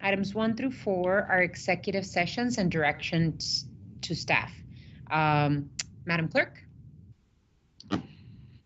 Items 1 through 4 are executive sessions and directions to staff. Madam Clerk?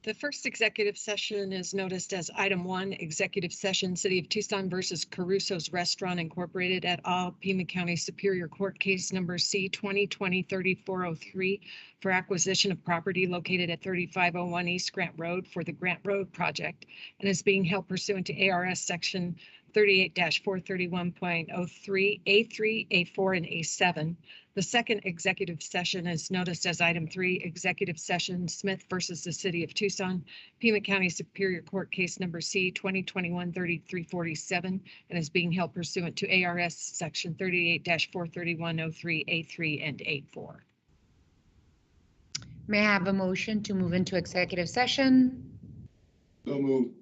The first executive session is noticed as item 1, executive session, City of Tucson versus Caruso's Restaurant Incorporated et al., Pima County Superior Court case number C 2020-3403 for acquisition of property located at 3501 East Grant Road for the Grant Road project and is being held pursuant to ARS section 38-431.03 A3, A4, and A7. The second executive session is noticed as item 3, executive session Smith versus the City of Tucson, Pima County Superior Court case number C 2021-3347 and is being held pursuant to ARS section 38-431.03 A3 and A4. May I have a motion to move into executive session? So moved.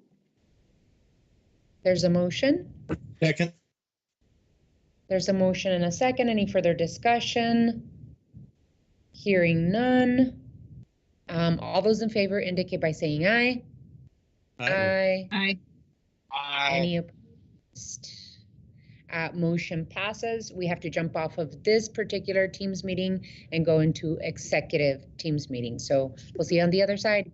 There's a motion. Second. There's a motion and a second. Any further discussion? Hearing none. All those in favor indicate by saying aye. Aye. Aye. Aye. Any opposed? Motion passes. We have to jump off of this particular Teams meeting and go into executive Teams meeting. So we'll see you on the other side.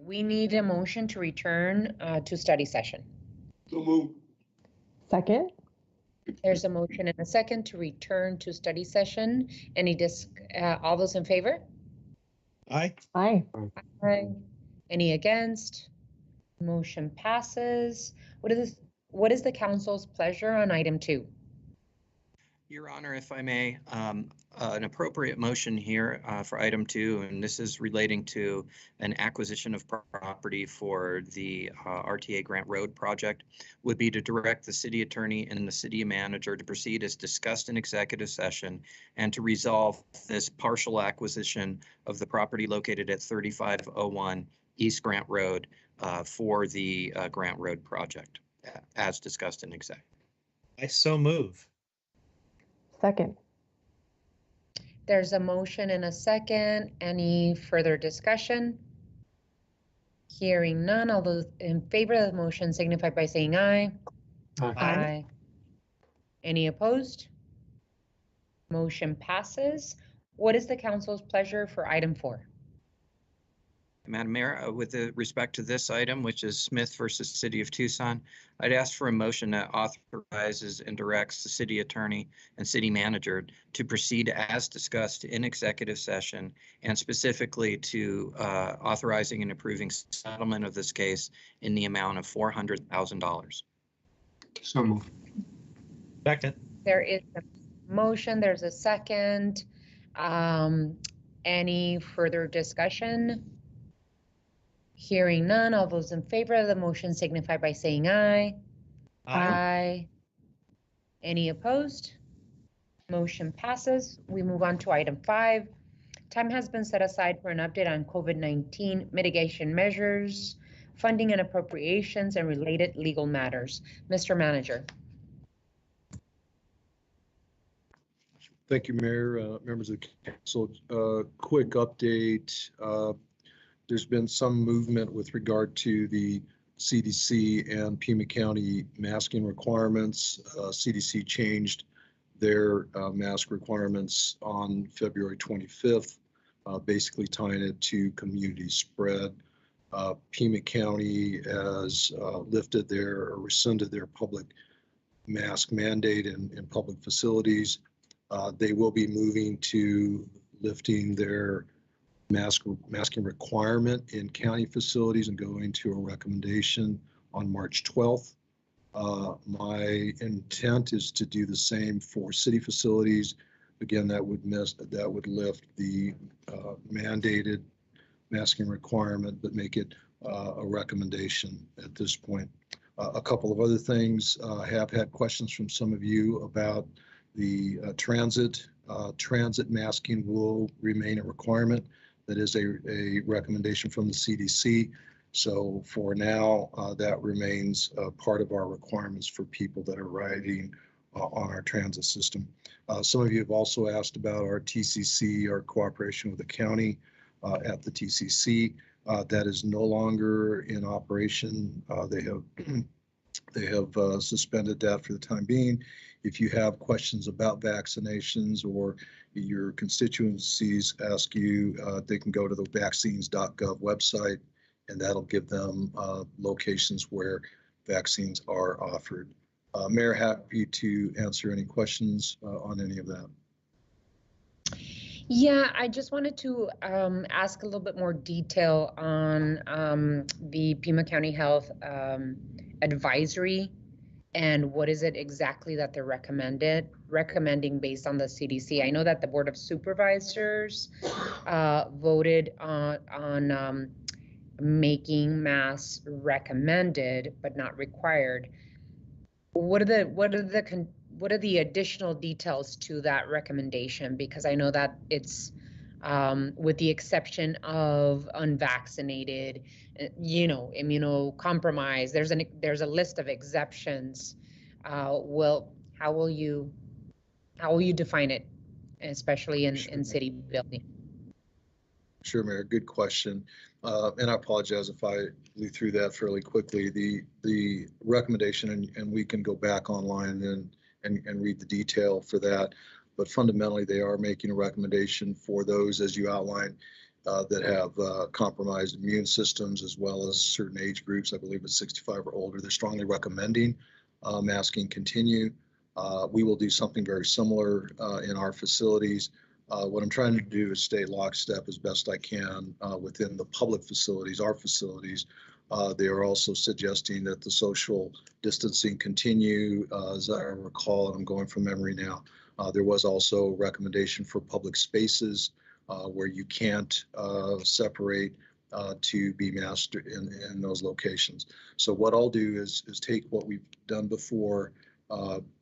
we need a motion to return to study session. So move. Second. There's a motion and a second to return to study session. All those in favor? Aye. Aye. Aye. Any against? Motion passes. What is the council's pleasure on item 2? Your Honor, if I may, an appropriate motion here for item 2, and this is relating to an acquisition of property for the RTA Grant Road project, would be to direct the city attorney and the city manager to proceed as discussed in executive session and to resolve this partial acquisition of the property located at 3501 East Grant Road for the Grant Road project, as discussed in exec. I so move. Second. There's a motion and a second. Any further discussion? Hearing none, all those in favor of the motion signify by saying aye. Aye. Any opposed? Motion passes. What is the council's pleasure for item 4? Madam Mayor, with respect to this item, which is Smith versus City of Tucson, I'd ask for a motion that authorizes and directs the city attorney and city manager to proceed as discussed in executive session, and specifically to authorizing and approving settlement of this case in the amount of $400,000. So move. Second. There is a motion, there's a second. Any further discussion? Hearing none, all those in favor of the motion signify by saying aye. Aye. Any opposed? Motion passes. We move on to item 5. Time has been set aside for an update on COVID-19 mitigation measures, funding and appropriations, and related legal matters. Mr. Manager. Thank you, Mayor, members of the council. Quick update. There's been some movement with regard to the CDC and Pima County masking requirements. CDC changed their mask requirements on February 25th, basically tying it to community spread. Pima County has lifted their or rescinded their public mask mandate in public facilities. They will be moving to lifting their masking requirement in county facilities and going to a recommendation on March 12th. My intent is to do the same for city facilities. Again, that would lift the mandated masking requirement, but make it a recommendation at this point. A couple of other things. I have had questions from some of you about the transit. Transit masking will remain a requirement. That is a recommendation from the CDC. So for now, that remains part of our requirements for people that are riding on our transit system. Some of you have also asked about our TCC, our cooperation with the county at the TCC. That is no longer in operation. They have suspended that for the time being. If you have questions about vaccinations or your constituencies ask you, they can go to the vaccines.gov website, and that'll give them locations where vaccines are offered. Mayor, happy to answer any questions on any of that. Yeah, I just wanted to ask a little bit more detail on the Pima County Health advisory, and what is it exactly that they're recommending based on the CDC. I know that the Board of Supervisors voted on making masks recommended but not required. What are the additional details to that recommendation? Because I know that it's with the exception of unvaccinated, immunocompromised. There's a list of exceptions. How will you define it, especially in city building? Sure, Mayor. Good question. And I apologize if I blew through that fairly quickly. The recommendation, and we can go back online and read the detail for that. But fundamentally, they are making a recommendation for those, as you outlined, that have compromised immune systems, as well as certain age groups. I believe it's 65 or older. They're strongly recommending masking continue. We will do something very similar in our facilities. What I'm trying to do is stay lockstep as best I can within the public facilities, our facilities. They are also suggesting that the social distancing continue. As I recall, and I'm going from memory now, there was also a recommendation for public spaces where you can't separate to be masked in those locations. So what I'll do is take what we've done before,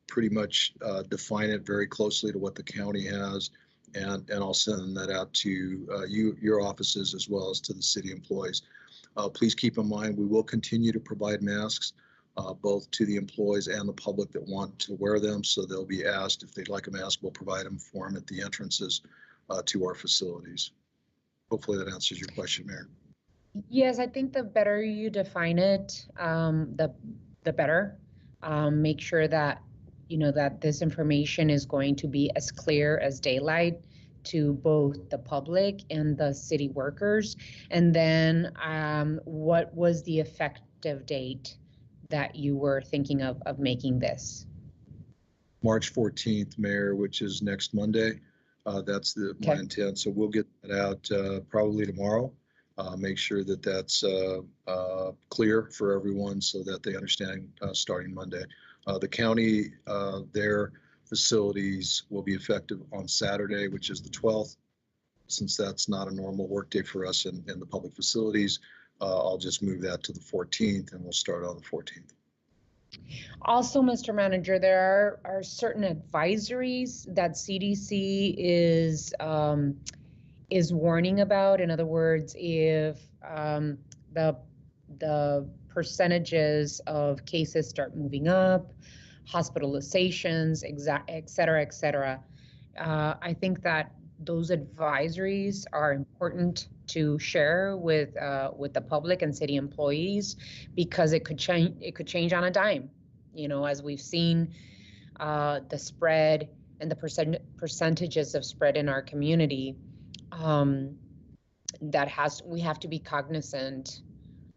pretty much define it very closely to what the county has, and I'll send that out to your offices as well as to the city employees. Please keep in mind, we will continue to provide masks both to the employees and the public that want to wear them. So they'll be asked if they'd like a mask, we'll provide them for them at the entrances to our facilities. Hopefully that answers your question, Mayor. Yes, I think the better you define it, the better. Make sure that, you know, that this information is going to be as clear as daylight to both the public and the city workers. And then what was the effective date that you were thinking of making this? March 14th, Mayor, which is next Monday. That's my intent. So we'll get that out probably tomorrow. Make sure that that's clear for everyone so that they understand starting Monday. The county, their facilities will be effective on Saturday, which is the 12th. Since that's not a normal workday for us in the public facilities, I'll just move that to the 14th and we'll start on the 14th. Also, Mr. Manager, there are certain advisories that CDC is warning about. In other words, if the percentages of cases start moving up, hospitalizations, et cetera, I think that those advisories are important to share with the public and city employees, because it could change. It could change on a dime, you know, as we've seen the spread and the percentages of spread in our community. We have to be cognizant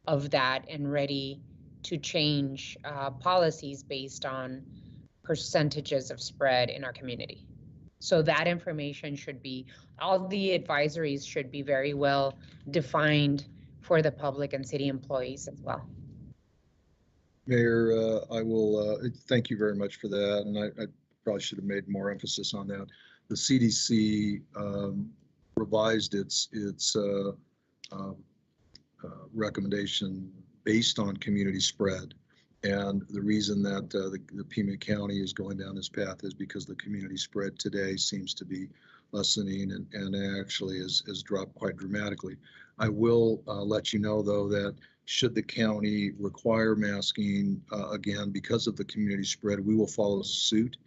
of that and ready to change policies based on percentages of spread in our community. So that information should be, all the advisories should be very well defined for the public and city employees as well. Mayor, I will thank you very much for that. And I probably should have made more emphasis on that. The CDC revised its recommendation based on community spread. And the reason that the Pima County is going down this path is because the community spread today seems to be lessening and actually has dropped quite dramatically. I will let you know, though, that should the county require masking again because of the community spread, we will follow suit.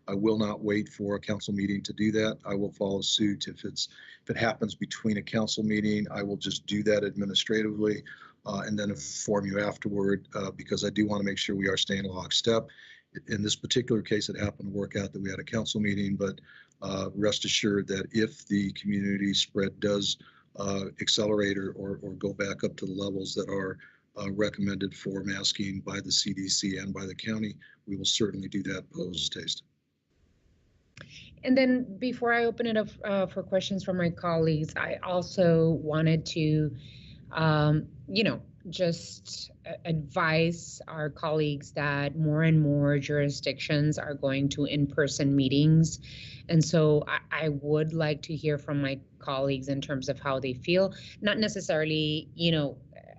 I will not wait for a council meeting to do that. I will follow suit. If it happens between a council meeting, I will just do that administratively. And then inform you afterward, because I do want to make sure we are staying lockstep. In this particular case, it happened to work out that we had a council meeting, but rest assured that if the community spread does accelerate or go back up to the levels that are recommended for masking by the CDC and by the county, we will certainly do that post-haste. And then before I open it up for questions from my colleagues, I also wanted to just advise our colleagues that more and more jurisdictions are going to in-person meetings. And so I would like to hear from my colleagues in terms of how they feel, not necessarily,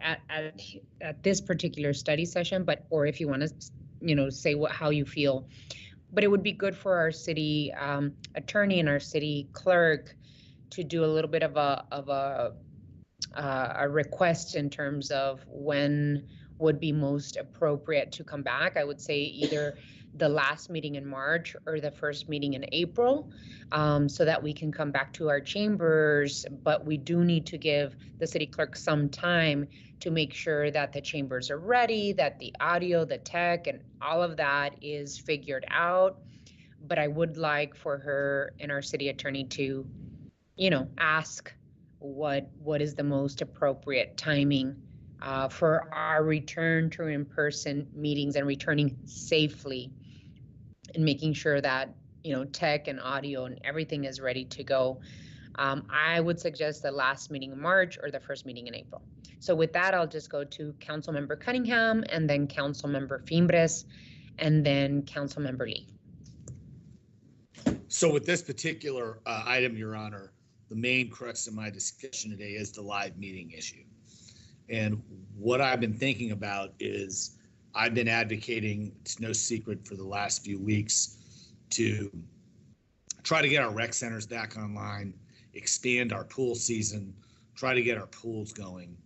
at this particular study session, or if you want to, say how you feel. But it would be good for our city attorney and our city clerk to do a little bit of a request in terms of when would be most appropriate to come back. I would say either the last meeting in March or the first meeting in April, so that we can come back to our chambers. But we do need to give the city clerk some time to make sure that the chambers are ready, that the audio, the tech, and all of that is figured out. But I would like for her and our city attorney to, ask what is the most appropriate timing for our return to in-person meetings and returning safely, and making sure that, you know, tech and audio and everything is ready to go. I would suggest the last meeting in March or the first meeting in April. So with that, I'll just go to Councilmember Cunningham, and then Councilmember Fimbres, and then Councilmember Lee. So with this particular item, Your Honor, the main crux of my discussion today is the live meeting issue. And what I've been thinking about is I've been advocating, it's no secret, for the last few weeks to try to get our rec centers back online, expand our pool season, try to get our pools going.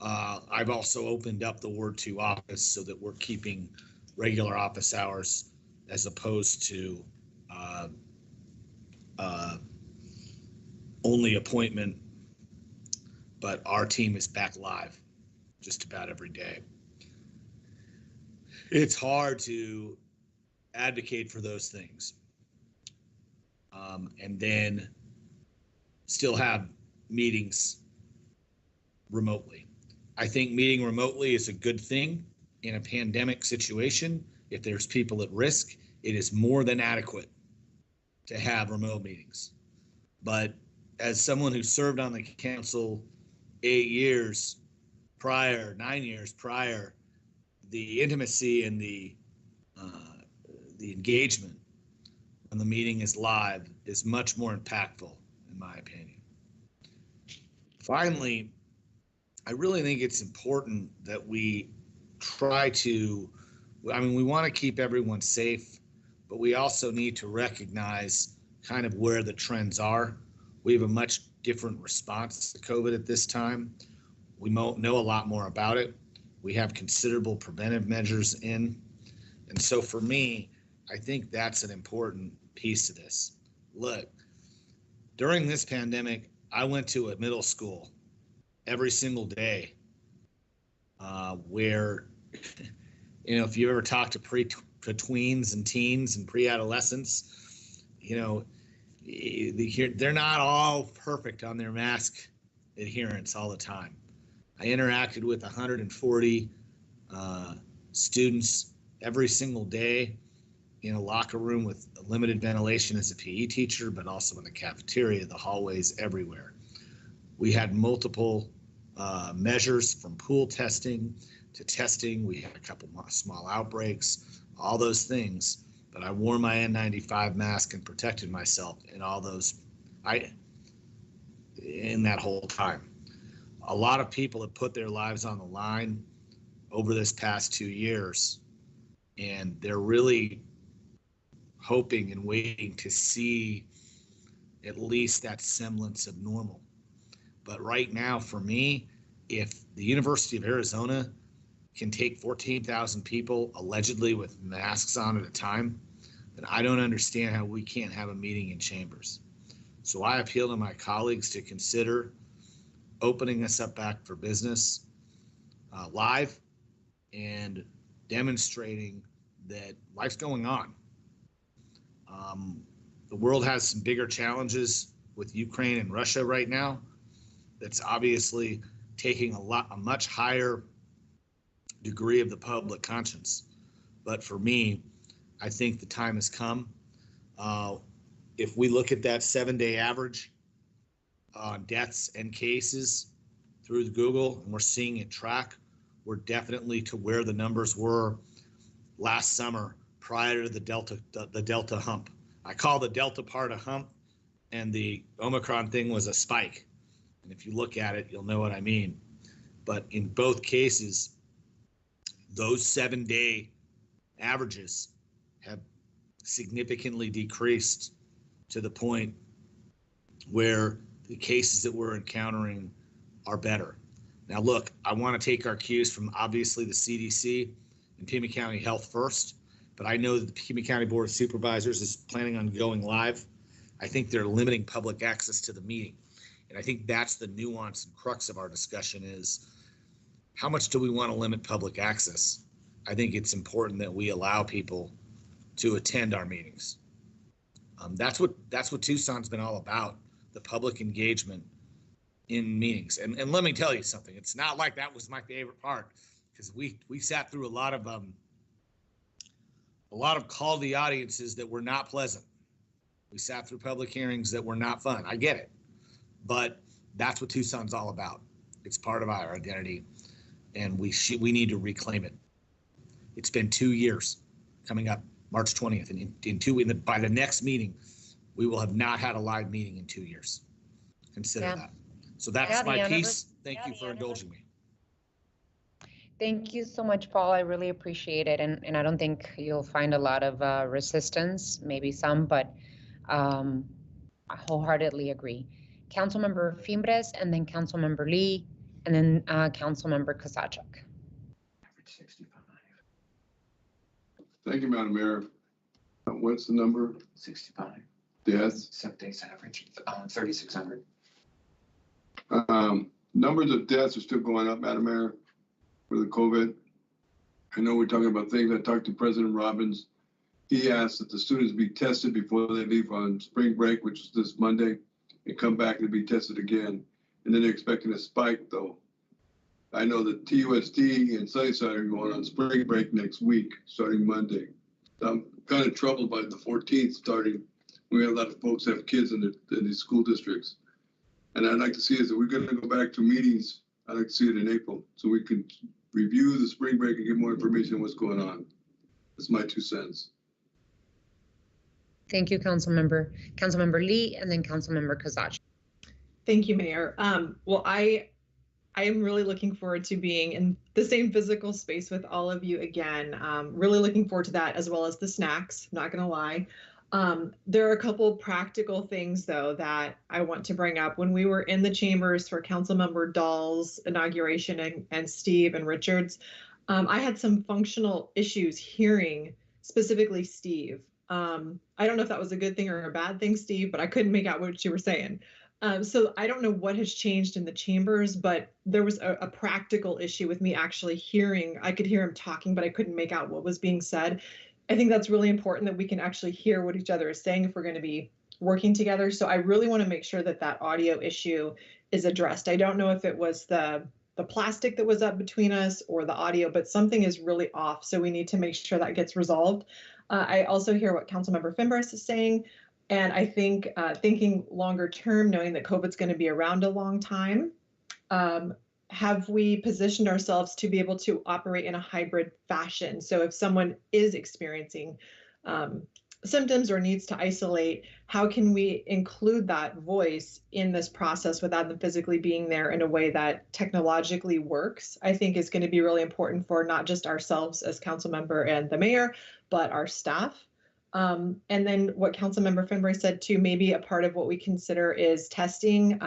I've also opened up the Ward 2 office so that we're keeping regular office hours as opposed to only appointment, but our team is back live just about every day. It's hard to advocate for those things and then still have meetings remotely. I think meeting remotely is a good thing in a pandemic situation. If there's people at risk, it is more than adequate to have remote meetings. But as someone who served on the council 8 years prior, 9 years prior, the intimacy and the engagement when the meeting is live is much more impactful, in my opinion. Finally, I really think it's important that we try to, I mean, we want to keep everyone safe, but we also need to recognize kind of where the trends are. We have a much different response to COVID at this time. We know a lot more about it. We have considerable preventive measures in. And so for me, I think that's an important piece of this. Look, during this pandemic, I went to a middle school every single day where, you know, if you ever talk to tweens and teens and pre-adolescents, you know, they're not all perfect on their mask adherence all the time. I interacted with 140 students every single day in a locker room with limited ventilation as a PE teacher, but also in the cafeteria, the hallways, everywhere. We had multiple measures from pool testing to testing. We had a couple small outbreaks, all those things, but I wore my N95 mask and protected myself in all those, in that whole time. A lot of people have put their lives on the line over this past 2 years, and they're really hoping and waiting to see at least that semblance of normal. But right now, for me, if the University of Arizona can take 14,000 people allegedly with masks on at a time, then I don't understand how we can't have a meeting in chambers. So I appeal to my colleagues to consider opening us up back for business live and demonstrating that life's going on. The world has some bigger challenges with Ukraine and Russia right now. That's obviously taking a much higher degree of the public conscience. But for me, I think the time has come. If we look at that 7-day average on deaths and cases through the Google, and we're seeing it track, we're definitely to where the numbers were last summer prior to the Delta hump. I call the Delta part a hump, and the Omicron thing was a spike. And if you look at it, you'll know what I mean. But in both cases, those 7-day averages have significantly decreased to the point where the cases that we're encountering are better. Now, look, I want to take our cues from obviously the CDC and Pima County Health first, but I know that the Pima County Board of Supervisors is planning on going live. I think they're limiting public access to the meeting. And I think that's the nuance and crux of our discussion is how much do we want to limit public access? I think it's important that we allow people to attend our meetings. That's what Tucson's been all about, the public engagement in meetings. And let me tell you something, it's not like that was my favorite part, because we sat through a lot of call the audiences that were not pleasant. We sat through public hearings that were not fun. I get it, but that's what Tucson's all about. It's part of our identity, and we need to reclaim it. It's been 2 years coming up March 20th, and by the next meeting, we will have not had a live meeting in 2 years. Consider that. So that's my piece. Thank you for indulging me. Thank you so much, Paul. I really appreciate it. And I don't think you'll find a lot of resistance, maybe some, but I wholeheartedly agree. Councilmember Fimbres, and then Councilmember Lee, and then Councilmember Kosachuk. Thank you, Madam Mayor. What's the number? 65. Deaths? 7 days average, 3,600. Numbers of deaths are still going up, Madam Mayor, for the COVID. I know we're talking about things. I talked to President Robbins. He asked that the students be tested before they leave on spring break, which is this Monday, and come back and be tested again. And then they're expecting a spike, though. I know that TUSD and Sunnyside are going on spring break next week, starting Monday. I'm kind of troubled by the 14th starting. We have a lot of folks have kids in these school districts. And I'd like to see is that we're going to go back to meetings. I'd like to see it in April so we can review the spring break and get more information on what's going on. That's my 2 cents. Thank you, Councilmember. Councilmember Lee, and then Councilmember Kosachuk. Thank you, Mayor. Well, I am really looking forward to being in the same physical space with all of you again. Really looking forward to that, as well as the snacks, not gonna lie. There are a couple practical things, though, that I want to bring up. When we were in the chambers for Councilmember Dahl's inauguration and Steve and Richard's, I had some functional issues hearing specifically Steve. I don't know if that was a good thing or a bad thing, Steve, but I couldn't make out what you were saying. So I don't know what has changed in the chambers, but there was a practical issue with me actually hearing. I could hear him talking, but I couldn't make out what was being said. I think that's really important that we can actually hear what each other is saying if we're going to be working together. So I really want to make sure that that audio issue is addressed. I don't know if it was the plastic that was up between us or the audio, but something is really off. So we need to make sure that gets resolved. I also hear what Councilmember Fimbres is saying. And I think thinking longer term, knowing that COVID's going to be around a long time, have we positioned ourselves to be able to operate in a hybrid fashion? So if someone is experiencing symptoms or needs to isolate, how can we include that voice in this process without them physically being there in a way that technologically works? I think is going to be really important for not just ourselves as council member and the mayor, but our staff. And then what Councilmember Fimbres said too, maybe a part of what we consider is testing.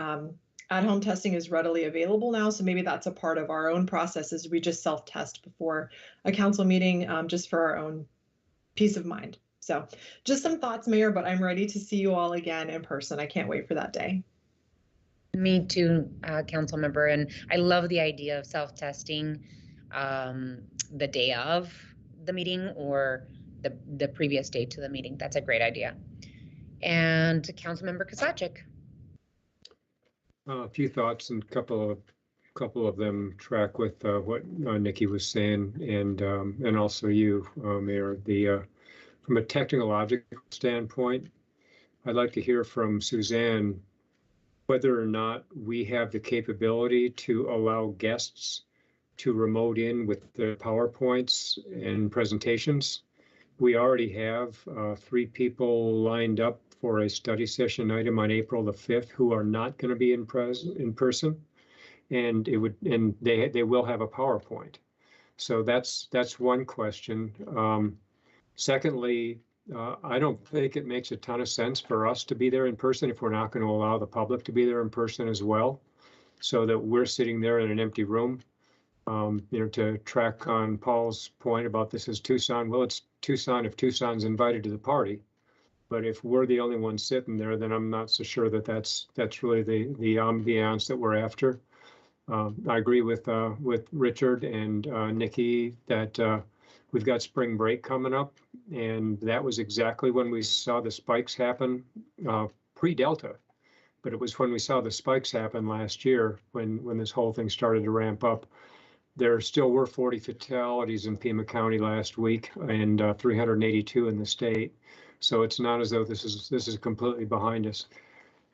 At-home testing is readily available now, so maybe that's a part of our own process is we just self-test before a council meeting just for our own peace of mind. So just some thoughts, Mayor, but I'm ready to see you all again in person. I can't wait for that day. Me too, council member. And I love the idea of self-testing the day of the meeting or the previous day to the meeting. That's a great idea. And Councilmember Kosachuk. A few thoughts and couple of them track with what Nikki was saying and also you, Mayor. From a technological standpoint, I'd like to hear from Suzanne whether or not we have the capability to allow guests to remote in with their PowerPoints and presentations. We already have 3 people lined up for a study session item on April the 5th who are not going to be in person, and they will have a PowerPoint. So that's one question. Secondly, I don't think it makes a ton of sense for us to be there in person if we're not going to allow the public to be there in person as well, so that we're sitting there in an empty room. To track on Paul's point about this is Tucson. Well, it's Tucson if Tucson's invited to the party. But if we're the only ones sitting there, then I'm not so sure that that's really the ambiance that we're after. I agree with Richard and Nikki that we've got spring break coming up, and that was exactly when we saw the spikes happen pre-Delta. but it was when we saw the spikes happen last year, when this whole thing started to ramp up. There still were 40 fatalities in Pima County last week and 382 in the state. So it's not as though this is completely behind us.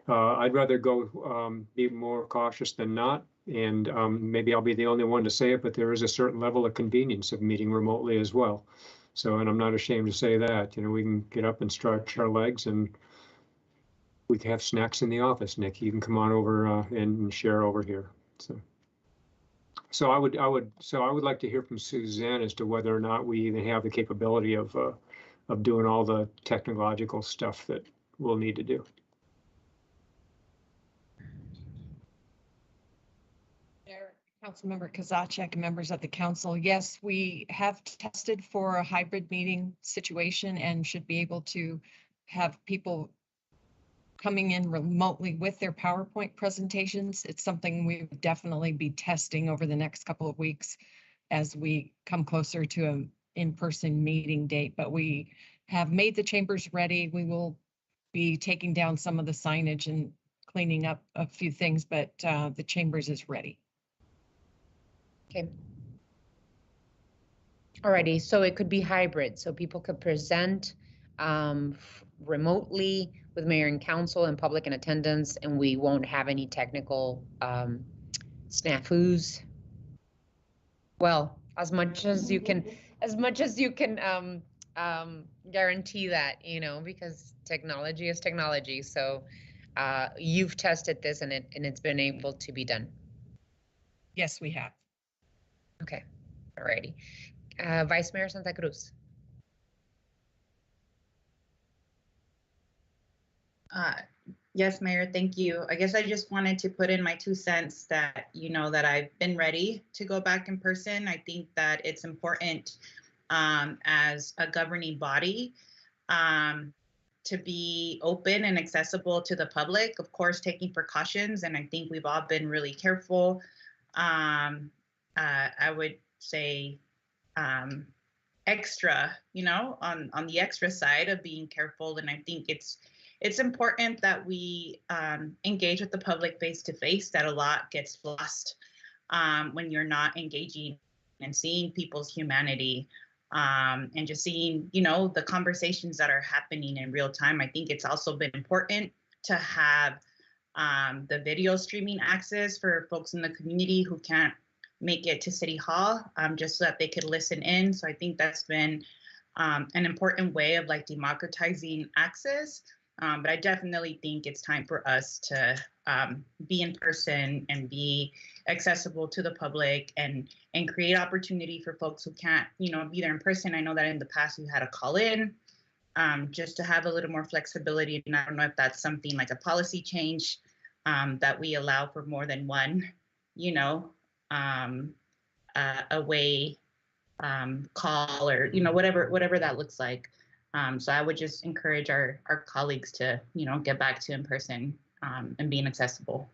I'd rather go be more cautious than not. And maybe I'll be the only one to say it, but there is a certain level of convenience of meeting remotely as well. So, and I'm not ashamed to say that, we can get up and stretch our legs, and we can have snacks in the office. Nick, you can come on over and share over here. So I would like to hear from Suzanne as to whether or not we even have the capability of doing all the technological stuff that we'll need to do. Councilmember Kozachek and members of the council, yes, we have tested for a hybrid meeting situation and should be able to have people coming in remotely with their PowerPoint presentations. It's something we would definitely be testing over the next couple of weeks as we come closer to an in-person meeting date, but we have made the chambers ready. We will be taking down some of the signage and cleaning up a few things, but the chambers is ready. Okay. Alrighty, so it could be hybrid, so people could present remotely with mayor and council and public in attendance, and we won't have any technical snafus. Well, as much as you can guarantee that, because technology is technology. So you've tested this and it's been able to be done. Yes, we have. Okay, alrighty. Vice Mayor Santa Cruz. Yes, Mayor, thank you. I guess I just wanted to put in my 2 cents that, that I've been ready to go back in person. I think that it's important as a governing body to be open and accessible to the public, of course, taking precautions. And I think we've all been really careful. I would say extra, on the extra side of being careful. And I think it's important that we engage with the public face to face, that a lot gets lost when you're not engaging and seeing people's humanity and just seeing, the conversations that are happening in real time. I think it's also been important to have the video streaming access for folks in the community who can't make it to City Hall, just so that they could listen in. So I think that's been an important way of democratizing access. But I definitely think it's time for us to be in person and be accessible to the public and create opportunity for folks who can't, be there in person. I know that in the past we had to call in just to have a little more flexibility. And I don't know if that's something like a policy change that we allow for more than one, away call or, whatever that looks like. So I would just encourage our colleagues to, get back to in person and being accessible.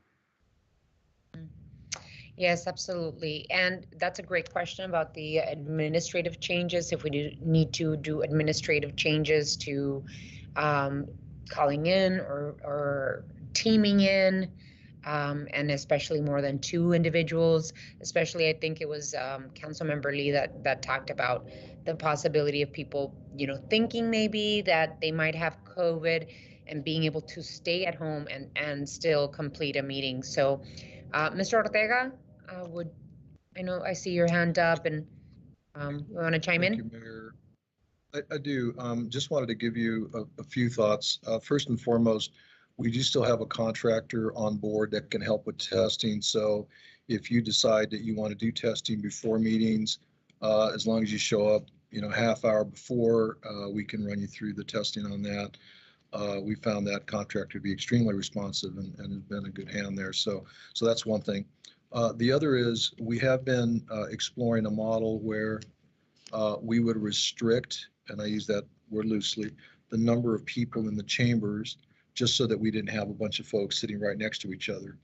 Yes, absolutely. And that's a great question about the administrative changes. If we need to do administrative changes to calling in or teaming in, and especially more than 2 individuals, especially I think it was Councilmember Lee that talked about the possibility of people, thinking maybe that they might have COVID and being able to stay at home and still complete a meeting. So Mr. Ortega, I know I see your hand up and you want to chime in? Thank you, Mayor. I do. Just wanted to give you a few thoughts. First and foremost, we do still have a contractor on board that can help with testing. So if you decide that you want to do testing before meetings, as long as you show up, half hour before, we can run you through the testing on that. We found that contractor to be extremely responsive and has been a good hand there. So that's one thing. The other is we have been exploring a model where we would restrict, and I use that word loosely, the number of people in the chambers, just so that we didn't have a bunch of folks sitting right next to each other.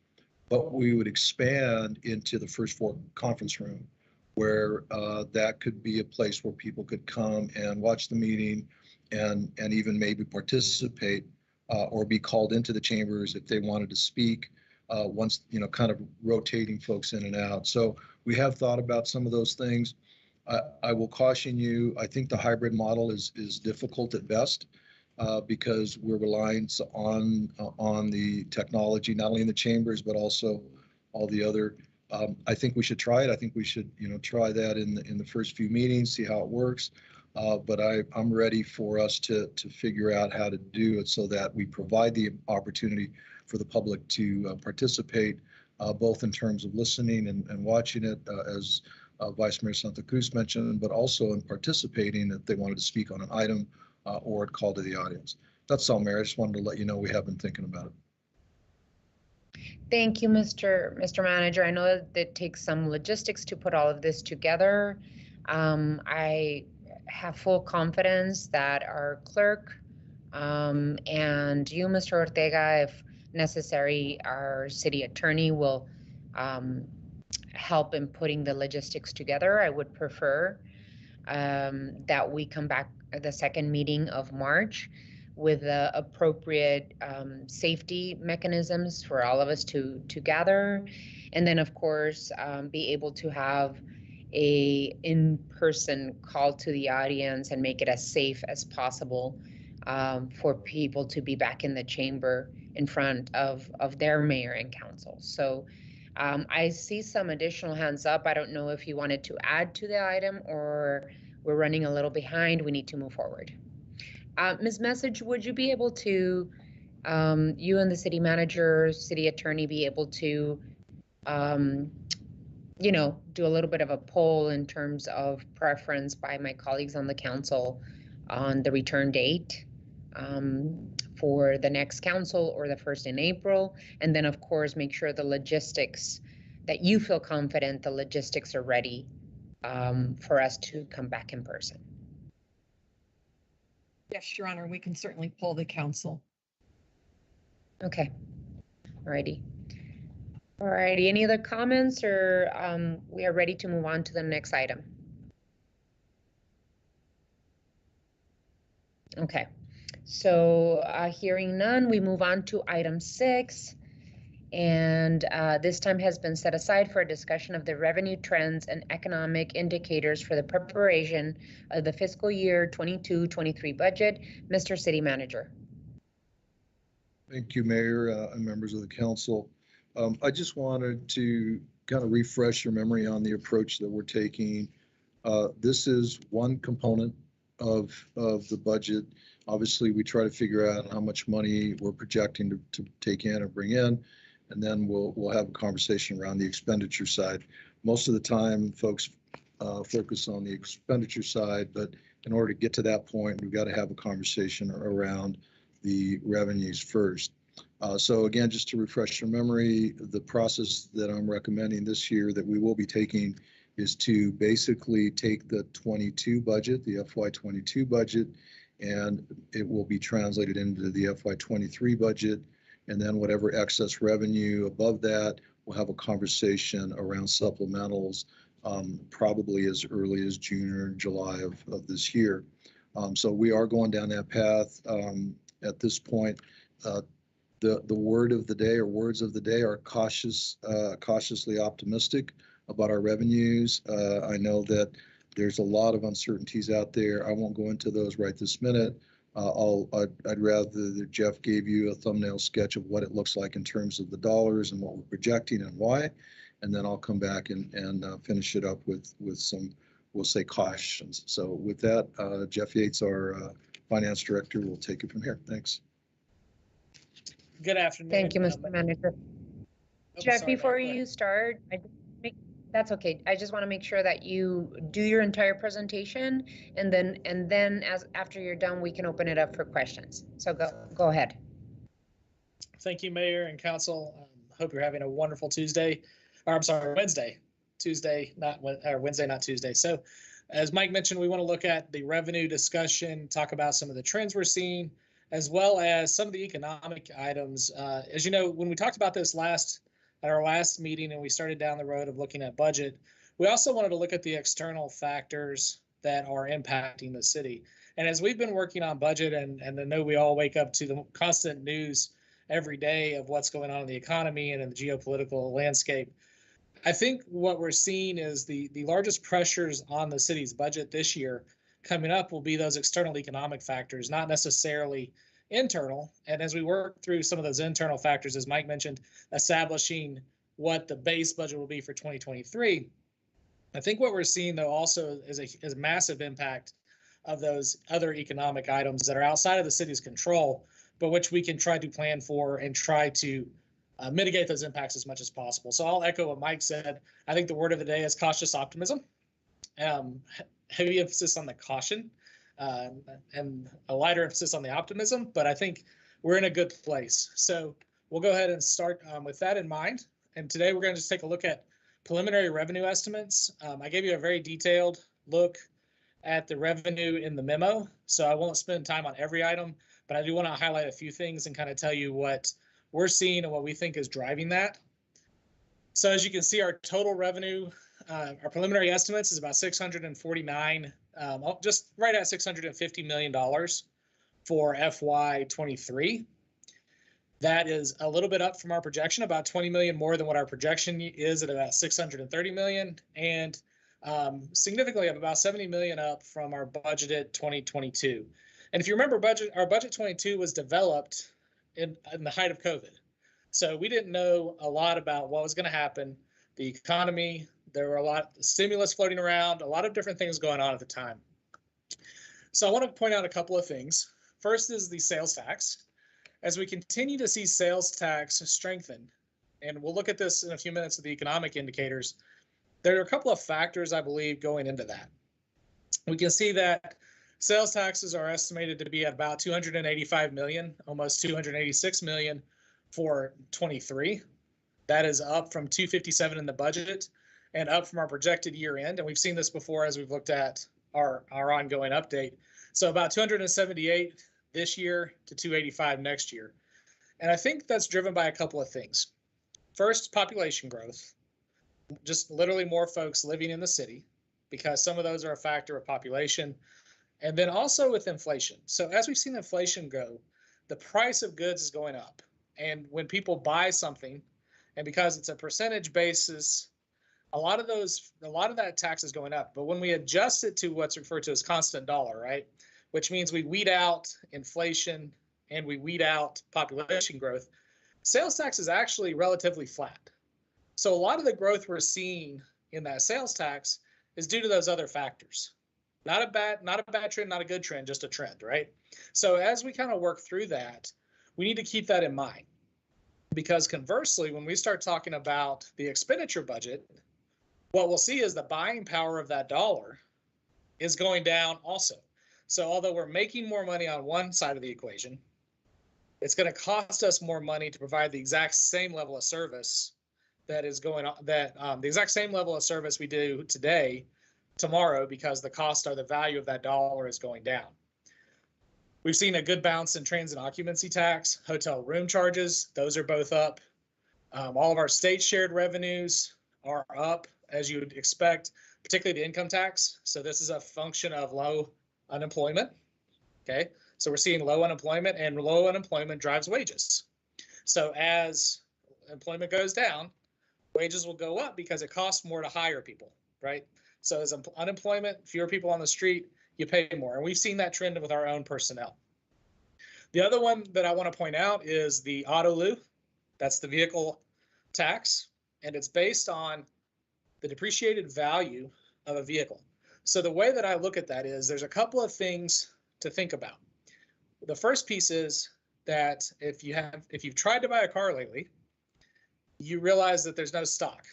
But we would expand into the first floor conference room, where that could be a place where people could come and watch the meeting and even maybe participate or be called into the chambers if they wanted to speak. Once, kind of rotating folks in and out. So we have thought about some of those things. I will caution you, I think the hybrid model is difficult at best because we're relying on the technology, not only in the chambers, but also all the other. I think we should try it. I think we should, try that in the first few meetings, see how it works. But I'm ready for us to figure out how to do it so that we provide the opportunity for the public to participate, both in terms of listening and watching it, as Vice Mayor Santa Cruz mentioned, but also in participating if they wanted to speak on an item or a call to the audience. That's all, Mayor. I just wanted to let you know we have been thinking about it. Thank you, Mr. Manager. I know that it takes some logistics to put all of this together. I have full confidence that our clerk and you, Mr. Ortega, if necessary, our city attorney will help in putting the logistics together. I would prefer that we come back at the second meeting of March with the appropriate safety mechanisms for all of us to gather. And then, of course, be able to have a in-person call to the audience and make it as safe as possible for people to be back in the chamber in front of their mayor and council. So I see some additional hands up. I don't know if you wanted to add to the item or we're running a little behind. We need to move forward. Ms. Message, would you be able to, you and the city manager, city attorney, be able to, do a little bit of a poll in terms of preference by my colleagues on the council on the return date for the next council or the first in April, and then of course make sure the logistics, that you feel confident the logistics are ready for us to come back in person. Yes, Your Honor, we can certainly poll the council. Okay, alrighty. Alrighty, any other comments, or we are ready to move on to the next item? Okay, so hearing none, we move on to item 6. And this time has been set aside for a discussion of the revenue trends and economic indicators for the preparation of the fiscal year 22-23 budget. Mr. City Manager. Thank you, Mayor and members of the council. I just wanted to kind of refresh your memory on the approach that we're taking. This is one component of the budget. Obviously, we try to figure out how much money we're projecting to take in or bring in, and then we'll have a conversation around the expenditure side. Most of the time, folks focus on the expenditure side, but in order to get to that point, we've got to have a conversation around the revenues first. So again, just to refresh your memory, the process that I'm recommending this year that we will be taking is to basically take the 22 budget, the FY22 budget, and it will be translated into the FY23 budget. And then whatever excess revenue above that, we'll have a conversation around supplementals, probably as early as June or July of this year. So we are going down that path. At this point, the word of the day or words of the day are cautiously optimistic about our revenues. I know that there's a lot of uncertainties out there. I won't go into those right this minute. I'd rather that Jeff gave you a thumbnail sketch of what it looks like in terms of the dollars and what we're projecting and why, and then I'll come back and finish it up with some, we'll say, cautions. So with that, Jeff Yates, our finance director, will take it from here. Thanks. Good afternoon. Thank you, Mr. Manager. Jeff, before you start, that's okay. I just want to make sure that you do your entire presentation, and then after you're done, we can open it up for questions. So go ahead. Thank you, Mayor and Council. Hope you're having a wonderful Tuesday, or I'm sorry, Wednesday. Tuesday, Wednesday, not Tuesday. So as Mike mentioned, we want to look at the revenue discussion, talk about some of the trends we're seeing, as well as some of the economic items. As you know, when we talked about this at our last meeting and we started down the road of looking at budget, we also wanted to look at the external factors that are impacting the city. And as we've been working on budget, and I know we all wake up to the constant news every day of what's going on in the economy and in the geopolitical landscape, I think what we're seeing is the largest pressures on the city's budget this year coming up will be those external economic factors, not necessarily internal. And as we work through some of those internal factors, as Mike mentioned, establishing what the base budget will be for 2023, I think what we're seeing though also is a massive impact of those other economic items that are outside of the city's control, but which we can try to plan for and try to mitigate those impacts as much as possible. So I'll echo what Mike said. I think the word of the day is cautious optimism. Heavy emphasis on the caution and a lighter emphasis on the optimism, but I think we're in a good place. So we'll go ahead and start with that in mind. And today we're going to just take a look at preliminary revenue estimates. I gave you a very detailed look at the revenue in the memo, so I won't spend time on every item, but I do want to highlight a few things and kind of tell you what we're seeing and what we think is driving that. So as you can see, our total revenue, our preliminary estimates is about 649, just right at $650 million for FY23. That is a little bit up from our projection, about 20 million more than what our projection is at about 630 million, and significantly up, about 70 million up from our budgeted 2022. And if you remember, our budget 22 was developed in the height of COVID. So we didn't know a lot about what was going to happen, the economy. There were a lot of stimulus floating around, a lot of different things going on at the time. So I want to point out a couple of things. First is the sales tax. As we continue to see sales tax strengthen, and we'll look at this in a few minutes with the economic indicators, there are a couple of factors, I believe, going into that. We can see that sales taxes are estimated to be at about 285 million, almost 286 million for 23. That is up from 257 in the budget and up from our projected year end. And we've seen this before as we've looked at our ongoing update. So about 278 this year to 285 next year. And I think that's driven by a couple of things. First, population growth, just literally more folks living in the city, because some of those are a factor of population. And then also with inflation. So as we've seen inflation go, the price of goods is going up. And when people buy something, and because it's a percentage basis, a lot of that tax is going up. But when we adjust it to what's referred to as constant dollar, right, which means we weed out inflation and we weed out population growth, sales tax is actually relatively flat. So a lot of the growth we're seeing in that sales tax is due to those other factors. Not a bad trend, not a good trend, just a trend, right? So as we kind of work through that, we need to keep that in mind. Because conversely, when we start talking about the expenditure budget, what we'll see is the buying power of that dollar is going down also. So although we're making more money on one side of the equation, it's going to cost us more money to provide the exact same level of service that is going on, the exact same level of service we do today, tomorrow, because the cost or the value of that dollar is going down. We've seen a good bounce in transit occupancy tax, hotel room charges. Those are both up. All of our state shared revenues are up, as you would expect, particularly the income tax. So this is a function of low unemployment. Okay, so we're seeing low unemployment, and low unemployment drives wages. So as employment goes down, wages will go up because it costs more to hire people, right? So as unemployment, fewer people on the street, you pay more. And we've seen that trend with our own personnel. The other one that I want to point out is the auto lieu. That's the vehicle tax, and it's based on the depreciated value of a vehicle. So the way that I look at that is there's a couple of things to think about. The first piece is that if you've tried to buy a car lately, you realize that there's no stock,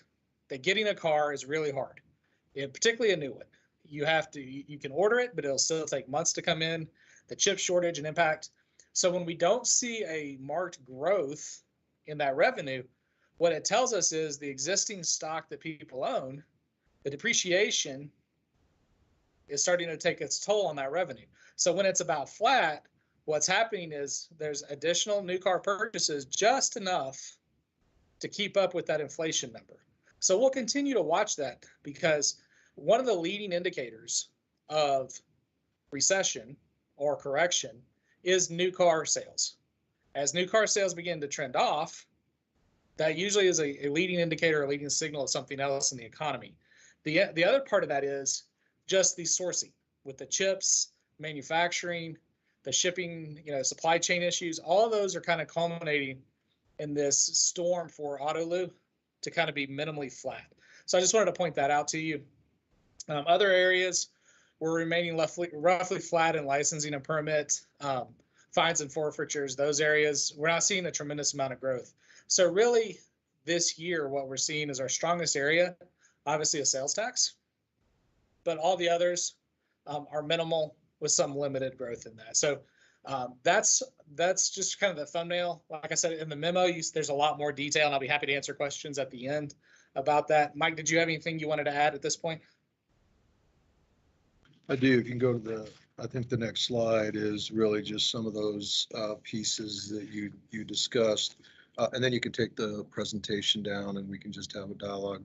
that getting a car is really hard, particularly a new one. You can order it, but it'll still take months to come in, the chip shortage and impact. So when we don't see a marked growth in that revenue, what it tells us is the existing stock that people own, the depreciation is starting to take its toll on that revenue. So when it's about flat, what's happening is there's additional new car purchases, just enough to keep up with that inflation number. So we'll continue to watch that, because one of the leading indicators of recession or correction is new car sales. As new car sales begin to trend off, that usually is a leading indicator, a leading signal of something else in the economy. The other part of that is just the sourcing with the chips, manufacturing, the shipping, supply chain issues. All of those are kind of culminating in this storm for Autolu to kind of be minimally flat. So I just wanted to point that out to you. Other areas we're remaining roughly flat in licensing and permit, fines and forfeitures. Those areas we're not seeing a tremendous amount of growth. So really, this year what we're seeing is our strongest area, obviously a sales tax, but all the others are minimal with some limited growth in that. So that's just kind of the thumbnail. Like I said in the memo, there's a lot more detail, and I'll be happy to answer questions at the end about that. Mike, did you have anything you wanted to add at this point? I do. If you can go to I think the next slide is really just some of those pieces that you discussed. And then you can take the presentation down and we can just have a dialogue.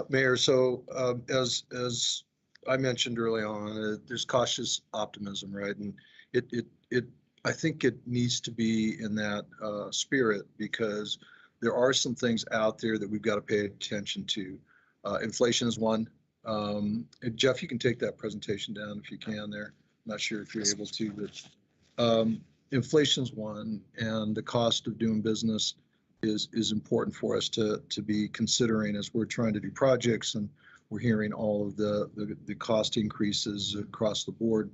Mayor, so as I mentioned early on, there's cautious optimism, right? And I think it needs to be in that spirit, because there are some things out there that we've got to pay attention to. Inflation is one. Jeff, you can take that presentation down if you can there. I'm not sure if you're able to, but inflation is one, and the cost of doing business is important for us to be considering as we're trying to do projects, and we're hearing all of the cost increases across the board.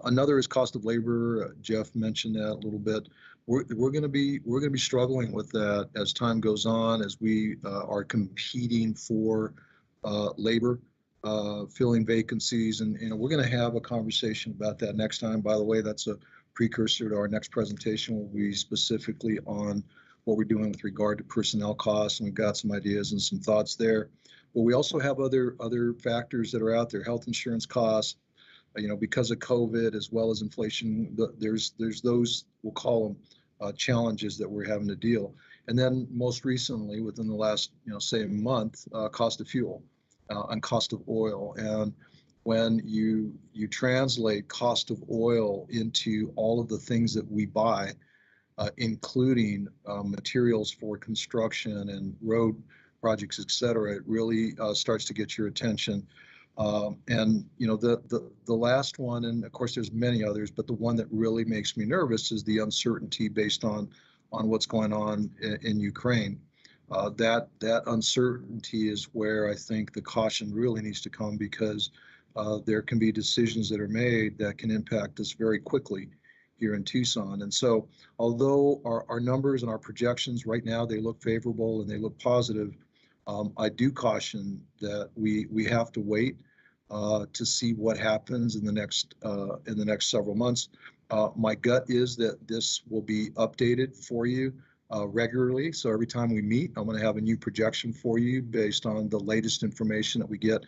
Another is cost of labor. Jeff mentioned that a little bit. We're going to be struggling with that as time goes on, as we are competing for labor, filling vacancies, and we're going to have a conversation about that next time. By the way, that's a precursor to our next presentation. Will be specifically on what we're doing with regard to personnel costs, and we've got some ideas and some thoughts there. But we also have other factors that are out there, health insurance costs, because of COVID as well as inflation. There's those, we'll call them challenges that we're having to deal. And then most recently, within the last say a month, cost of fuel and cost of oil. And when you translate cost of oil into all of the things that we buy, including materials for construction and road projects, et cetera, it really starts to get your attention. And the last one, and of course there's many others, but the one that really makes me nervous is the uncertainty based on what's going on in Ukraine. That uncertainty is where I think the caution really needs to come, because there can be decisions that are made that can impact us very quickly here in Tucson. And so although our numbers and our projections right now, they look favorable and they look positive, I do caution that we have to wait to see what happens in the next several months. My gut is that this will be updated for you regularly. So every time we meet, I'm going to have a new projection for you based on the latest information that we get,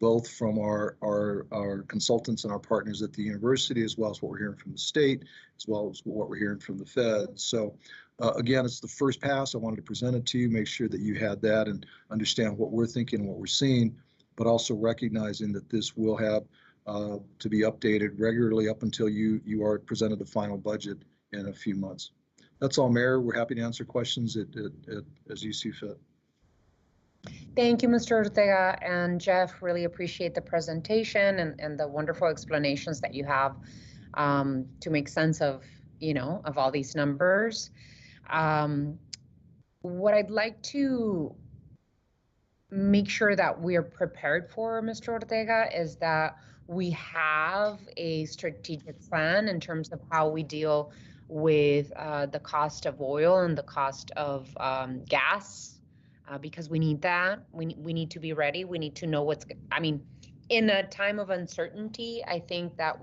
both from our consultants and our partners at the university, as well as what we're hearing from the state, as well as what we're hearing from the Fed. So again, it's the first pass. I wanted to present it to you, make sure that you had that and understand what we're thinking and what we're seeing, but also recognizing that this will have to be updated regularly up until you are presented the final budget in a few months. That's all, Mayor. We're happy to answer questions as you see fit. Thank you, Mr. Ortega and Jeff. Really appreciate the presentation and the wonderful explanations that you have to make sense of, of all these numbers. What I'd like to make sure that we're prepared for, Mr. Ortega, is that we have a strategic plan in terms of how we deal with the cost of oil and the cost of gas, because we need that. We need to be ready. We need to know in a time of uncertainty, I think that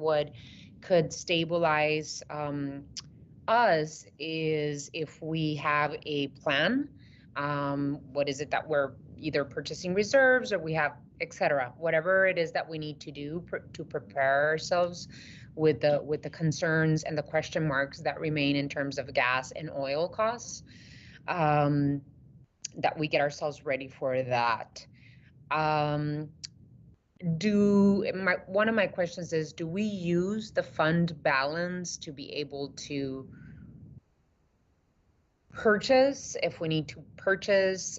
could stabilize us is if we have a plan. What is it that we're either purchasing reserves or we have, et cetera, whatever it is that we need to do to prepare ourselves with the concerns and the question marks that remain in terms of gas and oil costs, that we get ourselves ready for that. one of my questions is, do we use the fund balance to be able to purchase, if we need to purchase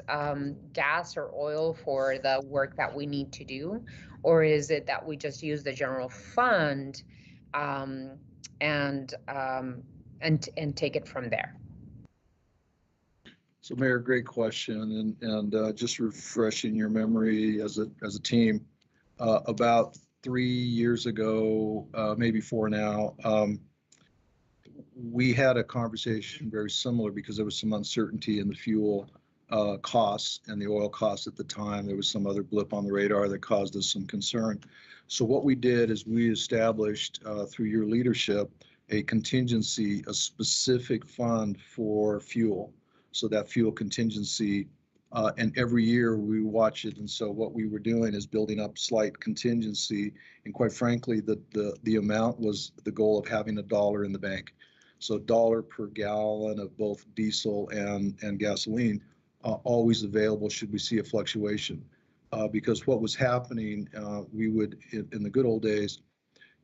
gas or oil for the work that we need to do? Or is it that we just use the general fund and take it from there? So Mayor, great question, and just refreshing your memory as a team, about 3 years ago, maybe 4 now, we had a conversation very similar because there was some uncertainty in the fuel costs and the oil costs at the time. There was some other blip on the radar that caused us some concern. So what we did is we established through your leadership a contingency, a specific fund for fuel. So that fuel contingency, and every year we watch it. And so what we were doing is building up slight contingency. And quite frankly, the amount was the goal of having $1 in the bank. So $1 per gallon of both diesel and gasoline, always available should we see a fluctuation. Because what was happening, we would, in the good old days,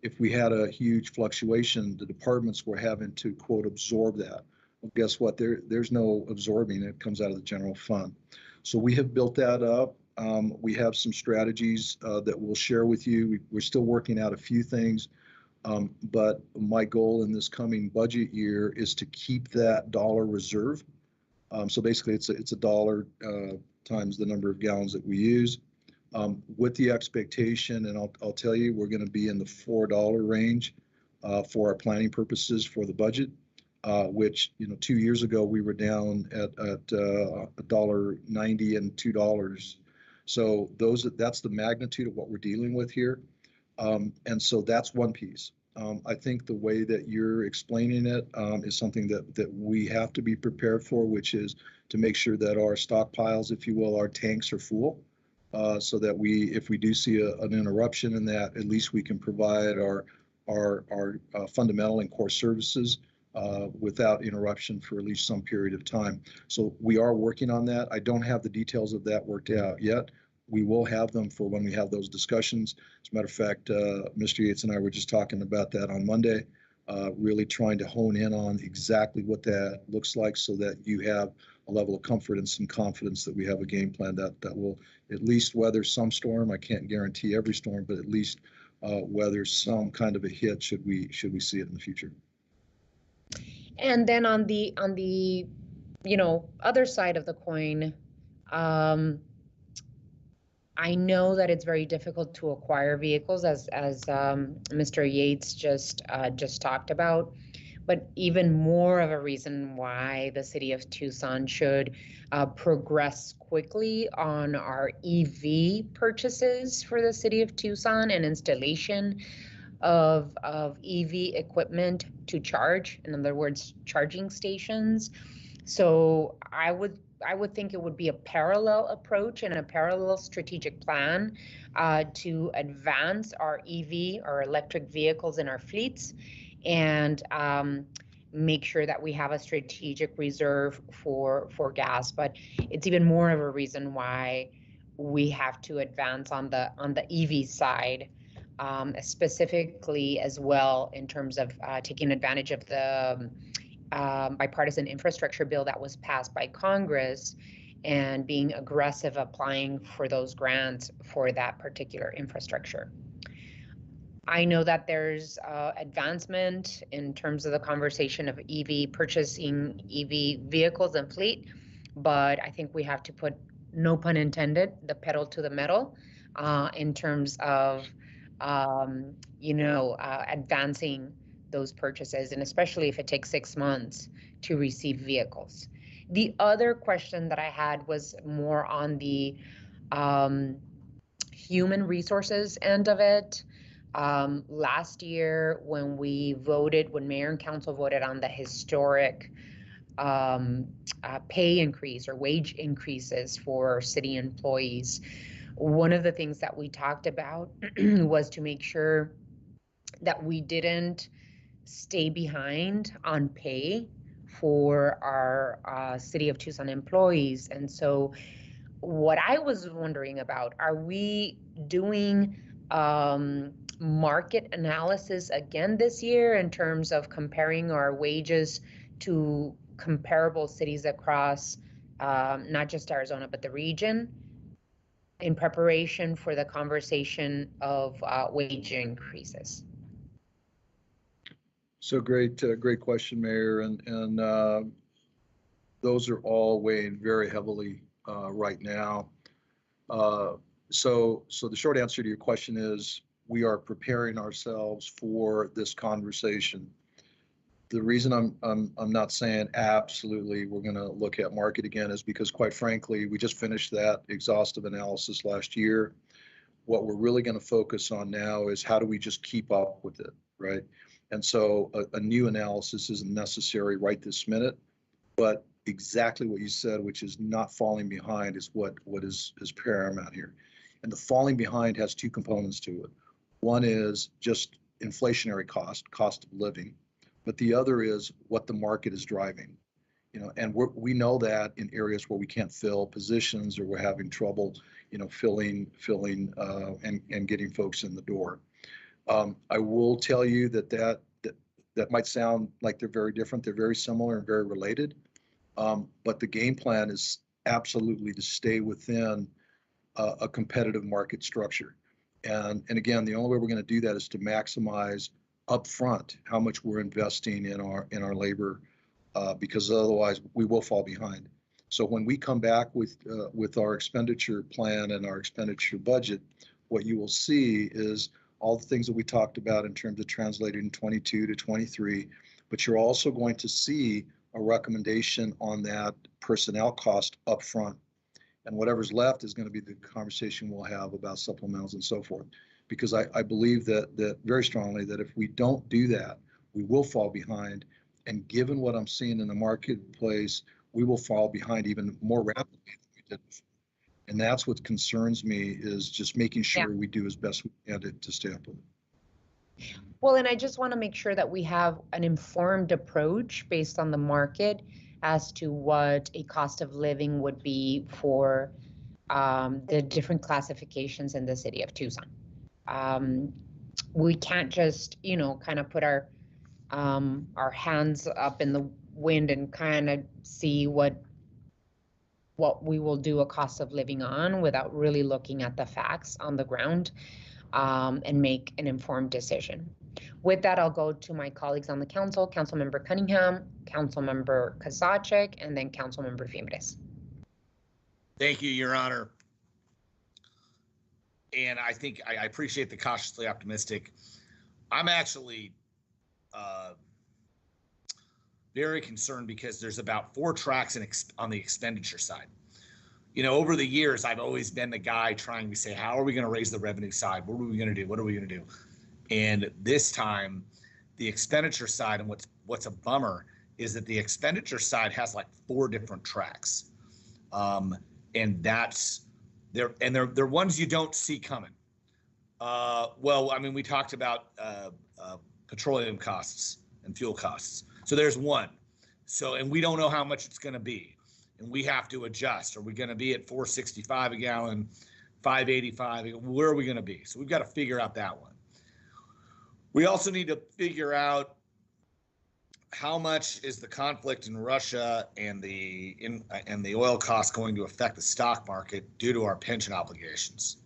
if we had a huge fluctuation, the departments were having to, quote, absorb that. Well, guess what? There's no absorbing. It comes out of the general fund. So we have built that up. We have some strategies that we'll share with you. We're still working out a few things. But my goal in this coming budget year is to keep that $1 reserve. So basically, it's $1 times the number of gallons that we use, with the expectation, and I'll tell you, we're going to be in the $4 range for our planning purposes for the budget, which 2 years ago we were down at $1.90 and $2. So that's the magnitude of what we're dealing with here. And so that's one piece. I think the way that you're explaining it is something that we have to be prepared for, which is to make sure that our stockpiles, if you will, our tanks are full, so that if we do see an interruption in that, at least we can provide our fundamental and core services without interruption for at least some period of time. So we are working on that. I don't have the details of that worked out yet. We will have them for when we have those discussions. As a matter of fact, Mr. Yates and I were just talking about that on Monday, really trying to hone in on exactly what that looks like so that you have a level of comfort and some confidence that we have a game plan that will at least weather some storm. I can't guarantee every storm, but at least weather some kind of a hit should we see it in the future. And then on the other side of the coin, I know that it's very difficult to acquire vehicles, as Mr. Yates just talked about, but even more of a reason why the city of Tucson should progress quickly on our EV purchases for the city of Tucson and installation of EV equipment to charge, in other words, charging stations. So I would think it would be a parallel approach and a parallel strategic plan to advance our EV or electric vehicles in our fleets and make sure that we have a strategic reserve for gas. But it's even more of a reason why we have to advance on the EV side, specifically as well in terms of taking advantage of the bipartisan infrastructure bill that was passed by Congress and being aggressive applying for those grants for that particular infrastructure. I know that there's advancement in terms of the conversation of purchasing EV vehicles and fleet, but I think we have to put, no pun intended, the pedal to the metal in terms of advancing those purchases, and especially if it takes 6 months to receive vehicles. The other question that I had was more on the human resources end of it. Last year, when mayor and council voted on the historic pay increase or wage increases for city employees, one of the things that we talked about was to make sure that we didn't stay behind on pay for our City of Tucson employees. And so what I was wondering about, are we doing market analysis again this year in terms of comparing our wages to comparable cities across not just Arizona, but the region, in preparation for the conversation of wage increases. So great question, Mayor, and those are all weighing very heavily right now. So the short answer to your question is we are preparing ourselves for this conversation. The reason I'm not saying absolutely we're going to look at market again is because, quite frankly, we just finished that exhaustive analysis last year. What we're really going to focus on now is how do we just keep up with it, right? And so a new analysis isn't necessary right this minute, but exactly what you said, which is not falling behind, is what is paramount here. And the falling behind has two components to it. One is just inflationary cost of living, but the other is what the market is driving. And we know that in areas where we can't fill positions or we're having trouble, filling and getting folks in the door. I will tell you that might sound like they're very different. They're very similar and very related. But the game plan is absolutely to stay within a competitive market structure. And again, the only way we're going to do that is to maximize upfront how much we're investing in our labor, because otherwise we will fall behind. So when we come back with our expenditure plan and our expenditure budget, what you will see is all the things that we talked about in terms of translating 22 to 23, but you're also going to see a recommendation on that personnel cost upfront. And whatever's left is going to be the conversation we'll have about supplementals and so forth. Because I believe that very strongly that if we don't do that, we will fall behind. And given what I'm seeing in the marketplace, we will fall behind even more rapidly than we did before. And that's what concerns me, is just making sure we do as best we can to stay up with it. Well, and I just want to make sure that we have an informed approach based on the market as to what a cost of living would be for the different classifications in the city of Tucson. We can't just, kind of put our hands up in the wind and kind of see what we will do a cost of living on without really looking at the facts on the ground, and make an informed decision. With that, I'll go to my colleagues on the council, Councilmember Cunningham, Councilmember Kozachik, and then Councilmember Fimbres. Thank you, Your Honor. And I think I appreciate the cautiously optimistic. I'm actually very concerned because there's about 4 tracks on the expenditure side. Over the years, I've always been the guy trying to say, how are we going to raise the revenue side? What are we going to do? What are we going to do? And this time, the expenditure side, and what's a bummer is that the expenditure side has like 4 different tracks, and they're ones you don't see coming. Well, I mean, we talked about petroleum costs and fuel costs. So there's one. And we don't know how much it's going to be, and we have to adjust. Are we going to be at $4.65 a gallon, $5.85? Where are we going to be? So we've got to figure out that one. We also need to figure out how much is the conflict in Russia and the oil costs going to affect the stock market due to our pension obligations.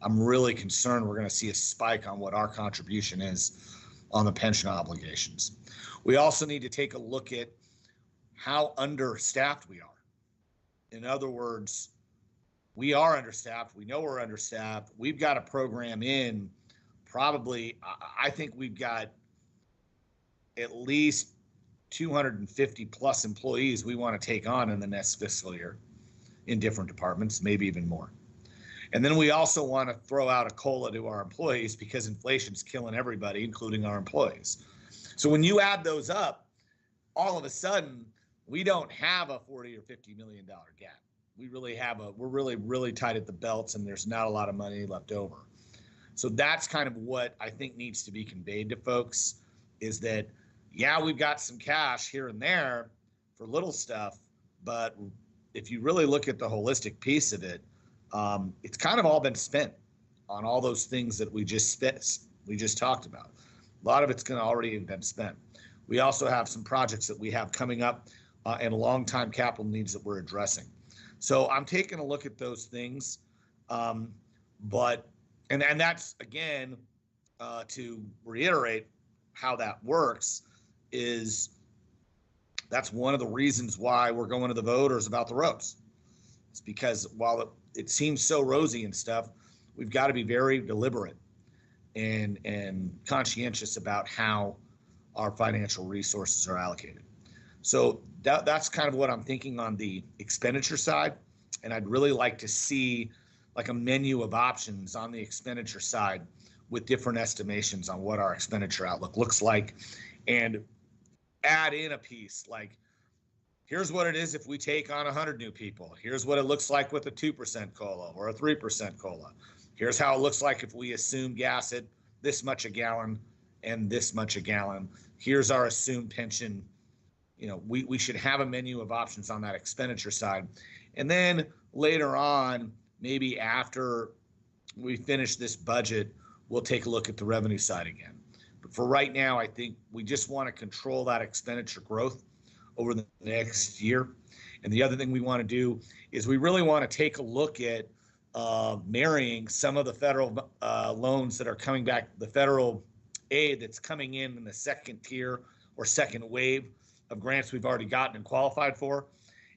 I'm really concerned we're going to see a spike on what our contribution is on the pension obligations. We also need to take a look at how understaffed we are. In other words, we are understaffed. We know we're understaffed. We've got a program in probably, I think we've got at least 250 plus employees we want to take on in the next fiscal year in different departments, maybe even more. And then we also want to throw out a COLA to our employees because inflation's killing everybody, including our employees. So when you add those up, all of a sudden, we don't have a $40 or $50 million gap. We're really tight at the belts, and there's not a lot of money left over. So that's kind of what I think needs to be conveyed to folks, is that, yeah, we've got some cash here and there for little stuff, but if you really look at the holistic piece of it, it's kind of all been spent. on all those things that we just talked about. A lot of it's going to already have been spent. We also have some projects that we have coming up and long-time capital needs that we're addressing. So I'm taking a look at those things, but that's again to reiterate how that works is that's one of the reasons why we're going to the voters about the roads. It's because while it seems so rosy and stuff, we've got to be very deliberate and conscientious about how our financial resources are allocated. So that's kind of what I'm thinking on the expenditure side. And I'd really like to see like a menu of options on the expenditure side with different estimations on what our expenditure outlook looks like, and add in a piece like, here's what it is if we take on 100 new people. Here's what it looks like with a 2% COLA or a 3% COLA. Here's how it looks like if we assume gas at this much a gallon and this much a gallon. Here's our assumed pension. You know, we should have a menu of options on that expenditure side. And then later on, maybe after we finish this budget, we'll take a look at the revenue side again. But for right now, I think we just want to control that expenditure growth over the next year. And the other thing we want to do is we really want to take a look at marrying some of the federal loans that are coming back, the federal aid that's coming in the second tier or second wave of grants we've already gotten and qualified for,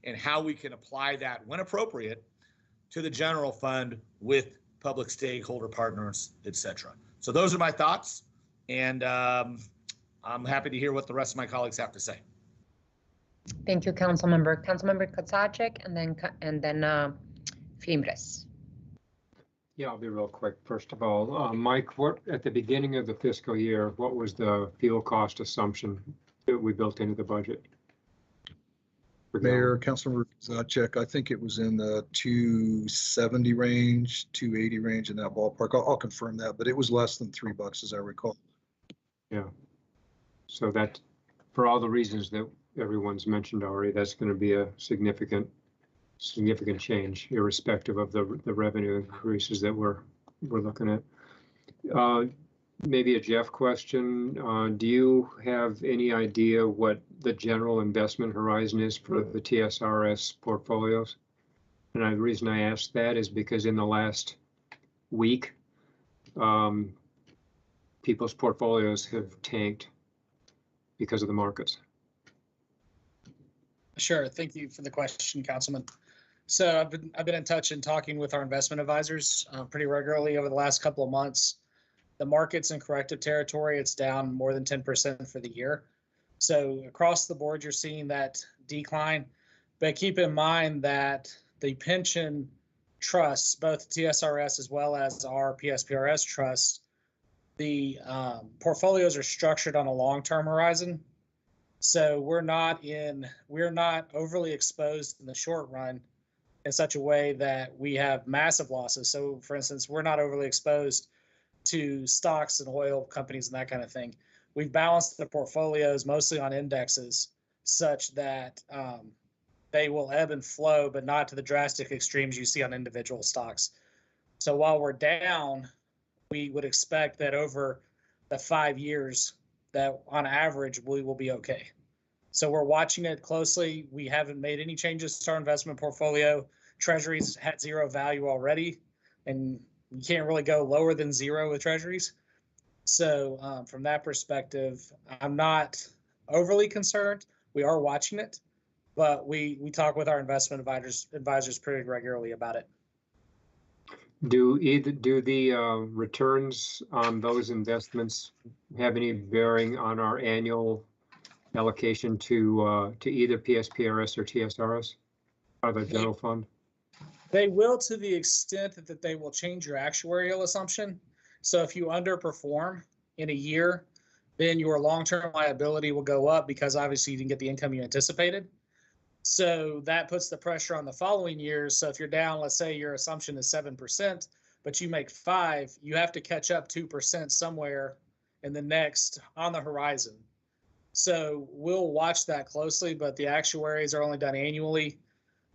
and how we can apply that when appropriate to the general fund with public stakeholder partners, et cetera. So those are my thoughts, and I'm happy to hear what the rest of my colleagues have to say. Thank you, Councilmember. Councilmember Kosaczyk, and then Fimbres. Yeah, I'll be real quick. First of all, Mike, what at the beginning of the fiscal year, what was the fuel cost assumption that we built into the budget? Mayor, Councilmember Kosaczyk, I think it was in the 270 range, 280 range, in that ballpark. I'll confirm that, but it was less than $3 as I recall. Yeah. So that, for all the reasons that everyone's mentioned already, that's going to be a significant change, irrespective of the revenue increases that we're looking at. Maybe a Jeff question. Do you have any idea what the general investment horizon is for the TSRS portfolios? And the reason I ask that is because in the last week, people's portfolios have tanked because of the markets. Sure. Thank you for the question, Councilman. So I've been in touch and talking with our investment advisors pretty regularly over the last couple of months. The market's in corrective territory. It's down more than 10% for the year. So across the board, you're seeing that decline. But keep in mind that the pension trusts, both TSRS as well as our PSPRS trusts, the portfolios are structured on a long-term horizon. So we're not overly exposed in the short run in such a way that we have massive losses. So for instance, we're not overly exposed to stocks and oil companies and that kind of thing. We've balanced the portfolios mostly on indexes such that they will ebb and flow, but not to the drastic extremes you see on individual stocks. So while we're down, we would expect that over the 5 years that on average, we will be okay. So we're watching it closely. We haven't made any changes to our investment portfolio. Treasuries had zero value already, and you can't really go lower than zero with treasuries. So from that perspective, I'm not overly concerned. We are watching it, but we talk with our investment advisors pretty regularly about it. Do the returns on those investments have any bearing on our annual allocation to either PSPRS or TSRS or the general fund? They will, to the extent that they will change your actuarial assumption. So if you underperform in a year, then your long-term liability will go up because obviously you didn't get the income you anticipated. So that puts the pressure on the following years. So if you're down, let's say your assumption is 7%, but you make 5%, you have to catch up 2% somewhere in the next on the horizon. So we'll watch that closely, but the actuaries are only done annually.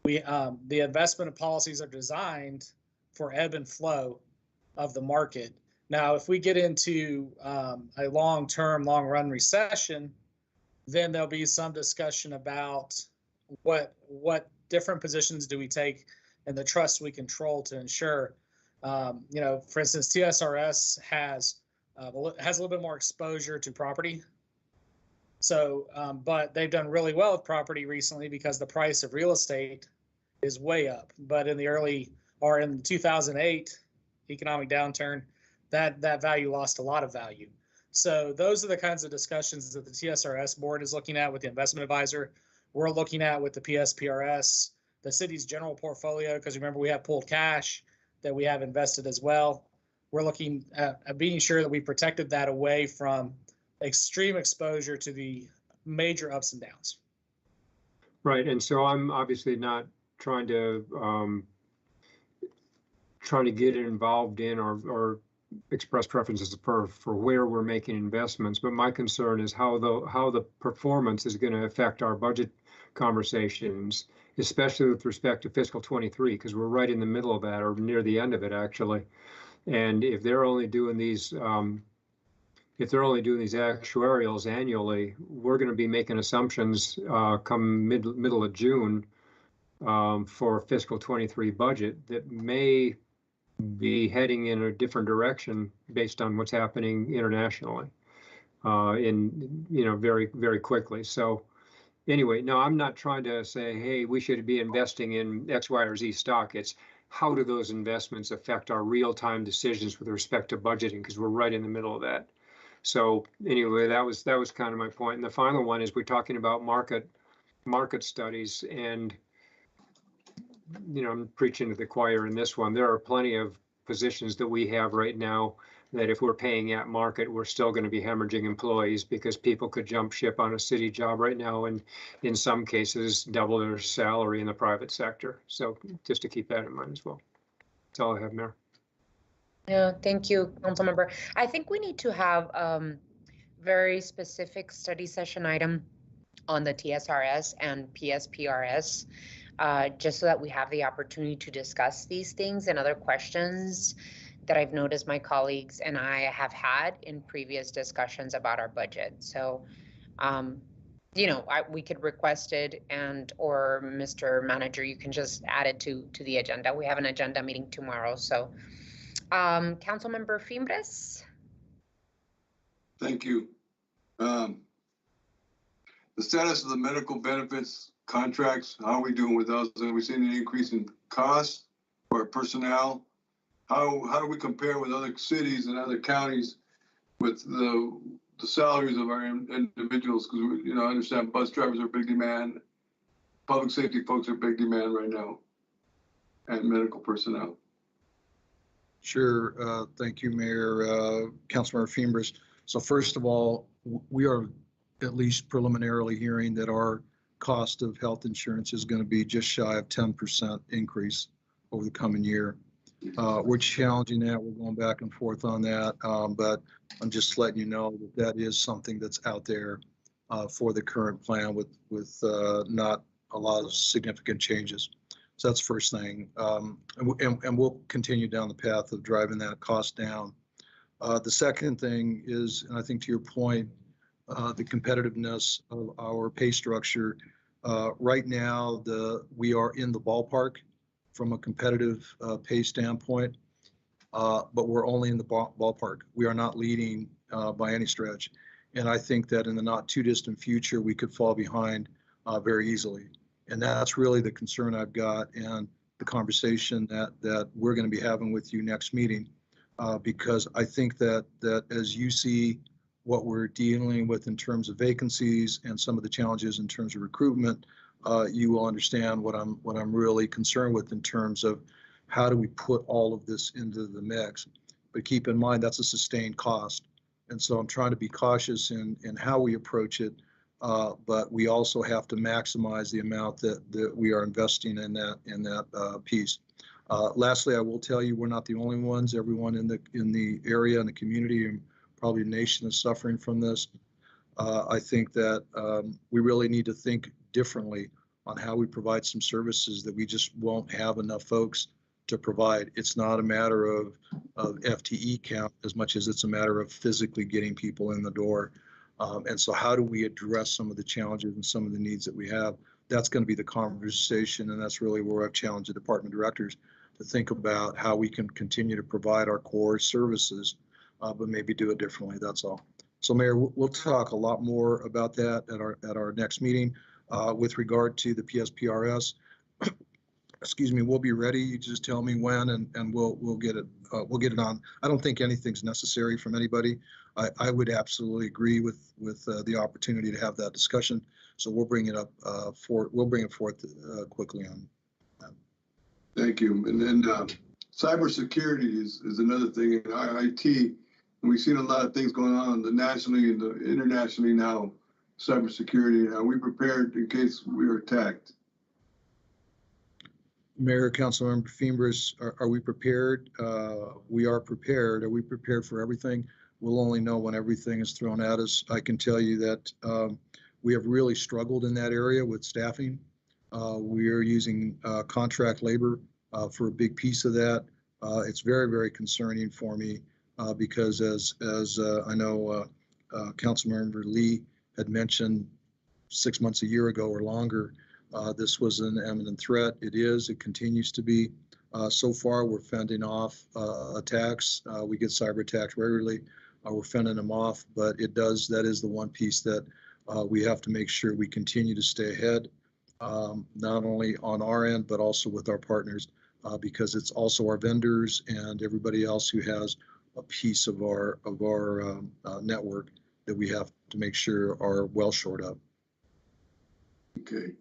The investment policies are designed for ebb and flow. of the market. Now, if we get into a long-term, long-run recession, then there'll be some discussion about what different positions do we take and the trust we control to ensure. For instance, TSRS has a little bit more exposure to property. So, but they've done really well with property recently because the price of real estate is way up. But in in 2008 economic downturn, that value lost a lot of value. So those are the kinds of discussions that the TSRS board is looking at with the investment advisor. We're looking at with the PSPRS, the city's general portfolio, because remember we have pooled cash that we have invested as well. We're looking at being sure that we protected that away from extreme exposure to the major ups and downs. Right, and so I'm obviously not trying to get involved in or express preferences for where we're making investments, but my concern is how the performance is going to affect our budget conversations, especially with respect to fiscal 23, because we're right in the middle of that, or near the end of it actually. And if they're only doing these actuarials annually, we're going to be making assumptions come middle of June for fiscal 23 budget that may be heading in a different direction based on what's happening internationally very, very quickly. So anyway, no, I'm not trying to say, hey, we should be investing in X, Y, or Z stock. It's how do those investments affect our real-time decisions with respect to budgeting, because we're right in the middle of that. So anyway, that was kind of my point. And the final one is we're talking about market studies, and I'm preaching to the choir in this one. There are plenty of positions that we have right now that if we're paying at market, we're still going to be hemorrhaging employees because people could jump ship on a city job right now and in some cases double their salary in the private sector. So just to keep that in mind as well. That's all I have, Mayor. Yeah, thank you, Councilmember. I think we need to have very specific study session item on the TSRS and PSPRS, just so that we have the opportunity to discuss these things and other questions that I've noticed my colleagues and I have had in previous discussions about our budget. So, we could request it, or Mr. Manager, you can just add it to the agenda. We have an agenda meeting tomorrow. So, Councilmember Fimbres. Thank you. The status of the medical benefits contracts, how are we doing with those? Are we seeing an increase in costs for personnel? How do we compare with other cities and other counties with the salaries of our individuals? Because I understand bus drivers are big demand, public safety folks are big demand right now, and medical personnel. Sure. Thank you, Mayor. Councilmember Fimbres. So first of all, we are at least preliminarily hearing that our cost of health insurance is going to be just shy of 10% increase over the coming year. We're challenging that. We're going back and forth on that, but I'm just letting you know that is something that's out there for the current plan with not a lot of significant changes. So that's the first thing, and we'll continue down the path of driving that cost down. The second thing is, and I think to your point, the competitiveness of our pay structure. Right now, we are in the ballpark from a competitive pay standpoint, but we're only in the ballpark. We are not leading by any stretch. And I think that in the not too distant future, we could fall behind very easily. And that's really the concern I've got, and the conversation that we're going to be having with you next meeting, because I think that as you see what we're dealing with in terms of vacancies and some of the challenges in terms of recruitment, you will understand what I'm really concerned with in terms of how do we put all of this into the mix. But keep in mind, that's a sustained cost. And so I'm trying to be cautious in how we approach it, but we also have to maximize the amount that we are investing in that piece. Lastly, I will tell you, we're not the only ones. Everyone in the area and the community and probably the nation is suffering from this. I think that we really need to think differently on how we provide some services that we just won't have enough folks to provide. It's not a matter of FTE count as much as it's a matter of physically getting people in the door. And so how do we address some of the challenges and some of the needs that we have? That's going to be the conversation, and that's really where I've challenged the department directors to think about how we can continue to provide our core services, but maybe do it differently. That's all. So, Mayor, we'll talk a lot more about that at our next meeting. With regard to the PSPRS, excuse me, we'll be ready. You just tell me when, and we'll get it on. I don't think anything's necessary from anybody. I would absolutely agree with the opportunity to have that discussion. So we'll bring it up we'll bring it forth quickly on that. Thank you. And then cybersecurity is another thing in IT. And we've seen a lot of things going on nationally and internationally now. Cybersecurity. Are we prepared in case we are attacked? Mayor, Councilmember Fiembres, are we prepared? We are prepared. Are we prepared for everything? We'll only know when everything is thrown at us. I can tell you that we have really struggled in that area with staffing. We are using contract labor for a big piece of that. It's very, very concerning for me because as I know Councilmember Lee had mentioned 6 months, a year ago or longer, this was an imminent threat. It continues to be. So far, we're fending off attacks. We get cyber attacks regularly. We're fending them off, but that is the one piece that we have to make sure we continue to stay ahead, not only on our end, but also with our partners, because it's also our vendors and everybody else who has a piece of our network that we have to make sure are well shored up. Okay.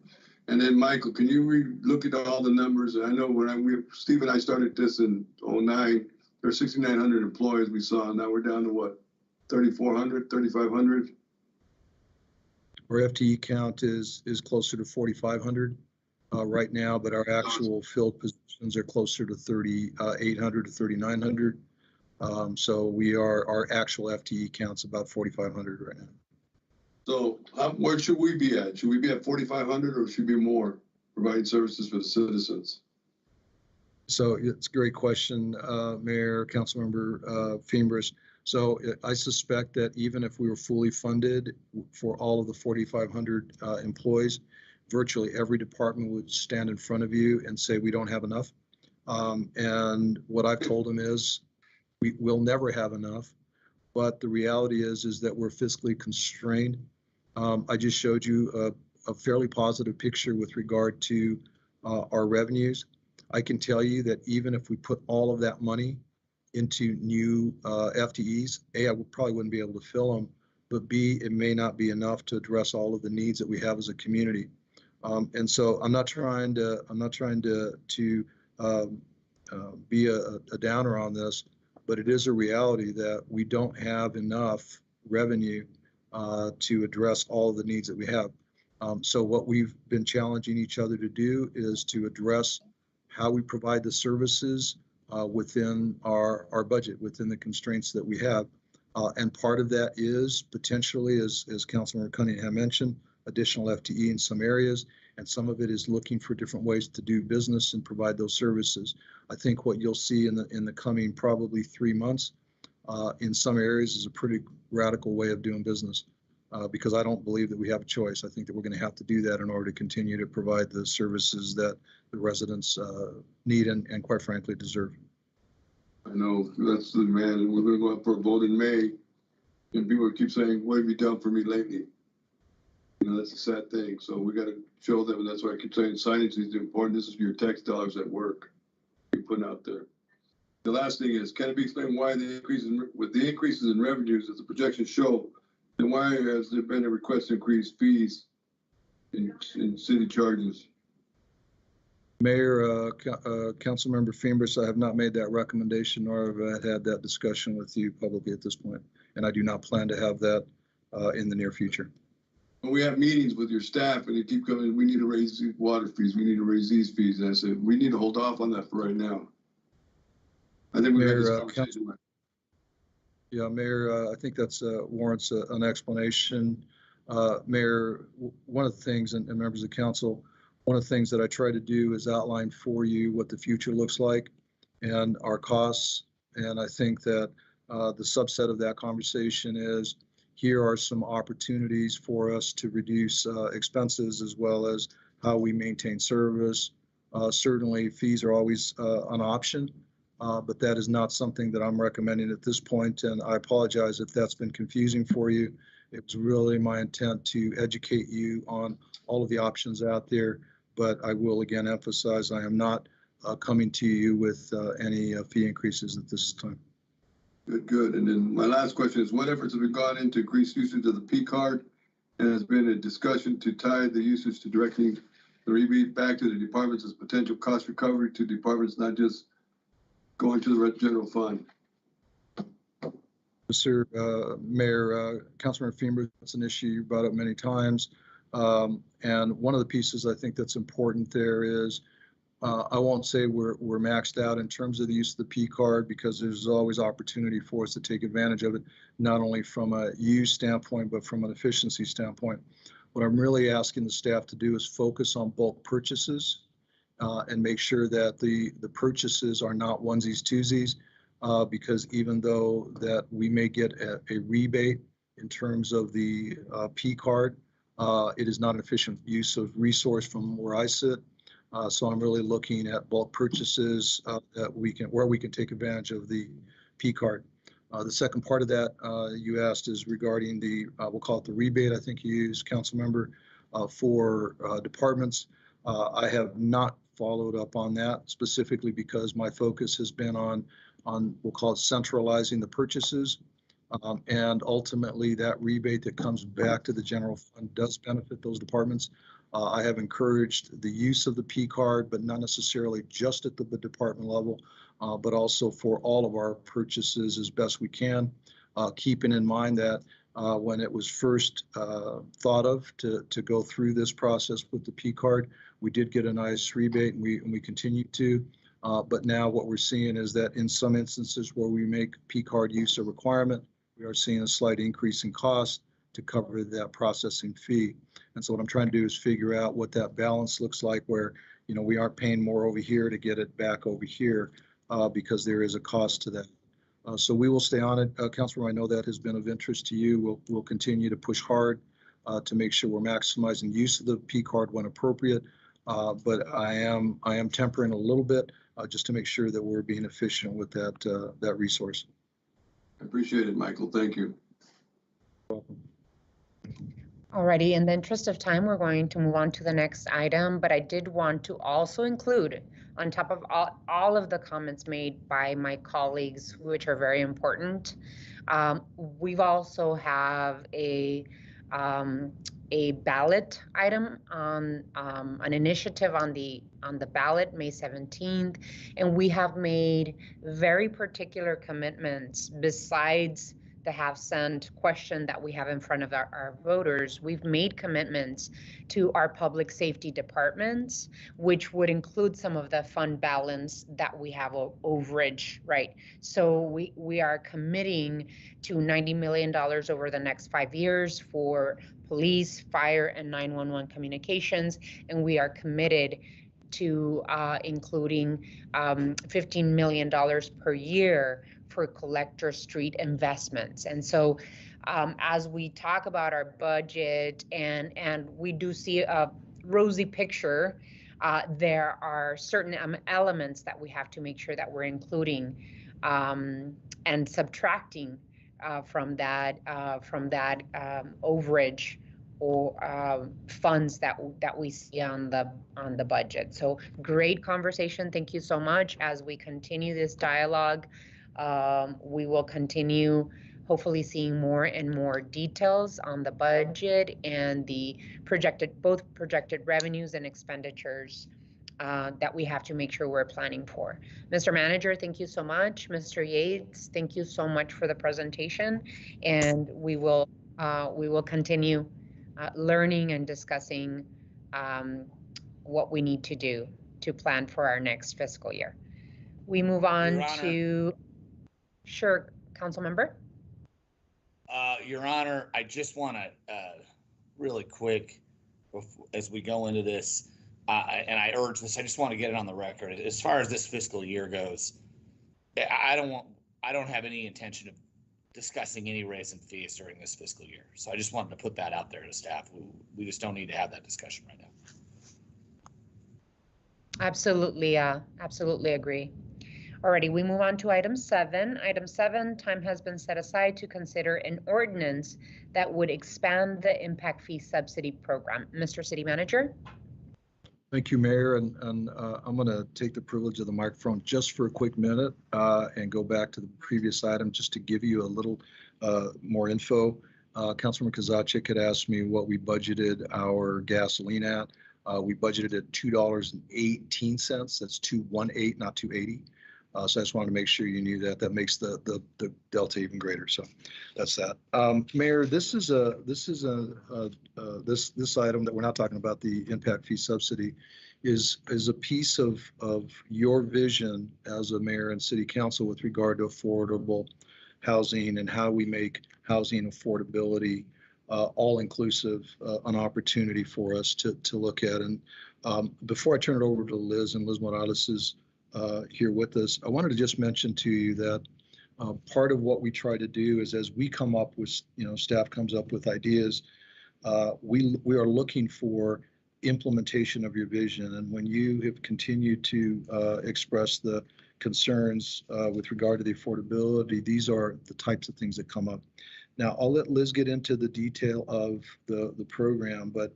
And then Michael, can you look at all the numbers? I know Steve and I started this in 2009, there were 6,900 employees we saw. Now we're down to what, 3,400, 3,500? Our FTE count is closer to 4,500 right now, but our actual filled positions are closer to 3,800 to 3,900. So our actual FTE count's about 4,500 right now. So where should we be at? Should we be at 4,500 or should we be more providing services for the citizens? So it's a great question, Mayor, Councilmember Fiembres. So I suspect that even if we were fully funded for all of the 4,500 employees, virtually every department would stand in front of you and say, we don't have enough. And what I've told them is, we will never have enough. But the reality is that we're fiscally constrained. I just showed you a fairly positive picture with regard to our revenues. I can tell you that even if we put all of that money into new FTEs, A, I probably wouldn't be able to fill them, but B, it may not be enough to address all of the needs that we have as a community. And so I'm not trying to be a downer on this, but it is a reality that we don't have enough revenue to address all of the needs that we have. So what we've been challenging each other to do is to address how we provide the services within our budget, within the constraints that we have. And part of that is potentially, as Councilmember Cunningham mentioned, additional FTE in some areas, and some of it is looking for different ways to do business and provide those services. I think what you'll see in the coming probably 3 months in some areas is a pretty radical way of doing business because I don't believe that we have a choice. I think that we're going to have to do that in order to continue to provide the services that the residents need and quite frankly deserve. I know that's the man. We're going to go up for a vote in May, and people keep saying, "What have you done for me lately?" You know, that's a sad thing. So we got to show them, and that's why I keep saying signage is important. This is your tax dollars at work you're putting out there. The last thing is, can it be explained why the increases in revenues, as the projections show, then why has there been a request to increase fees in city charges? Mayor, Councilmember Fiembres, I have not made that recommendation nor have I had that discussion with you publicly at this point, and I do not plan to have that in the near future. When we have meetings with your staff and they keep coming, we need to raise these water fees, we need to raise these fees, and I said, we need to hold off on that for right now. I think we had this conversation. Yeah, Mayor, I think that's warrants an explanation. Mayor, one of the things, and members of council, One of the things that I try to do is outline for you what the future looks like and our costs. And I think that the subset of that conversation is, here are some opportunities for us to reduce expenses as well as how we maintain service. Certainly fees are always an option, but that is not something that I'm recommending at this point. And I apologize if that's been confusing for you. It was really my intent to educate you on all of the options out there, but I will again emphasize I am not coming to you with any fee increases at this time. Good, good. And then my last question is, what efforts have been gone into increase usage of the P card? And has been a discussion to tie the usage to directing the rebate back to the departments as potential cost recovery to departments, not just going to the general fund? Mr. Mayor, Councilmember Fee, it's an issue you brought up many times. And one of the pieces I think that's important there is, I won't say we're maxed out in terms of the use of the P card, because there's always opportunity for us to take advantage of it, not only from a use standpoint, but from an efficiency standpoint. What I'm really asking the staff to do is focus on bulk purchases and make sure that the purchases are not onesies, twosies, because even though that we may get a rebate in terms of the P card, it is not an efficient use of resource from where I sit. So I'm really looking at bulk purchases where we can take advantage of the P card. The second part of that you asked is regarding the, we'll call it the rebate, I think you used, council member, for departments. I have not followed up on that specifically because my focus has been on we'll call it centralizing the purchases. And ultimately that rebate that comes back to the general fund does benefit those departments. I have encouraged the use of the P card, but not necessarily just at the department level, but also for all of our purchases as best we can, keeping in mind that when it was first thought of to go through this process with the P card, we did get a nice rebate, and we continue to. But now what we're seeing is that in some instances where we make P card use a requirement, we are seeing a slight increase in cost to cover that processing fee. And so what I'm trying to do is figure out what that balance looks like, where, you know, we aren't paying more over here to get it back over here because there is a cost to that. So we will stay on it. Councilor, I know that has been of interest to you. We'll continue to push hard to make sure we're maximizing use of the P card when appropriate. But I am tempering a little bit just to make sure that we're being efficient with that resource. I appreciate it, Michael. Thank you. Welcome. Alrighty, in the interest of time, we're going to move on to the next item, but I did want to also include, on top of all of the comments made by my colleagues, which are very important, we've also have a ballot item on an initiative on the ballot May 17th, and we have made very particular commitments besides the half-cent question that we have in front of our voters. We've made commitments to our public safety departments, which would include some of the fund balance that we have overage, right? So we are committing to $90 million over the next 5 years for police, fire, and 911 communications, and we are committed to including $15 million per year for collector street investments. And so as we talk about our budget and we do see a rosy picture, there are certain elements that we have to make sure that we're including and subtracting from that overage or funds that we see on the budget. So great conversation. Thank you so much. As we continue this dialogue, we will continue hopefully seeing more and more details on the budget and the both projected revenues and expenditures that we have to make sure we're planning for. Mr. Manager, thank you so much. Mr. Yates, thank you so much for the presentation, and we will continue learning and discussing what we need to do to plan for our next fiscal year. We move on to, sure, council member. Your Honor, I just want to really quick, as we go into this, and I urge this, I just want to get it on the record. As far as this fiscal year goes, I don't have any intention of discussing any raise in fees during this fiscal year. So I just wanted to put that out there to staff. We just don't need to have that discussion right now. Absolutely, absolutely agree. Alrighty, we move on to item 7. Item 7, time has been set aside to consider an ordinance that would expand the impact fee subsidy program. Mr. City Manager. Thank you, Mayor, and I'm going to take the privilege of the microphone just for a quick minute and go back to the previous item just to give you a little more info. Councilman Kozaczek had asked me what we budgeted our gasoline at. We budgeted at $2.18. That's 218, not 280. So I just wanted to make sure you knew that. That makes the delta even greater. So that's that. Mayor, this item that we're not talking about, the impact fee subsidy, is a piece of your vision as a mayor and city council with regard to affordable housing and how we make housing affordability all inclusive, an opportunity for us to look at. And before I turn it over to Liz, and Liz Morales is here with us, I wanted to just mention to you that part of what we try to do is, as we come up with, staff comes up with ideas, we are looking for implementation of your vision. And when you have continued to express the concerns with regard to the affordability, these are the types of things that come up. Now, I'll let Liz get into the detail of the program, but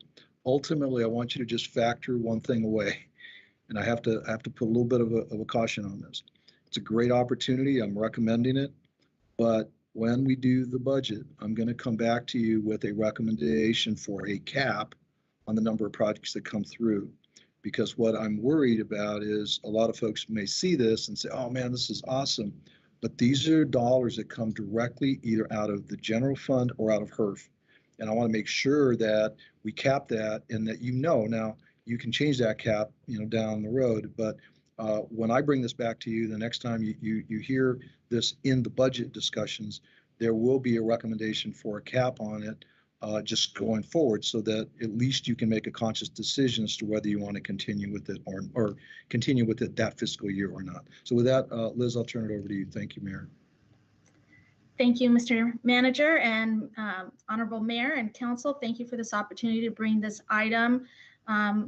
ultimately, I want you to just factor one thing away. And I have to put a little bit of a caution on this. It's a great opportunity. I'm recommending it. But when we do the budget, I'm going to come back to you with a recommendation for a cap on the number of projects that come through. Because what I'm worried about is a lot of folks may see this and say, oh man, this is awesome. But these are dollars that come directly either out of the general fund or out of HERF. And I want to make sure that we cap that and that now you can change that cap down the road. But when I bring this back to you, the next time you hear this in the budget discussions, there will be a recommendation for a cap on it just going forward, so that at least you can make a conscious decision as to whether you want to continue with it or continue with it that fiscal year or not. So with that, Liz, I'll turn it over to you. Thank you, Mayor. Thank you, Mr. Manager, and Honorable Mayor and Council. Thank you for this opportunity to bring this item. I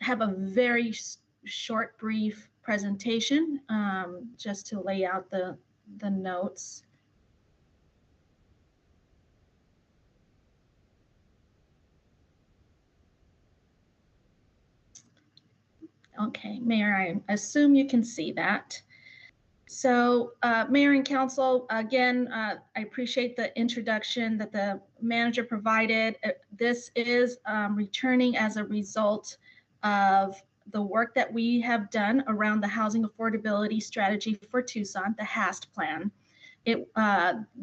have a very short, brief presentation just to lay out the notes. Okay, Mayor, I assume you can see that. So, Mayor and Council, again, I appreciate the introduction that the manager provided. This is returning as a result of the work that we have done around the housing affordability strategy for Tucson, the HAST plan.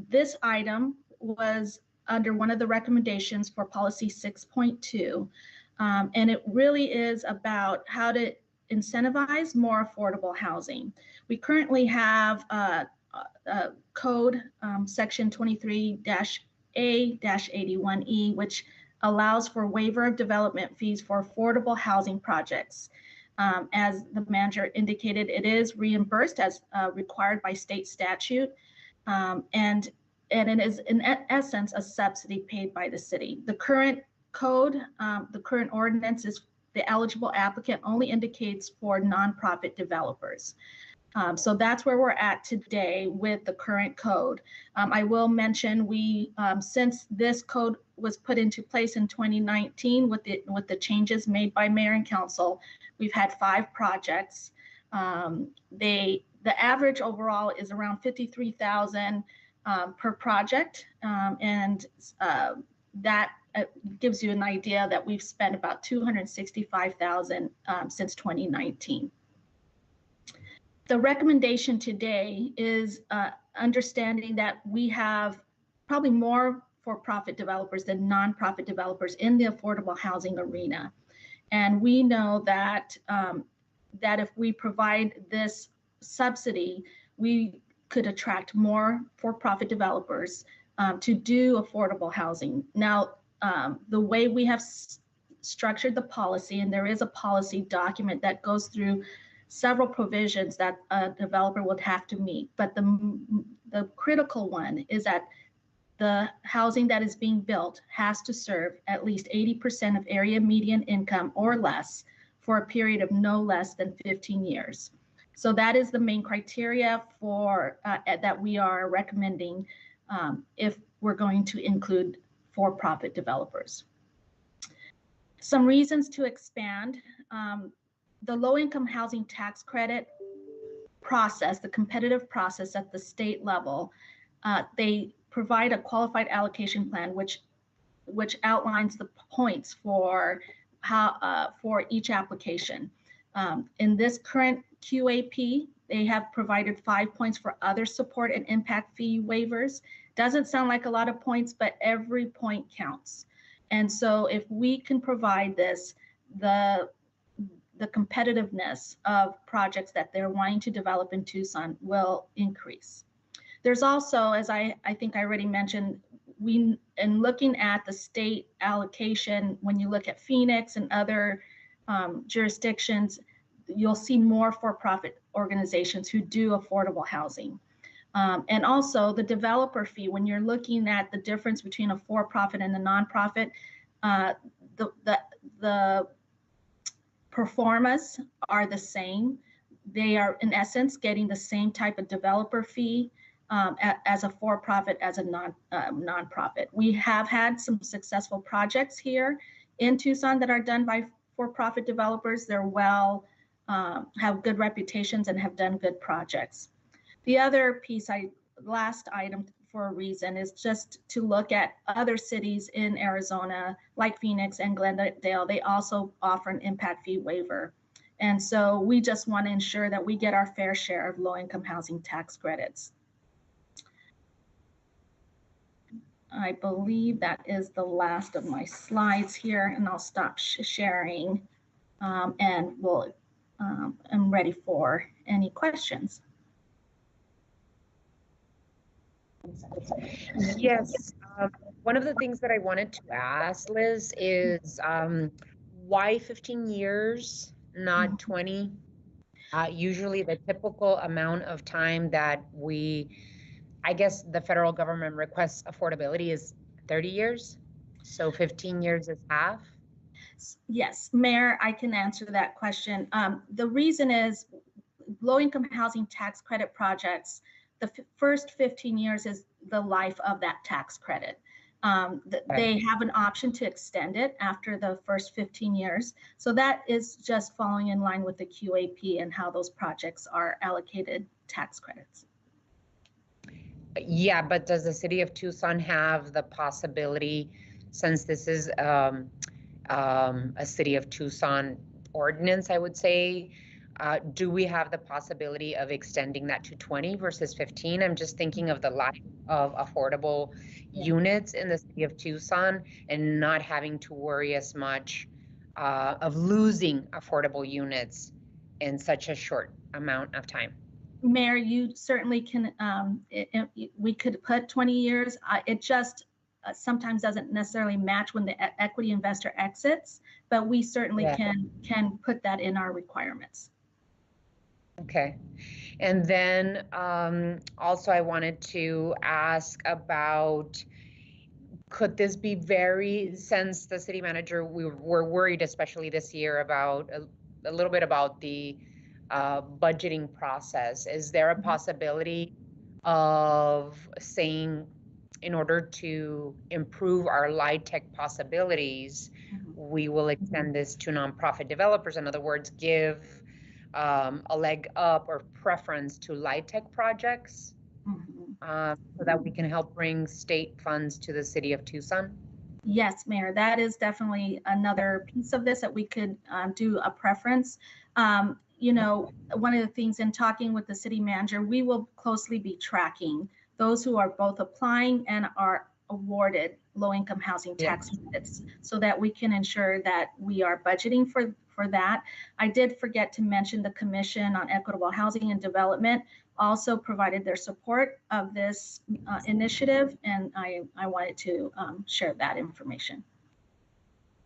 This item was under one of the recommendations for policy 6.2, and it really is about how to incentivize more affordable housing. We currently have code section 23-A-81E, which allows for waiver of development fees for affordable housing projects. As the manager indicated, it is reimbursed as required by state statute, and it is in essence a subsidy paid by the city. The current code, the current ordinance is the eligible applicant only indicates for nonprofit developers. So that's where we're at today with the current code. I will mention since this code was put into place in 2019 with the changes made by Mayor and Council, we've had 5 projects. The average overall is around $53,000 per project, and that gives you an idea that we've spent about $265,000 since 2019. The recommendation today is understanding that we have probably more for-profit developers than nonprofit developers in the affordable housing arena. And we know that that if we provide this subsidy, we could attract more for-profit developers to do affordable housing. Now, the way we have structured the policy, and there is a policy document that goes through several provisions that a developer would have to meet. But the critical one is that the housing that is being built has to serve at least 80% of area median income or less for a period of no less than 15 years. So that is the main criteria for that we are recommending if we're going to include for-profit developers. Some reasons to expand. The low-income housing tax credit process, the competitive process at the state level, they provide a qualified allocation plan which outlines the points for for each application. In this current QAP, they have provided 5 points for other support and impact fee waivers. Doesn't sound like a lot of points, but every point counts. And so if we can provide this, the competitiveness of projects that they're wanting to develop in Tucson will increase. There's also, as I think I already mentioned, in looking at the state allocation, when you look at Phoenix and other jurisdictions, you'll see more for-profit organizations who do affordable housing. And also the developer fee, when you're looking at the difference between a for-profit and a nonprofit, the performas are the same. They are in essence getting the same type of developer fee as a for-profit as a nonprofit. We have had some successful projects here in Tucson that are done by for-profit developers. They're have good reputations and have done good projects. The other piece, last item for a reason, is just to look at other cities in Arizona, like Phoenix and Glendale. They also offer an impact fee waiver. And so we just want to ensure that we get our fair share of low-income housing tax credits. I believe that is the last of my slides here, and I'll stop sharing and I'm ready for any questions. Yes, one of the things that I wanted to ask, Liz, is why 15 years, not 20? Usually the typical amount of time that I guess the federal government requests affordability is 30 years. So 15 years is half. Yes, Mayor, I can answer that question. The reason is low-income housing tax credit projects, the first 15 years is the life of that tax credit. They have an option to extend it after the first 15 years. So that is just falling in line with the QAP and how those projects are allocated tax credits. Yeah, but does the city of Tucson have the possibility, since this is a city of Tucson ordinance, I would say, do we have the possibility of extending that to 20 versus 15? I'm just thinking of the life of affordable units in the city of Tucson and not having to worry as much of losing affordable units in such a short amount of time. Mayor, you certainly can, we could put 20 years. It just sometimes doesn't necessarily match when the equity investor exits, but we certainly can put that in our requirements. Okay. And then also I wanted to ask about, could this be since the city manager, we were worried, especially this year, about a little bit about the budgeting process. Is there a possibility of saying, in order to improve our LIHTC possibilities, we will extend this to nonprofit developers? In other words, give a leg up or preference to LIHTC projects so that we can help bring state funds to the city of Tucson? Yes, Mayor, that is definitely another piece of this that we could do a preference. You know, one of the things in talking with the city manager, we will closely be tracking those who are both applying and are awarded low-income housing tax credits so that we can ensure that we are budgeting for that. I did forget to mention the Commission on Equitable Housing and Development also provided their support of this initiative, and I wanted to share that information.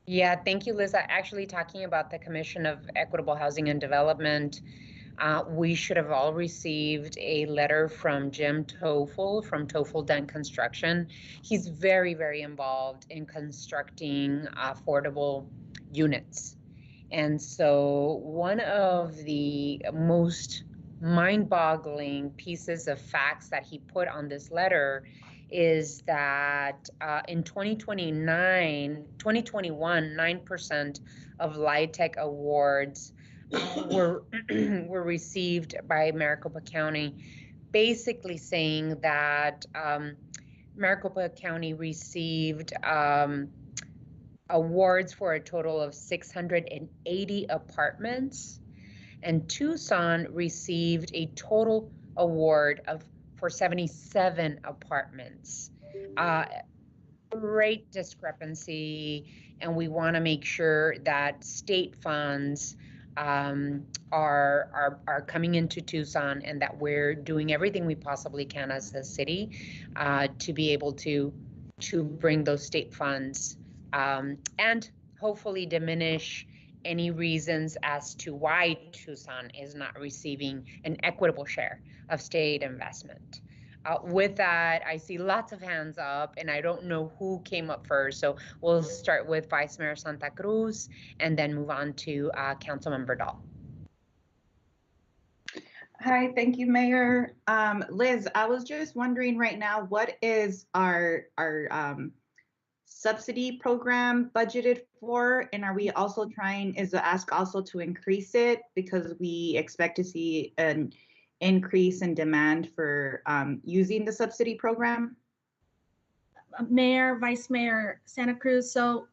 Yeah, thank you, Liz. Actually, talking about the Commission of Equitable Housing and Development, we should have all received a letter from Jim Toffel from Toffel Dent Construction. He's very, very involved in constructing affordable units. And so one of the most mind-boggling pieces of facts that he put on this letter is that in 2021, 9% of LIHTC awards were were received by Maricopa County, basically saying that Maricopa County received awards for a total of 680 apartments, and Tucson received a total award for 77 apartments. Great discrepancy, and we want to make sure that state funds are coming into Tucson, and that we're doing everything we possibly can as a city to be able to bring those state funds and hopefully diminish any reasons as to why Tucson is not receiving an equitable share of state investment. With that, I see lots of hands up, and I don't know who came up first. So we'll start with Vice Mayor Santa Cruz and then move on to Councilmember Dahl. Hi, thank you, Mayor. Liz, I was just wondering right now, what is our subsidy program budgeted for? And are we also is the ask also to increase it because we expect to see an increase in demand for using the subsidy program? Mayor, Vice Mayor Santa Cruz, so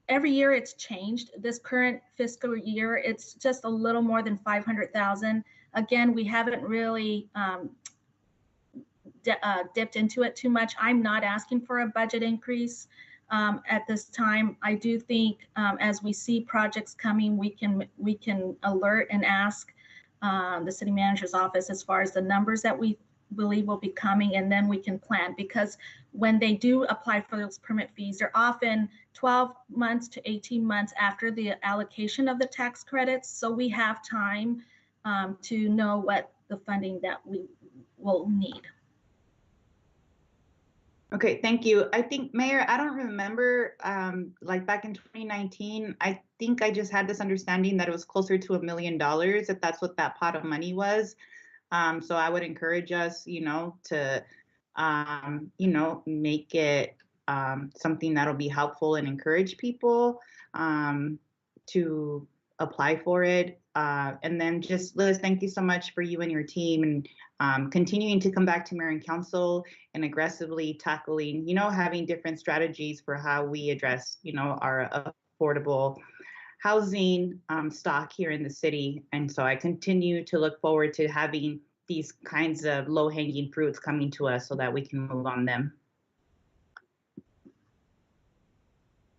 every year it's changed. This current fiscal year, it's just a little more than 500,000. Again, we haven't really dipped into it too much. I'm not asking for a budget increase at this time. I do think as we see projects coming, we can alert and ask the city manager's office as far as the numbers that we believe will be coming, and then we can plan, because when they do apply for those permit fees, they're often 12 months to 18 months after the allocation of the tax credits. So we have time to know what the funding that we will need. Okay, thank you. I think, Mayor, I don't remember, like back in 2019, I think I just had this understanding that it was closer to $1 million, if that's what that pot of money was. So I would encourage us, to, make it something that'll be helpful and encourage people to apply for it. And then just, Liz, thank you so much for you and your team, and continuing to come back to Mayor and Council and aggressively tackling, having different strategies for how we address, our affordable housing stock here in the city. And so I continue to look forward to having these kinds of low-hanging fruits coming to us so that we can move on them.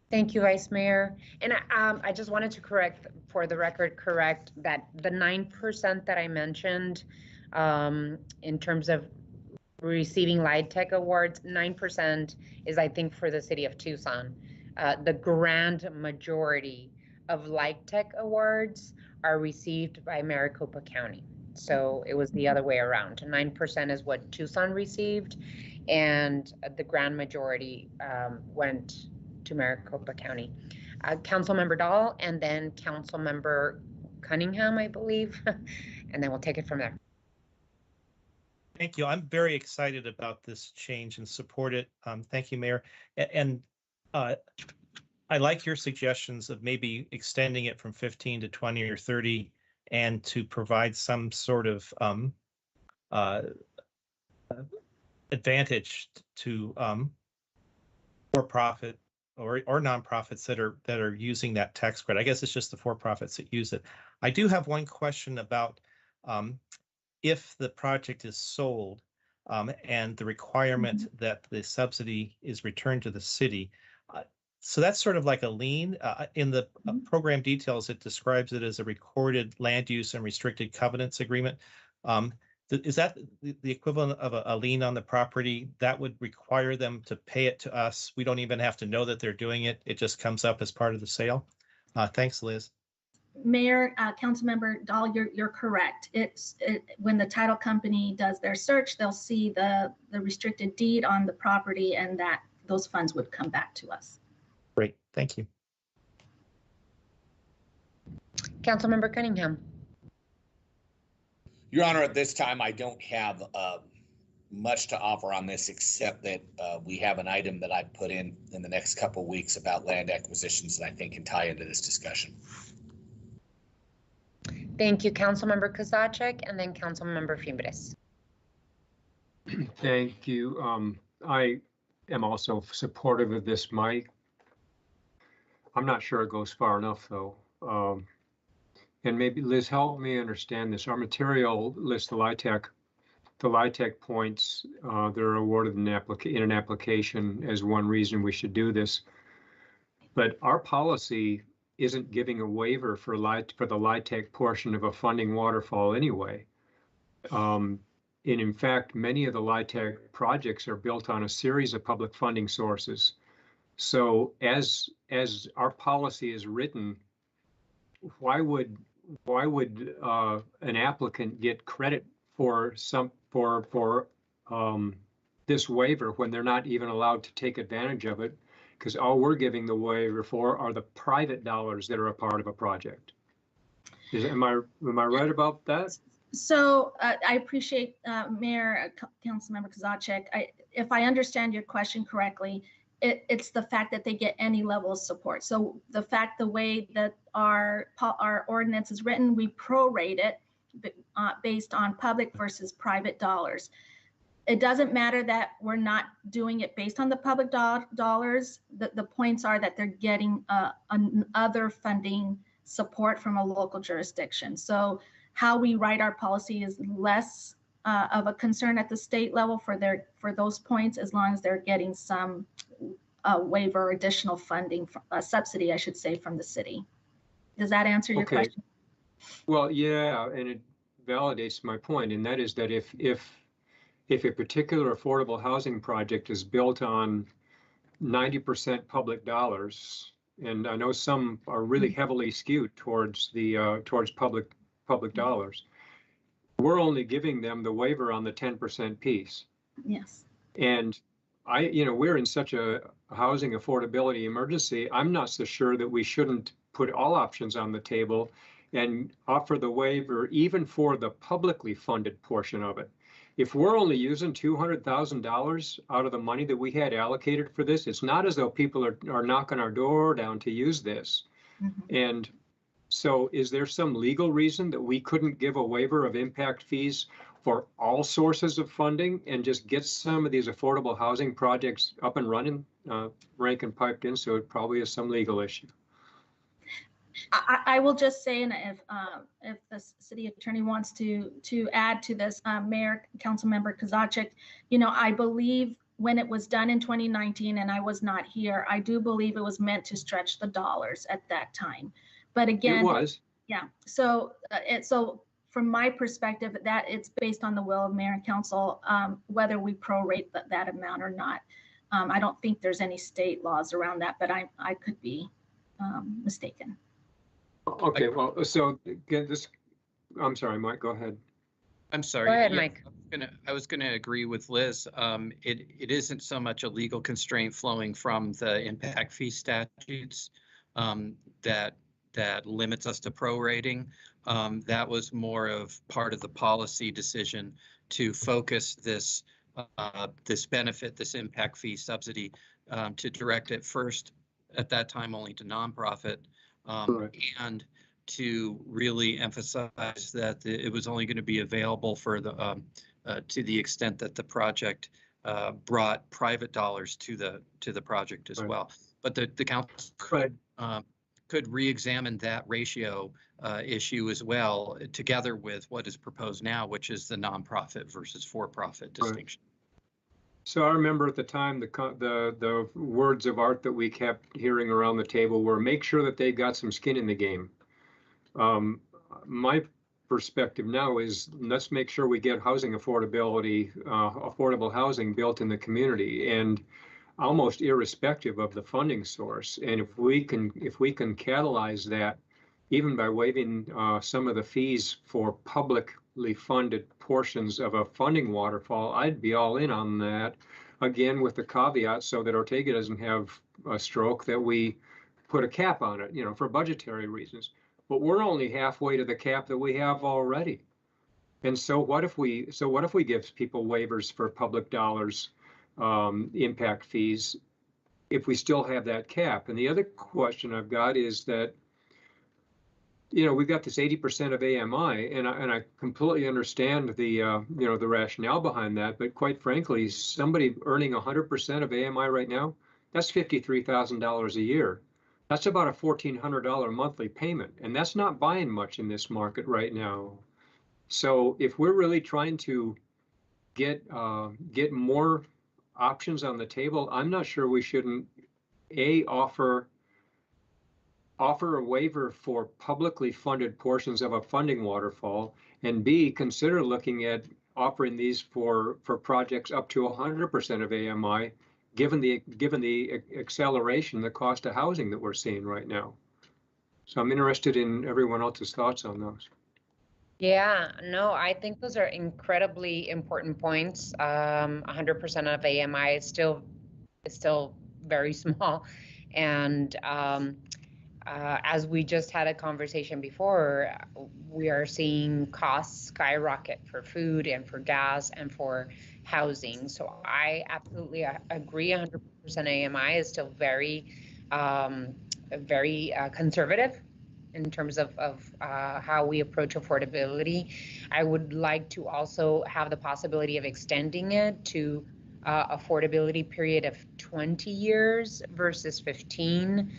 Thank you, Vice Mayor. And I just wanted to correct that the 9% that I mentioned in terms of receiving LIHTC awards, 9% is, I think, for the city of Tucson. The grand majority of LIHTC awards are received by Maricopa County. So it was the other way around. 9% is what Tucson received, and the grand majority went to Maricopa County. Councilmember Dahl, and then Councilmember Cunningham, I believe, and then we'll take it from there. Thank you. I'm very excited about this change and support it. Thank you, Mayor. And I like your suggestions of maybe extending it from 15 to 20 or 30, and to provide some sort of advantage to for-profit or nonprofits that are using that tax credit. I guess it's just the for-profits that use it. I do have one question about if the project is sold and the requirement that the subsidy is returned to the city. So that's sort of like a lien. In the program details, it describes it as a recorded land use and restricted covenants agreement. Is that the equivalent of a lien on the property? That would require them to pay it to us. We don't even have to know that they're doing it. It just comes up as part of the sale. Thanks, Liz. Mayor, Councilmember Dahl, you're correct. When the title company does their search, they'll see the restricted deed on the property, and that those funds would come back to us. Great, thank you. Councilmember Cunningham. Your Honor, at this time, I don't have much to offer on this, except that we have an item that I put in the next couple of weeks about land acquisitions that I think can tie into this discussion. Thank you, Councilmember Kozachik, and then Councilmember Fimbres. Thank you. I am also supportive of this, Mike. I'm not sure it goes far enough, though. And maybe Liz, help me understand this. Our material lists the LIHTC points that are awarded in an application as one reason we should do this. But our policy isn't giving a waiver for the LIHTC portion of a funding waterfall anyway. And in fact, many of the LIHTC projects are built on a series of public funding sources. So as our policy is written, why would an applicant get credit for this waiver when they're not even allowed to take advantage of it? Because all we're giving the waiver for are the private dollars that are a part of a project. Am I right about that? So I appreciate Mayor, Councilmember Kozachik. If I understand your question correctly, it's the fact that they get any level of support. So the way that our ordinance is written, we prorate it based on public versus private dollars. It doesn't matter that we're not doing it based on the public dollars. The points are that they're getting other funding support from a local jurisdiction. So how we write our policy is less of a concern at the state level for those points, as long as they're getting some waiver or additional funding, subsidy, I should say, from the city. Does that answer your question? Well, yeah, and it validates my point, and that is that if a particular affordable housing project is built on 90% public dollars, and I know some are really heavily skewed towards public dollars, we're only giving them the waiver on the 10% piece. Yes. And we're in such a housing affordability emergency. I'm not so sure that we shouldn't put all options on the table and offer the waiver even for the publicly funded portion of it. If we're only using $200,000 out of the money that we had allocated for this, it's not as though people are knocking our door down to use this. Mm-hmm. And so is there some legal reason that we couldn't give a waiver of impact fees for all sources of funding and just get some of these affordable housing projects up and running, rank and piped in? So it probably is some legal issue. I will just say, and if the city attorney wants to add to this, Mayor, Councilmember Kozachik, I believe when it was done in 2019, and I was not here, I do believe it was meant to stretch the dollars at that time. But again, it was. Yeah. So so from my perspective, that it's based on the will of mayor and council, whether we prorate that amount or not. I don't think there's any state laws around that, but I could be mistaken. Okay, well, so I'm sorry, Mike, go ahead. I'm sorry. Go ahead, Mike. I was going to agree with Liz. It isn't so much a legal constraint flowing from the impact fee statutes that limits us to prorating. That was more of part of the policy decision to focus this benefit, this impact fee subsidy, to direct it first at that time only to nonprofit. And to really emphasize that it was only going to be available for the to the extent that the project brought private dollars to the project as well. But the council could re-examine that ratio issue as well, together with what is proposed now, which is the nonprofit versus for-profit distinction. So I remember at the time the words of art that we kept hearing around the table were make sure that they got some skin in the game. My perspective now is let's make sure we get housing affordability, affordable housing built in the community, and almost irrespective of the funding source. And if we can catalyze that, even by waiving some of the fees for publicly funded portions of a funding waterfall, I'd be all in on that. Again, with the caveat so that Ortega doesn't have a stroke, that we put a cap on it, for budgetary reasons. But we're only halfway to the cap that we have already. And so what if we give people waivers for public dollars, impact fees, if we still have that cap? And the other question I've got is that, we've got this 80% of AMI, and I completely understand the the rationale behind that. But quite frankly, somebody earning 100% of AMI right now, that's $53,000 a year. That's about a $1,400 monthly payment, and that's not buying much in this market right now. So if we're really trying to get more options on the table, I'm not sure we shouldn't offer a waiver for publicly funded portions of a funding waterfall, and B, consider looking at offering these for projects up to 100% of AMI, given the acceleration, the cost of housing that we're seeing right now. So I'm interested in everyone else's thoughts on those. Yeah, no, I think those are incredibly important points. 100% of AMI is still very small, and as we just had a conversation before, we are seeing costs skyrocket for food and for gas and for housing. So I absolutely agree. 100% AMI is still very conservative in terms of how we approach affordability. I would like to also have the possibility of extending it to affordability period of 20 years versus 15.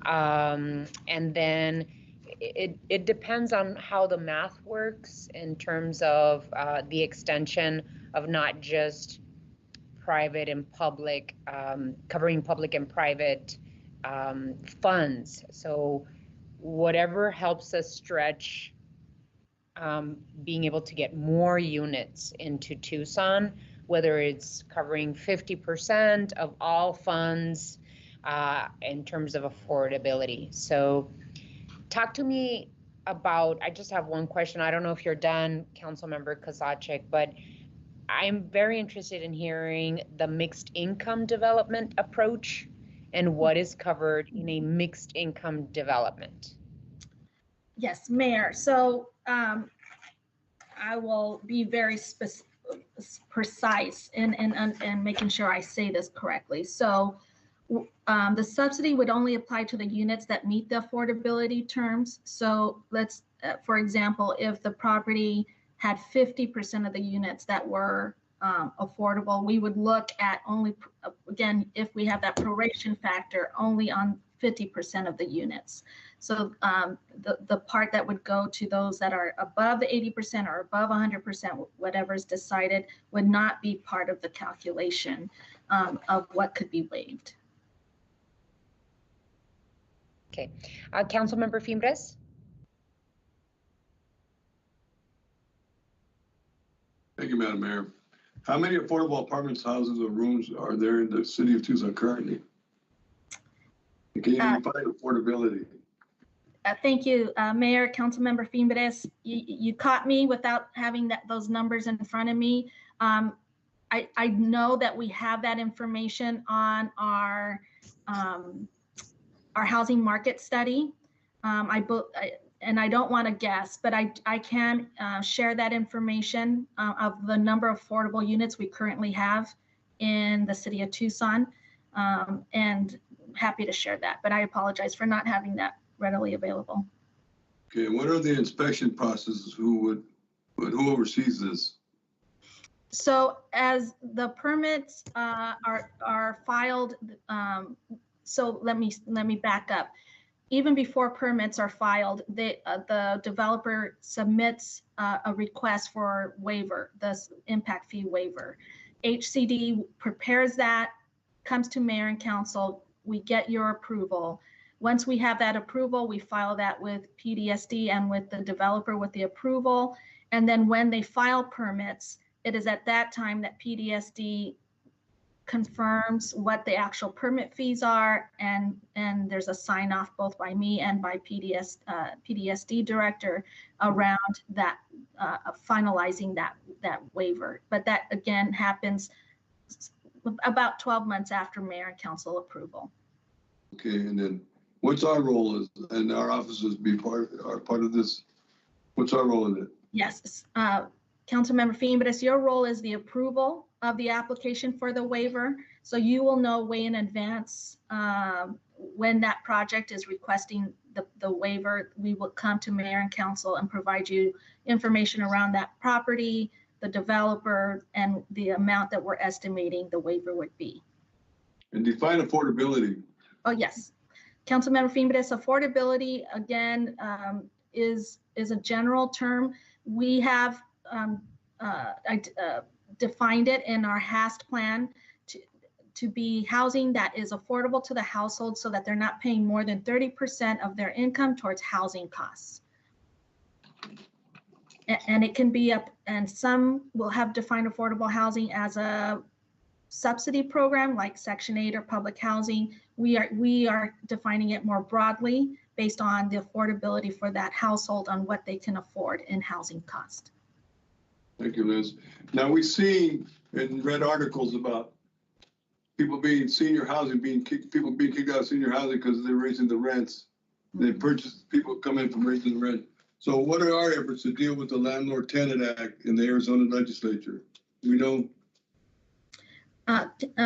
And then it depends on how the math works in terms of the extension of not just private and public, covering public and private funds. So whatever helps us stretch being able to get more units into Tucson, whether it's covering 50% of all funds, in terms of affordability. So talk to me about, I just have one question. I don't know if you're done, Councilmember Kozachik, but I'm very interested in hearing the mixed income development approach and what is covered in a mixed income development. Yes, Mayor. So I will be very precise in making sure I say this correctly. So the subsidy would only apply to the units that meet the affordability terms. So let's, for example, if the property had 50% of the units that were affordable, we would look at only, again, if we have that proration factor, only on 50% of the units. So the part that would go to those that are above the 80% or above 100%, whatever is decided, would not be part of the calculation of what could be waived. Okay, Councilmember Fimbres? Thank you, Madam Mayor. How many affordable apartments, houses, or rooms are there in the city of Tucson currently? And can you define affordability? Thank you, Mayor, Councilmember Fimbres. You caught me without having those numbers in front of me. I know that we have that information on our housing market study. And I don't want to guess, but I can share that information of the number of affordable units we currently have in the city of Tucson, and happy to share that, but I apologize for not having that readily available. Okay, what are the inspection processes? Who oversees this? So as the permits are filed, so let me back up. Even before permits are filed, the developer submits a request for waiver, the impact fee waiver. HCD prepares that, comes to mayor and council. We get your approval. Once we have that approval, we file that with PDSD and with the developer with the approval. And then when they file permits, it is at that time that PDSD confirms what the actual permit fees are, and there's a sign off both by me and by PDSD director around that finalizing that waiver. But that again happens about 12 months after mayor and council approval. Okay, and then what's our role is, and our officers are part of this? What's our role in it? Yes, Councilmember Fee, your role is the approval of the application for the waiver. So you will know way in advance when that project is requesting the waiver. We will come to mayor and council and provide you information around that property, the developer, and the amount that we're estimating the waiver would be. And define affordability. Oh, yes. Councilmember Fee, affordability, again, is a general term. We have defined it in our HAST plan to be housing that is affordable to the household so that they're not paying more than 30% of their income towards housing costs. And it can be up, and some will have defined affordable housing as a subsidy program like Section 8 or public housing. We are defining it more broadly based on the affordability for that household on what they can afford in housing cost. Thank you, Liz. Now we see and read articles about people being senior housing, people being kicked out of senior housing because they're raising the rents. They purchase, people come in from raising the rent. So what are our efforts to deal with the Landlord Tenant Act in the Arizona legislature? We know.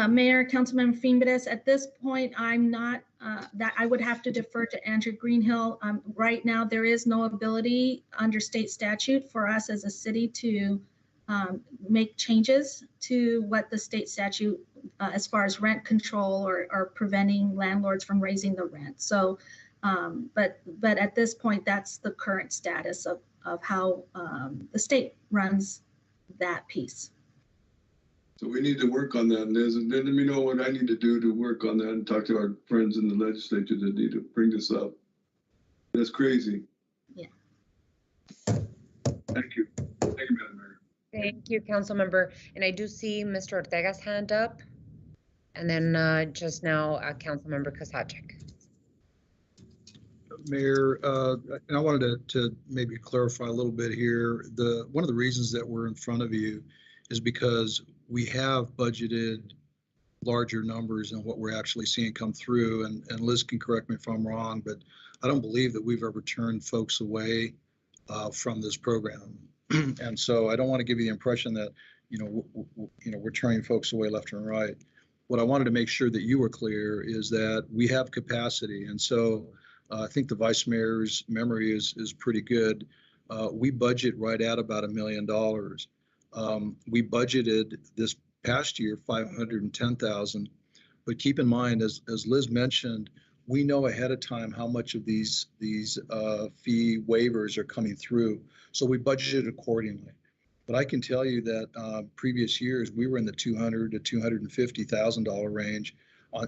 Mayor, Councilmember Fee, at this point, I'm not, that I would have to defer to Andrew Greenhill. Right now, there is no ability under state statute for us as a city to make changes to what the state statute as far as rent control or preventing landlords from raising the rent. So, but at this point, that's the current status of how the state runs that piece. So we need to work on that, Liz, and then let me know what I need to do to work on that and talk to our friends in the legislature that need to bring this up. That's crazy. Yeah. Thank you. Thank you, Madam Mayor. Thank you, Councilmember. And I do see Mr. Ortega's hand up. And then just now, Councilmember Kasachik. Mayor, and I wanted to maybe clarify a little bit here. One of the reasons that we're in front of you is because we have budgeted larger numbers than what we're actually seeing come through. And Liz can correct me if I'm wrong, but I don't believe that we've ever turned folks away from this program. And so I don't want to give you the impression that, we're turning folks away left and right. What I wanted to make sure that you were clear is that we have capacity. And so I think the Vice Mayor's memory is pretty good. We budget right at about $1 million. We budgeted this past year $510,000, but keep in mind, as Liz mentioned, we know ahead of time how much of these fee waivers are coming through, so we budgeted accordingly. But I can tell you that previous years we were in the $200,000 to $250,000 range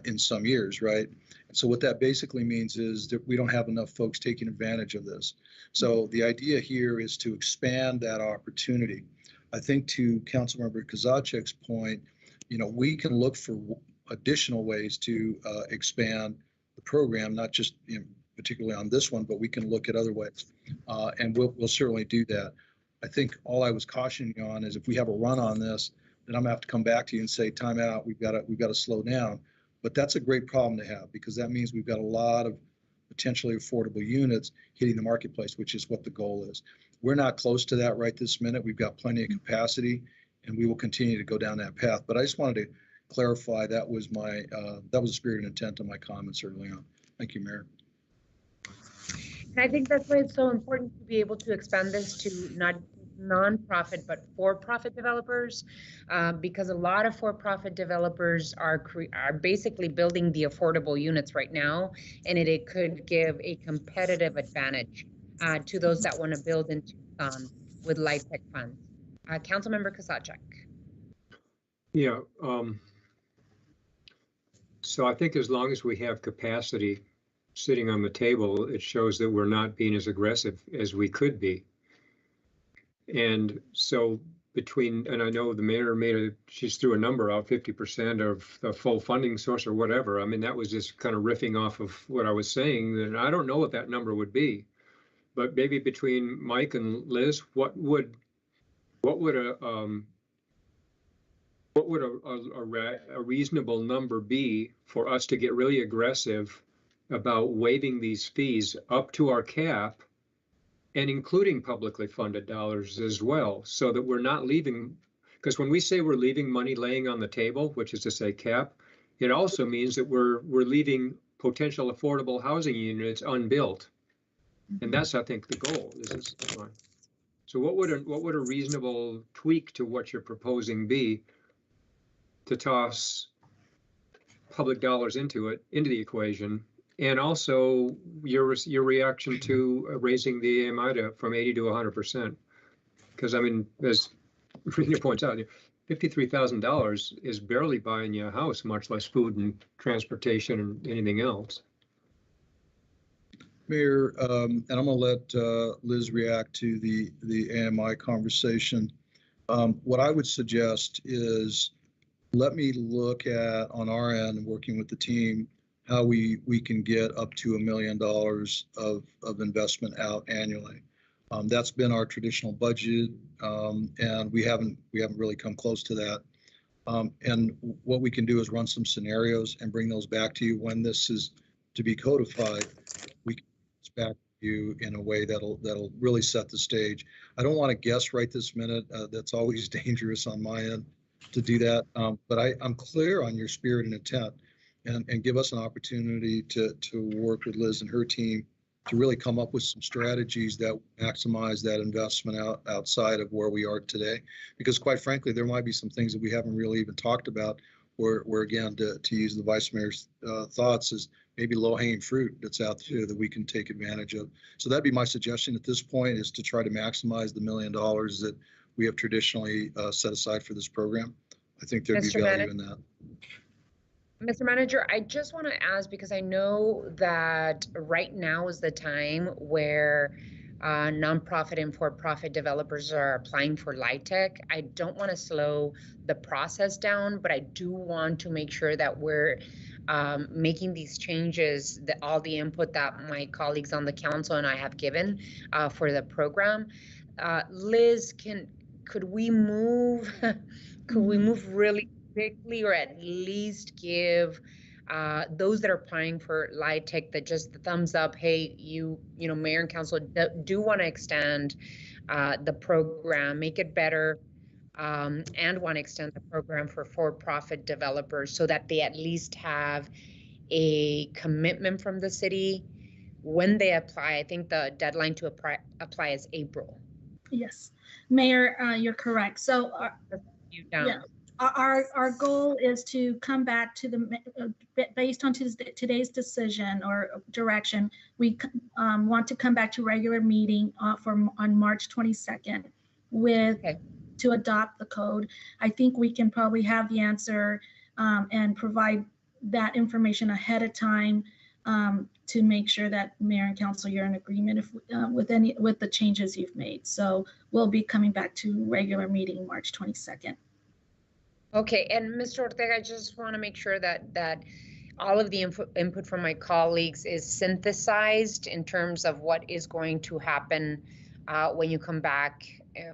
in some years, right? And so what that basically means is that we don't have enough folks taking advantage of this. So the idea here is to expand that opportunity. I think to Councilmember Kazachek's point, we can look for additional ways to expand the program, not just particularly on this one, but we can look at other ways, and we'll certainly do that. I think all I was cautioning you on is if we have a run on this, then I'm gonna have to come back to you and say, time out, we've got to slow down. But that's a great problem to have, because that means we've got a lot of potentially affordable units hitting the marketplace, which is what the goal is. We're not close to that right this minute. We've got plenty of capacity, and we will continue to go down that path. But I just wanted to clarify that was the spirit and intent of my comments early on. Thank you, Mayor. And I think that's why it's so important to be able to expand this to not nonprofit but for-profit developers, because a lot of for-profit developers are basically building the affordable units right now, and it could give a competitive advantage to those that want to build in Tucson with LIHTC funds. Councilmember Kasachek. Yeah. So I think as long as we have capacity, sitting on the table, it shows that we're not being as aggressive as we could be. And so and I know the mayor she's threw a number out, 50% of the full funding source or whatever. I mean, that was just kind of riffing off of what I was saying, and I don't know what that number would be, but maybe between Mike and Liz, what would a reasonable number be for us to get really aggressive about waiving these fees up to our cap and including publicly funded dollars as well, so that we're not leaving, because when we say we're leaving money laying on the table, which is to say cap, it also means that we're leaving potential affordable housing units unbuilt. And that's, I think, the goal. So what would a reasonable tweak to what you're proposing be to toss public dollars into the equation? And also your reaction to raising the AMI from 80 to 100%. Because I mean, as Rita points out, $53,000 is barely buying you a house, much less food and transportation and anything else. Mayor, and I'm going to let Liz react to the AMI conversation. What I would suggest is let me look at, on our end, working with the team, how we can get up to $1 million of investment out annually. That's been our traditional budget, and we haven't really come close to that. And what we can do is run some scenarios and bring those back to you when this is to be codified. We can back to you in a way that'll really set the stage. I don't want to guess right this minute. That's always dangerous on my end to do that. But I'm clear on your spirit and intent. And give us an opportunity to work with Liz and her team to really come up with some strategies that maximize that investment outside of where we are today. Because quite frankly, there might be some things that we haven't really even talked about where again, to use the Vice Mayor's thoughts, is maybe low-hanging fruit that's out there that we can take advantage of. So that'd be my suggestion at this point, is to try to maximize the $1 million that we have traditionally set aside for this program. I think there'd be value in that. Mr. Manager, I just want to ask, because I know that right now is the time where nonprofit and for-profit developers are applying for LIHTC. I don't want to slow the process down, but I do want to make sure that we're making these changes, that all the input that my colleagues on the council and I have given for the program. Liz, could we move really quickly, or at least give those that are applying for LIHTC that just the thumbs up, hey, you know, Mayor and Council do want to extend the program, make it better, and want to extend the program for-profit developers, so that they at least have a commitment from the city when they apply. I think the deadline to apply is April. Yes, Mayor, you're correct. So yeah. Our goal is to come back to based on today's decision or direction. We want to come back to regular meeting on March 22nd to adopt the code. I think we can probably have the answer and provide that information ahead of time to make sure that Mayor and Council, you're in agreement with the changes you've made. So we'll be coming back to regular meeting March 22nd. Okay, and Mr. Ortega, I just want to make sure that all of the input from my colleagues is synthesized in terms of what is going to happen when you come back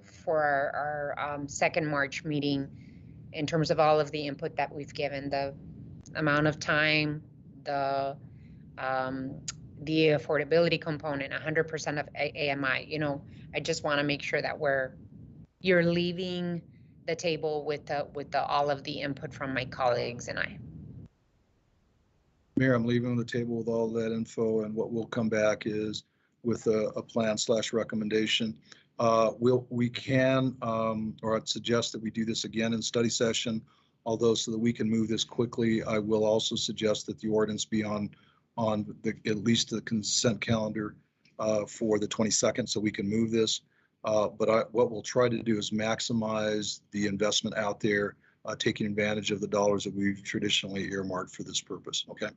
for our second March meeting, in terms of all of the input that we've given, the amount of time, the affordability component, 100% of AMI. You know, I just want to make sure that you're leaving the table with all of the input from my colleagues and I. Mayor, I'm leaving the table with all that info, and what we'll come back is with a plan/recommendation. We can, or I'd suggest that we do this again in study session, although so that we can move this quickly. I will also suggest that the ordinance be on at least the consent calendar for the 22nd, so we can move this. But what we'll try to do is maximize the investment out there, taking advantage of the dollars that we've traditionally earmarked for this purpose, okay?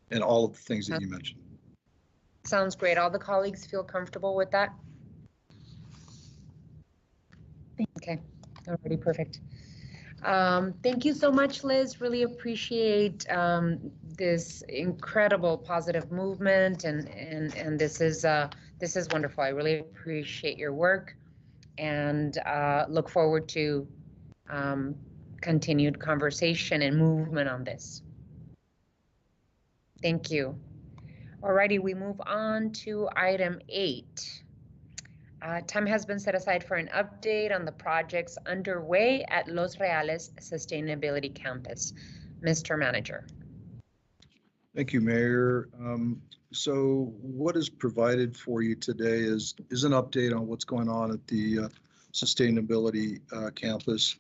And all of the things that you mentioned. Sounds great. All the colleagues feel comfortable with that? Okay, already perfect. Thank you so much, Liz. Really appreciate this incredible positive movement, and this is wonderful. I really appreciate your work, and look forward to continued conversation and movement on this. Thank you. Alrighty, we move on to item 8. Time has been set aside for an update on the projects underway at Los Reales Sustainability Campus. Mr. Manager. Thank you, Mayor. So what is provided for you today is an update on what's going on at the Sustainability Campus.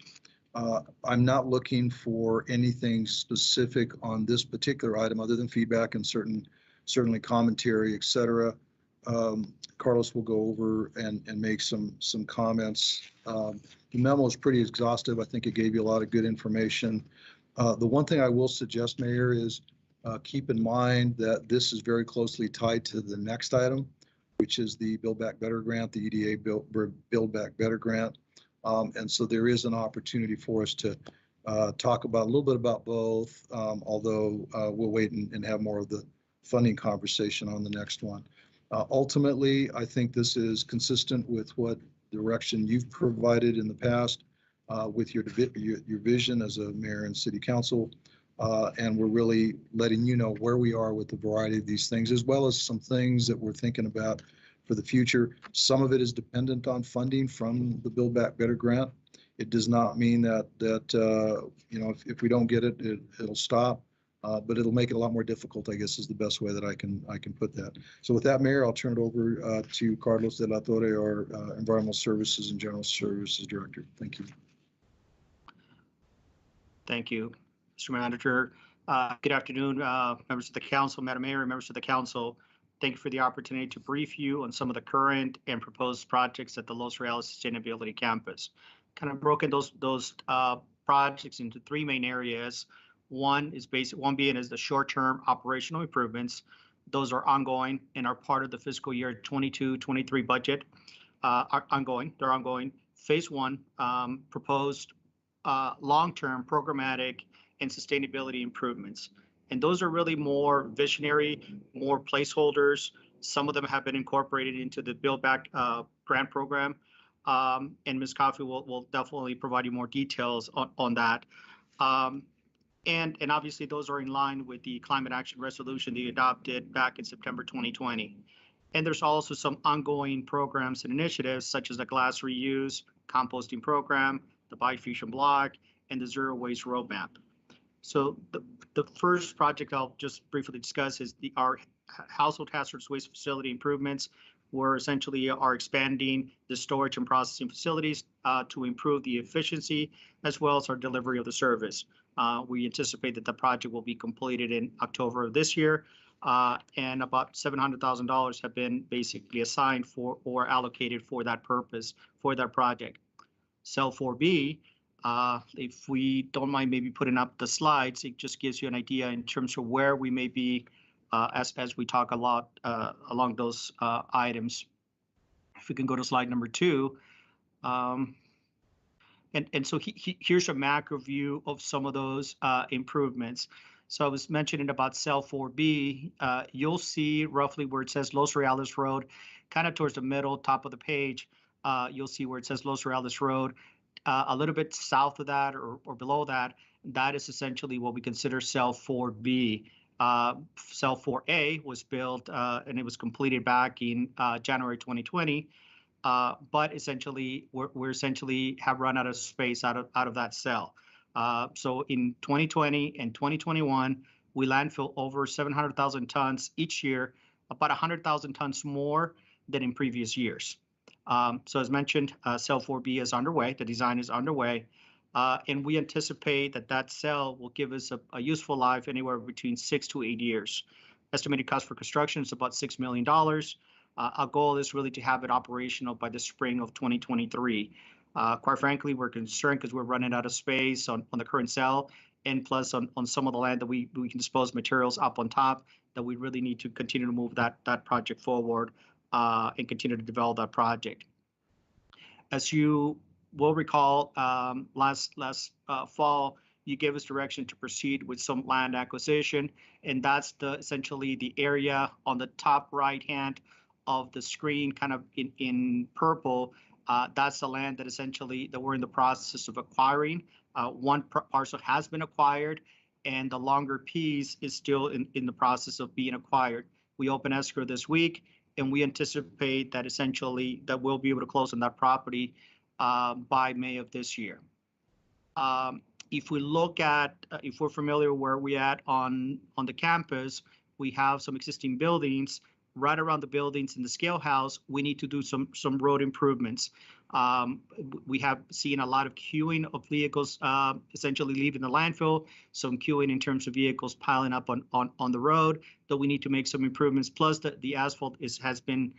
I'm not looking for anything specific on this particular item other than feedback and certainly commentary, et cetera. Carlos will go over and make some comments. The memo is pretty exhaustive. I think it gave you a lot of good information. The one thing I will suggest, Mayor, is keep in mind that this is very closely tied to the next item, which is the Build Back Better grant, the EDA Build Back Better grant. And so there is an opportunity for us to talk about a little bit about both, although we'll wait and have more of the funding conversation on the next one. Ultimately, I think this is consistent with what direction you've provided in the past with your vision as a mayor and city council. And we're really letting you know where we are with the variety of these things, as well as some things that we're thinking about for the future. Some of it is dependent on funding from the Build Back Better grant. It does not mean that you know, if we don't get it, it'll stop. But it'll make it a lot more difficult, I guess, is the best way that I can put that. So with that, Mayor, I'll turn it over to Carlos de la Torre, our Environmental Services and General Services Director. Thank you. Thank you, Mr. Manager. Good afternoon, members of the council, Madam Mayor, and members of the council. Thank you for the opportunity to brief you on some of the current and proposed projects at the Los Reales Sustainability Campus. Kind of broken those projects into 3 main areas. One being is the short-term operational improvements. Those are ongoing and are part of the fiscal year 22-23 budget. Are ongoing. They're ongoing. Phase 1 proposed long-term programmatic and sustainability improvements. And those are really more visionary, more placeholders. Some of them have been incorporated into the Build Back grant program. And Ms. Coffey will definitely provide you more details on that. And obviously those are in line with the climate action resolution that you adopted back in September 2020. And there's also some ongoing programs and initiatives such as the glass reuse, composting program, the biofusion block, and the zero waste roadmap. So the first project I'll just briefly discuss is our household hazardous waste facility improvements. We're essentially are expanding the storage and processing facilities to improve the efficiency as well as our delivery of the service. We anticipate that the project will be completed in October of this year, and about $700,000 have been basically assigned for or allocated for that purpose for that project. Cell 4B, if we don't mind maybe putting up the slides, it just gives you an idea in terms of where we may be as we talk a lot along those items. If we can go to slide number 2. And so here's a macro view of some of those improvements. So I was mentioning about cell 4B. You'll see roughly where it says Los Reales Road, kind of towards the middle, top of the page. You'll see where it says Los Reales Road. A little bit south of that or below that, that is essentially what we consider cell 4B. Cell 4A was built and it was completed back in January 2020. But essentially, we're essentially have run out of space out of that cell. So in 2020 and 2021, we landfill over 700,000 tons each year, about 100,000 tons more than in previous years. So as mentioned, cell 4B is underway. The design is underway. And we anticipate that that cell will give us a useful life anywhere between 6 to 8 years. Estimated cost for construction is about $6 million. Our goal is really to have it operational by the spring of 2023. Quite frankly, we're concerned because we're running out of space on the current cell, and plus on some of the land that we can dispose materials up on top, that we really need to continue to move that project forward and continue to develop that project. As you will recall, last fall, you gave us direction to proceed with some land acquisition, and that's essentially the area on the top right hand of the screen, kind of in purple. That's the land that essentially that we're in the process of acquiring. One parcel has been acquired, and the longer piece is still in the process of being acquired. We open escrow this week, and we anticipate that essentially that we'll be able to close on that property by May of this year. If we look at, if we're familiar where we at on the campus, we have some existing buildings. Right around the buildings in the scale house, we need to do some road improvements. We have seen a lot of queuing of vehicles essentially leaving the landfill, some queuing in terms of vehicles piling up on the road, that we need to make some improvements. Plus the asphalt has been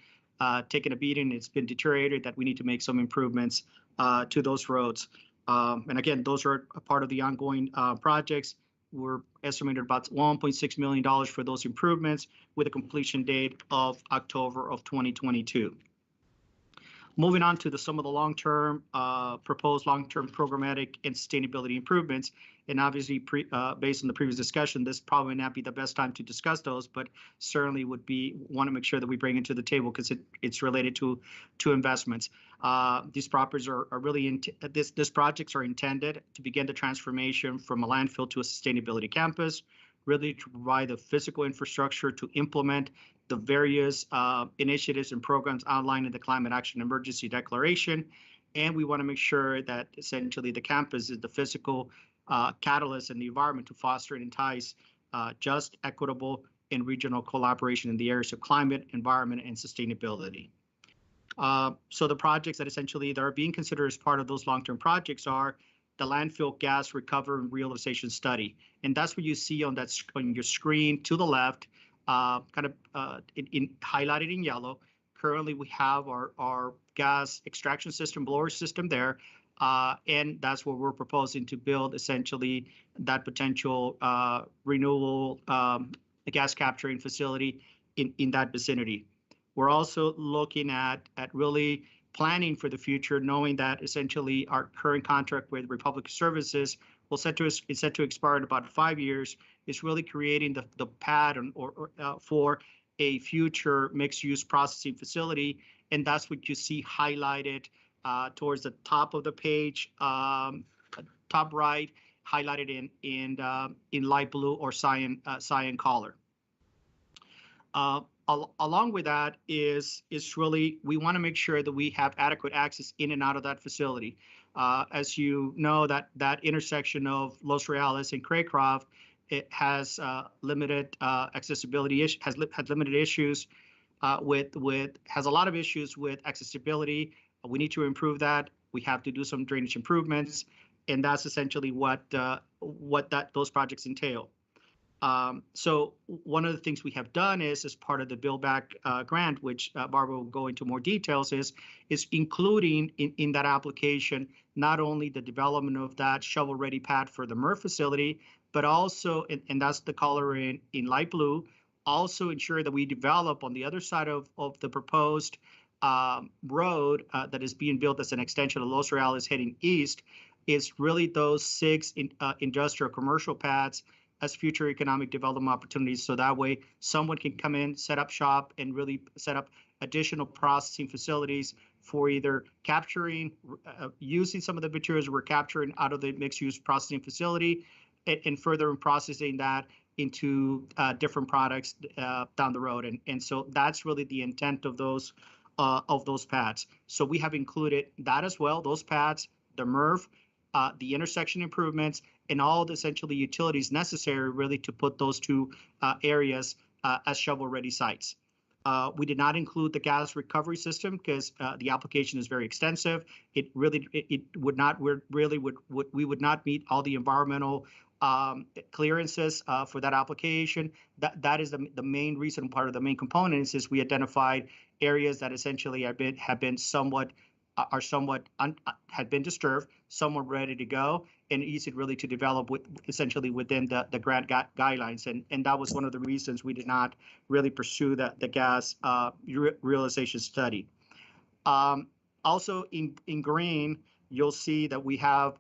taking a beating, it's been deteriorated, that we need to make some improvements to those roads. And again, those are a part of the ongoing projects. We're estimated about $1.6 million for those improvements, with a completion date of October of 2022. Moving on to some of the long-term, proposed long-term programmatic and sustainability improvements. And obviously, based on the previous discussion, this probably not be the best time to discuss those, but certainly want to make sure that we bring it to the table because it's related to investments. These properties are really, these projects are intended to begin the transformation from a landfill to a sustainability campus, really to provide the physical infrastructure to implement the various initiatives and programs outlined in the Climate Action Emergency Declaration. And we want to make sure that essentially the campus is the physical catalyst in the environment to foster and entice just, equitable, and regional collaboration in the areas of climate, environment, and sustainability. So the projects that essentially that are being considered as part of those long-term projects are the landfill gas recovery and realization study. And that's what you see on your screen to the left, kind of highlighted in yellow. Currently, we have our gas extraction system, blower system there. And that's what we're proposing to build, essentially, that potential renewable gas capturing facility in that vicinity. We're also looking at really planning for the future, knowing that essentially our current contract with Republic Services is set to expire in about 5 years. Is really creating the pad for a future mixed-use processing facility, and that's what you see highlighted towards the top of the page, top right, highlighted in light blue or cyan color. Along with that is really, we want to make sure that we have adequate access in and out of that facility. As you know, that intersection of Los Reales and Craycroft, it has limited accessibility, has limited issues has a lot of issues with accessibility. We need to improve that. We have to do some drainage improvements, and that's essentially what those projects entail. So one of the things we have done is, as part of the Build Back grant, which Barbara will go into more details, is including in that application not only the development of that shovel-ready pad for the MRF facility, but also, and that's the color in light blue, also ensure that we develop on the other side of the proposed road that is being built as an extension of Los Reales heading east, is really those 6 industrial commercial pads as future economic development opportunities. So that way someone can come in, set up shop, and really set up additional processing facilities for either capturing, using some of the materials we're capturing out of the mixed-use processing facility, and further processing that into different products down the road. And so that's really the intent of those pads. So we have included that as well, those pads, the MRF, the intersection improvements, and all the essentially utilities necessary really to put those 2 areas as shovel-ready sites. We did not include the gas recovery system because the application is very extensive. We would not meet all the environmental clearances for that application. That is the main reason, part of the main components is we identified areas that essentially had been somewhat disturbed, somewhat ready to go, and easy really to develop with essentially within the grant guidelines. And that was one of the reasons we did not really pursue the gas realization study. Also in green, you'll see that we have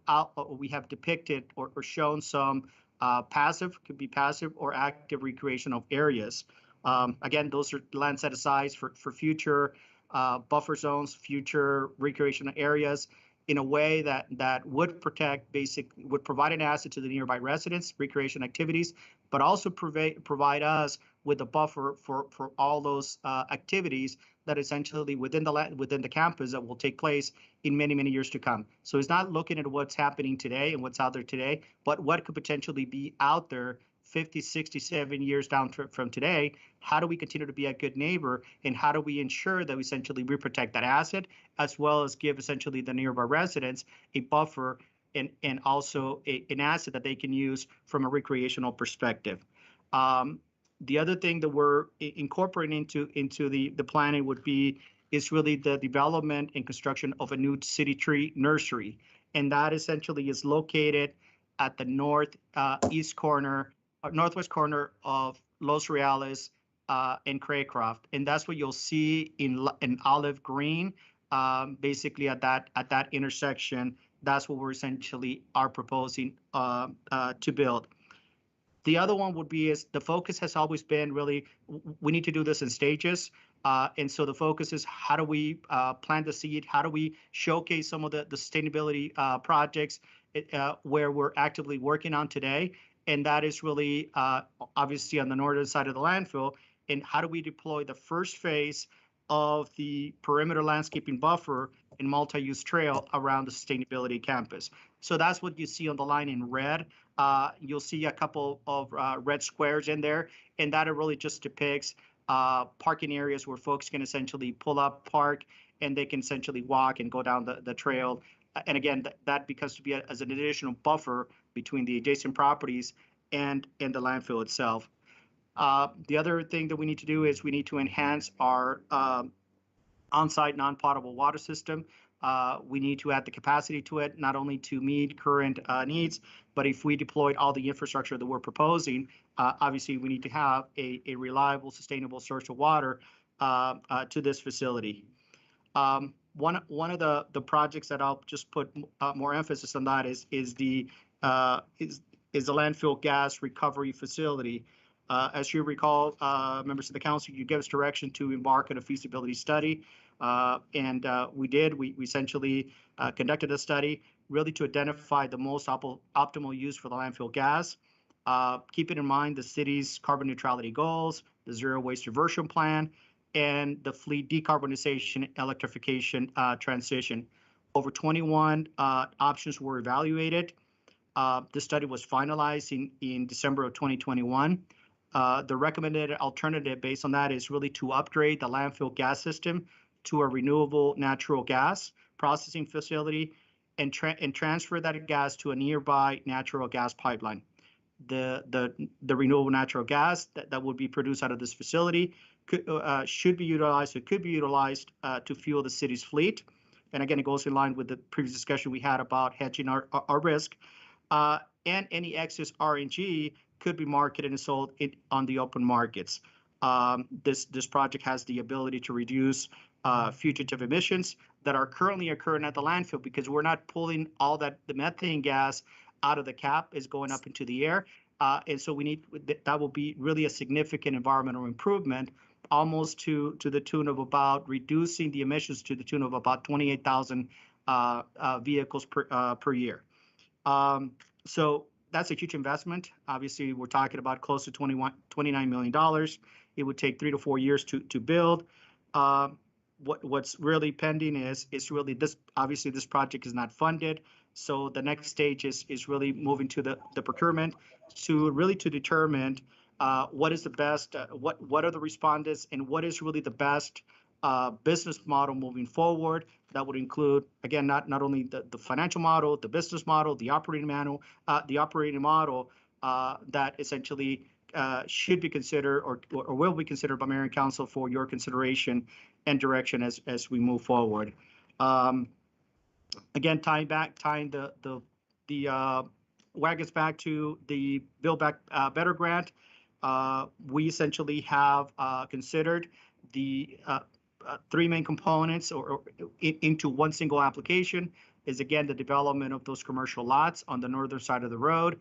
depicted or shown some could be passive or active recreational areas. Again, those are land set aside for future buffer zones, future recreational areas, in a way that would provide an asset to the nearby residents, recreation activities, but also provide us with a buffer for all those activities that essentially within the campus that will take place in many years to come. So it's not looking at what's happening today and what's out there today, but what could potentially be out there 50, 60, 70 years down from today. How do we continue to be a good neighbor, and how do we ensure that we protect that asset, as well as give essentially the nearby residents a buffer and also an asset that they can use from a recreational perspective. The other thing that we're incorporating into the planning is really the development and construction of a new city tree nursery, and that essentially is located at the northwest corner of Los Reales and Craycroft, and that's what you'll see in olive green. Basically, at that intersection, that's what we're essentially are proposing to build. The other one would be the focus has always been really we need to do this in stages. And so the focus is how do we plant the seed? How do we showcase some of the sustainability projects where we're actively working on today? And that is really obviously on the northern side of the landfill. And how do we deploy the first phase of the perimeter landscaping buffer and multi-use trail around the sustainability campus? So that's what you see on the line in red. You'll see a couple of red squares in there, and that really just depicts parking areas where folks can essentially pull up, park, and they can essentially walk and go down the trail. And again, that becomes to be as an additional buffer between the adjacent properties and the landfill itself. The other thing that we need to do is we need to enhance our on-site non-potable water system. We need to add the capacity to it, not only to meet current needs, but if we deployed all the infrastructure that we're proposing, obviously we need to have a reliable, sustainable source of water to this facility. One of the projects that I'll just put more emphasis on that is the landfill gas recovery facility. As you recall, members of the council, you gave us direction to embark on a feasibility study. And we did. We essentially conducted a study really to identify the most optimal use for the landfill gas, keeping in mind the city's carbon neutrality goals, the zero waste diversion plan, and the fleet decarbonization electrification transition. Over 21 options were evaluated. The study was finalized in December of 2021. The recommended alternative based on that is really to upgrade the landfill gas system to a renewable natural gas processing facility and transfer that gas to a nearby natural gas pipeline. The renewable natural gas that would be produced out of this facility should be utilized, it could be utilized to fuel the city's fleet. And again, it goes in line with the previous discussion we had about hedging our risk. And any excess RNG could be marketed and sold on the open markets. This project has the ability to reduce fugitive emissions that are currently occurring at the landfill, because we're not pulling all the methane gas out of the cap is going up into the air. And so that will be really a significant environmental improvement, almost to the tune of about reducing the emissions to the tune of about 28,000 vehicles per year. So that's a huge investment. Obviously, we're talking about close to $29 million. It would take 3 to 4 years to build. What's really pending is really this. Obviously, this project is not funded. So the next stage is really moving to the procurement to determine what is the best, what are the respondents, and what is really the best business model moving forward. That would include, again, not only the financial model, the business model, the operating model, that essentially should be considered or will be considered by Mayor and Council for your consideration and direction as we move forward. Again, tying the wagons back to the Build Back Better grant, we essentially have considered the three main components into one single application. Is again the development of those commercial lots on the northern side of the road,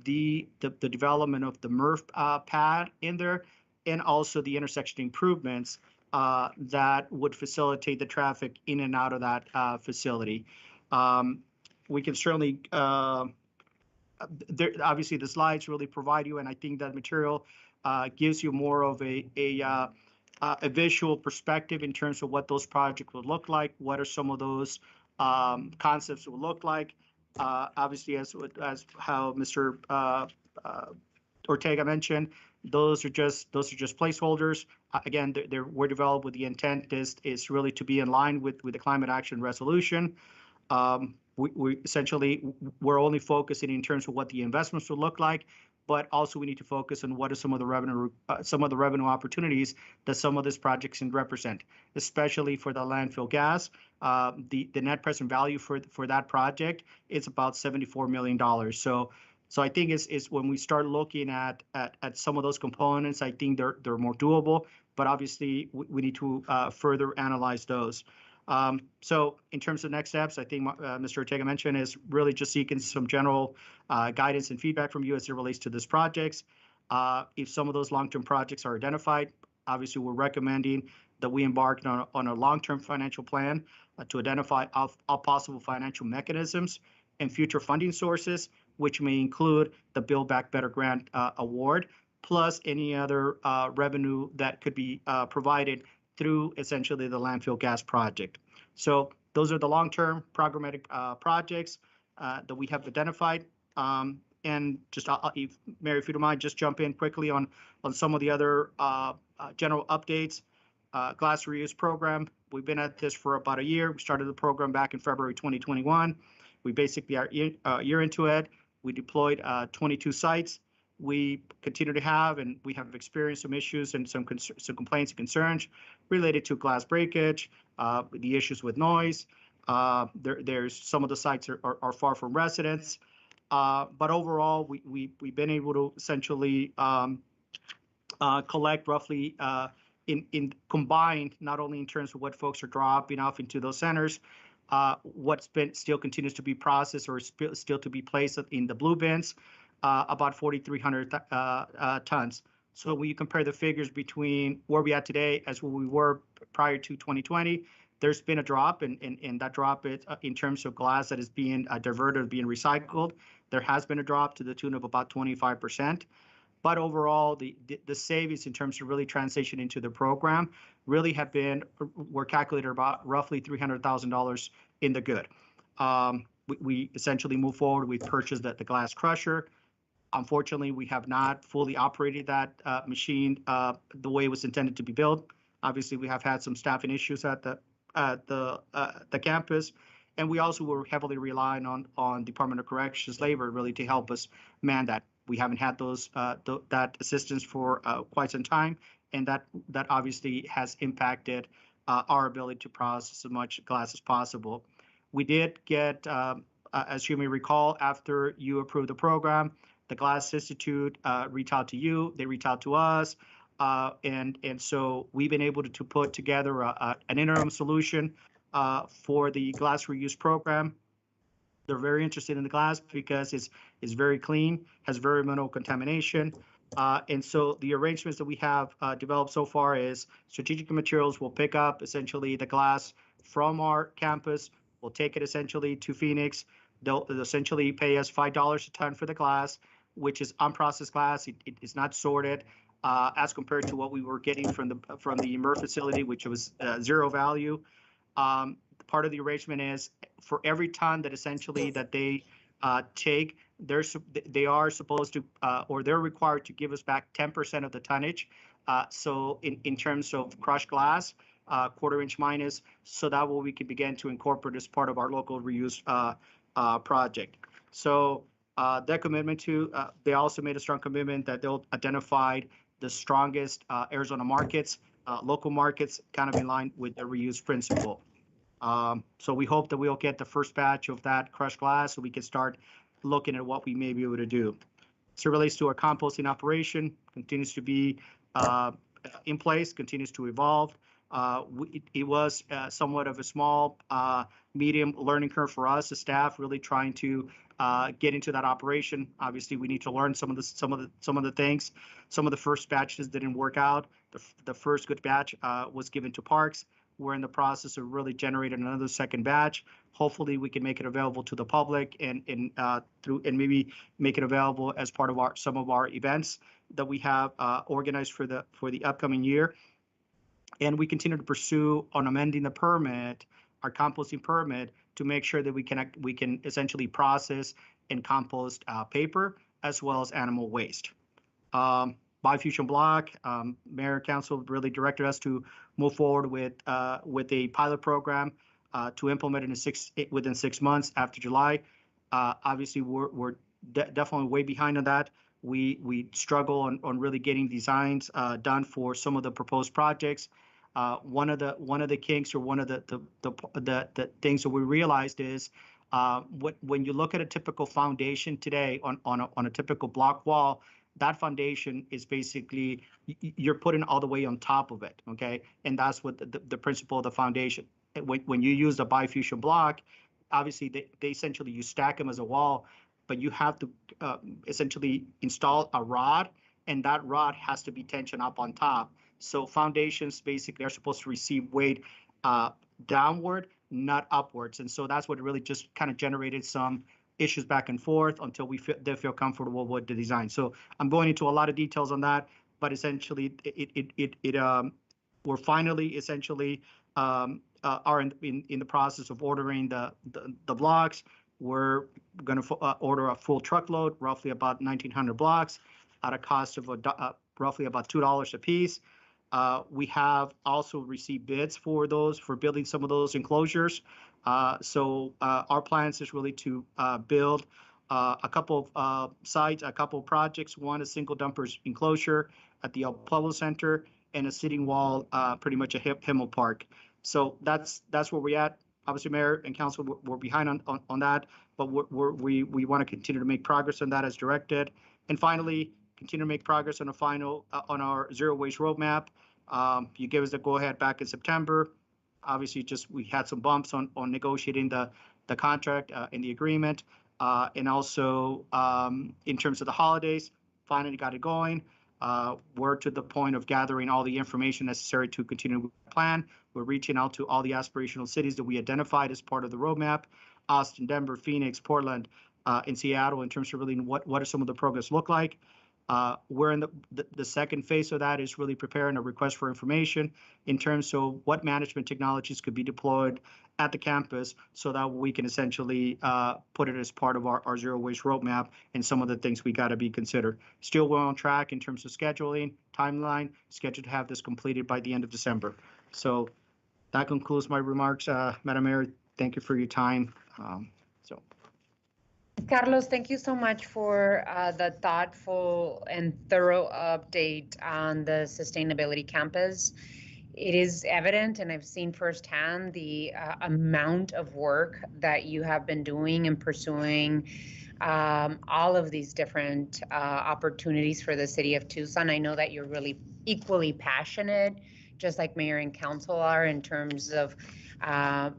the development of the MRF pad in there, and also the intersection improvements that would facilitate the traffic in and out of that facility. We can certainly, obviously the slides really provide you, and I think that material gives you more of a visual perspective in terms of what those projects would look like, what are some of those concepts will look like. Obviously, as how Mr. Ortega mentioned, those are just placeholders. Again, they were developed with the intent is really to be in line with the climate action resolution. We essentially we're only focusing in terms of what the investments will look like, but also we need to focus on what are some of the revenue opportunities that some of these projects can represent, especially for the landfill gas. The net present value for that project is about $74 million. So I think it's when we start looking at some of those components, I think they're more doable, but obviously we need to further analyze those. So in terms of next steps, I think Mr. Ortega mentioned is really just seeking some general guidance and feedback from you as it relates to these projects. If some of those long-term projects are identified, obviously we're recommending that we embark on a long-term financial plan to identify all possible financial mechanisms and future funding sources, which may include the Build Back Better grant award, plus any other revenue that could be provided through essentially the landfill gas project. So those are the long-term programmatic projects that we have identified. And just, Mary, if you don't mind, just jump in quickly on some of the other general updates. Glass reuse program, we've been at this for about a year. We started the program back in February 2021. We basically are a year into it. We deployed 22 sites. We continue to have, and we have experienced some issues and some complaints and concerns related to glass breakage, the issues with noise. There's some of the sites are far from residents, but overall, we've been able to essentially collect roughly in combined, not only in terms of what folks are dropping off into those centers, what's been still continues to be processed or still to be placed in the blue bins. About 4,300 tons. So when you compare the figures between where we are today as where we were prior to 2020, there's been a drop, and that drop is in terms of glass that is being diverted, being recycled. There has been a drop to the tune of about 25%. But overall, the savings in terms of really transition into the program really have been, were calculated about roughly $300,000 in the good. We essentially move forward. We've purchased the glass crusher. Unfortunately, we have not fully operated that machine the way it was intended to be built. Obviously, we have had some staffing issues at the campus, and we also were heavily relying on Department of Corrections labor really to help us man that. We haven't had that assistance for quite some time, and that obviously has impacted our ability to process as much glass as possible. We did get, as you may recall, after you approved the program, the Glass Institute reached out to you, they reached out to us, and so we've been able to put together an interim solution for the glass reuse program. They're very interested in the glass because it's very clean, has very minimal contamination. And so the arrangements that we have developed so far is Strategic Materials will pick up essentially the glass from our campus. We'll take it essentially to Phoenix. They'll essentially pay us $5 a ton for the glass, which is unprocessed glass. It is not sorted as compared to what we were getting from the MRF facility, which was zero value. Part of the arrangement is for every ton that essentially that they take, they are supposed to or they're required to give us back 10% of the tonnage. So in terms of crushed glass, quarter-inch minus, so that way we can begin to incorporate as part of our local reuse project. So their commitment to, they also made a strong commitment that they'll identify the strongest Arizona markets, local markets, kind of in line with the reuse principle. So we hope that we'll get the first batch of that crushed glass so we can start looking at what we may be able to do. So it relates to our composting operation, continues to be in place, continues to evolve. It was somewhat of a small, medium learning curve for us as staff, really trying to get into that operation. Obviously, we need to learn some of the things. Some of the first batches didn't work out. The first good batch was given to Parks. We're in the process of really generating another second batch. Hopefully, we can make it available to the public and maybe make it available as part of some of our events that we have organized for the upcoming year. And we continue to pursue on amending the permit, our composting permit, to make sure that we can essentially process and compost paper as well as animal waste. Biofusion block, Mayor Council really directed us to move forward with a pilot program to implement it within 6 months after July. Obviously, we're definitely way behind on that. We struggle on really getting designs done for some of the proposed projects. One of the kinks, or one of the things that we realized is when you look at a typical foundation today on a typical block wall, that foundation is basically, you're putting all the way on top of it, okay? And that's what the principle of the foundation. When you use the biofusion block, obviously they essentially, you stack them as a wall, but you have to essentially install a rod, and that rod has to be tensioned up on top. So foundations basically are supposed to receive weight downward, not upwards. And so that's what really just kind of generated some issues back and forth until they feel comfortable with the design. So I'm going into a lot of details on that, but essentially we're finally essentially are in the process of ordering the blocks. We're going to order a full truckload, roughly about 1,900 blocks, at a cost of roughly about $2 a piece. We have also received bids for building some of those enclosures. So our plans is really to build a couple of sites, a couple of projects. One, a single dumpers enclosure at the El Pueblo Center, and a sitting wall pretty much at Himmel Park. So that's where we're at. Obviously, Mayor and Council, we're behind on that, but we want to continue to make progress on that as directed. And finally, continue to make progress on on our zero waste roadmap. You gave us the go-ahead back in September. Obviously, we had some bumps on negotiating the contract and the agreement. And also, in terms of the holidays, finally got it going. We're to the point of gathering all the information necessary to continue with the plan. We're reaching out to all the aspirational cities that we identified as part of the roadmap: Austin, Denver, Phoenix, Portland, and Seattle, in terms of really what are some of the progress look like. We're in the second phase of that is really preparing a request for information in terms of what management technologies could be deployed at the campus so that we can essentially put it as part of our zero waste roadmap and some of the things we got to be considered. Still well on track in terms of scheduling, timeline, scheduled to have this completed by the end of December. So that concludes my remarks. Madam Mayor, thank you for your time. Carlos, thank you so much for the thoughtful and thorough update on the sustainability campus. It is evident, and I've seen firsthand the amount of work that you have been doing and pursuing all of these different opportunities for the city of Tucson. I know that you're really equally passionate, just like Mayor and Council are, in terms of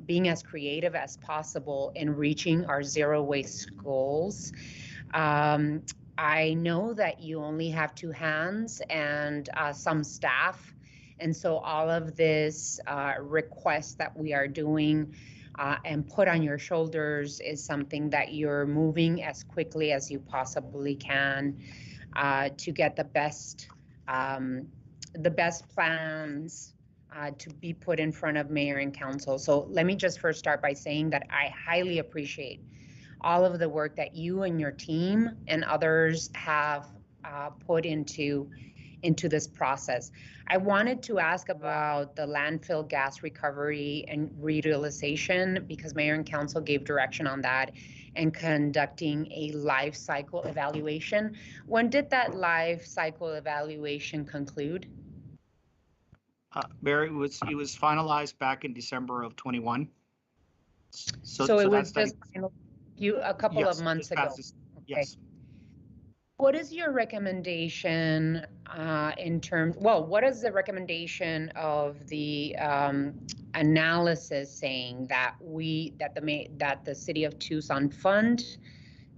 being as creative as possible in reaching our zero waste goals. I know that you only have two hands and some staff. And so all of this requests that we are doing and put on your shoulders is something that you're moving as quickly as you possibly can to get the best plans to be put in front of Mayor and Council. So let me just first start by saying that I highly appreciate all of the work that you and your team and others have put into this process. I wanted to ask about the landfill gas recovery and reutilization, because Mayor and Council gave direction on that and conducting a life cycle evaluation. When did that life cycle evaluation conclude? Barry, it was finalized back in December of 21. So it was just A couple Yes, of months this ago. passes- Okay. Yes. What is your recommendation in terms, well, what is the recommendation of the analysis saying that that the city of Tucson fund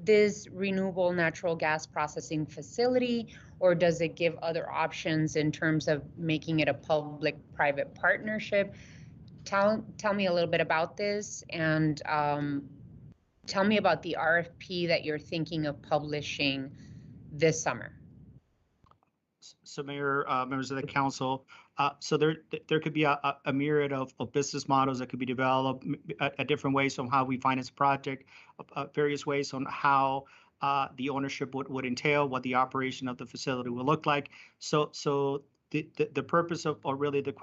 this renewable natural gas processing facility, or does it give other options in terms of making it a public-private partnership? Tell me a little bit about this, and tell me about the RFP that you're thinking of publishing this summer. So Mayor, members of the council, so there could be a myriad of business models that could be developed at different ways on how we finance a project, various ways on how the ownership would entail, what the operation of the facility will look like. So the purpose of, or really the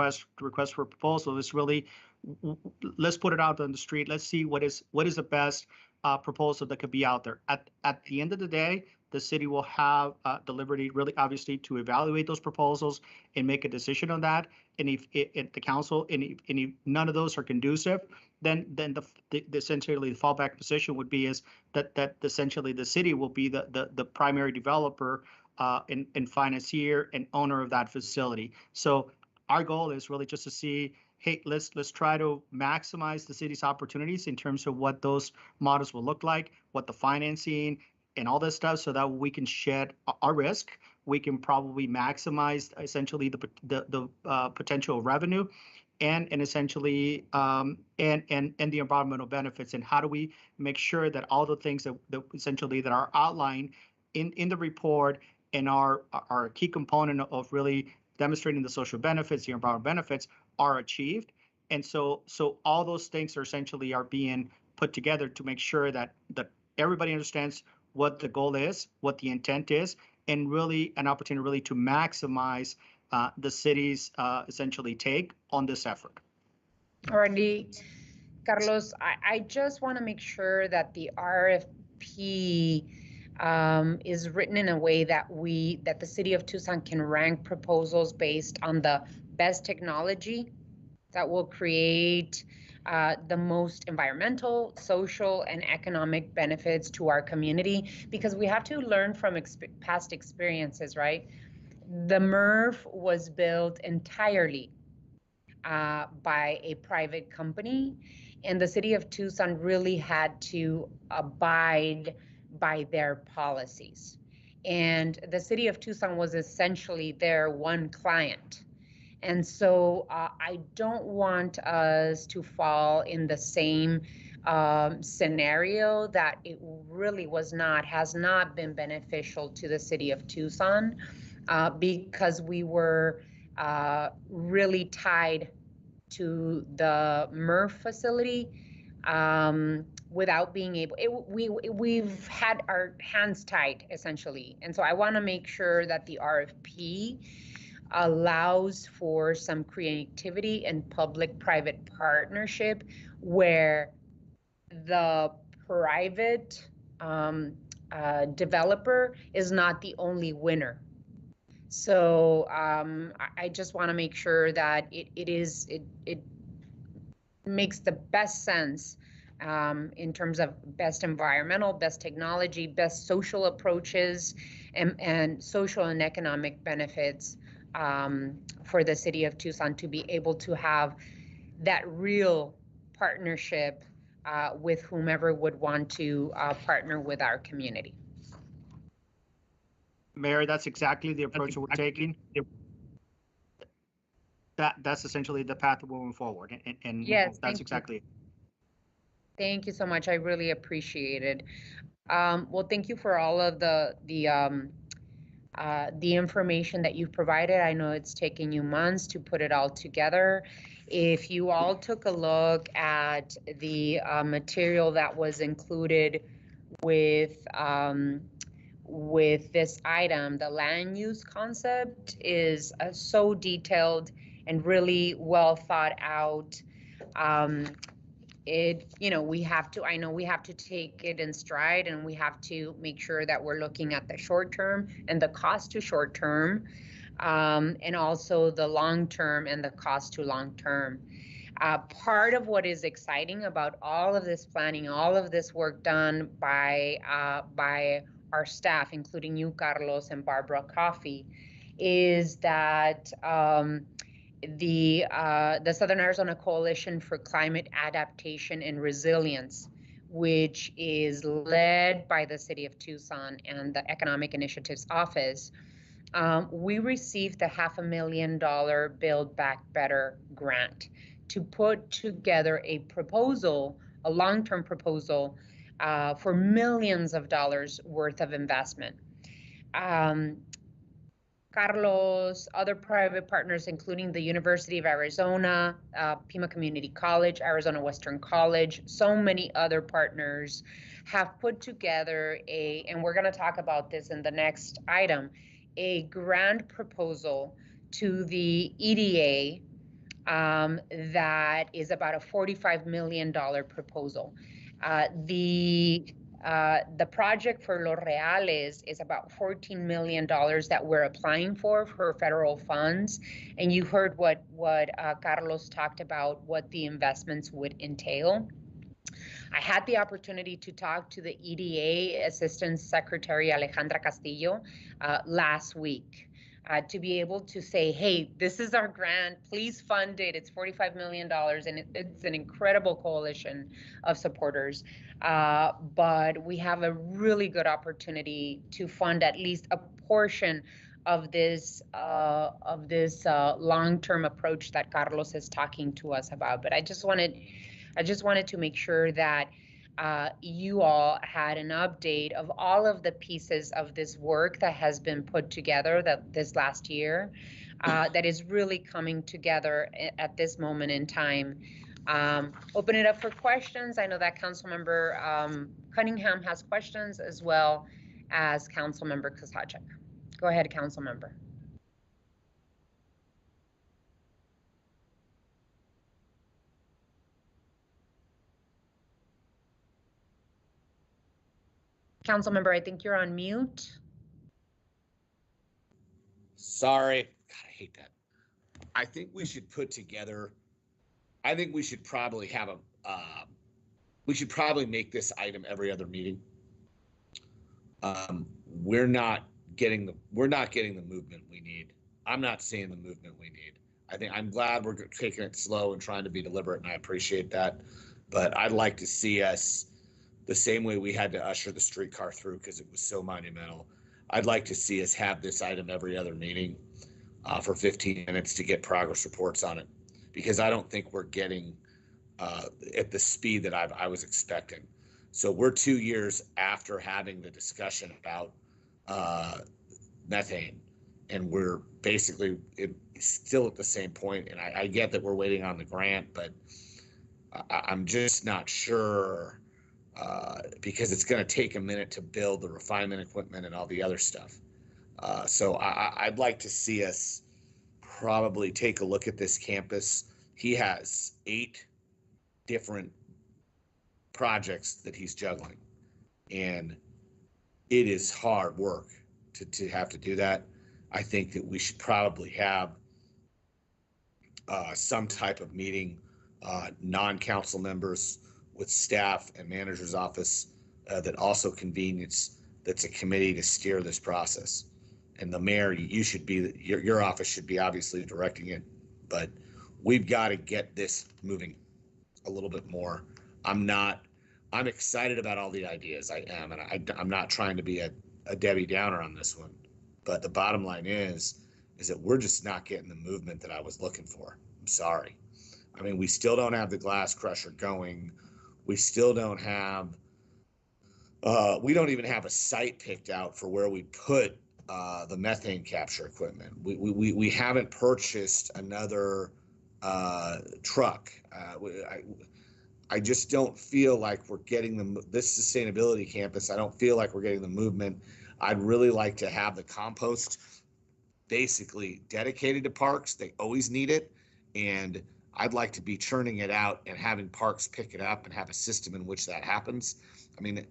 request for proposal is really, let's put it out on the street. Let's see what is the best proposal that could be out there. At the end of the day, the city will have the liberty, really, obviously, to evaluate those proposals and make a decision on that. And if the council, and if none of those are conducive, then essentially the fallback position would be is that essentially the city will be the primary developer and financier and owner of that facility. So our goal is really just to see, hey, let's try to maximize the city's opportunities in terms of what those models will look like, what the financing and all this stuff, so that we can shed our risk. We can probably maximize essentially the potential revenue, and essentially and the environmental benefits. And how do we make sure that all the things that essentially that are outlined in the report and are a key component of really demonstrating the social benefits, the environmental benefits, are achieved. And so all those things are essentially being put together to make sure that everybody understands what the goal is, what the intent is, and really an opportunity really to maximize the city's essentially take on this effort. Alrighty, Carlos, I just want to make sure that the RFP is written in a way that the city of Tucson can rank proposals based on the best technology that will create the most environmental, social, and economic benefits to our community, because we have to learn from past experiences, right? The MRF was built entirely by a private company, and the city of Tucson really had to abide by their policies. And the city of Tucson was essentially their one client. And so I don't want us to fall in the same scenario that it really has not been beneficial to the city of Tucson because we were really tied to the MRF facility without being able, we've had our hands tied essentially. And so I want to make sure that the RFP allows for some creativity and public-private partnership where the private developer is not the only winner. So I just want to make sure that it makes the best sense in terms of best environmental, best technology, best social approaches, and social and economic benefits for the city of Tucson to be able to have that real partnership with whomever would want to partner with our community. Mayor, that's exactly the approach we're taking. That's essentially the path we're moving forward, and yes, that's exactly it. Thank you so much. I really appreciate it. Well, thank you for all of the information that you've provided. I know it's taken you months to put it all together. If you all took a look at the material that was included with this item, the land use concept is so detailed and really well thought out. We have to take it in stride, and we have to make sure that we're looking at the short term and the cost to short term, and also the long term and the cost to long term. Part of what is exciting about all of this planning, all of this work done by our staff, including you, Carlos, and Barbara Coffey, is that the Southern Arizona Coalition for Climate Adaptation and Resilience, which is led by the City of Tucson and the Economic Initiatives Office, we received the $500,000 Build Back Better grant to put together a proposal, a long-term proposal for millions of dollars worth of investment. Carlos, other private partners, including the University of Arizona, Pima Community College, Arizona Western College, so many other partners have put together and we're going to talk about this in the next item, a grant proposal to the EDA that is about a $45 million proposal. The project for Los Reales is about $14 million that we're applying for federal funds. And you heard what Carlos talked about, what the investments would entail. I had the opportunity to talk to the EDA Assistant Secretary Alejandra Castillo last week to be able to say, hey, this is our grant, please fund it. It's $45 million and it's an incredible coalition of supporters. But we have a really good opportunity to fund at least a portion of this long-term approach that Carlos is talking to us about. But I just wanted to make sure that you all had an update of all of the pieces of this work that has been put together this last year that is really coming together at this moment in time. Open it up for questions. I know that Councilmember Cunningham has questions as well as Councilmember Kozachik. Go ahead, Councilmember. Councilmember, I think you're on mute. Sorry. God, I hate that. I think we should probably have we should probably make this item every other meeting. We're not getting the movement we need. I'm not seeing the movement we need. I'm glad we're taking it slow and trying to be deliberate, and I appreciate that. But I'd like to see us, the same way we had to usher the streetcar through because it was so monumental, I'd like to see us have this item every other meeting for 15 minutes to get progress reports on it, because I don't think we're getting at the speed that I was expecting. So we're 2 years after having the discussion about methane, and we're basically still at the same point. And I get that we're waiting on the grant, but I'm just not sure because it's going to take a minute to build the refinement equipment and all the other stuff. So I'd like to see us probably take a look at this campus. He has 8 different projects that he's juggling, and it is hard work to have to do that. I think that we should probably have some type of meeting, non-council members with staff and manager's office that also convenes, that's a committee to steer this process. And the mayor, you should be, your office should be obviously directing it, but we've got to get this moving a little bit more. I'm excited about all the ideas. I am, and I'm not trying to be a Debbie Downer on this one, but the bottom line is that we're just not getting the movement that I was looking for. I'm sorry. I mean, we still don't have the glass crusher going. We still don't have, we don't even have a site picked out for where we put the methane capture equipment. We haven't purchased another truck. I just don't feel like we're getting this sustainability campus. I don't feel like we're getting the movement. I'd really like to have the compost basically dedicated to parks. They always need it. And I'd like to be churning it out and having parks pick it up and have a system in which that happens. I mean,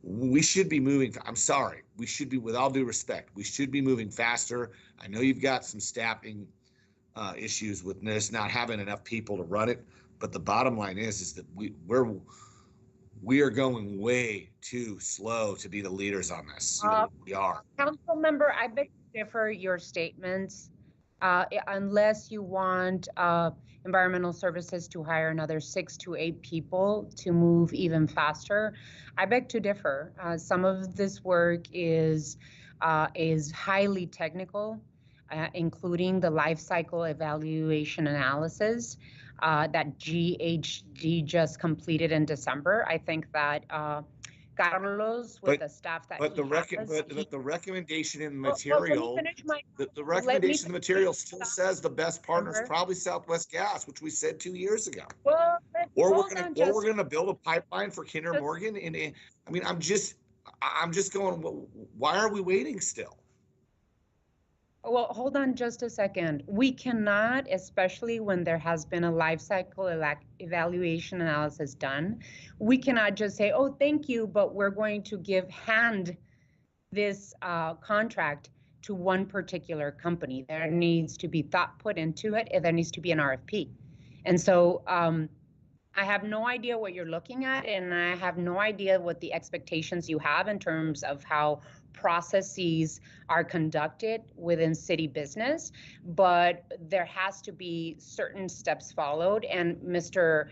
we should be moving. I'm sorry. We should be, with all due respect, we should be moving faster. I know you've got some staffing issues with this not having enough people to run it. But the bottom line is that we are going way too slow to be the leaders on this. We are. Council member, I beg to differ your statements. Unless you want environmental services to hire another 6 to 8 people to move even faster, I beg to differ. Some of this work is highly technical, including the life cycle evaluation analysis that GHG just completed in December. I think that Carlos, with the staff that but he the recommendation in the Well, material, let me finish my- the recommendation in the material still says the best partner is probably Southwest Gas, which we said 2 years ago. Well, Or we're gonna build a pipeline for Kinder Morgan, and I mean, I'm just going, why are we waiting still? Well, hold on just a second. We cannot, especially when there has been a life cycle evaluation analysis done, we cannot just say, oh, thank you, but we're going to hand this contract to one particular company. There needs to be thought put into it, and there needs to be an RFP. And so I have no idea what you're looking at, and I have no idea what the expectations you have in terms of how processes are conducted within city business, but there has to be certain steps followed. And Mr.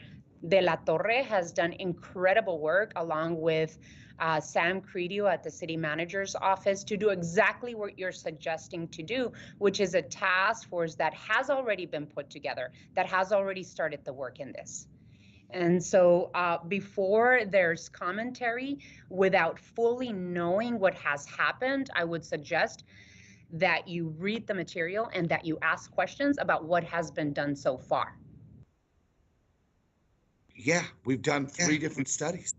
De La Torre has done incredible work along with Sam Credio at the city manager's office to do exactly what you're suggesting to do, which is a task force that has already been put together, that has already started the work in this. And so before there's commentary, without fully knowing what has happened, I would suggest that you read the material and that you ask questions about what has been done so far. Yeah, we've done 3 different studies.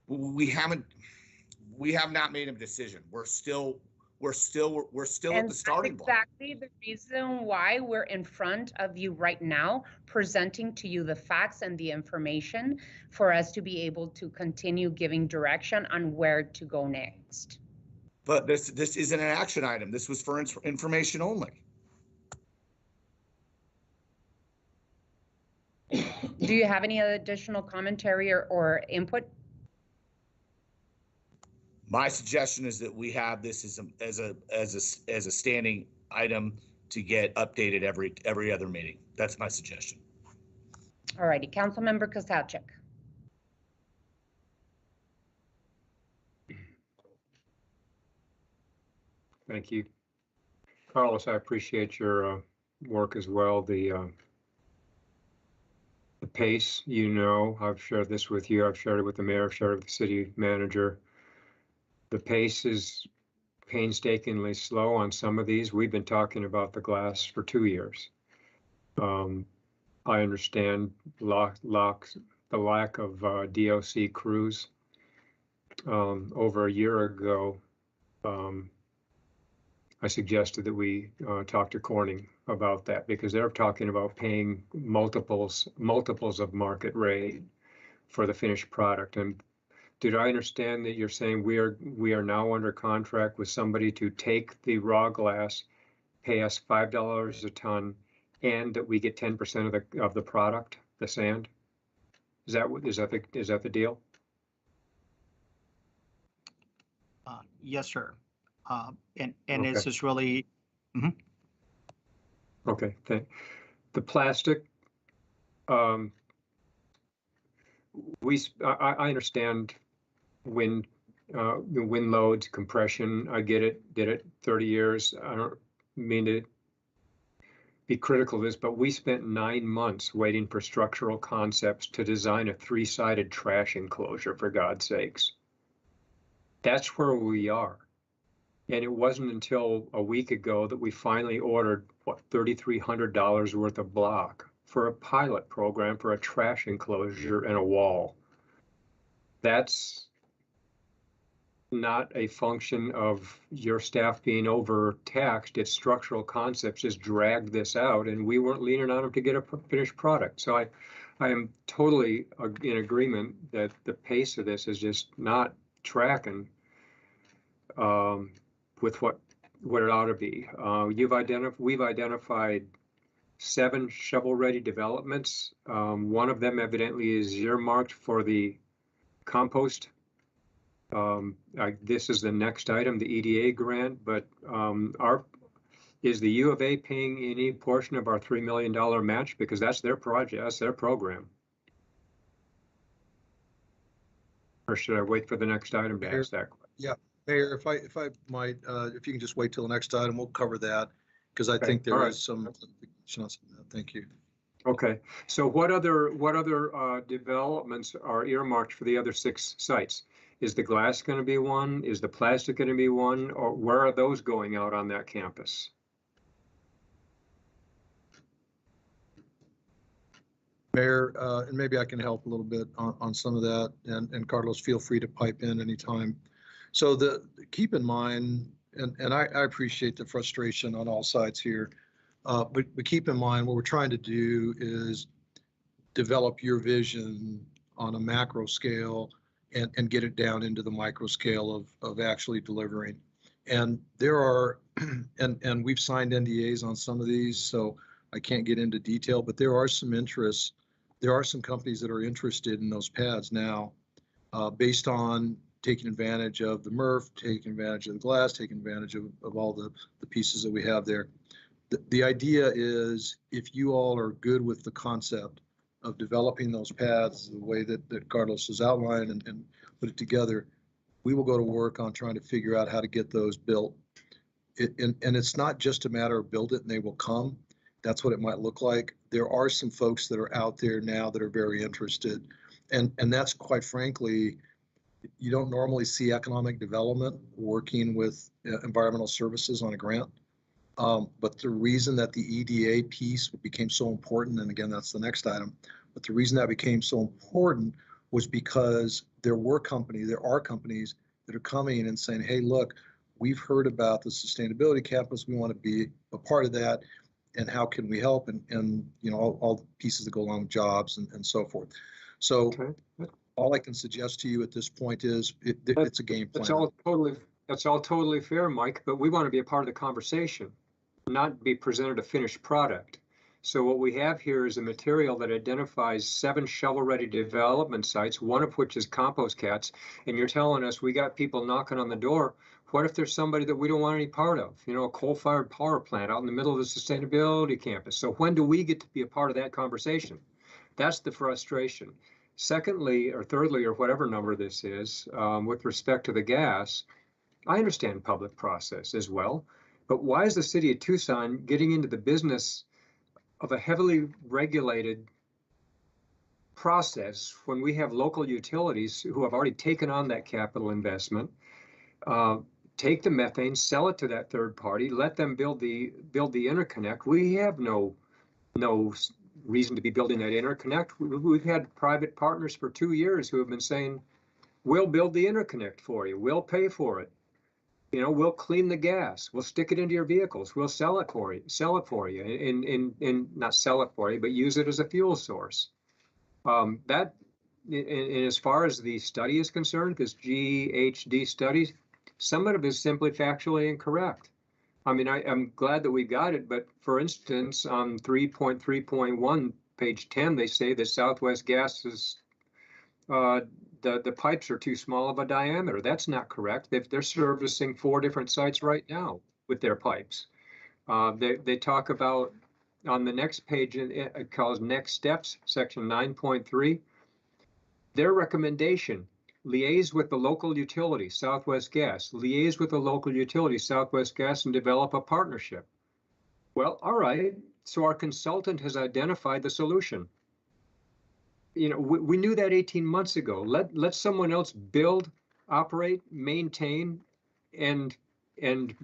We have not made a decision. We're still at the starting block. Exactly the reason why we're in front of you right now, presenting to you the facts and the information for us to be able to continue giving direction on where to go next. But this isn't an action item. This was for information only. Do you have any additional commentary or input? My suggestion is that we have this as a standing item to get updated every other meeting. That's my suggestion. All righty, Councilmember Kosalchik. Thank you. Carlos, I appreciate your work as well. The pace, I've shared this with you. I've shared it with the mayor. I've shared it with the city manager. The pace is painstakingly slow on some of these. We've been talking about the glass for 2 years. I understand the lack of DOC crews. Over a year ago, I suggested that we talk to Corning about that because they're talking about paying multiples of market rate for the finished product. And did I understand that you're saying we are now under contract with somebody to take the raw glass, pay us $5 a ton, and that we get 10% of the product, the sand? Is that the deal? Yes, sir. And Okay. This is really. Okay. The plastic. I understand wind loads, compression. I get it. Did it 30 years. I don't mean to be critical of this, but we spent 9 months waiting for structural concepts to design a 3-sided trash enclosure, for God's sakes. That's where we are. And it wasn't until a week ago that we finally ordered, $3,300 worth of block for a pilot program for a trash enclosure and a wall. That's not a function of your staff being overtaxed. It's structural concepts just dragged this out, and we weren't leaning on them to get a finished product. So I am totally in agreement that the pace of this is just not tracking with what it ought to be. We've identified 7 shovel-ready developments. One of them evidently is earmarked for the compost. This is the next item, the EDA grant, but is the U of A paying any portion of our $3 million match? Because that's their project, that's their program. Or should I wait for the next item to ask that question? Yeah, Mayor, if I might, if you can just wait till the next item, we'll cover that, because I think there is some. Thank you. Okay, so what other developments are earmarked for the other 6 sites? Is the glass going to be one? Is the plastic going to be one? Or where are those going out on that campus? Mayor, and maybe I can help a little bit on some of that, and Carlos, feel free to pipe in anytime. So keep in mind, and I appreciate the frustration on all sides here, but keep in mind what we're trying to do is develop your vision on a macro scale and get it down into the micro scale of actually delivering. And there are, and we've signed NDAs on some of these, so I can't get into detail, but there are some interests. There are some companies that are interested in those pads now, based on taking advantage of the MRF, taking advantage of the glass, taking advantage of all the pieces that we have there. The idea is, if you all are good with the concept of developing those paths the way that Carlos has outlined and put it together, we will go to work on trying to figure out how to get those built. And it's not just a matter of build it and they will come. That's what it might look like. There are some folks that are out there now that are very interested. And that's, quite frankly, you don't normally see economic development working with environmental services on a grant. But the reason that the EDA piece became so important, and again, that's the next item, but the reason that became so important was because there are companies that are coming in and saying, hey, look, we've heard about the sustainability campus. We want to be a part of that. And how can we help? And you know, all the pieces that go along with jobs and so forth. So all I can suggest to you at this point is it's a game plan. That's all totally fair, Mike, but we want to be a part of the conversation, not be presented a finished product. So what we have here is a material that identifies 7 shovel-ready development sites, one of which is compost cats, and you're telling us we got people knocking on the door. What if there's somebody that we don't want any part of? You know, a coal-fired power plant out in the middle of the sustainability campus. So when do we get to be a part of that conversation? That's the frustration. Secondly, or thirdly, or whatever number this is, with respect to the gas, I understand public process as well, but why is the city of Tucson getting into the business of a heavily regulated process when we have local utilities who have already taken on that capital investment, take the methane, sell it to that third party, let them build the interconnect? We have no reason to be building that interconnect. We've had private partners for 2 years who have been saying, we'll build the interconnect for you, we'll pay for it. You know, we'll clean the gas, we'll stick it into your vehicles, we'll sell it for you, and not sell it for you, but use it as a fuel source. And as far as the study is concerned, this GHD study, some of it is simply factually incorrect. I mean, I'm glad that we got it, but for instance, on 3.3.1, page 10, they say that Southwest Gas is, the pipes are too small of a diameter. That's not correct. They're servicing 4 different sites right now with their pipes. They talk about, on the next page, it calls Next Steps, section 9.3, their recommendation: liaise with the local utility, Southwest Gas, liaise with the local utility, Southwest Gas, and develop a partnership. Well, all right, so our consultant has identified the solution. You know, we knew that 18 months ago. Let someone else build, operate, maintain, and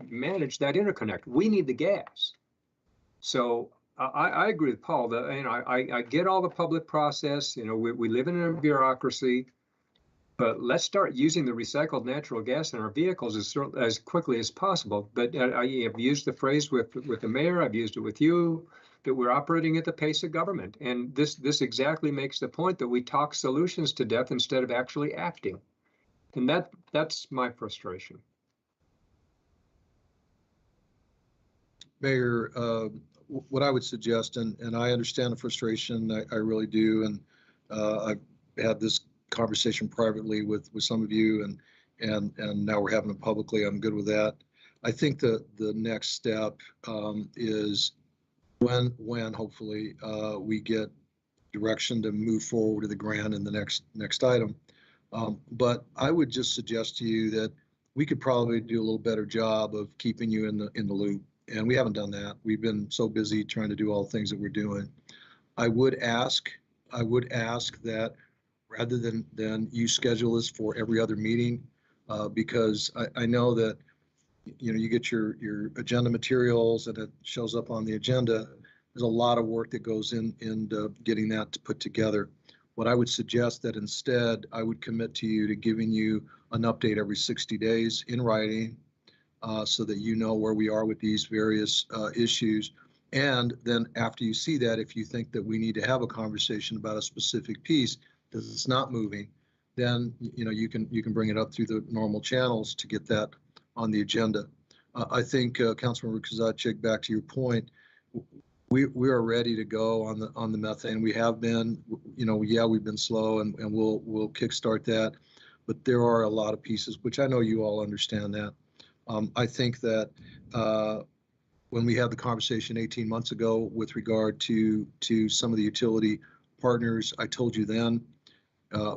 manage that interconnect. We need the gas. So I agree with Paul. I get all the public process. You know, we live in a bureaucracy, but let's start using the recycled natural gas in our vehicles as quickly as possible. But I have used the phrase with the mayor. I've used it with you, that we're operating at the pace of government. And this exactly makes the point that we talk solutions to death instead of actually acting. And that's my frustration. Mayor, what I would suggest, and I understand the frustration, I really do, and I've had this conversation privately with some of you, and now we're having it publicly. I'm good with that. I think the next step is when hopefully we get direction to move forward to the grant in the next item. But I would just suggest to you that we could probably do a little better job of keeping you in the loop, and we haven't done that. We've been so busy trying to do all the things that we're doing. I would ask that rather than you schedule this for every other meeting, because I know that you get your agenda materials and it shows up on the agenda. There's a lot of work that goes into getting that put together. What I would suggest that instead I would commit to you to giving you an update every 60 days in writing, so that you know where we are with these various issues. And then after you see that, if you think that we need to have a conversation about a specific piece that it's not moving, then you can bring it up through the normal channels to get that on the agenda. I think Councilmember Kozaczek, back to your point, we are ready to go on the methane. We have been, we've been slow, and we'll kickstart that, but there are a lot of pieces, which I know you all understand that. I think that when we had the conversation 18 months ago with regard to some of the utility partners, I told you then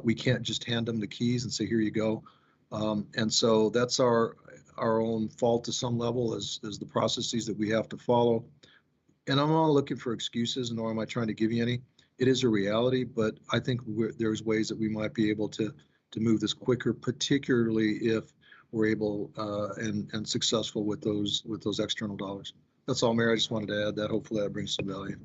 we can't just hand them the keys and say, here you go. And so that's our own fault to some level as the processes that we have to follow. And I'm not looking for excuses, nor am I trying to give you any. It is a reality, but I think there's ways that we might be able to move this quicker, particularly if we're able and successful with those external dollars. That's all, Mayor. I just wanted to add that. Hopefully that brings some value.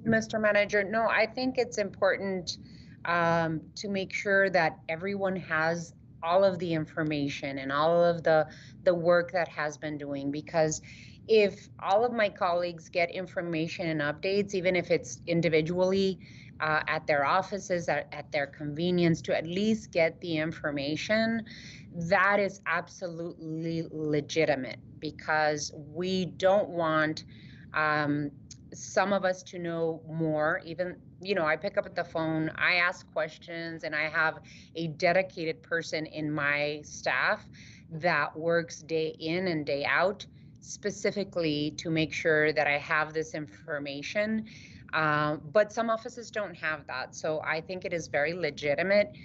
Mr. Manager, no, I think it's important to make sure that everyone has all of the information and all of the work that has been doing, because if all of my colleagues get information and updates, even if it's individually at their offices, at their convenience, to at least get the information, that is absolutely legitimate, because we don't want some of us to know more. Even, I pick up the phone, I ask questions, and I have a dedicated person in my staff that works day in and day out specifically to make sure that I have this information. But some offices don't have that. So I think it is very legitimate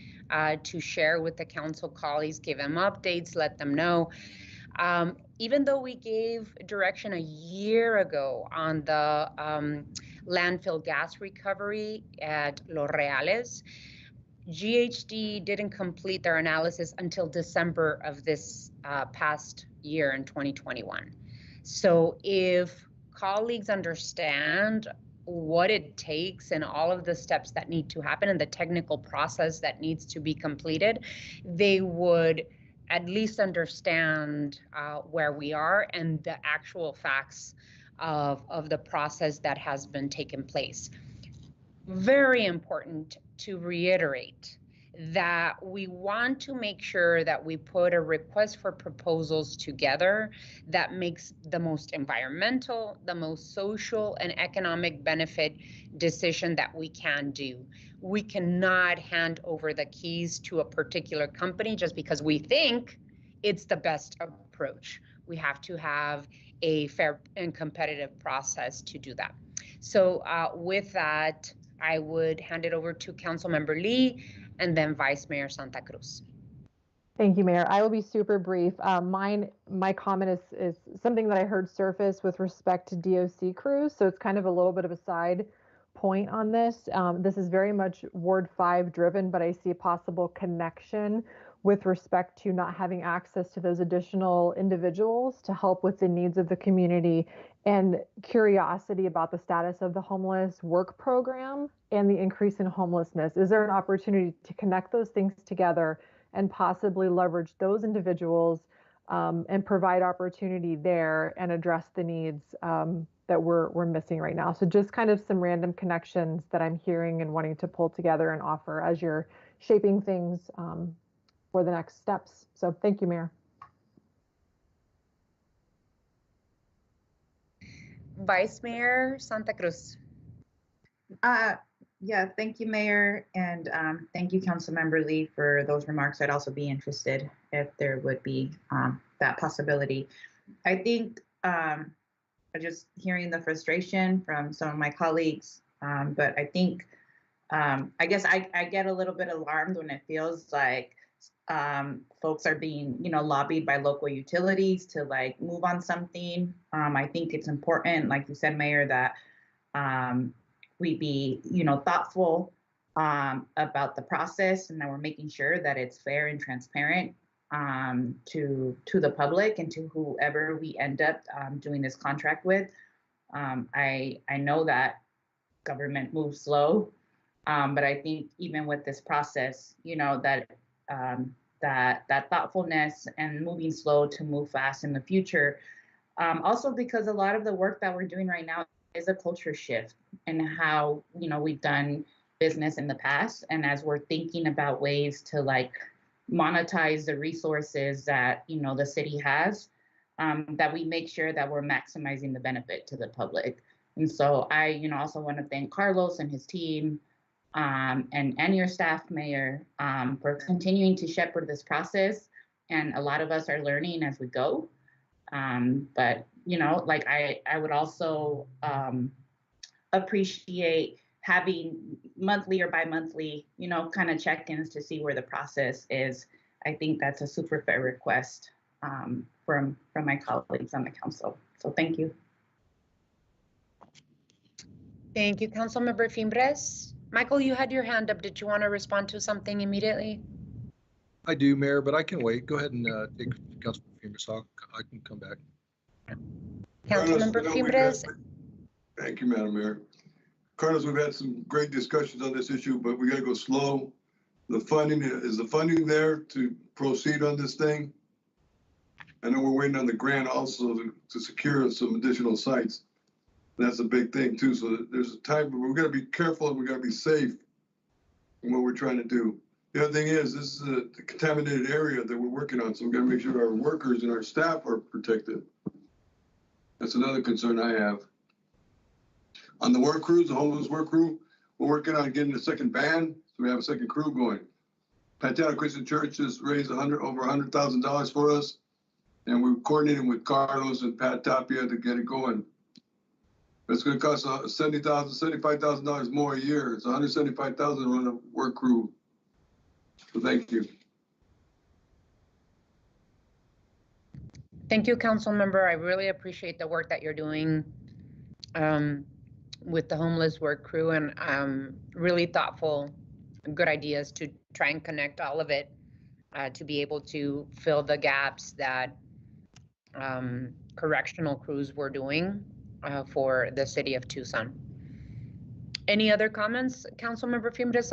to share with the council colleagues, give them updates, let them know. Even though we gave direction a year ago on the landfill gas recovery at Los Reales, GHD didn't complete their analysis until December of this past year in 2021. So if colleagues understand what it takes and all of the steps that need to happen and the technical process that needs to be completed, they would at least understand where we are and the actual facts of the process that has been taking place. Very important to reiterate that we want to make sure that we put a request for proposals together that makes the most environmental, the most social and economic benefit decision that we can do. We cannot hand over the keys to a particular company just because we think it's the best approach. We have to have a fair and competitive process to do that. So with that, I would hand it over to Councilmember Lee and then Vice Mayor Santa Cruz. Thank you, Mayor. I will be super brief. My comment is something that I heard surface with respect to DOC crews. So it's kind of a little bit of a side point on this. This is very much Ward 5 driven, but I see a possible connection with respect to not having access to those additional individuals to help with the needs of the community, and curiosity about the status of the homeless work program and the increase in homelessness. Is there an opportunity to connect those things together and possibly leverage those individuals and provide opportunity there and address the needs that we're missing right now? So just kind of some random connections that I'm hearing and wanting to pull together and offer as you're shaping things for the next steps. So thank you, Mayor. Vice Mayor Santa Cruz. Yeah, thank you, Mayor, and thank you, Councilmember Lee, for those remarks. I'd also be interested if there would be that possibility. I think just hearing the frustration from some of my colleagues, but I think, I guess I get a little bit alarmed when it feels like folks are being, lobbied by local utilities to like move on something. I think it's important, like you said, Mayor, that we be, thoughtful about the process, and that we're making sure that it's fair and transparent to the public and to whoever we end up doing this contract with. I know that government moves slow, but I think even with this process, that thoughtfulness and moving slow to move fast in the future. Also because a lot of the work that we're doing right now is a culture shift in how, we've done business in the past. And as we're thinking about ways to like monetize the resources that, the city has, that we make sure that we're maximizing the benefit to the public. And so I, also want to thank Carlos and his team, and your staff, Mayor, for continuing to shepherd this process. And a lot of us are learning as we go. But, like I would also appreciate having monthly or bi-monthly, kind of check-ins to see where the process is. I think that's a super fair request from my colleagues on the council. So thank you. Thank you, Councilmember Fimbres. Michael, you had your hand up. Did you want to respond to something immediately? I do, Mayor, but I can wait. Go ahead and take Councilman Fimbres. I can come back. Councilmember Fimbres. Thank you, Madam Mayor. Carlos, we've had some great discussions on this issue, but we got to go slow. The funding, is the funding there to proceed on this thing? I know we're waiting on the grant also to secure some additional sites. That's a big thing too. So there's a time where we've got to be careful and we've got to be safe in what we're trying to do. The other thing is, this is a contaminated area that we're working on. So we've got to make sure our workers and our staff are protected. That's another concern I have. On the work crews, the homeless work crew, we're working on getting a second van. So we have a second crew going. Pantano Christian Church just raised over $100,000 for us. And we're coordinating with Carlos and Pat Tapia to get it going. It's going to cost $75,000 more a year. It's $175,000 to run a work crew. So thank you. Thank you, Councilmember. I really appreciate the work that you're doing with the homeless work crew, and really thoughtful, good ideas to try and connect all of it to be able to fill the gaps that correctional crews were doing for the city of Tucson. Any other comments, Councilmember Fimbres?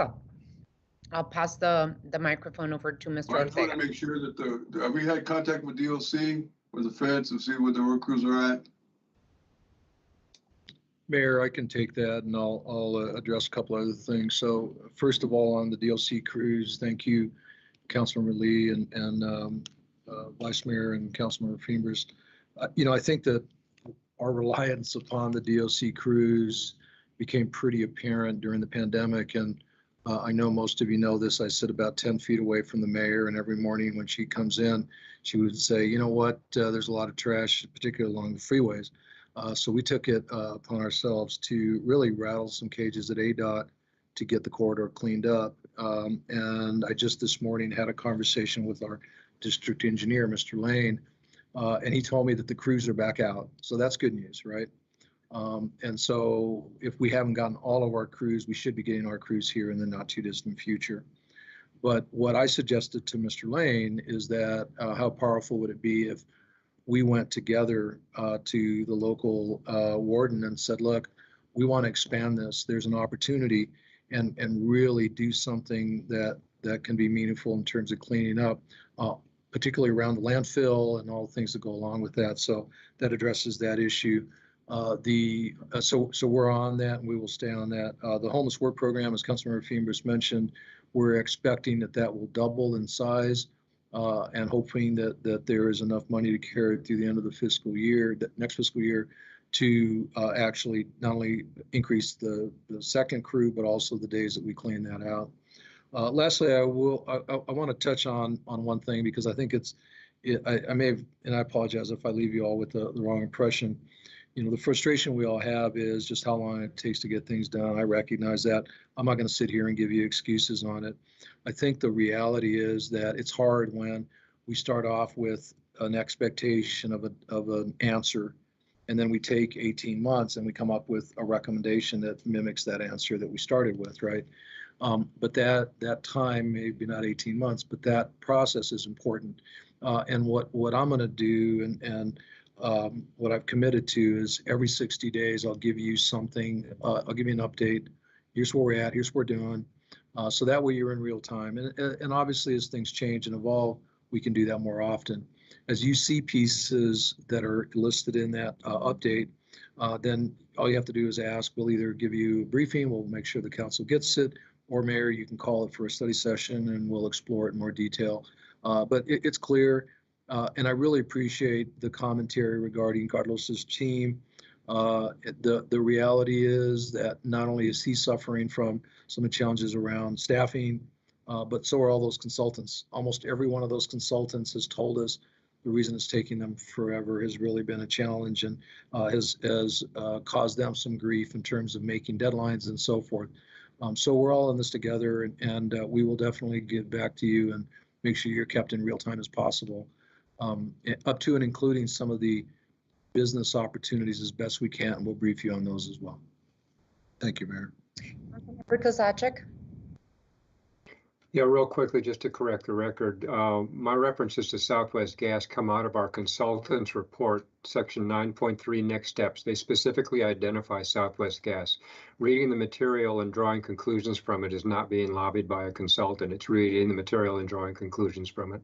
I'll pass the microphone over to Mr. I just want to make sure that have we had contact with DOC or the feds to see where the work crews are at? Mayor, I can take that and I'll address a couple other things. So first of all, on the DLC crews, thank you, Councilmember Lee and Vice Mayor and Councilmember Fimbres. I think that our reliance upon the DOC crews became pretty apparent during the pandemic. And I know most of you know this. I sit about 10 feet away from the mayor, and every morning when she comes in, she would say, you know what, there's a lot of trash, particularly along the freeways. So we took it upon ourselves to really rattle some cages at ADOT to get the corridor cleaned up. And I just this morning had a conversation with our district engineer, Mr. Lane, and he told me that the crews are back out. So that's good news, right? And so if we haven't gotten all of our crews, we should be getting our crews here in the not too distant future. But what I suggested to Mr. Lane is that how powerful would it be if we went together to the local warden and said, look, we want to expand this. There's an opportunity and really do something that can be meaningful in terms of cleaning up, particularly around the landfill and all the things that go along with that. So that addresses that issue. So we're on that and we will stay on that. The homeless work program, as Councilmember Fimbres mentioned, we're expecting that will double in size and hoping that there is enough money to carry it through the end of the fiscal year, that next fiscal year, to actually not only increase the second crew, but also the days that we clean that out. Lastly, I want to touch on one thing, because I think I may have, and I apologize if I leave you all with the wrong impression. You know, the frustration we all have is just how long it takes to get things done. I recognize that. I'm not going to sit here and give you excuses on it. I think the reality is that it's hard when we start off with an expectation of an answer, and then we take 18 months and we come up with a recommendation that mimics that answer that we started with, right? But that time, maybe not 18 months, but that process is important. And what I'm going to do, and what I've committed to, is every 60 days I'll give you something. I'll give you an update. Here's where we're at. Here's what we're doing. So that way you're in real time. And obviously, as things change and evolve, we can do that more often. As you see pieces that are listed in that update, then all you have to do is ask. We'll either give you a briefing, we'll make sure the council gets it, or Mayor, you can call it for a study session and we'll explore it in more detail. But it's clear, and I really appreciate the commentary regarding Carlos's team. The reality is that not only is he suffering from some of the challenges around staffing, but so are all those consultants. Almost every one of those consultants has told us the reason it's taking them forever has really been a challenge, and has caused them some grief in terms of making deadlines and so forth. So we're all in this together, and we will definitely get back to you and make sure you're kept in real time as possible, up to and including some of the business opportunities as best we can, and we'll brief you on those as well. Thank you, Mayor. Kozachik. Yeah, real quickly, just to correct the record, my references to Southwest Gas come out of our consultants report, section 9.3, next steps. They specifically identify Southwest Gas. Reading the material and drawing conclusions from it is not being lobbied by a consultant. It's reading the material and drawing conclusions from it.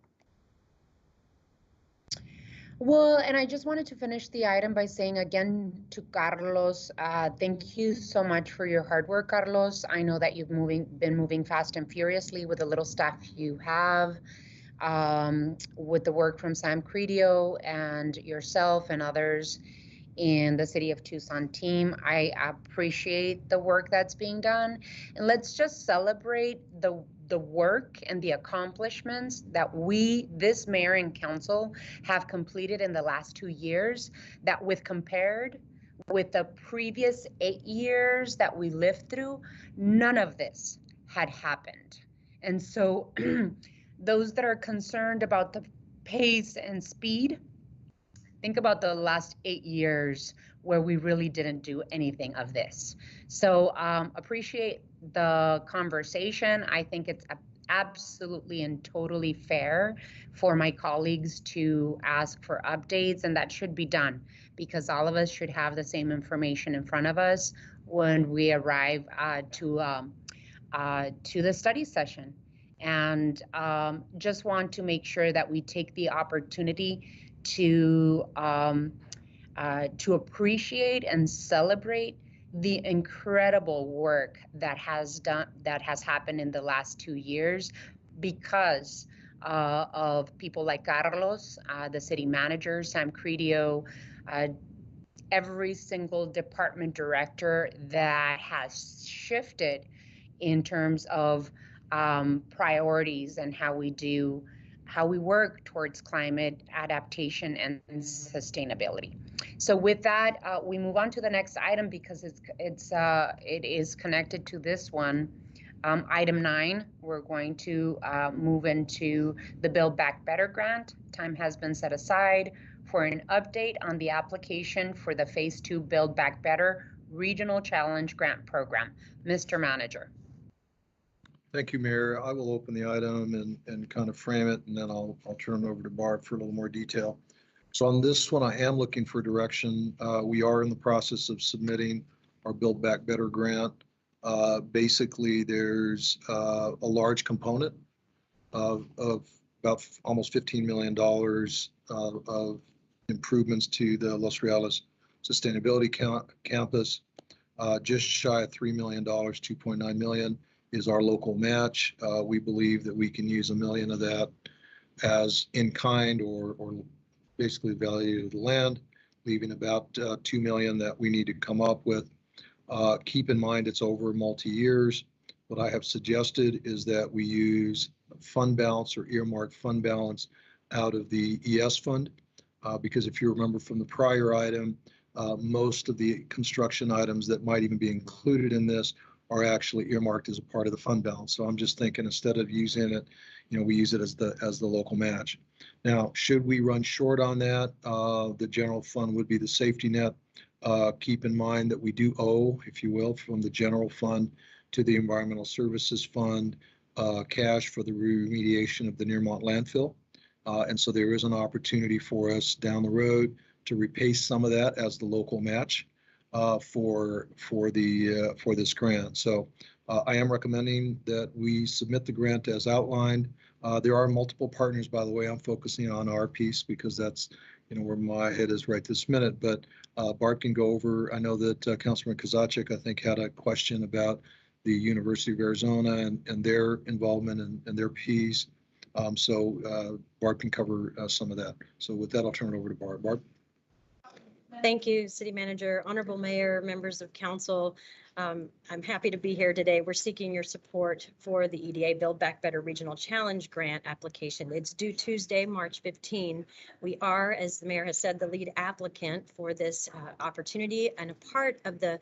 Well, and I just wanted to finish the item by saying again to Carlos, thank you so much for your hard work, Carlos. I know that you've been moving fast and furiously with the little staff you have, with the work from Sam Credio and yourself and others in the City of Tucson team. I appreciate the work that's being done, and let's just celebrate the work and the accomplishments that this mayor and council have completed in the last 2 years, that compared with the previous 8 years that we lived through, none of this had happened. And so those that are concerned about the pace and speed, think about the last 8 years where we really didn't do anything of this. So appreciate the conversation. I think it's absolutely and totally fair for my colleagues to ask for updates, and that should be done because all of us should have the same information in front of us when we arrive to the study session. And just want to make sure that we take the opportunity to appreciate and celebrate the incredible work that has happened in the last 2 years because of people like Carlos, the city manager, Sam Credio, every single department director that has shifted in terms of priorities and how we work towards climate adaptation and sustainability. So with that, we move on to the next item because it is connected to this one. Item 9, we're going to move into the Build Back Better grant. Time has been set aside for an update on the application for the Phase 2 Build Back Better Regional Challenge Grant Program. Mr. Manager. Thank you, Mayor. I will open the item and kind of frame it, and then I'll turn it over to Barb for a little more detail. So on this one, I am looking for direction. We are in the process of submitting our Build Back Better grant. Basically, there's a large component of about almost $15 million of improvements to the Los Reales Sustainability Campus. Just shy of $3 million, $2.9 million is our local match. We believe that we can use $1 million of that as in kind or basically value of the land. leaving about 2 million that we need to come up with. Keep in mind, it's over multi-years. What I have suggested is that we use fund balance or earmark fund balance out of the ES fund, because if you remember from the prior item, most of the construction items that might even be included in this are actually earmarked as a part of the fund balance. So I'm just thinking, instead of using it, we use it as the local match. Now, should we run short on that, the general fund would be the safety net. Keep in mind that we do owe, if you will, from the general fund to the environmental services fund, cash for the remediation of the Nearmont landfill. And so there is an opportunity for us down the road to repay some of that as the local match for this grant. So I am recommending that we submit the grant as outlined. There are multiple partners, by the way. I'm focusing on our piece because that's where my head is right this minute. But Bart can go over. I know that Councilman Kozaczek, I think, had a question about the University of Arizona and their involvement and their piece. So Bart can cover some of that. So with that, I'll turn it over to Bart. Bart. Thank you, City Manager, Honorable Mayor, members of council. I'm happy to be here today. We're seeking your support for the EDA Build Back Better Regional Challenge Grant application. It's due Tuesday, March 15. We are, as the mayor has said, the lead applicant for this opportunity, and a part of the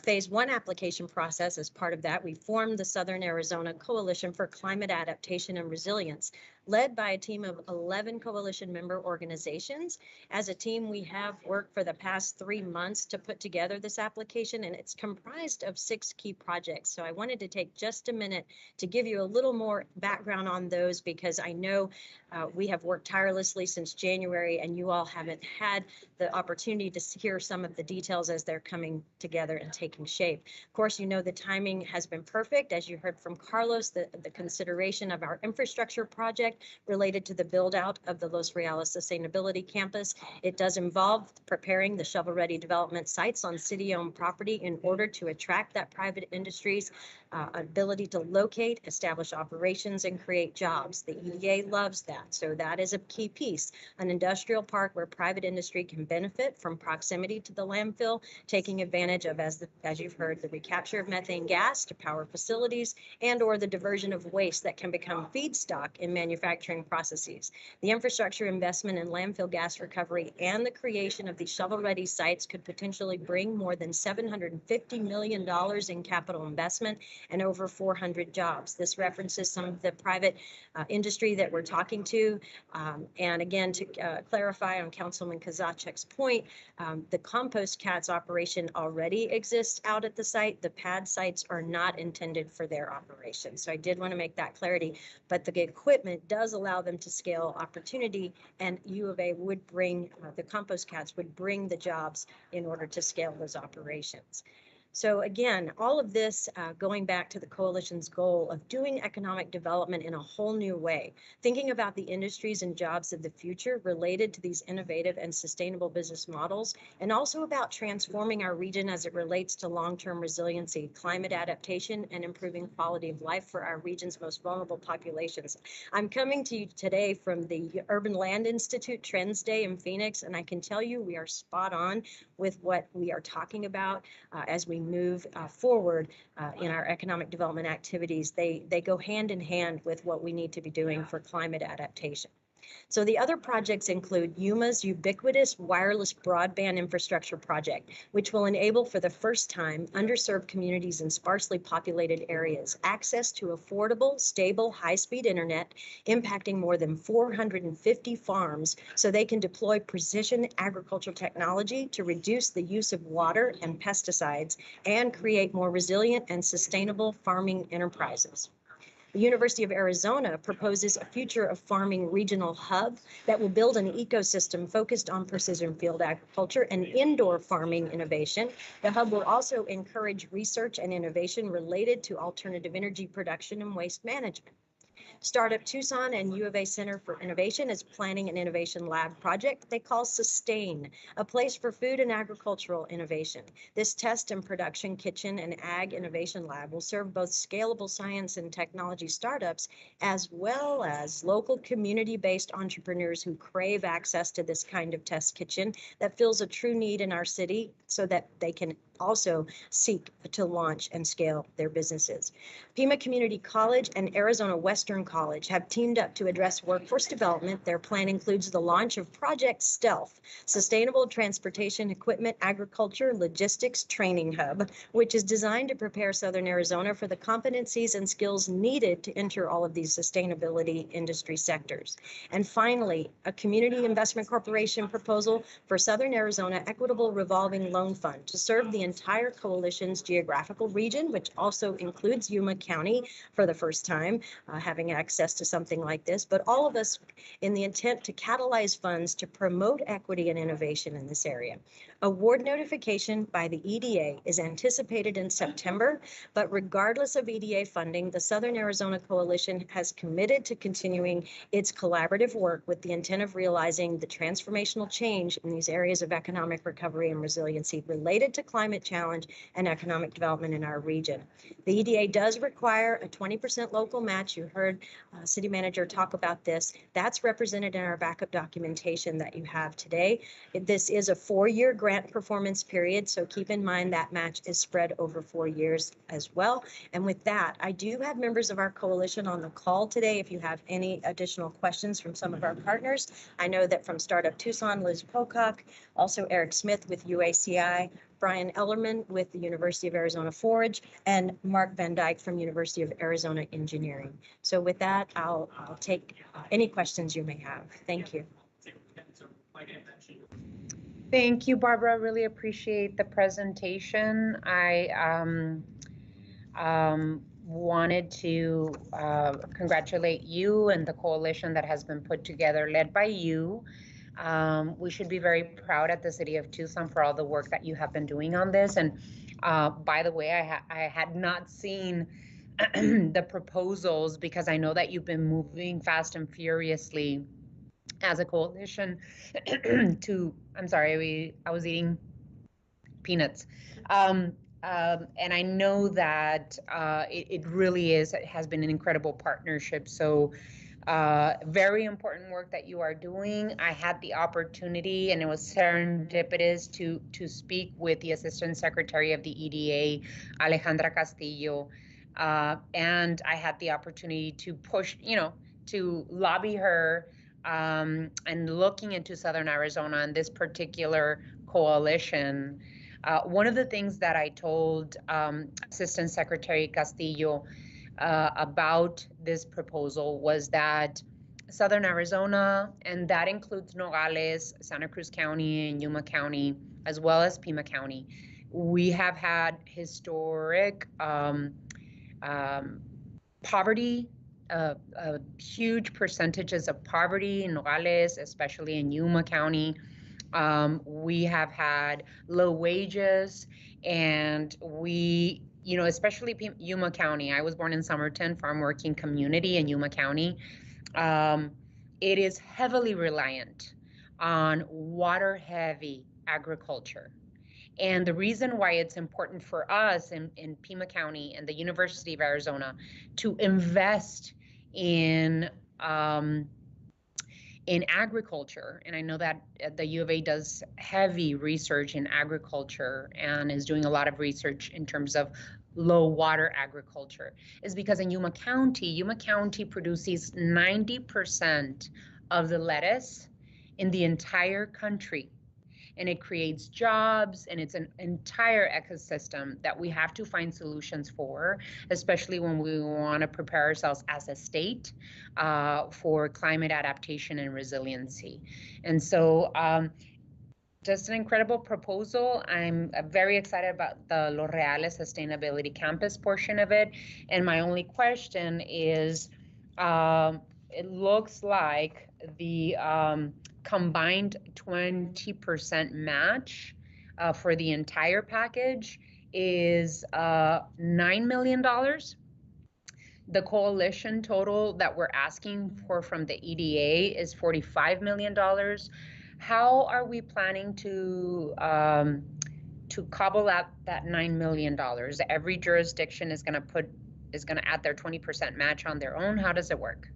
phase 1 application process. As part of that, we formed the Southern Arizona Coalition for Climate Adaptation and Resilience, led by a team of 11 coalition member organizations. As a team, we have worked for the past 3 months to put together this application, and it's comprised of 6 key projects. So I wanted to take just a minute to give you a little more background on those, because I know we have worked tirelessly since January, and you all haven't had the opportunity to hear some of the details as they're coming together and taking shape. Of course, the timing has been perfect. As you heard from Carlos, the consideration of our infrastructure project related to the build out of the Los Riales Sustainability Campus. It does involve preparing the shovel-ready development sites on city-owned property in order to attract that private industry's ability to locate, establish operations, and create jobs. The EDA loves that, so that is a key piece. An industrial park where private industry can benefit from proximity to the landfill, taking advantage of, as you've heard, the recapture of methane gas to power facilities, and or the diversion of waste that can become feedstock in manufacturing processes. The infrastructure investment in landfill gas recovery and the creation of these shovel-ready sites could potentially bring more than $750 million in capital investment and over 400 jobs. This references some of the private industry that we're talking to. And again, to clarify on Councilman Kozaczek's point, the compost cats operation already exists out at the site. The pad sites are not intended for their operation. So I did want to make that clarity, but the equipment does allow them to scale opportunity, and U of A would bring, the compost cats would bring the jobs in order to scale those operations. So again, all of this going back to the coalition's goal of doing economic development in a whole new way, thinking about the industries and jobs of the future related to these innovative and sustainable business models, and also about transforming our region as it relates to long-term resiliency, climate adaptation, and improving quality of life for our region's most vulnerable populations. I'm coming to you today from the Urban Land Institute Trends Day in Phoenix, and I can tell you we are spot on with what we are talking about as we move forward in our economic development activities. They go hand in hand with what we need to be doing for climate adaptation. So the other projects include UMA's ubiquitous wireless broadband infrastructure project, which will enable for the first time underserved communities in sparsely populated areas access to affordable, stable, high-speed internet, impacting more than 450 farms so they can deploy precision agricultural technology to reduce the use of water and pesticides and create more resilient and sustainable farming enterprises. The University of Arizona proposes a future of farming regional hub that will build an ecosystem focused on precision field agriculture and indoor farming innovation. The hub will also encourage research and innovation related to alternative energy production and waste management. Startup Tucson and U of A Center for Innovation is planning an innovation lab project they call Sustain, a place for food and agricultural innovation. This test and production kitchen and ag innovation lab will serve both scalable science and technology startups, as well as local community-based entrepreneurs who crave access to this kind of test kitchen that fills a true need in our city so that they can also seek to launch and scale their businesses. Pima Community College and Arizona Western College have teamed up to address workforce development. Their plan includes the launch of Project Stealth, Sustainable Transportation Equipment Agriculture Logistics Training Hub, which is designed to prepare Southern Arizona for the competencies and skills needed to enter all of these sustainability industry sectors. And finally, a Community Investment Corporation proposal for Southern Arizona Equitable Revolving Loan Fund to serve the entire coalition's geographical region, which also includes Yuma County for the first time, having access to something like this, but all of us in the intent to catalyze funds to promote equity and innovation in this area. Award notification by the EDA is anticipated in September, but regardless of EDA funding, the Southern Arizona Coalition has committed to continuing its collaborative work with the intent of realizing the transformational change in these areas of economic recovery and resiliency related to climate challenge and economic development in our region. The EDA does require a 20% local match. You heard City Manager talk about this. That's represented in our backup documentation that you have today. This is a 4-year grant performance period, so keep in mind that match is spread over 4 years as well. And with that, I do have members of our coalition on the call today. If you have any additional questions from some of our partners, I know that from Startup Tucson, Liz Pocock, also Eric Smith with UACI, Brian Ellerman with the University of Arizona Forge, and Mark Van Dyke from University of Arizona Engineering. So with that, I'll take any questions you may have. Thank you. Thank you, Barbara. Really appreciate the presentation. I wanted to congratulate you and the coalition that has been put together, led by you. We should be very proud at the City of Tucson for all the work that you have been doing on this. And by the way, I had not seen the proposals because I know that you've been moving fast and furiously as a coalition to, I'm sorry, I was eating peanuts. And I know that it really is, it has been an incredible partnership. So very important work that you are doing. I had the opportunity, and it was serendipitous to speak with the Assistant Secretary of the EDA, Alejandra Castillo, and I had the opportunity to push, to lobby her and looking into Southern Arizona and this particular coalition. One of the things that I told Assistant Secretary Castillo about this proposal was that Southern Arizona, and that includes Nogales, Santa Cruz County, and Yuma County, as well as Pima County, we have had historic poverty, huge percentages of poverty in Nogales, especially in Yuma County. We have had low wages, and we, especially Yuma County. I was born in Somerton, farm working community in Yuma County. It is heavily reliant on water heavy agriculture. And the reason why it's important for us in Pima County and the University of Arizona to invest in agriculture, and I know that the U of A does heavy research in agriculture and is doing a lot of research in terms of low water agriculture, is because in Yuma County produces 90% of the lettuce in the entire country. And it creates jobs, and it's an entire ecosystem that we have to find solutions for, especially when we want to prepare ourselves as a state for climate adaptation and resiliency. And so just an incredible proposal. I'm very excited about the Los Reales Sustainability Campus portion of it. And my only question is, it looks like the combined 20% match for the entire package is $9 million. The coalition total that we're asking for from the EDA is $45 million. How are we planning to cobble out that $9 million? Every jurisdiction is going to add their 20% match on their own. How does it work?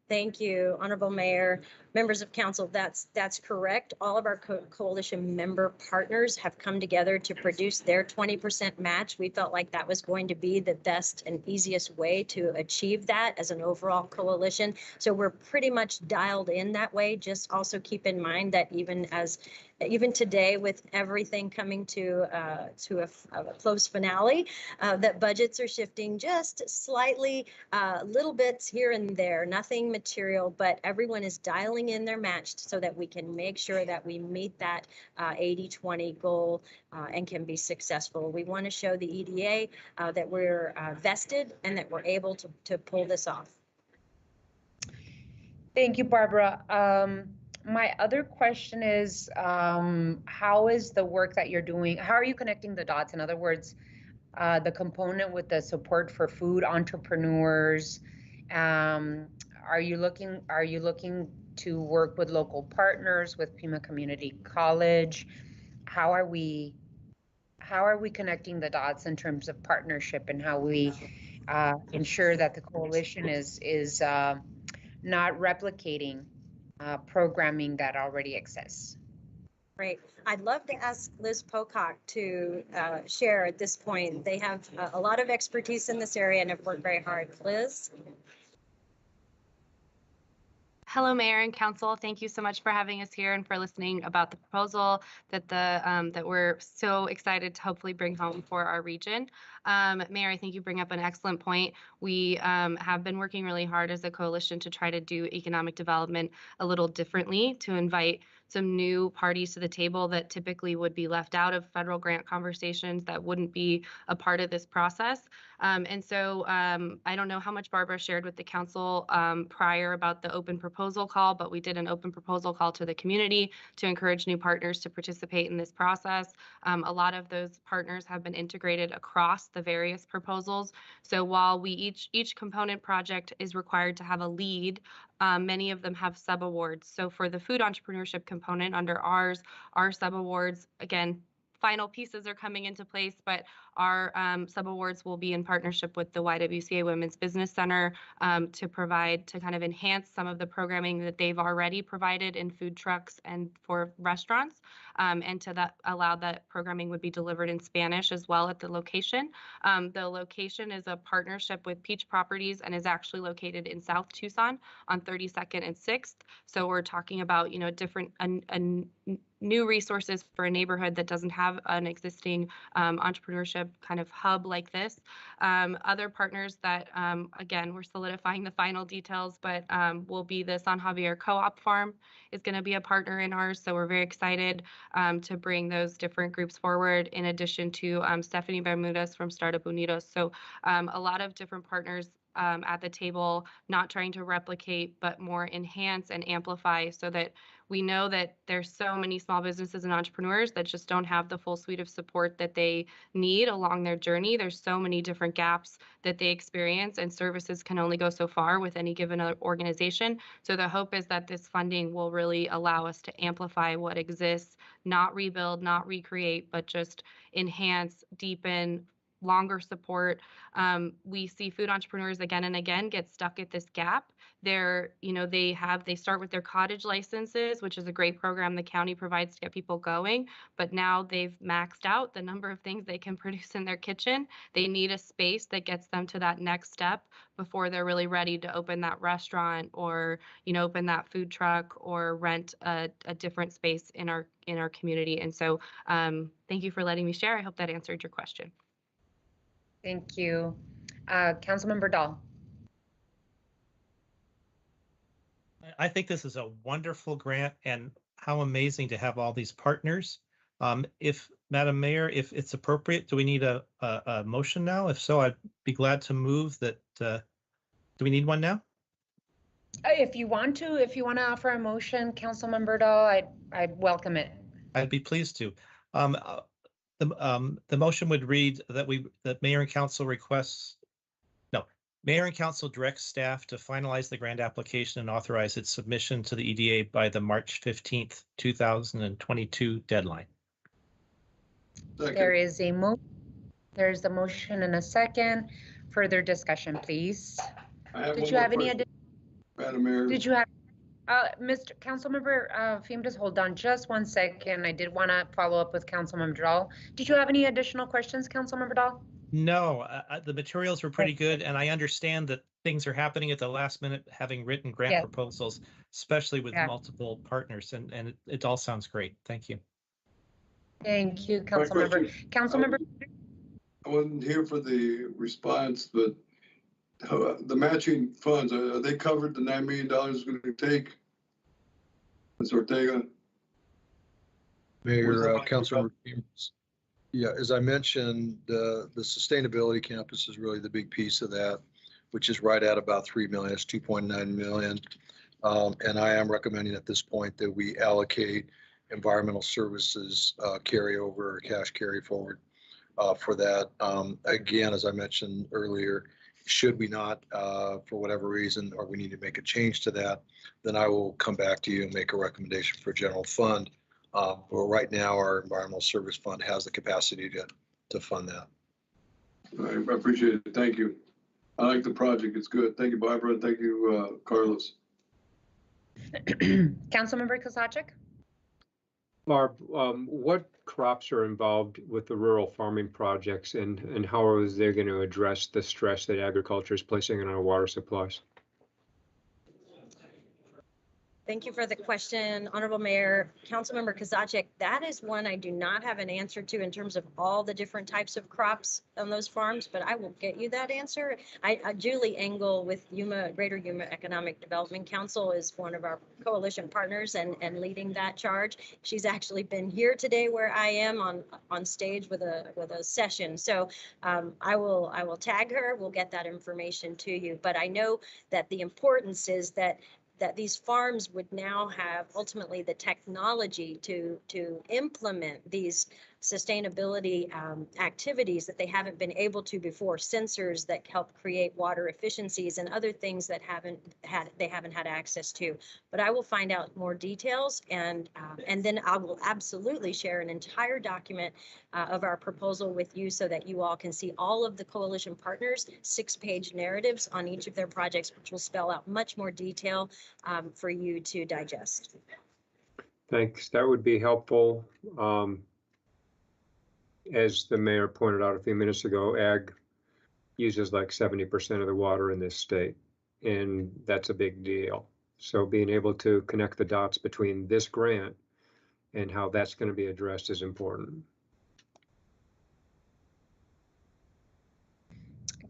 Thank you, Honorable Mayor, members of council. That's correct. All of our coalition member partners have come together to produce their 20% match. We felt like that was going to be the best and easiest way to achieve that as an overall coalition. So we're pretty much dialed in that way. Just also keep in mind that even today, with everything coming to a close finale, that budgets are shifting just slightly, little bits here and there, nothing material, but everyone is dialing in their match so that we can make sure that we meet that 80-20 goal and can be successful. We want to show the EDA that we're vested and that we're able to pull this off. Thank you, Barbara. My other question is, how is the work that you're doing? How are you connecting the dots? In other words, the component with the support for food entrepreneurs. Are you looking to work with local partners, with Pima Community College? How are we connecting the dots in terms of partnership, and how we ensure that the coalition is not replicating programming that already exists? Great. I'd love to ask Liz Pocock to share at this point. They have a lot of expertise in this area and have worked very hard. Liz? Hello, Mayor and Council. Thank you so much for having us here and for listening about the proposal that we're so excited to hopefully bring home for our region. Mayor, I think you bring up an excellent point. We have been working really hard as a coalition to try to do economic development a little differently, to invite some new parties to the table that typically would be left out of federal grant conversations, that wouldn't be a part of this process. And so I don't know how much Barbara shared with the council prior about the open proposal call, but we did an open proposal call to the community to encourage new partners to participate in this process. A lot of those partners have been integrated across the various proposals. So while each component project is required to have a lead, many of them have subawards. So for the food entrepreneurship component under our subawards, again, final pieces are coming into place, but our subawards will be in partnership with the YWCA Women's Business Center to kind of enhance some of the programming that they've already provided in food trucks and for restaurants, and to allow that programming would be delivered in Spanish as well at the location. The location is a partnership with Peach Properties and is actually located in South Tucson on 32nd and 6th. So we're talking about, different new resources for a neighborhood that doesn't have an existing entrepreneurship kind of hub like this. Other partners that, again, we're solidifying the final details, but will be the San Javier Co-op Farm is going to be a partner in ours. So we're very excited to bring those different groups forward, in addition to Stephanie Bermudez from Startup Unidos. So a lot of different partners at the table, not trying to replicate, but more enhance and amplify, so that we know that there's so many small businesses and entrepreneurs that just don't have the full suite of support that they need along their journey. There's so many different gaps that they experience, and services can only go so far with any given organization. So the hope is that this funding will really allow us to amplify what exists, not rebuild, not recreate, but just enhance, deepen, longer support. We see food entrepreneurs again and again get stuck at this gap. They start with their cottage licenses, which is a great program the county provides to get people going, but now they've maxed out the number of things they can produce in their kitchen. They need a space that gets them to that next step before they're really ready to open that restaurant, or open that food truck, or rent a different space in our community. And so thank you for letting me share. I hope that answered your question. Thank you. Councilmember Dahl. I think this is a wonderful grant, and how amazing to have all these partners. If, Madam Mayor, if it's appropriate, do we need a motion now? If so, I'd be glad to move that. Do we need one now? If you want to offer a motion, Councilmember Dahl, I'd welcome it. I'd be pleased to. The motion would read that Mayor and Council requests. No, Mayor and council direct staff to finalize the grant application and authorize its submission to the EDA by the March 15th, 2022 deadline. There is a there's a motion and a second. Further discussion, please. Did you have any additional? Madam Mayor? Did you have, Mr. Councilmember Fee, just hold on just 1 second. I did want to follow up with Councilmember Dahl. Did you have any additional questions, Councilmember Dahl? No, the materials were pretty good, and I understand that things are happening at the last minute, having written grant proposals, especially with multiple partners, and it all sounds great. Thank you. Thank you, Councilmember. Councilmember. I wasn't here for the response, but the matching funds, are they covered? The $9 million is going to take? Ms. Ortega? Mayor, Councilor, yeah, as I mentioned, the sustainability campus is really the big piece of that, which is right at about 3 million. It's 2.9 million. And I am recommending at this point that we allocate environmental services carryover or cash carry forward for that. Again, as I mentioned earlier, should we not, for whatever reason, or we need to make a change to that, then I will come back to you and make a recommendation for general fund. But right now, our environmental service fund has the capacity to fund that. I appreciate it. Thank you. I like the project. It's good. Thank you, Barbara. Thank you, Carlos. Councilmember Kozachik? Barb, what crops are involved with the rural farming projects, and how is they going to address the stress that agriculture is placing on our water supplies? Thank you for the question, Honorable Mayor. Councilmember Kozachik, that is one I do not have an answer to in terms of all the different types of crops on those farms, but I will get you that answer. Julie Engel with Yuma, Greater Yuma Economic Development Council is one of our coalition partners and leading that charge. She's actually been here today where I am on stage with a session. So I will tag her. We'll get that information to you. But I know that the importance is that these farms would now have ultimately the technology to implement these sustainability activities that they haven't been able to before, sensors that help create water efficiencies and other things that they haven't had access to. But I will find out more details, and then I will absolutely share an entire document of our proposal with you so that you all can see all of the coalition partners, 6-page narratives on each of their projects, which will spell out much more detail for you to digest. Thanks. That would be helpful. As the mayor pointed out a few minutes ago, ag uses like 70% of the water in this state, and that's a big deal. So being able to connect the dots between this grant and how that's going to be addressed is important.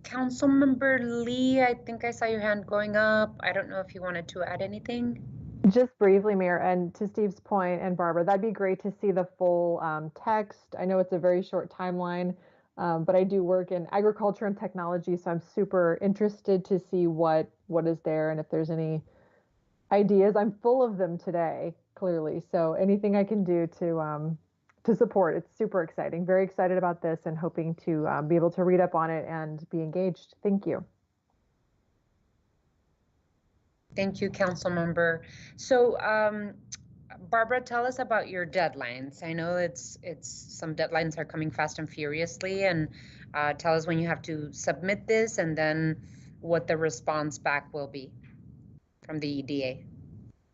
Councilmember Lee, I think I saw your hand going up. I don't know if you wanted to add anything. Just briefly, Mayor, and to Steve's point, and Barbara, that'd be great to see the full text. I know it's a very short timeline, but I do work in agriculture and technology, so I'm super interested to see what is there and if there's any ideas. I'm full of them today, clearly. So anything I can do to support, it's super exciting. Very excited about this and hoping to be able to read up on it and be engaged. Thank you. Thank you, Councilmember. So, Barbara, tell us about your deadlines. I know it's some deadlines are coming fast and furiously, and tell us when you have to submit this and then what the response back will be from the EDA.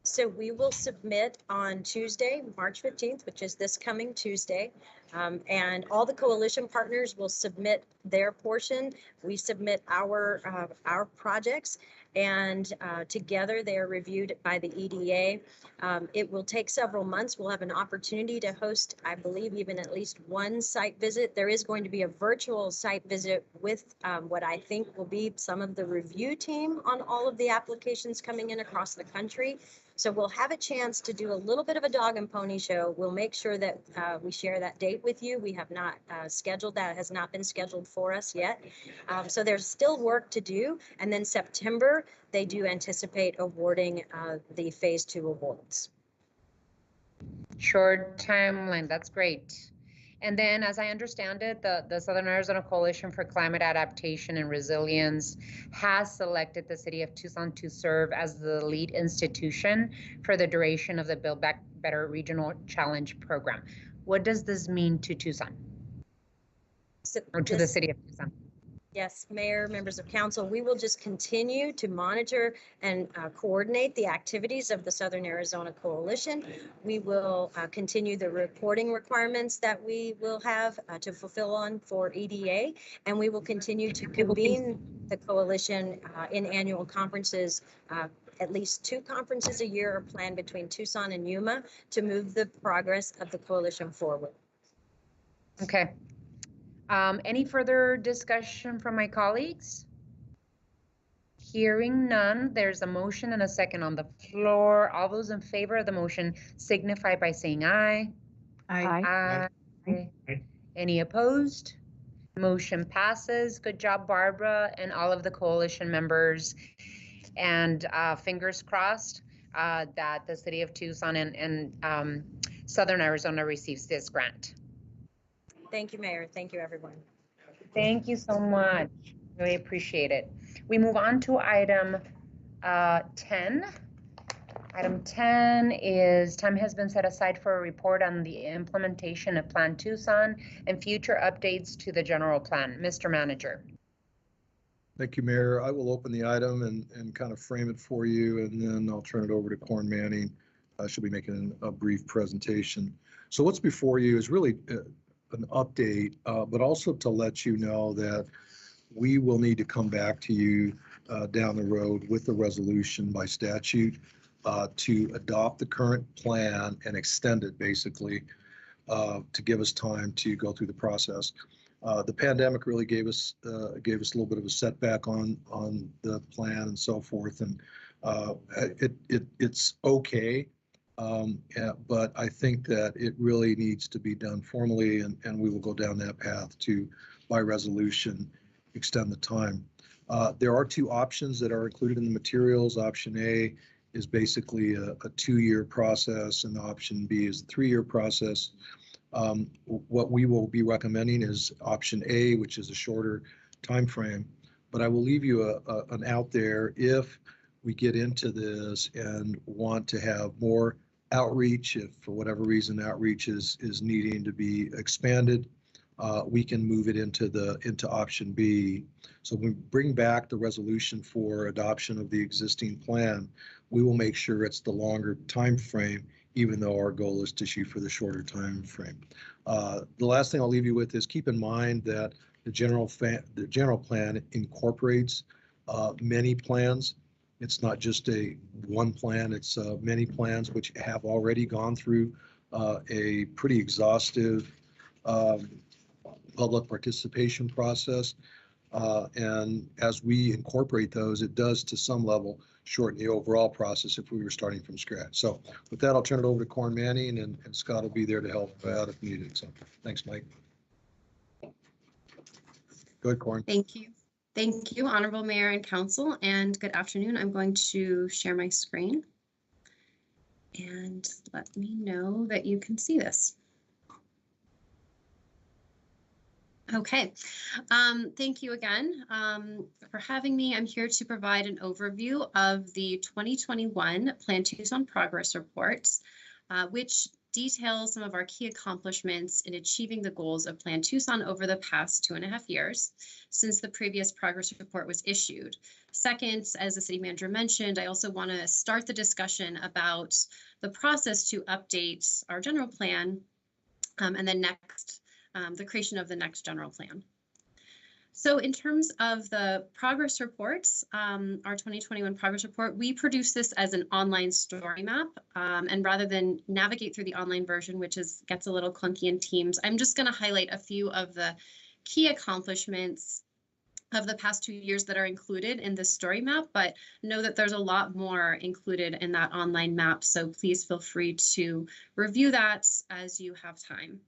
So we will submit on Tuesday, March 15th, which is this coming Tuesday. And all the coalition partners will submit their portion. We submit our projects, and together they are reviewed by the EDA. It will take several months. We'll have an opportunity to host, I believe, even at least one site visit. There is going to be a virtual site visit with what I think will be some of the review team on all of the applications coming in across the country. So we'll have a chance to do a little bit of a dog and pony show. We'll make sure that we share that date with you. We have not scheduled that. It has not been scheduled for us yet. So there's still work to do. And then September, they do anticipate awarding the phase 2 awards. Short timeline, that's great. And then, as I understand it, the Southern Arizona Coalition for Climate Adaptation and Resilience has selected the city of Tucson to serve as the lead institution for the duration of the Build Back Better Regional Challenge program. What does this mean to Tucson? Or to the city of Tucson? Yes, Mayor, members of council, we will just continue to monitor and coordinate the activities of the Southern Arizona Coalition. We will continue the reporting requirements that we will have to fulfill on for EDA, and we will continue to convene the coalition in annual conferences. At least 2 conferences a year are planned between Tucson and Yuma to move the progress of the coalition forward. Okay. Any further discussion from my colleagues? Hearing none, there's a motion and a second on the floor. All those in favor of the motion signify by saying aye. Aye. Aye. Any opposed? Motion passes. Good job, Barbara, and all of the coalition members. And fingers crossed that the city of Tucson and Southern Arizona receives this grant. Thank you, Mayor. Thank you, everyone. Thank you so much. Really appreciate it. We move on to item 10. Item 10 is time has been set aside for a report on the implementation of Plan Tucson and future updates to the general plan. Mr. Manager. Thank you, Mayor. I will open the item and kind of frame it for you, and then I'll turn it over to Corn Manning. She'll be making a brief presentation. So what's before you is really an update, but also to let you know that we will need to come back to you down the road with a resolution by statute to adopt the current plan and extend it basically to give us time to go through the process. The pandemic really gave us a little bit of a setback on the plan and so forth, and it's okay. But I think that it really needs to be done formally, and we will go down that path to, by resolution, extend the time. There are 2 options that are included in the materials. Option A is basically a 2-year process, and option B is a 3-year process. What we will be recommending is option A, which is a shorter time frame. But I will leave you an out there if we get into this and want to have more outreach, if for whatever reason outreach is needing to be expanded, we can move it into option B. So when we bring back the resolution for adoption of the existing plan, we will make sure it's the longer time frame, even though our goal is to shoot for the shorter time frame. The last thing I'll leave you with is keep in mind that the general plan incorporates many plans. It's not just one plan, it's many plans which have already gone through a pretty exhaustive public participation process. And as we incorporate those, it does to some level shorten the overall process if we were starting from scratch. So with that, I'll turn it over to Corn Manning, and Scott will be there to help out if needed. So thanks, Mike. Go ahead, Corn. Thank you. Thank you, Honorable Mayor and Council, and good afternoon. I'm going to share my screen and let me know that you can see this. Okay, thank you again for having me. I'm here to provide an overview of the 2021 Plan Tucson Progress Report, which details some of our key accomplishments in achieving the goals of Plan Tucson over the past 2.5 years since the previous progress report was issued. Second, as the city manager mentioned, I also want to start the discussion about the process to update our general plan, and then next, the creation of the next general plan. So in terms of the progress reports, our 2021 progress report, we produce this as an online story map. And rather than navigate through the online version, which gets a little clunky in Teams, I'm just going to highlight a few of the key accomplishments of the past 2 years that are included in this story map, but know that there's a lot more included in that online map. So please feel free to review that as you have time.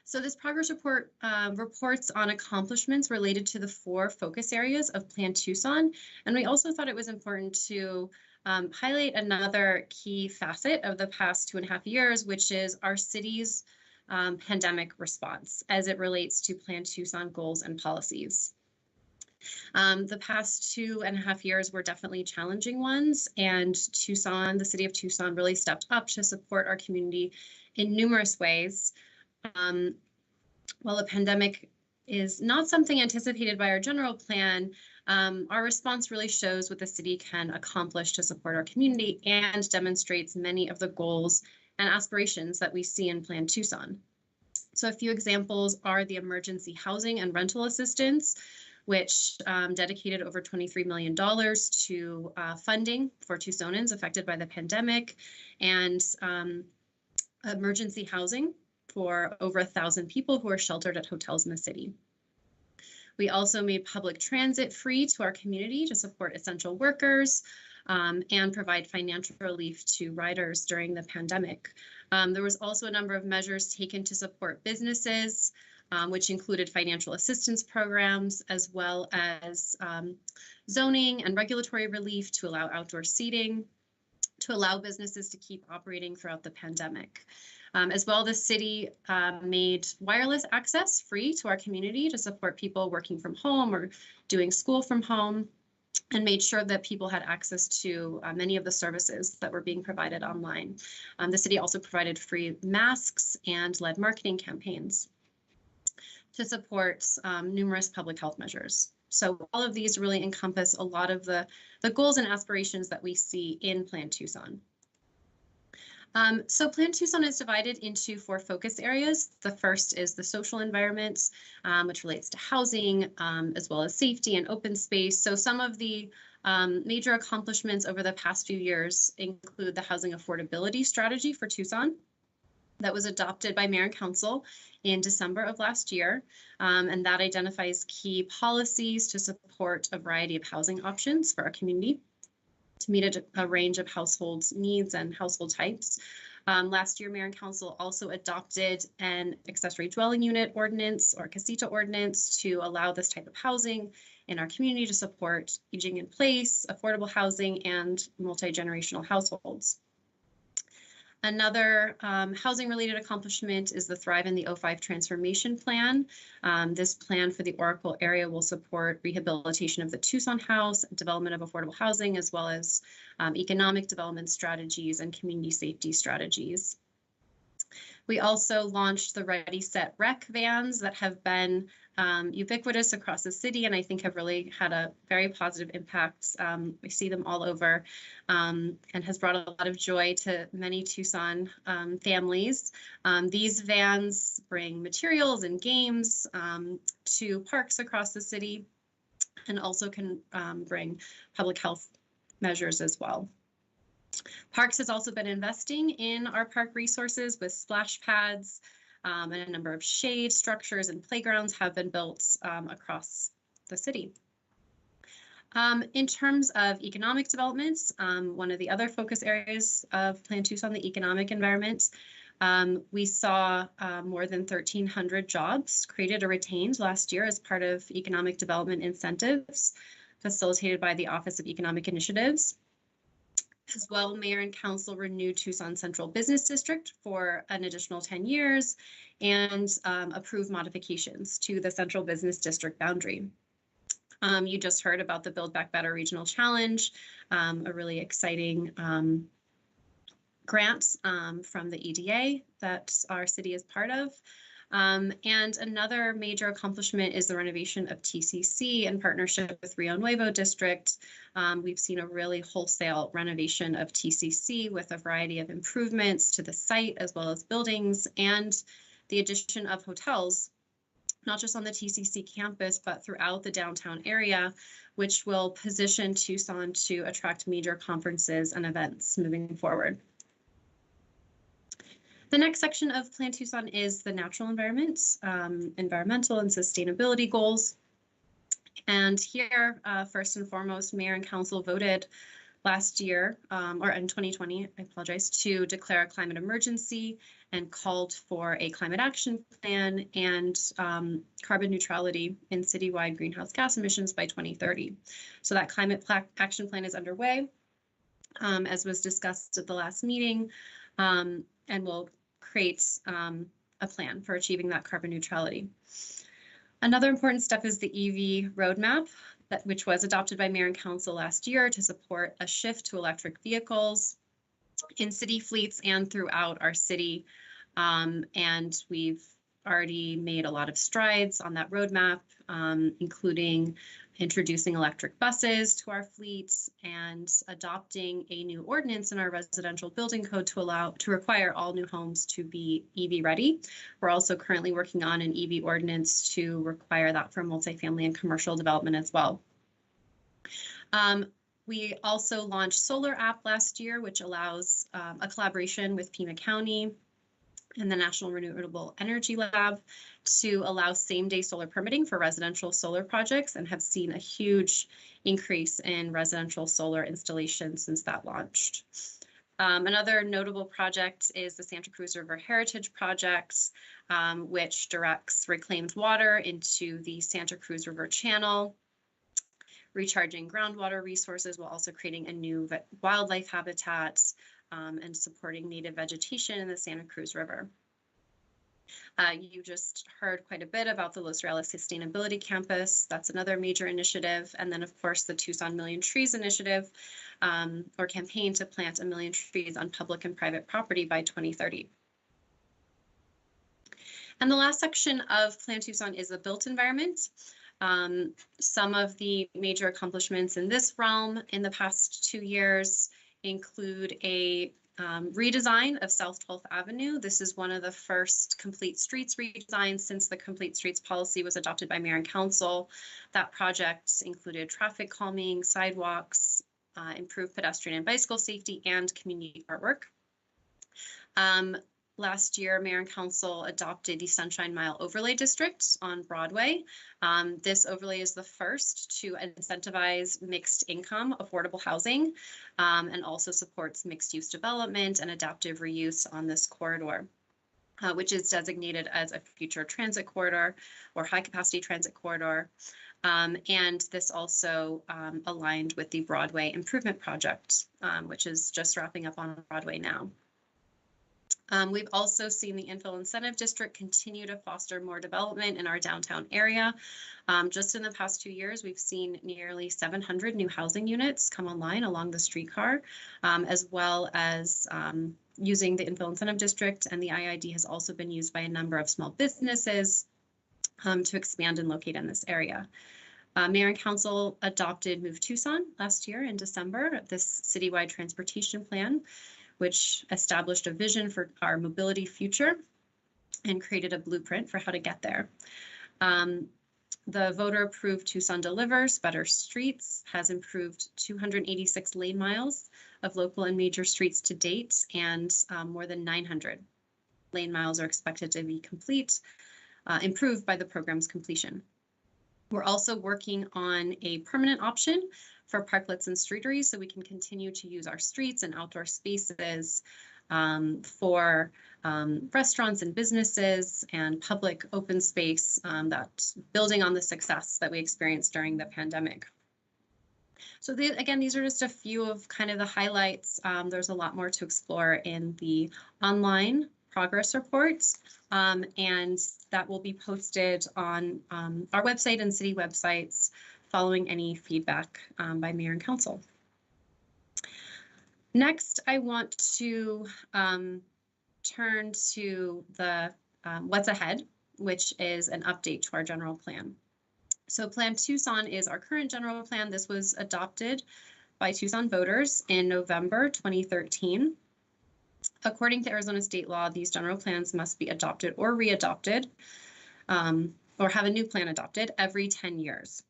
So this progress report reports on accomplishments related to the 4 focus areas of Plan Tucson. And we also thought it was important to highlight another key facet of the past 2.5 years, which is our city's pandemic response as it relates to Plan Tucson goals and policies. The past 2.5 years were definitely challenging ones, and Tucson, the city of Tucson, really stepped up to support our community in numerous ways. While a pandemic is not something anticipated by our general plan, our response really shows what the city can accomplish to support our community and demonstrates many of the goals and aspirations that we see in Plan Tucson. So a few examples are the emergency housing and rental assistance, which dedicated over $23 million to funding for Tucsonans affected by the pandemic, and emergency housing for over 1,000 people who are sheltered at hotels in the city. We also made public transit free to our community to support essential workers and provide financial relief to riders during the pandemic. There was also a number of measures taken to support businesses, which included financial assistance programs, as well as zoning and regulatory relief to allow outdoor seating, to allow businesses to keep operating throughout the pandemic. As well, the city made wireless access free to our community to support people working from home or doing school from home, and made sure that people had access to many of the services that were being provided online. The city also provided free masks and led marketing campaigns to support numerous public health measures. So all of these really encompass a lot of the goals and aspirations that we see in Plan Tucson. So Plan Tucson is divided into 4 focus areas. The first is the social environment, which relates to housing, as well as safety and open space. So some of the major accomplishments over the past few years include the housing affordability strategy for Tucson that was adopted by Mayor and Council in December of last year, and that identifies key policies to support a variety of housing options for our community to meet a range of households' needs and household types. Last year, Mayor and Council also adopted an accessory dwelling unit ordinance or casita ordinance to allow this type of housing in our community to support aging in place, affordable housing, and multi-generational households. Another housing-related accomplishment is the Thrive in the 05 Transformation Plan. This plan for the Oracle area will support rehabilitation of the Tucson House, development of affordable housing, as well as economic development strategies and community safety strategies. We also launched the Ready, Set, Rec vans that have been ubiquitous across the city, and I think have really had a very positive impact. We see them all over, and has brought a lot of joy to many Tucson families. These vans bring materials and games to parks across the city, and also can bring public health measures as well. Parks has also been investing in our park resources with splash pads, and a number of shade structures and playgrounds have been built across the city. In terms of economic developments, one of the other focus areas of Plan Tucson, the economic environment, we saw more than 1,300 jobs created or retained last year as part of economic development incentives facilitated by the Office of Economic Initiatives. As well, Mayor and Council renewed Tucson Central Business District for an additional 10 years and approved modifications to the Central Business District boundary. You just heard about the Build Back Better Regional Challenge, a really exciting grant from the EDA that our city is part of. And another major accomplishment is the renovation of TCC in partnership with Rio Nuevo District. We've seen a really wholesale renovation of TCC with a variety of improvements to the site as well as buildings, and the addition of hotels, not just on the TCC campus, but throughout the downtown area, which will position Tucson to attract major conferences and events moving forward. The next section of Plan Tucson is the natural environment, environmental and sustainability goals. And here, first and foremost, Mayor and Council voted last year, or in 2020, I apologize, to declare a climate emergency and called for a climate action plan and carbon neutrality in citywide greenhouse gas emissions by 2030. So that climate action plan is underway, as was discussed at the last meeting, and will create a plan for achieving that carbon neutrality. Another important step is the EV roadmap, which was adopted by Mayor and Council last year to support a shift to electric vehicles in city fleets and throughout our city. And we've already made a lot of strides on that roadmap, including introducing electric buses to our fleets and adopting a new ordinance in our residential building code to require all new homes to be EV ready. We're also currently working on an EV ordinance to require that for multifamily and commercial development as well. We also launched Solar App last year, which allows a collaboration with Pima County and the National Renewable Energy Lab to allow same-day solar permitting for residential solar projects, and have seen a huge increase in residential solar installations since that launched. Another notable project is the Santa Cruz River Heritage Project, which directs reclaimed water into the Santa Cruz River Channel, recharging groundwater resources while also creating a new wildlife habitat and supporting native vegetation in the Santa Cruz River. You just heard quite a bit about the Los Reales Sustainability Campus. That's another major initiative. And then, of course, the Tucson Million Trees Initiative, or campaign to plant 1 million trees on public and private property by 2030. And the last section of Plan Tucson is the built environment. Some of the major accomplishments in this realm in the past 2 years include a redesign of South 12th Avenue. This is one of the first complete streets redesigns since the complete streets policy was adopted by Mayor and Council. That project included traffic calming, sidewalks, improved pedestrian and bicycle safety, and community artwork. Last year, Mayor and Council adopted the Sunshine Mile Overlay District on Broadway. This overlay is the first to incentivize mixed income, affordable housing, and also supports mixed use development and adaptive reuse on this corridor, which is designated as a future transit corridor or high capacity transit corridor. And this also aligned with the Broadway Improvement Project, which is just wrapping up on Broadway now. We've also seen the Infill Incentive District continue to foster more development in our downtown area. Just in the past 2 years, we've seen nearly 700 new housing units come online along the streetcar, as well as using the Infill Incentive District, and the IID has also been used by a number of small businesses to expand and locate in this area. Mayor and Council adopted Move Tucson last year in December, this citywide transportation plan, which established a vision for our mobility future and created a blueprint for how to get there. The voter-approved Tucson Delivers Better Streets has improved 286 lane miles of local and major streets to date, and more than 900 lane miles are expected to be improved by the program's completion. We're also working on a permanent option for parklets and streeteries, so we can continue to use our streets and outdoor spaces for restaurants and businesses and public open space, that building on the success that we experienced during the pandemic. So again, these are just a few of kind of the highlights. There's a lot more to explore in the online progress reports, and that will be posted on our website and city websites following any feedback by Mayor and Council. Next, I want to turn to the what's ahead, which is an update to our general plan. So Plan Tucson is our current general plan. This was adopted by Tucson voters in November 2013. According to Arizona state law, these general plans must be adopted or readopted, or have a new plan adopted every 10 years.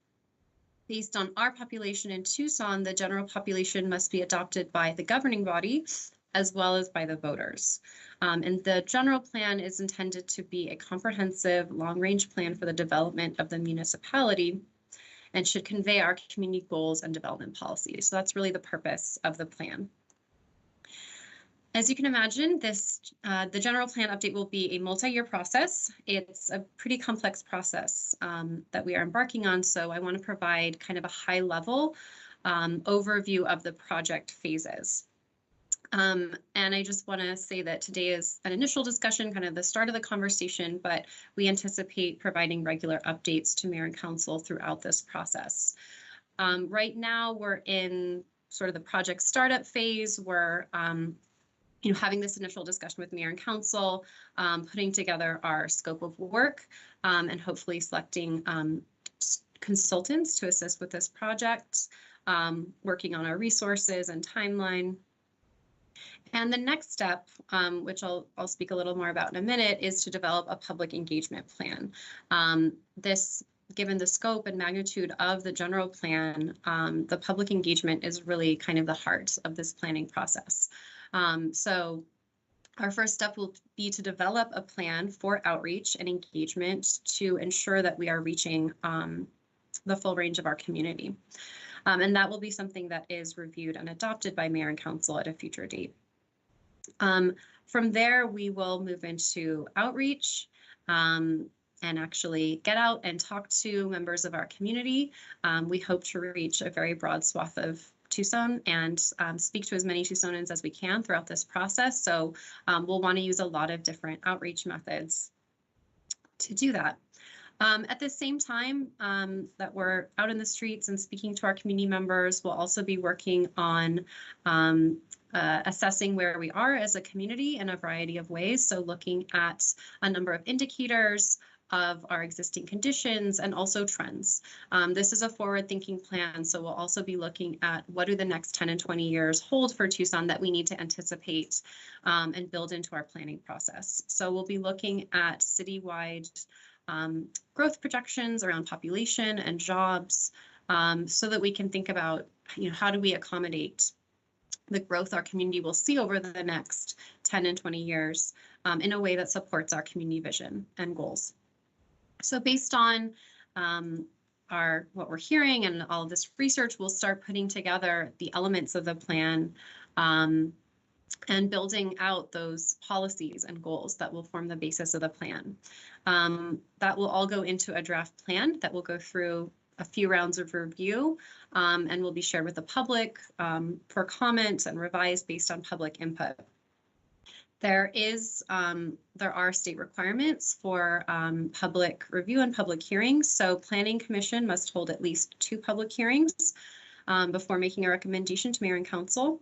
Based on our population in Tucson, the general population must be adopted by the governing body as well as by the voters. And the general plan is intended to be a comprehensive long-range plan for the development of the municipality and should convey our community goals and development policies. So that's really the purpose of the plan. As you can imagine, the general plan update will be a multi-year process. It's a pretty complex process that we are embarking on, so I want to provide kind of a high-level overview of the project phases. And I just want to say that today is an initial discussion, kind of the start of the conversation, but we anticipate providing regular updates to Mayor and Council throughout this process. Right now, we're in sort of the project startup phase. We're having this initial discussion with Mayor and Council, putting together our scope of work, and hopefully selecting consultants to assist with this project, working on our resources and timeline. And the next step, which I'll speak a little more about in a minute, is to develop a public engagement plan. Given the scope and magnitude of the general plan, the public engagement is really kind of the heart of this planning process. So our first step will be to develop a plan for outreach and engagement to ensure that we are reaching the full range of our community. And that will be something that is reviewed and adopted by Mayor and Council at a future date. From there, we will move into outreach and actually get out and talk to members of our community. We hope to reach a very broad swath of Tucson and speak to as many Tucsonans as we can throughout this process. So we'll want to use a lot of different outreach methods to do that. At the same time that we're out in the streets and speaking to our community members, we'll also be working on assessing where we are as a community in a variety of ways. So looking at a number of indicators of our existing conditions and also trends. This is a forward-thinking plan, so we'll also be looking at what do the next 10 and 20 years hold for Tucson that we need to anticipate and build into our planning process. So we'll be looking at citywide growth projections around population and jobs, so that we can think about, how do we accommodate the growth our community will see over the next 10 and 20 years in a way that supports our community vision and goals. So based on what we're hearing and all of this research, we'll start putting together the elements of the plan and building out those policies and goals that will form the basis of the plan. That will all go into a draft plan that will go through a few rounds of review and will be shared with the public for comment and revised based on public input. There are state requirements for public review and public hearings. So Planning Commission must hold at least 2 public hearings before making a recommendation to Mayor and Council.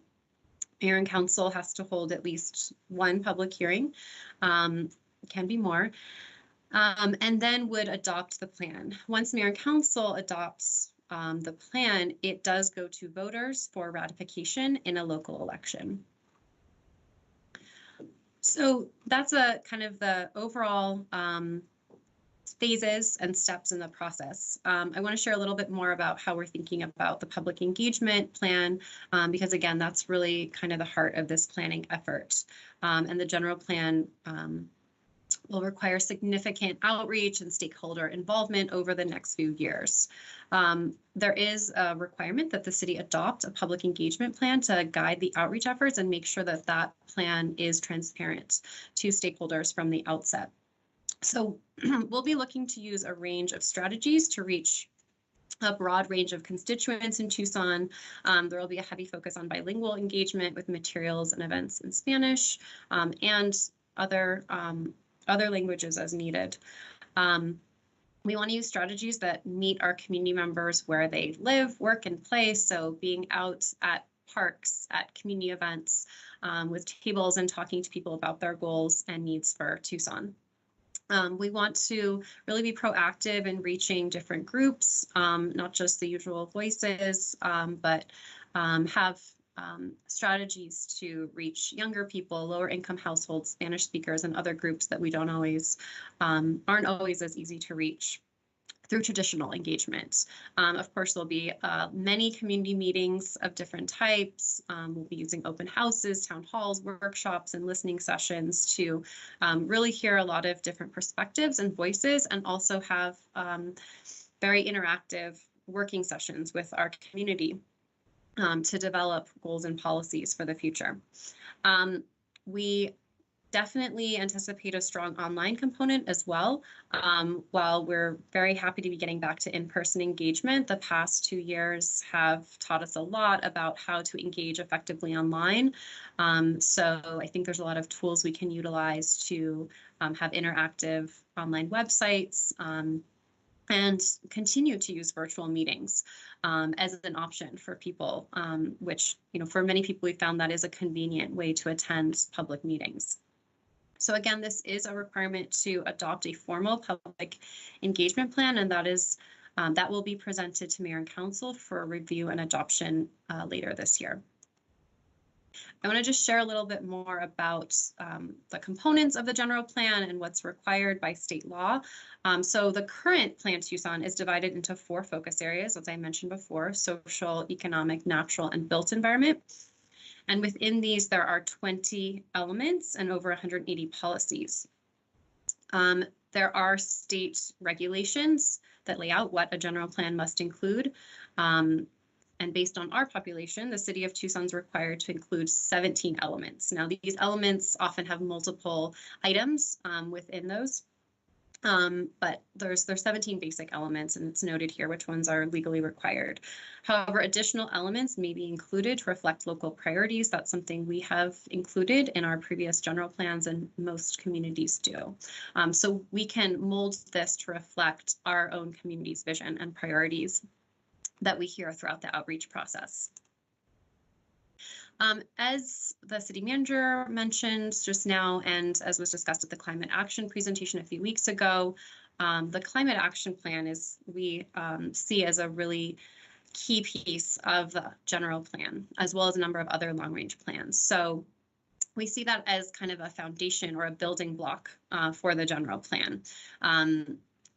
Mayor and Council has to hold at least 1 public hearing, it can be more, and then would adopt the plan. Once Mayor and Council adopts the plan, it does go to voters for ratification in a local election. So that's a kind of the overall phases and steps in the process. I want to share a little bit more about how we're thinking about the public engagement plan, because again, that's really kind of the heart of this planning effort. And the general plan will require significant outreach and stakeholder involvement over the next few years. There is a requirement that the city adopt a public engagement plan to guide the outreach efforts and make sure that that plan is transparent to stakeholders from the outset. So we'll be looking to use a range of strategies to reach a broad range of constituents in Tucson. There will be a heavy focus on bilingual engagement with materials and events in Spanish and other languages as needed. We want to use strategies that meet our community members where they live, work, and play. So being out at parks, at community events, with tables and talking to people about their goals and needs for Tucson. We want to really be proactive in reaching different groups, not just the usual voices, but have strategies to reach younger people, lower income households, Spanish speakers, and other groups that we aren't always as easy to reach through traditional engagement. Of course, there'll be many community meetings of different types. We'll be using open houses, town halls, workshops, and listening sessions to really hear a lot of different perspectives and voices, and also have very interactive working sessions with our community to develop goals and policies for the future. We Definitely anticipate a strong online component as well. While we're very happy to be getting back to in-person engagement, the past 2 years have taught us a lot about how to engage effectively online. So I think there's a lot of tools we can utilize to have interactive online websites, and continue to use virtual meetings as an option for people, which, for many people, we found that is a convenient way to attend public meetings. So again, this is a requirement to adopt a formal public engagement plan, and that will be presented to Mayor and Council for review and adoption later this year. I want to just share a little bit more about the components of the general plan and what's required by state law. So the current Plan Tucson is divided into 4 focus areas, as I mentioned before: social, economic, natural, and built environment. And within these, there are 20 elements and over 180 policies. There are state regulations that lay out what a general plan must include. And based on our population, the city of Tucson is required to include 17 elements. Now, these elements often have multiple items within those. But there's 17 basic elements, and it's noted here which ones are legally required. However, additional elements may be included to reflect local priorities. That's something we have included in our previous general plans, and most communities do. So we can mold this to reflect our own community's vision and priorities that we hear throughout the outreach process. As the city manager mentioned just now, and as was discussed at the climate action presentation a few weeks ago, the climate action plan we see as a really key piece of the general plan, as well as a number of other long range plans. So we see that as kind of a foundation or a building block for the general plan.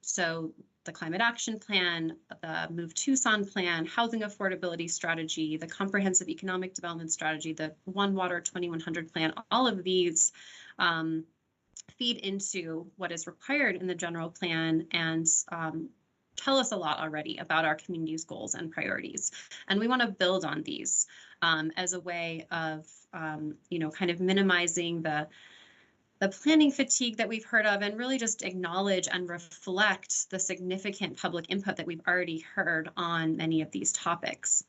So the climate action plan, the Move Tucson plan, housing affordability strategy, the comprehensive economic development strategy, the One Water 2100 plan, all of these feed into what is required in the general plan and tell us a lot already about our community's goals and priorities. And we want to build on these as a way of, kind of minimizing the planning fatigue that we've heard of, and really just acknowledge and reflect the significant public input that we've already heard on many of these topics.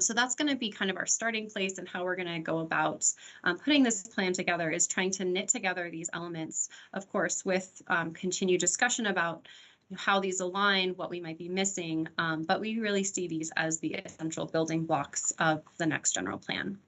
So that's going to be kind of our starting place, and how we're going to go about putting this plan together is trying to knit together these elements, of course, with continued discussion about how these align, what we might be missing, but we really see these as the essential building blocks of the next general plan.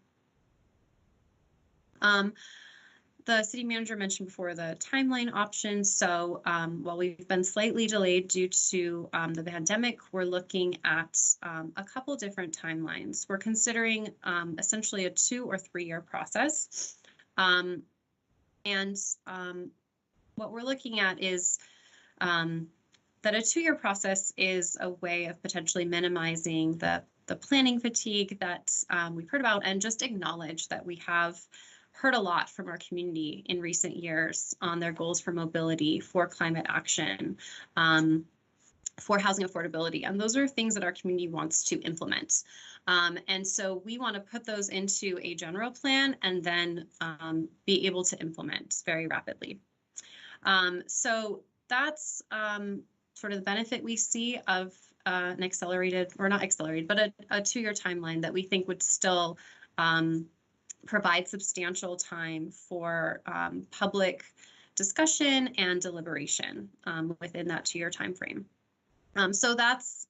The city manager mentioned before the timeline options. So while we've been slightly delayed due to the pandemic, we're looking at a couple different timelines. We're considering essentially a 2 or 3 year process. And what we're looking at is that a 2 year process is a way of potentially minimizing the planning fatigue that we've heard about, and just acknowledge that we have heard a lot from our community in recent years on their goals for mobility, for climate action, for housing affordability. And those are things that our community wants to implement. And so we want to put those into a general plan and then be able to implement very rapidly. So that's sort of the benefit we see of an accelerated, or not accelerated, but a 2 year timeline that we think would still provide substantial time for public discussion and deliberation within that 2 year time frame. So that's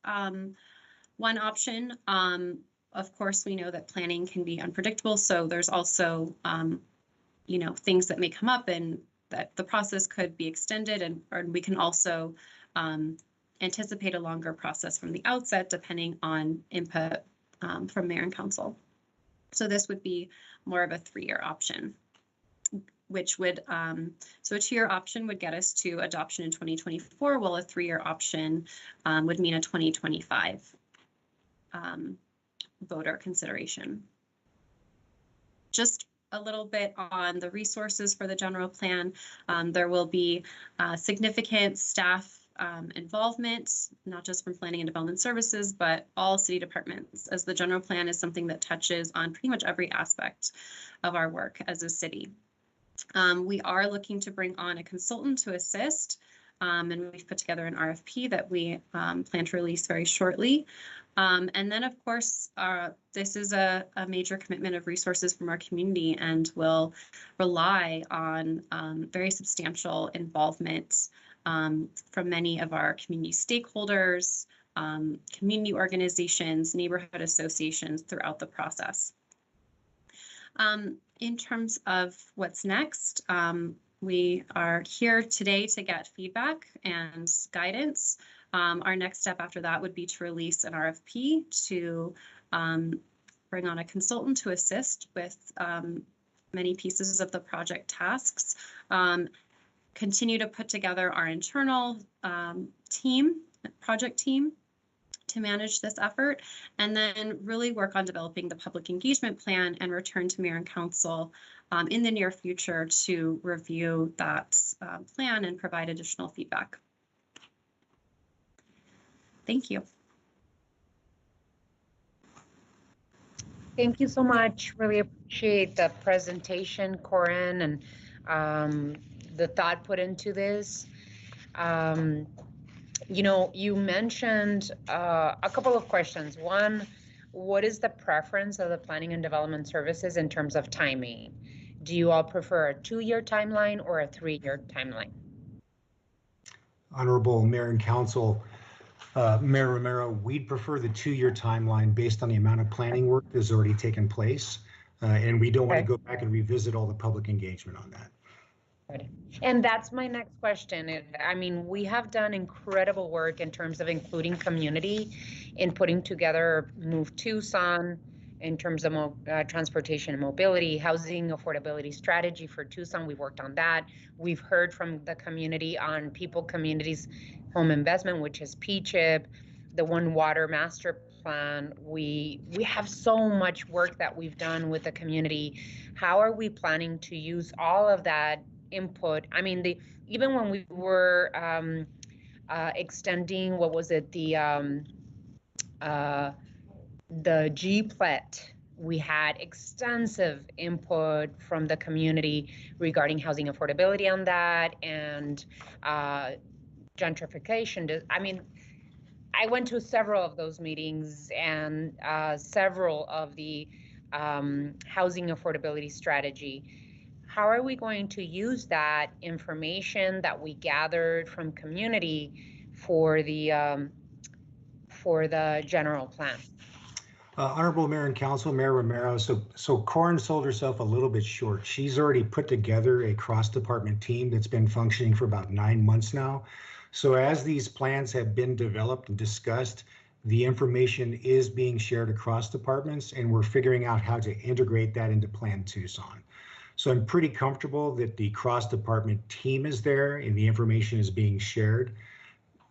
one option. Of course, we know that planning can be unpredictable, so there's also things that may come up and that the process could be extended, or we can also anticipate a longer process from the outset depending on input from mayor and council. So this would be more of a 3 year option, which would, so a 2 year option would get us to adoption in 2024, while a 3 year option would mean a 2025 voter consideration. Just a little bit on the resources for the general plan. There will be significant staff involvement, not just from planning and development services, but all city departments, as the general plan is something that touches on pretty much every aspect of our work as a city. We are looking to bring on a consultant to assist, and we've put together an RFP that we plan to release very shortly. And then, of course, this is a major commitment of resources from our community, and will rely on very substantial involvement from many of our community stakeholders, community organizations, neighborhood associations throughout the process. In terms of what's next, we are here today to get feedback and guidance. Our next step after that would be to release an RFP to bring on a consultant to assist with many pieces of the project tasks, continue to put together our internal project team to manage this effort, and then really work on developing the public engagement plan and return to Mayor and Council in the near future to review that plan and provide additional feedback. Thank you. Thank you so much. Really appreciate the presentation, Corinne, and the thought put into this. You know, you mentioned a couple of questions. One, what is the preference of the Planning and Development Services in terms of timing? Do you all prefer a 2-year timeline or a 3-year timeline? Honorable Mayor and Council, Mayor Romero, we'd prefer the 2-year timeline based on the amount of planning work that's already taken place. And we don't want to go back and revisit all the public engagement on that. Good. And that's my next question. I mean, we have done incredible work in terms of including community in putting together Move Tucson in terms of transportation and mobility, housing affordability strategy for Tucson. We've worked on that. We've heard from the community on communities, home investment, which is P-CHIP, the One Water Master Plan. We have so much work that we've done with the community. How are we planning to use all of that input? I mean, even when we were extending, what was it, the GPLET, we had extensive input from the community regarding housing affordability on that, and gentrification. I mean, I went to several of those meetings, and several of the housing affordability strategy. How are we going to use that information that we gathered from community for the general plan? Honorable Mayor and Council, Mayor Romero, so Corinne sold herself a little bit short. She's already put together a cross-department team that's been functioning for about 9 months now. So as these plans have been developed and discussed, the information is being shared across departments, and we're figuring out how to integrate that into Plan Tucson. So I'm pretty comfortable that the cross-department team is there and the information is being shared.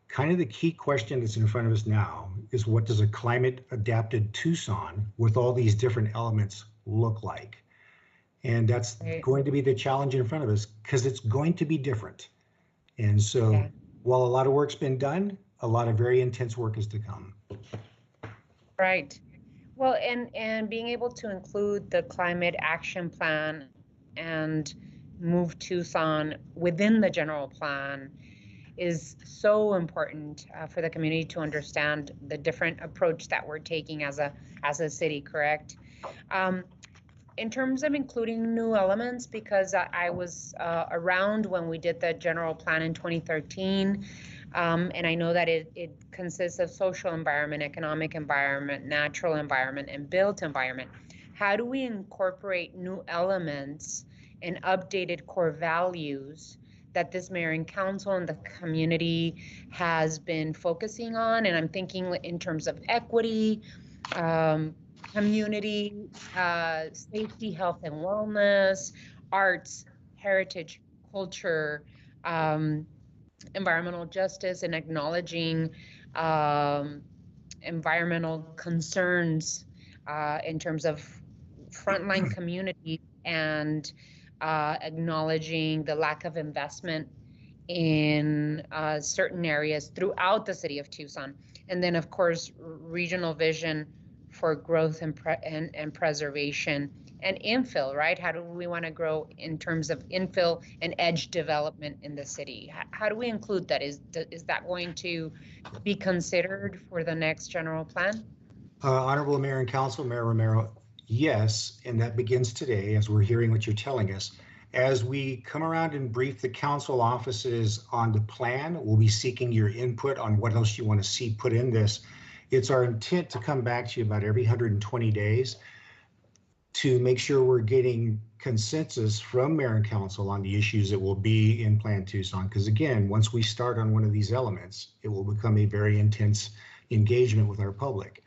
Kind of the key question that's in front of us now is, what does a climate adapted Tucson with all these different elements look like? And that's going to be the challenge in front of us, because it's going to be different. And so while a lot of work's been done, a lot of very intense work is to come. Right. Well, and being able to include the climate action plan and Move Tucson within the general plan is so important for the community to understand the different approach that we're taking as a city, correct? In terms of including new elements, because I was around when we did the general plan in 2013, and I know that it consists of social environment, economic environment, natural environment, and built environment. How do we incorporate new elements and updated core values that this mayor and council and the community has been focusing on? And I'm thinking in terms of equity, community, safety, health and wellness, arts, heritage, culture, environmental justice, and acknowledging environmental concerns in terms of frontline community, and acknowledging the lack of investment in certain areas throughout the city of Tucson. And then, of course, regional vision for growth and preservation and infill, right? How do we want to grow in terms of infill and edge development in the city? How do we include that? Is that going to be considered for the next general plan? Honorable Mayor and Council, Mayor Romero, yes, and that begins today as we're hearing what you're telling us. As we come around and brief the council offices on the plan, we'll be seeking your input on what else you want to see put in this. It's our intent to come back to you about every 120 days to make sure we're getting consensus from Mayor and Council on the issues that will be in Plan Tucson. Because again, once we start on one of these elements, it will become a very intense engagement with our public.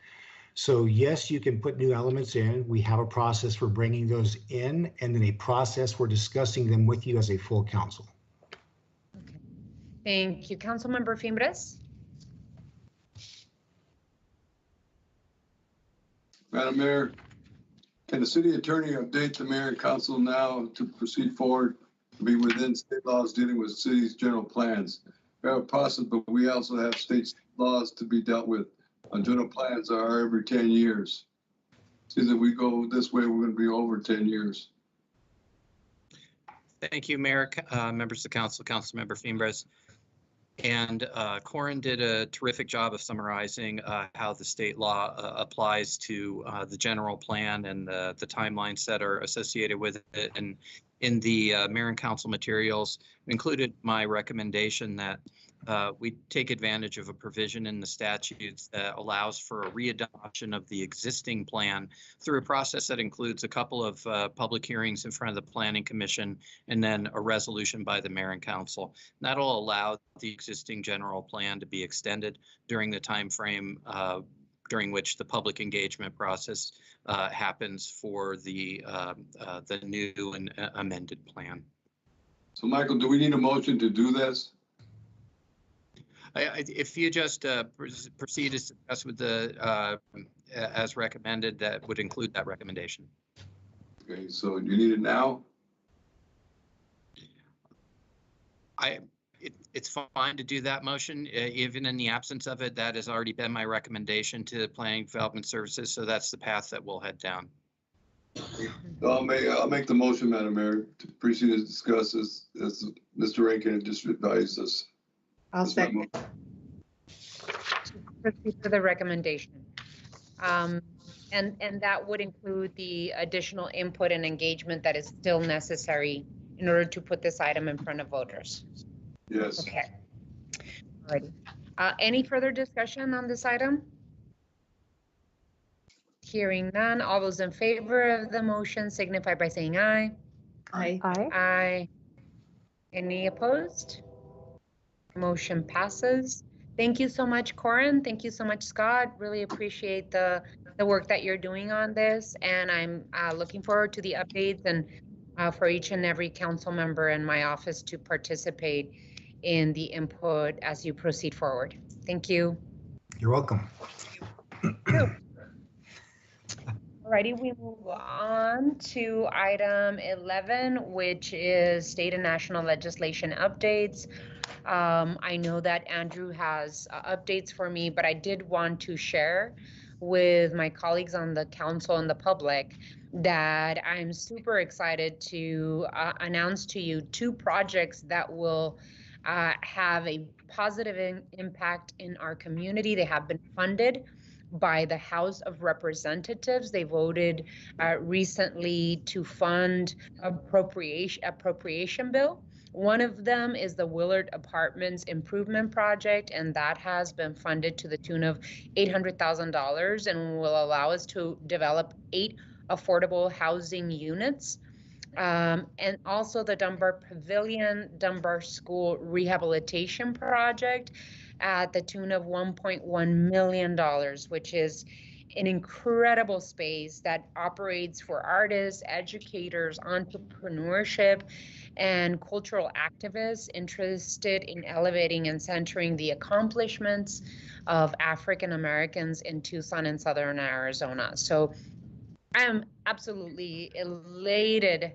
So yes, you can put new elements in. We have a process for bringing those in, and then a process for discussing them with you as a full council. Okay. Thank you. Councilmember Fimbres. Madam Mayor, can the city attorney update the mayor and council now to proceed forward to be within state laws dealing with city's general plans? We have a process, but we also have state laws to be dealt with. General plans are every 10 years. See that we go this way, we're going to be over 10 years. Thank you, Mayor, members of the council, Councilmember Fimbres. And Corin did a terrific job of summarizing how the state law applies to the general plan and the timelines that are associated with it. And in the Mayor and Council materials, included my recommendation that we take advantage of a provision in the statutes that allows for a readoption of the existing plan through a process that includes a couple of public hearings in front of the Planning Commission and then a resolution by the Mayor and Council. And that'll allow the existing general plan to be extended during the time frame during which the public engagement process happens for the new and amended plan. So Michael, do we need a motion to do this? If you just proceed as discussed with the as recommended, that would include that recommendation. Okay, so you need it now? It's fine to do that motion, even in the absence of it. That has already been my recommendation to Planning Development Services, so that's the path that we'll head down. So I'll make the motion, Madam Mayor, to proceed as discussed as Mr. Rankin just advised us. I'll second. Proceed for the recommendation. And that would include the additional input and engagement that is still necessary in order to put this item in front of voters. Yes. Okay. All righty. Any further discussion on this item? Hearing none, all those in favor of the motion signify by saying aye. Aye. Aye. Aye. Any opposed? Motion passes. Thank you so much, Corin. Thank you so much, Scott. Really appreciate the work that you're doing on this, and I'm looking forward to the updates and for each and every council member in my office to participate in the input as you proceed forward. Thank you. You're welcome. Alrighty, we move on to item 11, which is state and national legislation updates. I know that Andrew has updates for me, but I did want to share with my colleagues on the council and the public that I'm super excited to announce to you 2 projects that will have a positive impact in our community. They have been funded by the House of Representatives. They voted recently to fund appropriation bill. One of them is the Willard Apartments Improvement Project, and that has been funded to the tune of $800,000 and will allow us to develop 8 affordable housing units. And also the Dunbar Pavilion, Dunbar School Rehabilitation Project at the tune of $1.1 million, which is an incredible space that operates for artists, educators, entrepreneurship, and cultural activists interested in elevating and centering the accomplishments of African Americans in Tucson and Southern Arizona. So I'm absolutely elated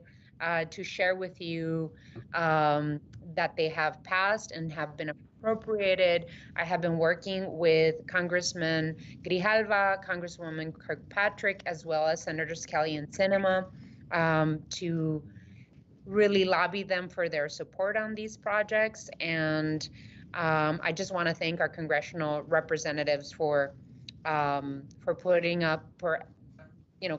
to share with you that they have passed and have been appropriated. I have been working with Congressman Grijalva, Congresswoman Kirkpatrick, as well as Senators Kelly and Sinema to really lobby them for their support on these projects. And I just want to thank our congressional representatives for putting up, for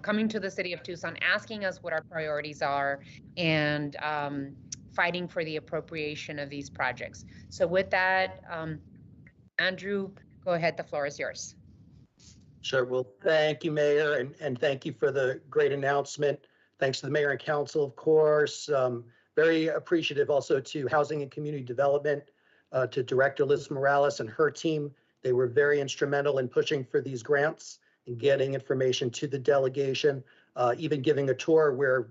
coming to the city of Tucson, asking us what our priorities are, and fighting for the appropriation of these projects. So with that, Andrew, go ahead. The floor is yours. Sure. Well, thank you, Mayor, and thank you for the great announcement. Thanks to the Mayor and Council, of course. Very appreciative also to Housing and Community Development, to Director Liz Morales and her team. They were very instrumental in pushing for these grants and getting information to the delegation, even giving a tour where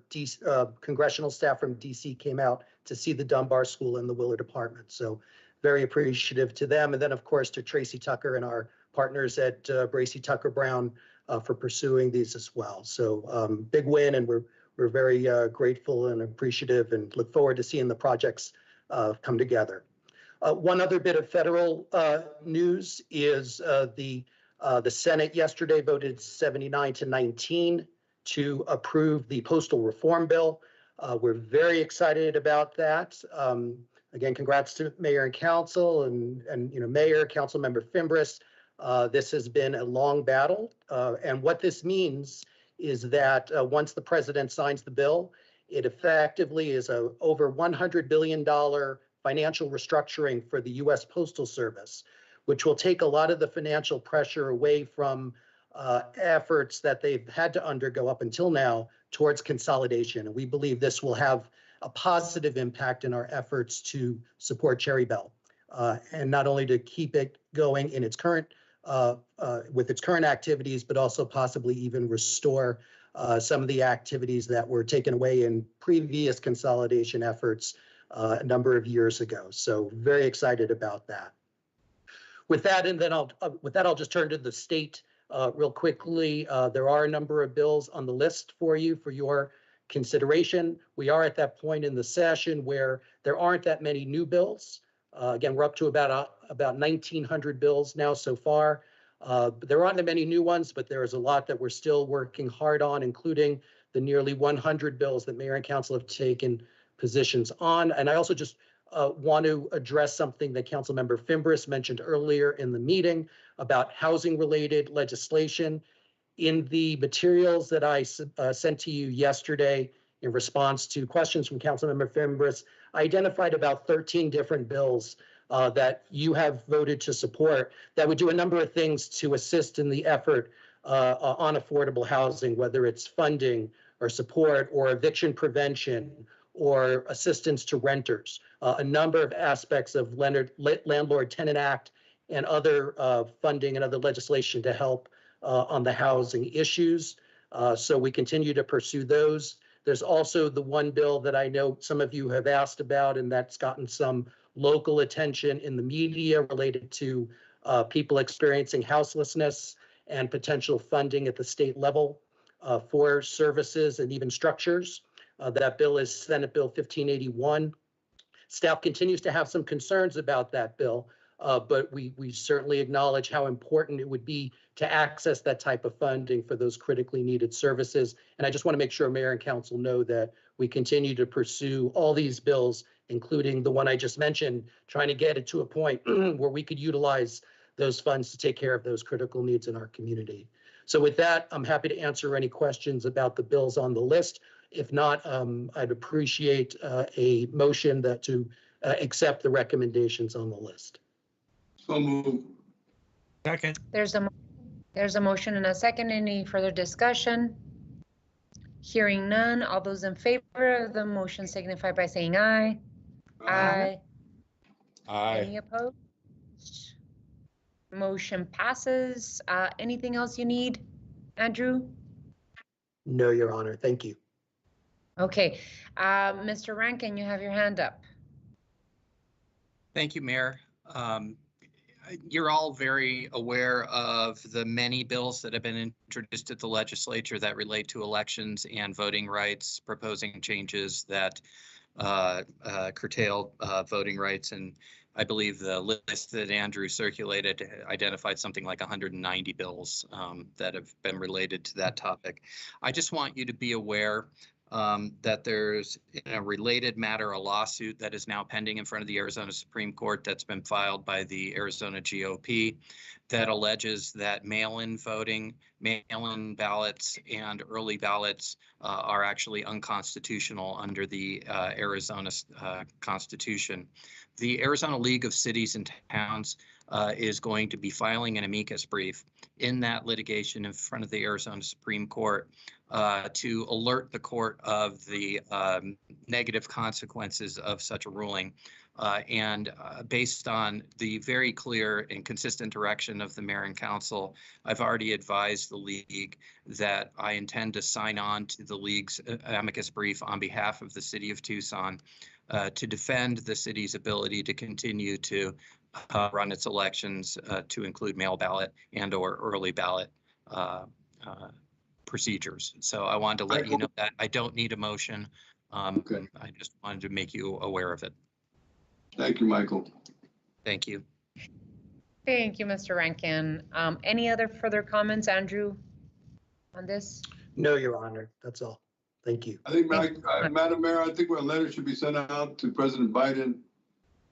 congressional staff from DC came out to see the Dunbar School and the Willard Apartment. So very appreciative to them. And then, of course, to Tracy Tucker and our partners at Bracy Tucker Brown for pursuing these as well. So big win, and we're very grateful and appreciative, and look forward to seeing the projects come together. One other bit of federal news is the Senate yesterday voted 79-19 to approve the postal reform bill. We're very excited about that. Again, congrats to Mayor and Council, and Mayor, Councilmember Fimbres. This has been a long battle, and what this means is that once the president signs the bill, it effectively is a over $100 billion financial restructuring for the U.S. Postal Service, which will take a lot of the financial pressure away from efforts that they've had to undergo up until now towards consolidation. And we believe this will have a positive impact in our efforts to support Cherry Belle, and not only to keep it going in its current with its current activities, but also possibly even restore some of the activities that were taken away in previous consolidation efforts a number of years ago. So very excited about that. With that, and then I'll just turn to the state real quickly. There are a number of bills on the list for you for your consideration. We are at that point in the session where there aren't that many new bills. Again, we're up to about 1,900 bills now so far. There aren't that many new ones, but there is a lot that we're still working hard on, including the nearly 100 bills that Mayor and Council have taken positions on. And I also just want to address something that Councilmember Fimbres mentioned earlier in the meeting about housing-related legislation. In the materials that I sent to you yesterday in response to questions from Councilmember Fimbres, I identified about 13 different bills that you have voted to support that would do a number of things to assist in the effort on affordable housing, whether it's funding or support or eviction prevention or assistance to renters, a number of aspects of Landlord-Tenant Act and other funding and other legislation to help on the housing issues. So we continue to pursue those. There's also the one bill that I know some of you have asked about, and that's gotten some local attention in the media related to people experiencing houselessness and potential funding at the state level for services and even structures. That bill is Senate Bill 1581. Staff continues to have some concerns about that bill, but we certainly acknowledge how important it would be to access that type of funding for those critically needed services. And I just want to make sure Mayor and Council know that we continue to pursue all these bills, including the one I just mentioned, trying to get it to a point where we could utilize those funds to take care of those critical needs in our community. So with that, I'm happy to answer any questions about the bills on the list. If not, I'd appreciate a motion to accept the recommendations on the list. So moved. Second. There's a motion and a second. Any further discussion? Hearing none. All those in favor of the motion signify by saying aye. Aye. Aye. Any opposed? Motion passes. Anything else you need, Andrew? No, Your Honor. Thank you. Okay. Mr. Rankin, you have your hand up. Thank you, Mayor. You're all very aware of the many bills that have been introduced at the legislature that relate to elections and voting rights, proposing changes that curtail voting rights. And I believe the list that Andrew circulated identified something like 190 bills that have been related to that topic. I just want you to be aware that there's, in a related matter, a lawsuit that is now pending in front of the Arizona Supreme Court that's been filed by the Arizona GOP that alleges that mail-in voting, mail-in ballots, and early ballots are actually unconstitutional under the Arizona Constitution. The Arizona League of Cities and Towns is going to be filing an amicus brief in that litigation in front of the Arizona Supreme Court to alert the court of the negative consequences of such a ruling. Based on the very clear and consistent direction of the mayor and council, I've already advised the league that I intend to sign on to the league's amicus brief on behalf of the city of Tucson to defend the city's ability to continue to run its elections to include mail ballot and/or early ballot procedures. So I wanted to let you know that I don't need a motion. Okay. I just wanted to make you aware of it. Thank you, Michael. Thank you. Thank you, Mr. Rankin. Any other further comments, Andrew, on this? No, Your Honor, that's all. Thank you. I think, Madam Mayor, I think a letter should be sent out to President Biden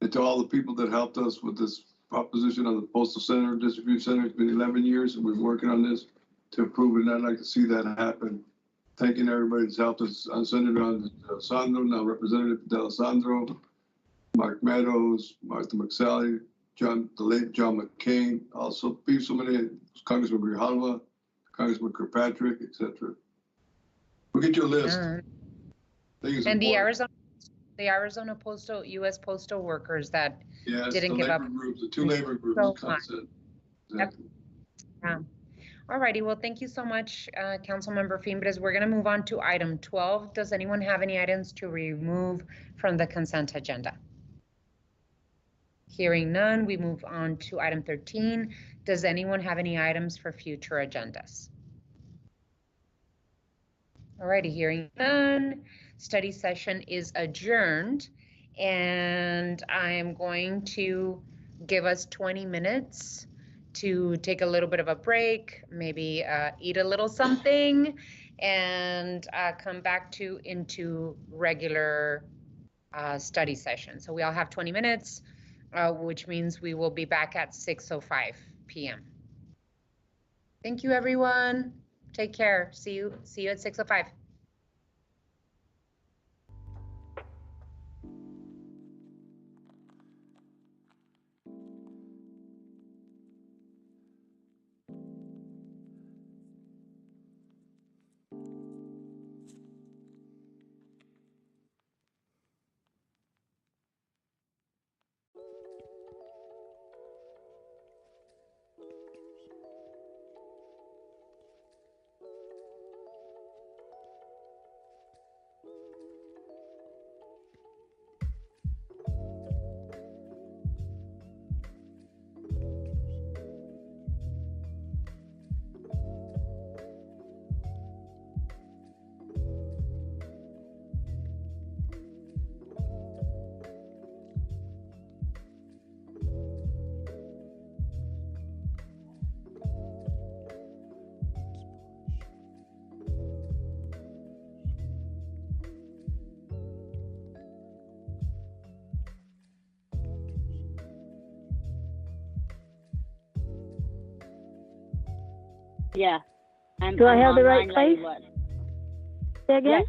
and to all the people that helped us with this proposition on the postal center, distribution center. It's been 11 years and we've been working on this to approve it, and I'd like to see that happen. Thanking everybody that's helped us, Senator Alessandro, now Representative D'Alessandro, Mark Meadows, Martha McSally, the late John McCain, also so many, Congressman Grijalva, Congressman Kirkpatrick, etc. We'll get you a list. And the Arizona Postal, U.S. Postal workers that didn't give up. Groups, the two labor groups. So yep. Yeah. All righty. Well, thank you so much, Councilmember Fimbres. We're going to move on to item 12. Does anyone have any items to remove from the consent agenda? Hearing none, we move on to item 13. Does anyone have any items for future agendas? All righty, hearing none, study session is adjourned, and I am going to give us 20 minutes to take a little bit of a break, maybe eat a little something, and come back into regular study session. So we all have 20 minutes, which means we will be back at 6:05 p.m. Thank you, everyone. Take care. See you at 6:05. Yeah. Do I have the right place? Say again? Yes.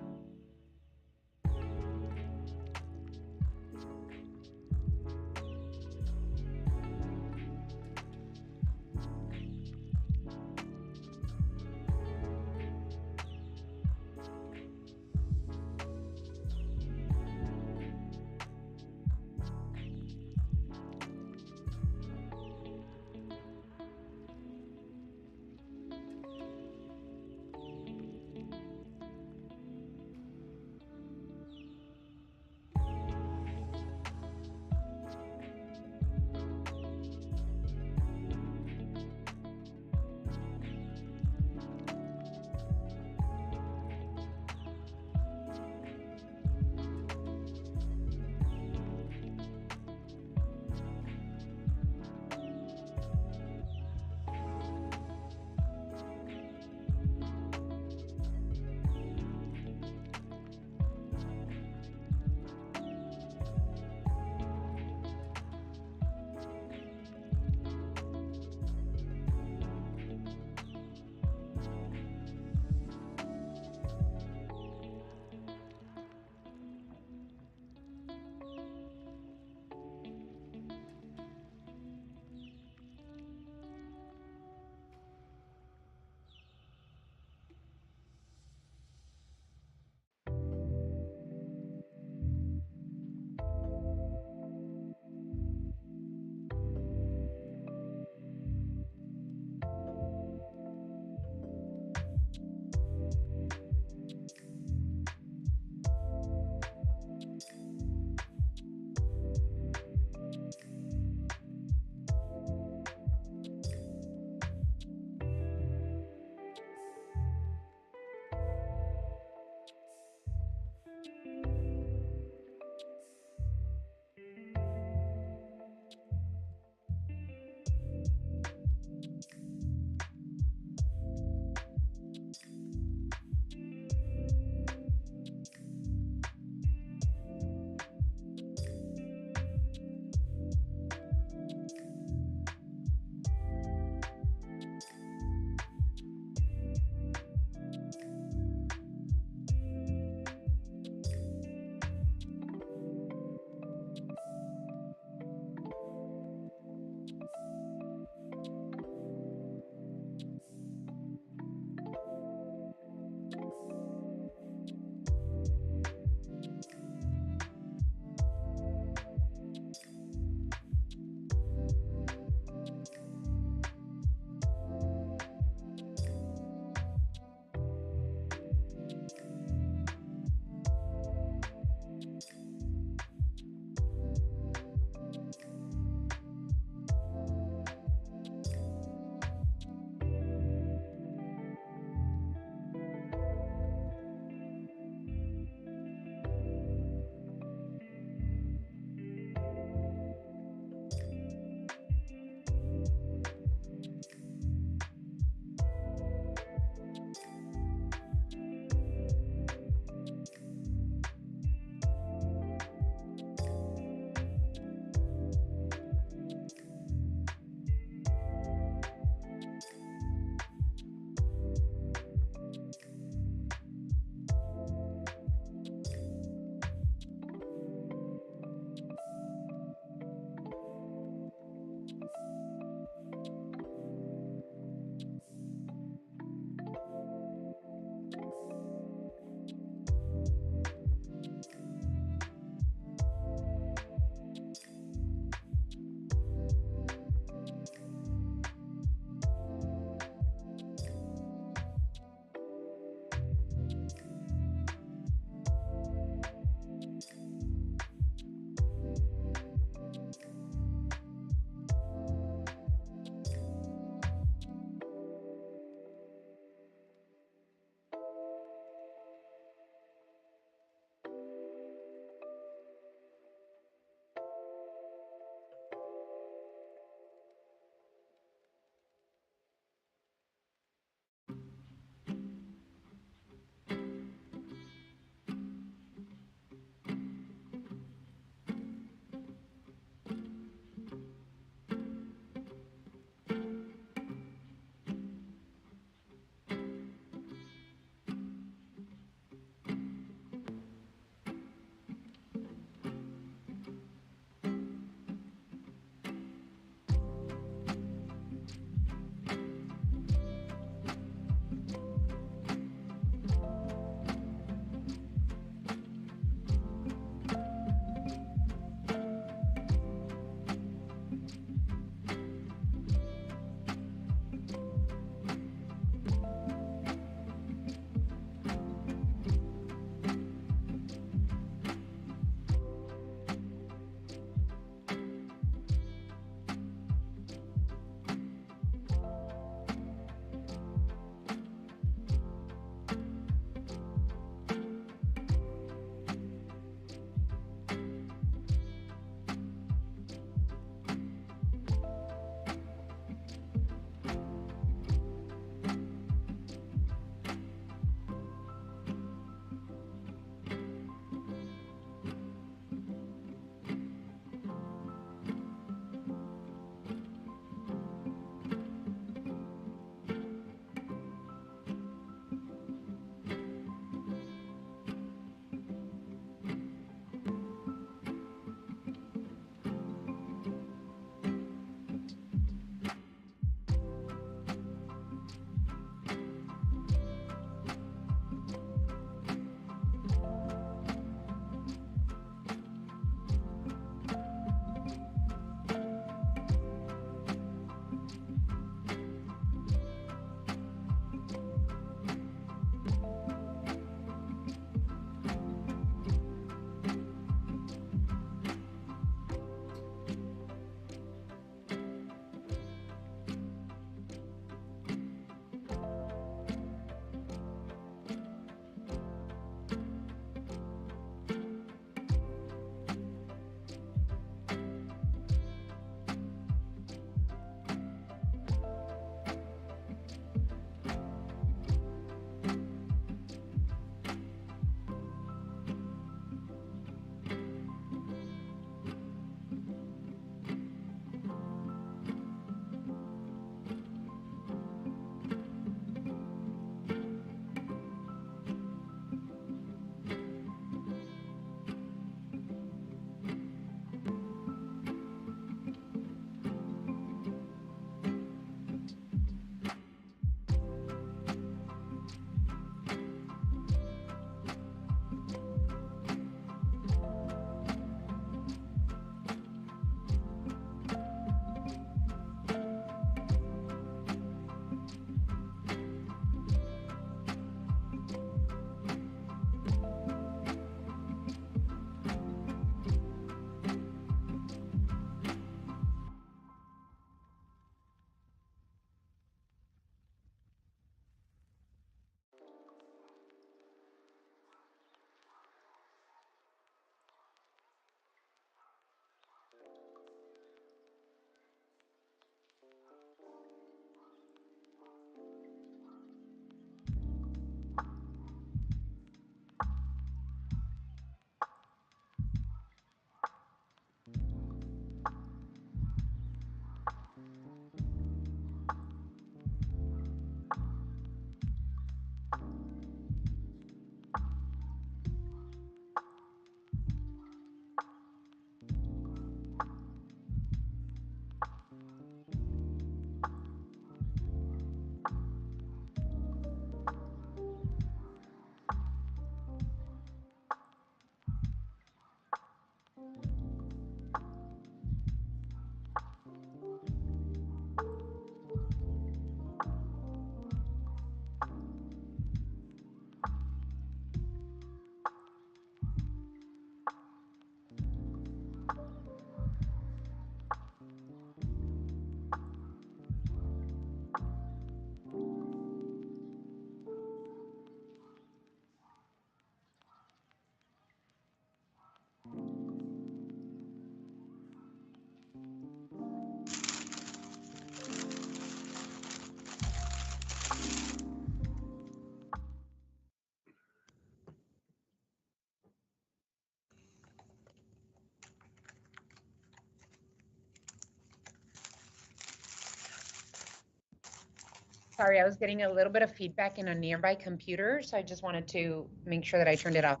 Sorry, I was getting a little bit of feedback in a nearby computer, so I just wanted to make sure that I turned it off.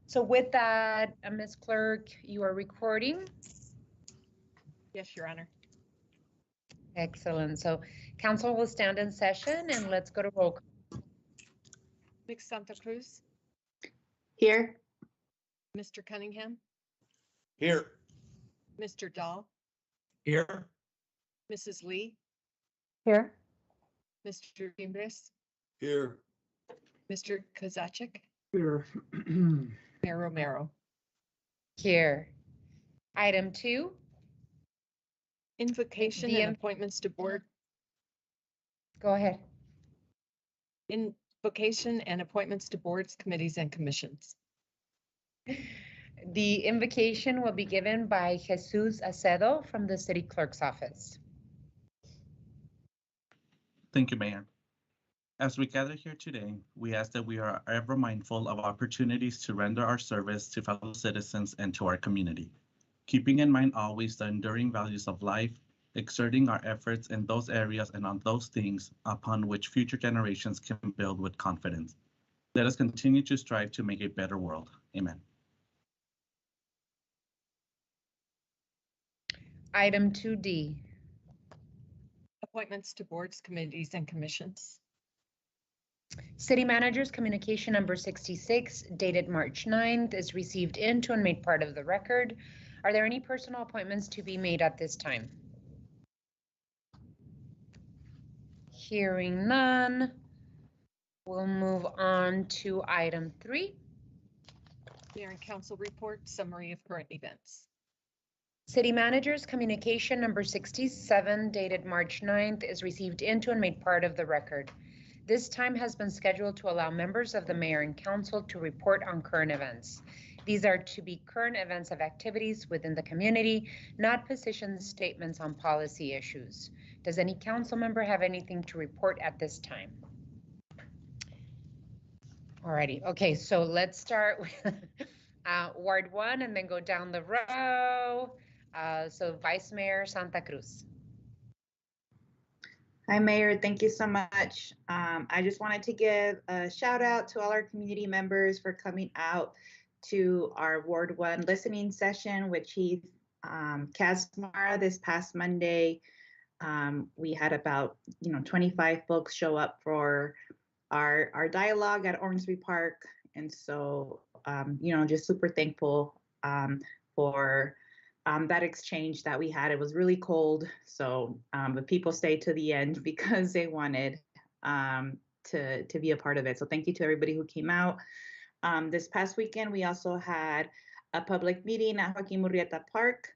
So with that, Ms. Clerk, you are recording? Yes, Your Honor. Excellent. So council will stand in session and let's go to roll call. Ms. Santa Cruz, Here. Mr. Cunningham, Here. Mr. Dahl, Here. Mrs. Lee, Here. Mr. Gimbres, Here. Mr. Kozaczek, Here. Mayor Romero. Here. Item 2. Invocation and appointments to board. Go ahead. Invocation and appointments to boards, committees, and commissions. The invocation will be given by Jesus Acedo from the City Clerk's office. Thank you, Mayor. As we gather here today, we ask that we are ever mindful of opportunities to render our service to fellow citizens and to our community, keeping in mind always the enduring values of life, exerting our efforts in those areas and on those things upon which future generations can build with confidence. Let us continue to strive to make a better world. Amen. Item 2D. Appointments to boards, committees, and commissions. City Manager's communication number 66, dated March 9th, is received into and made part of the record. Are there any personal appointments to be made at this time? Hearing none, we'll move on to item 3. Mayor and Council report, summary of current events. City Manager's communication number 67, dated March 9th, is received into and made part of the record. This time has been scheduled to allow members of the Mayor and Council to report on current events. These are to be current events of activities within the community, not position statements on policy issues. Does any council member have anything to report at this time? Alrighty, okay, so let's start with Ward 1 and then go down the row. So Vice Mayor Santa Cruz. Hi, Mayor. Thank you so much. I just wanted to give a shout out to all our community members for coming out to our Ward 1 listening session with Chief Kazmara this past Monday. We had about 25 folks show up for our dialogue at Ormsby Park, and so just super thankful for that exchange that we had. It was really cold, so but people stayed to the end because they wanted to be a part of it. So thank you to everybody who came out. This past weekend, we also had a public meeting at Joaquin Murrieta Park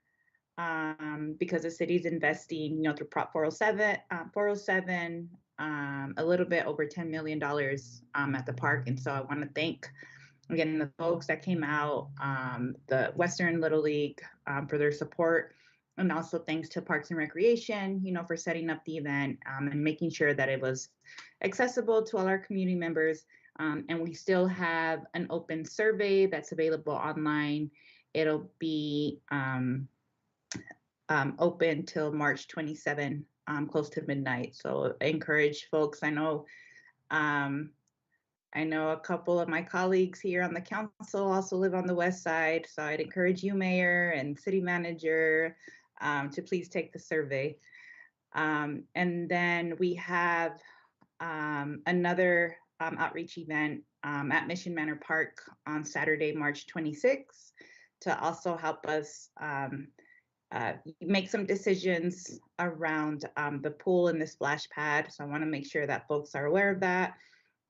because the city's investing, through Prop 407, a little bit over $10 million at the park. And so I want to thank, again, the folks that came out, the Western Little League for their support, and also thanks to Parks and Recreation, for setting up the event and making sure that it was accessible to all our community members. And we still have an open survey that's available online. It'll be open till March 27, close to midnight. So I encourage folks. I know a couple of my colleagues here on the council also live on the west side, so I'd encourage you, Mayor and City Manager, to please take the survey. And then we have another outreach event at Mission Manor Park on Saturday, March 26th, to also help us make some decisions around the pool and the splash pad. So I want to make sure that folks are aware of that.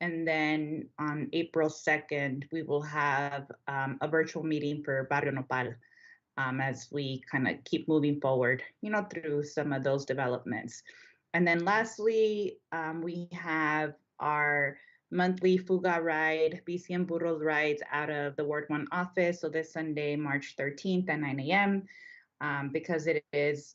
And then on April 2nd, we will have a virtual meeting for Barrio Nopal. as we kind of keep moving forward, through some of those developments. And then lastly, we have our monthly Fuga ride, BCM Burros rides out of the Ward 1 office. So this Sunday, March 13th at 9 a.m. Because it is,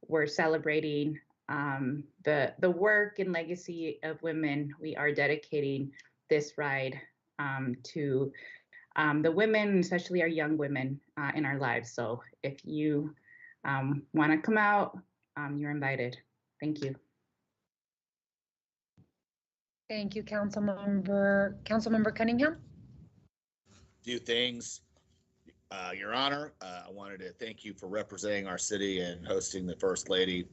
we're celebrating the work and legacy of women. We are dedicating this ride to the women, especially our young women in our lives. So if you want to come out, you're invited. Thank you. Thank you, Councilmember Cunningham. Few things. Your Honor, I wanted to thank you for representing our city and hosting the First Lady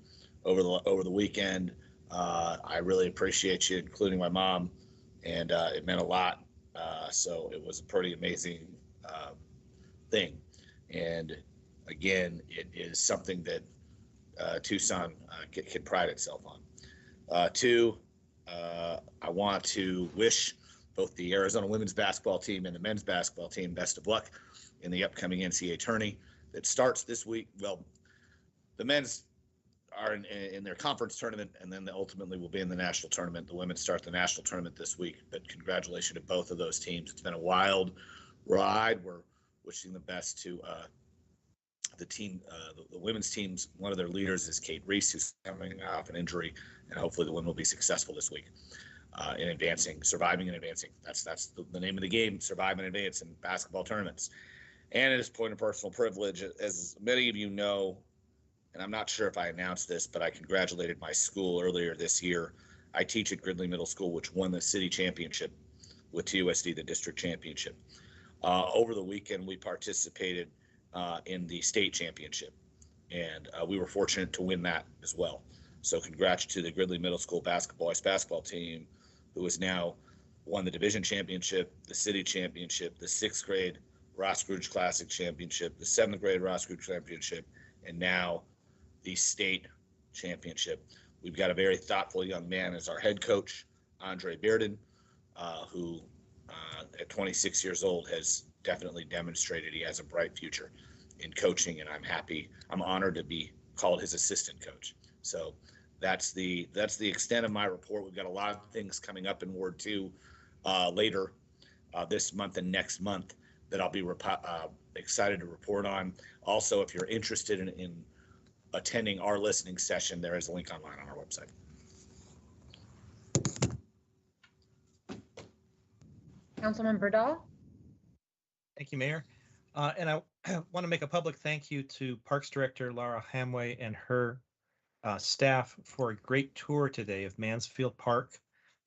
over the weekend. I really appreciate you, including my mom, and it meant a lot. So it was a pretty amazing thing. And again, it is something that Tucson can pride itself on. Two, I want to wish both the Arizona women's basketball team and the men's basketball team best of luck in the upcoming NCAA tourney that starts this week. Well, the men's are in their conference tournament, and then ultimately will be in the national tournament. The women start the national tournament this week, but congratulations to both of those teams. It's been a wild ride. We're wishing the best to the team, the women's teams. One of their leaders is Kate Reese, who's coming off an injury, and hopefully the women will be successful this week in advancing, surviving and advancing. That's the name of the game, survive and advance in basketball tournaments. And it is a point of personal privilege, as many of you know, and I'm not sure if I announced this, but I congratulated my school earlier this year. I teach at Gridley Middle School, which won the city championship with TUSD, the district championship. Over the weekend, we participated in the state championship, and we were fortunate to win that as well. So congrats to the Gridley Middle School boys basketball team, who has now won the division championship, the city championship, the 6th grade Ross Scrooge Classic championship, the 7th grade Ross Scrooge championship, and now the state championship. We've got a very thoughtful young man as our head coach, Andre Bearden, who at 26 years old has definitely demonstrated he has a bright future in coaching, and I'm honored to be called his assistant coach. So that's the extent of my report. We've got a lot of things coming up in Ward 2 later this month and next month that I'll be excited to report on. Also, if you're interested in attending our listening session, there is a link online on our website. Councilmember Dahl. Thank you, Mayor. And I want to make a public thank you to Parks Director Laura Hamway and her staff for a great tour today of Mansfield Park,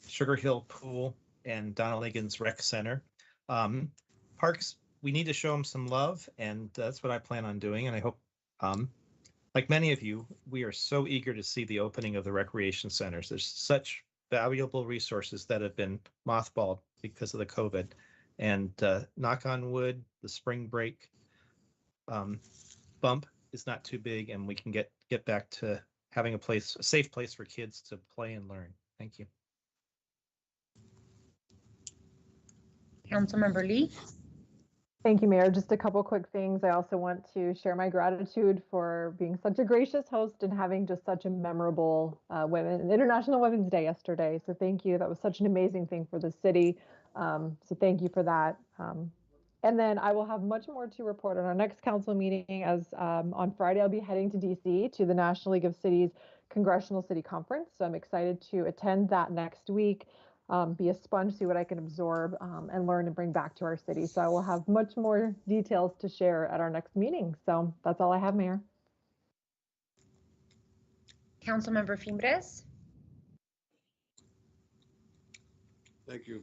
Sugar Hill Pool, and Donna Ligon's Rec Center. Parks, we need to show them some love, and that's what I plan on doing. And I hope, like many of you, we are so eager to see the opening of the recreation centers. There's such valuable resources that have been mothballed because of the COVID. And knock on wood, the spring break bump is not too big, and we can get back to having a safe place for kids to play and learn. Thank you. Councilmember Lee. Thank you, Mayor. Just a couple quick things. I also want to share my gratitude for being such a gracious host and having just such a memorable International Women's Day yesterday. So thank you. That was such an amazing thing for the city. So thank you for that. And then I will have much more to report on our next council meeting, as on Friday I'll be heading to DC to the National League of Cities Congressional City Conference. So I'm excited to attend that next week. Be a sponge, see what I can absorb and learn and bring back to our city. So I will have much more details to share at our next meeting. So that's all I have, Mayor. Councilmember Fimbres. Thank you.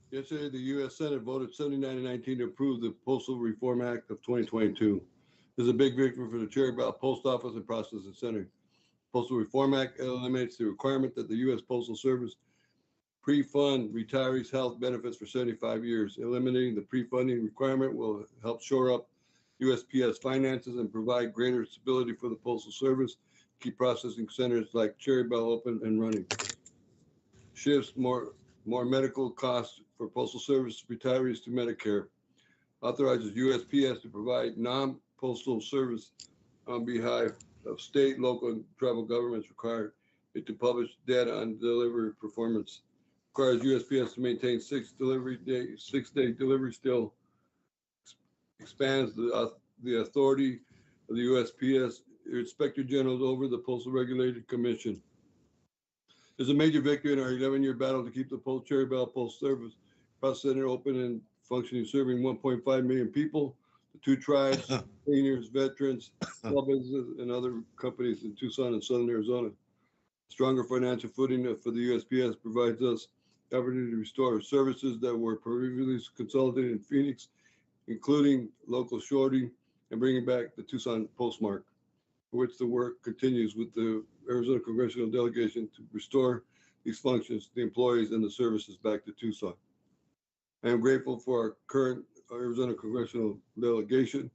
Yesterday, the U.S. Senate voted 79-19 to approve the Postal Reform Act of 2022. This is a big victory for the Cherry Valley Post Office and Processing Center. Postal Reform Act eliminates the requirement that the U.S. Postal Service pre-fund retirees' health benefits for 75 years. Eliminating the pre-funding requirement will help shore up USPS finances and provide greater stability for the Postal Service, keep processing centers like Cherry Bell open and running. Shifts more medical costs for Postal Service retirees to Medicare. Authorizes USPS to provide Postal Service on behalf of state, local, and tribal governments require it to publish data on delivery performance. Requires USPS to maintain 6-day delivery still expands the authority of the USPS Inspector General over the Postal Regulated Commission. There's a major victory in our 11-year battle to keep the Cherry Belle Postal Service Process Center open and functioning, serving 1.5 million people, the 2 tribes, seniors, veterans, small businesses, and other companies in Tucson and Southern Arizona. Stronger financial footing for the USPS provides us the opportunity to restore services that were previously consolidated in Phoenix, including local shorting and bringing back the Tucson postmark, for which the work continues with the Arizona Congressional Delegation to restore these functions, the employees, and the services back to Tucson. I am grateful for our current Arizona Congressional Delegation,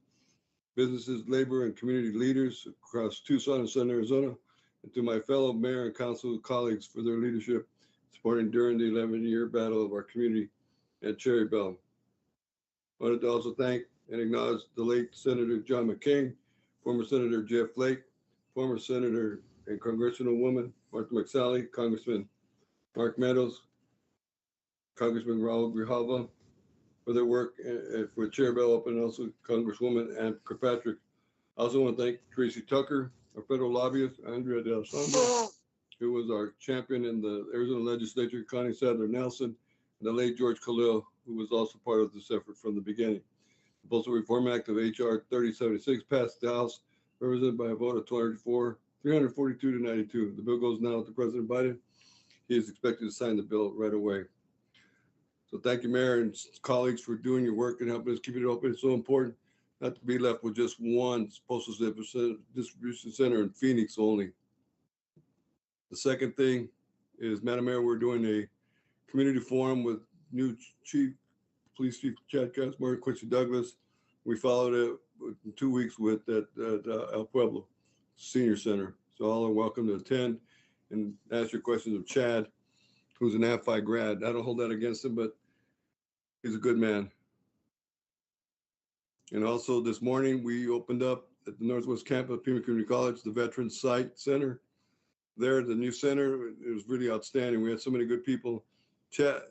businesses, labor, and community leaders across Tucson and Southern Arizona, and to my fellow mayor and council colleagues for their leadership supporting during the 11-year battle of our community at Cherry Belle. I wanted to also thank and acknowledge the late Senator John McCain, former Senator Jeff Flake, former Senator and Congressional Woman Martha McSally, Congressman Mark Meadows, Congressman Raul Grijalva, for their work for Cherry Belle Open, and also Congresswoman Ann Kirkpatrick. I also want to thank Tracy Tucker, our federal lobbyist, Andrea Del Sandro, who was our champion in the Arizona legislature, Connie Sadler Nelson, and the late George Khalil, who was also part of this effort from the beginning. The Postal Reform Act of H.R. 3076 passed the House, represented by a vote of 342 to 92. The bill goes now to President Biden. He is expected to sign the bill right away. So thank you, Mayor and colleagues, for doing your work and helping us keep it open. It's so important not to be left with just one postal distribution center in Phoenix only. The second thing is, Madam Mayor, we're doing a community forum with new Police Chief Chad Catsmore, Quincy Douglas. We followed it in 2 weeks with at El Pueblo Senior Center. So all are welcome to attend and ask your questions of Chad, who's an AFI grad. I don't hold that against him, but he's a good man. And also this morning, we opened up at the Northwest Campus of Pima Community College, the Veterans Site Center. There, the new center, it was really outstanding. We had so many good people. Cat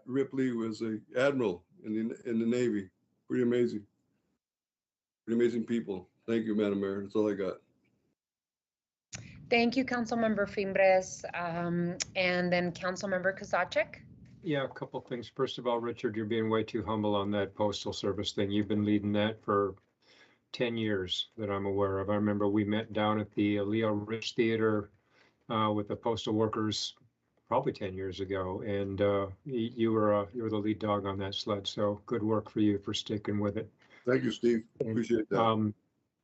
Ripley was an admiral in the Navy. Pretty amazing. Pretty amazing people. Thank you, Madam Mayor. That's all I got. Thank you, Councilmember Fimbres. And then Councilmember Kozachik. Yeah, a couple things. First of all, Richard, you're being way too humble on that postal service thing. You've been leading that for 10 years that I'm aware of. I remember we met down at the Leo Rich Theater with the postal workers probably 10 years ago, and you were the lead dog on that sled. So good work for you for sticking with it. Thank you, Steve. Appreciate that.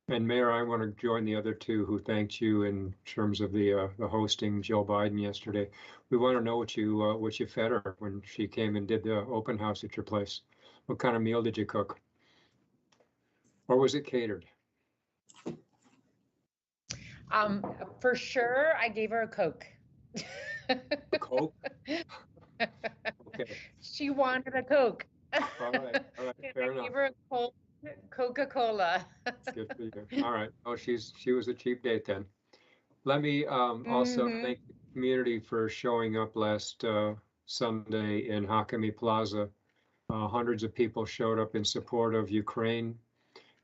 And Mayor, I want to join the other two who thanked you in terms of the hosting Joe Biden yesterday. We want to know what you fed her when she came and did the open house at your place. What kind of meal did you cook? Or was it catered? For sure, I gave her a Coke. A Coke? Okay. She wanted a Coke. All right, fair enough. I gave her a Coke. Coca-Cola. Good for you. All right. Oh, she was a cheap date then. Let me also thank the community for showing up last Sunday in Hakami Plaza. Hundreds of people showed up in support of Ukraine,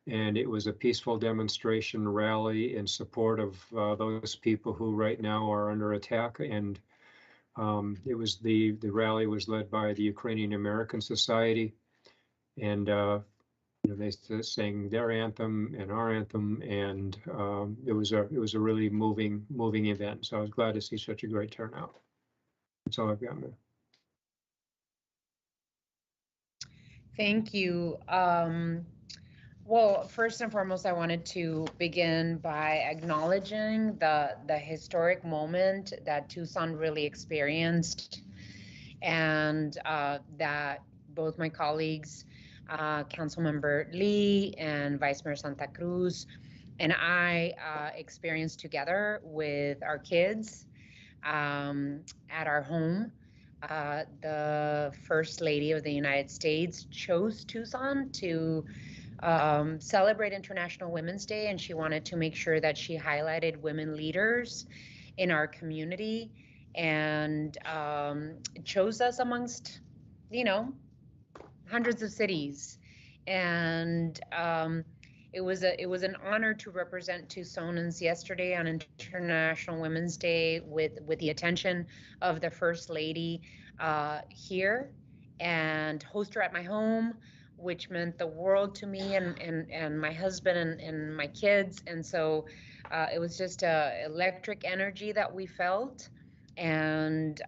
and it was a peaceful demonstration rally in support of those people who right now are under attack. And it was the rally was led by the Ukrainian American Society, and they sang their anthem and our anthem, and it was a really moving event. So I was glad to see such a great turnout. That's all I've got, man. Thank you. Well, first and foremost, I wanted to begin by acknowledging the historic moment that Tucson really experienced, and that both my colleagues, Councilmember Lee and Vice Mayor Santa Cruz, and I experienced together with our kids at our home. The First Lady of the United States chose Tucson to celebrate International Women's Day, and she wanted to make sure that she highlighted women leaders in our community, and chose us amongst, hundreds of cities. And it was an honor to represent Tucsonans yesterday on International Women's Day with the attention of the First Lady here, and host her at my home, which meant the world to me and my husband and my kids. And so it was just a electric energy that we felt, and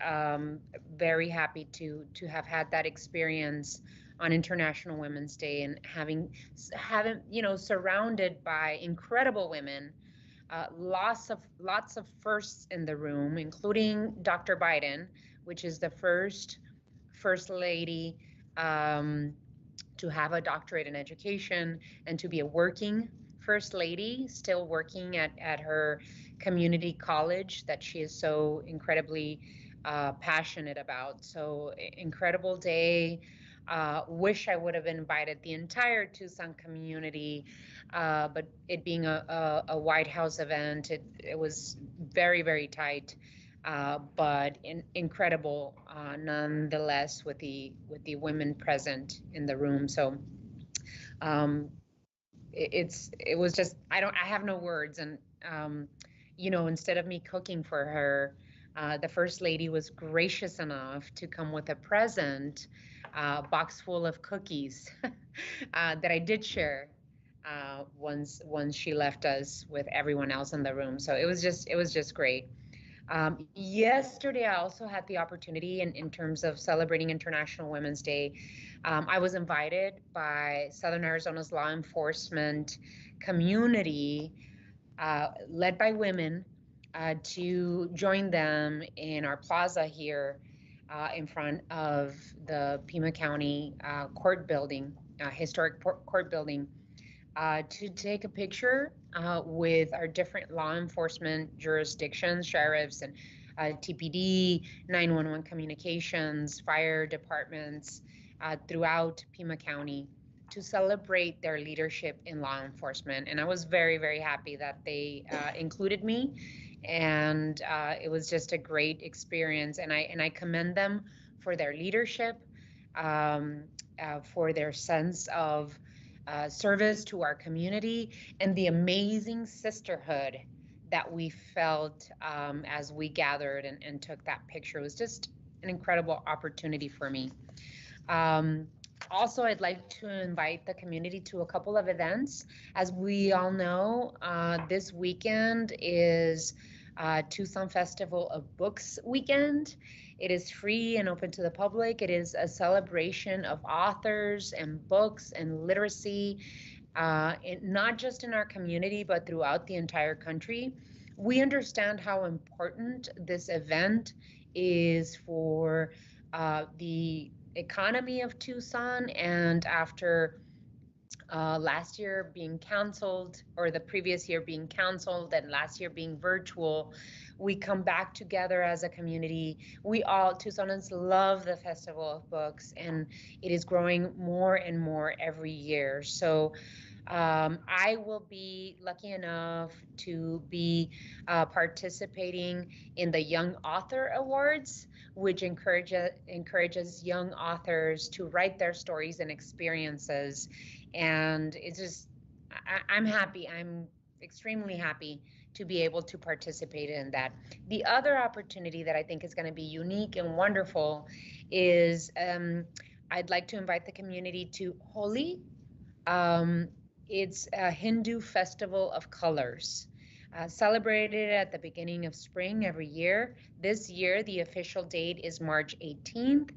very happy to have had that experience on International Women's Day, and having surrounded by incredible women, lots of firsts in the room, including Dr. Biden, which is the first lady to have a doctorate in education, and to be a working first lady, still working at her community college that she is so incredibly passionate about. So incredible day. Wish I would have invited the entire Tucson community, but it being a White House event, it was very, very tight, but incredible nonetheless with the women present in the room. So it was just, I have no words. And instead of me cooking for her, the First Lady was gracious enough to come with a present, box full of cookies that I did share once she left us with everyone else in the room. So it was just great. Yesterday, I also had the opportunity in terms of celebrating International Women's Day. I was invited by Southern Arizona's law enforcement community, led by women, to join them in our plaza here in front of the Pima County court building, historic court building, to take a picture with our different law enforcement jurisdictions, sheriffs and TPD, 911 communications, fire departments throughout Pima County, to celebrate their leadership in law enforcement. And I was very, very happy that they included me. And it was just a great experience. And I commend them for their leadership, for their sense of service to our community, and the amazing sisterhood that we felt as we gathered and took that picture. It was just an incredible opportunity for me. Also, I'd like to invite the community to a couple of events. As we all know, this weekend is Tucson Festival of Books weekend. It is free and open to the public. It is a celebration of authors and books and literacy, not just in our community, but throughout the entire country. We understand how important this event is for the economy of Tucson, and after last year being canceled, or the previous year being canceled, and last year being virtual, we come back together as a community. We all, Tucsonans, love the Festival of Books, and it is growing more and more every year. So I will be lucky enough to be participating in the Young Author Awards, which encourages young authors to write their stories and experiences. And it's just, I'm happy. I'm extremely happy to be able to participate in that. The other opportunity that I think is going to be unique and wonderful is I'd like to invite the community to Holi. It's a Hindu festival of colors, celebrated at the beginning of spring every year. This year, the official date is March 18th.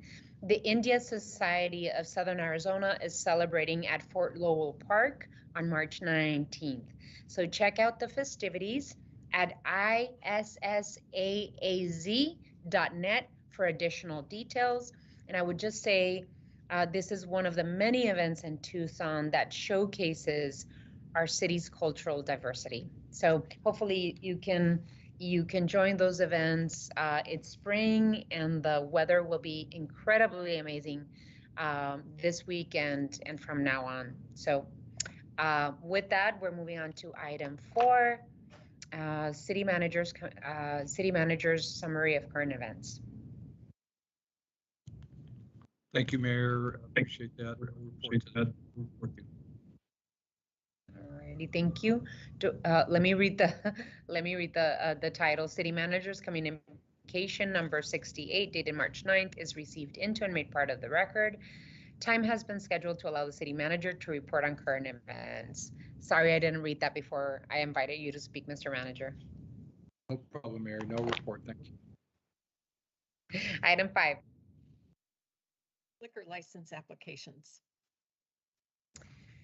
The India Society of Southern Arizona is celebrating at Fort Lowell Park on March 19th. So check out the festivities at issaaz.net for additional details. And I would just say, this is one of the many events in Tucson that showcases our city's cultural diversity. So hopefully you can join those events. It's spring and the weather will be incredibly amazing this weekend and from now on. So With that, we're moving on to item 4, city manager's summary of current events. Thank you, Mayor. Appreciate that. Alrighty, thank you. Let me read the title. City Manager's Communication number 68, dated March 9th, is received into and made part of the record. Time has been scheduled to allow the city manager to report on current events. Sorry, I didn't read that before I invited you to speak, Mr. Manager. No problem, Mayor. No report. Thank you. Item 5. Liquor license applications.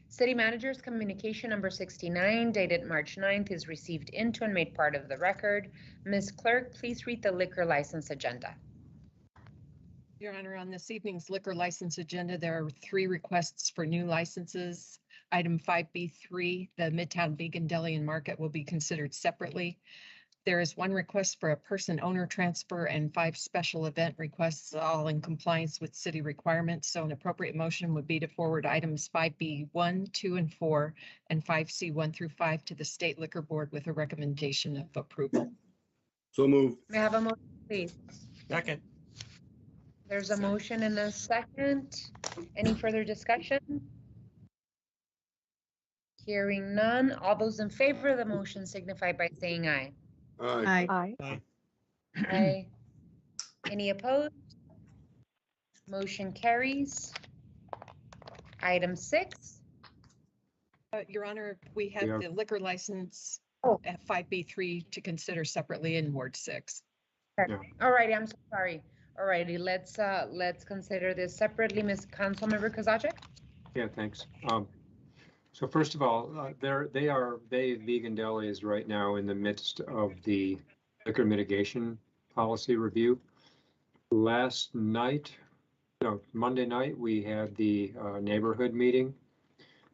City Manager's Communication number 69, dated March 9th, is received into and made part of the record. Ms. Clerk, please read the liquor license agenda. Your Honor, on this evening's liquor license agenda, there are 3 requests for new licenses. Item 5B3, the Midtown Vegan Deli and Market, will be considered separately. There is 1 request for a person owner transfer and 5 special event requests, all in compliance with city requirements. So an appropriate motion would be to forward items 5B1, 2, and 4, and 5C 1 through 5 to the State Liquor Board with a recommendation of approval. So moved. May I have a motion, please? Second. There's a motion and a second. Any further discussion? Hearing none. All those in favor of the motion signify by saying aye. Aye. Aye. Aye. Aye. Any opposed? Motion carries. Item 6. Your Honor, we have Yeah. the liquor license at 5B3 to consider separately in Ward 6. Yeah. All righty, I'm so sorry. All righty, let's consider this separately. Ms. Councilmember Kozaczek? Yeah, thanks. So first of all, Vegan Deli is right now in the midst of the liquor mitigation policy review. Monday night, we had the neighborhood meeting.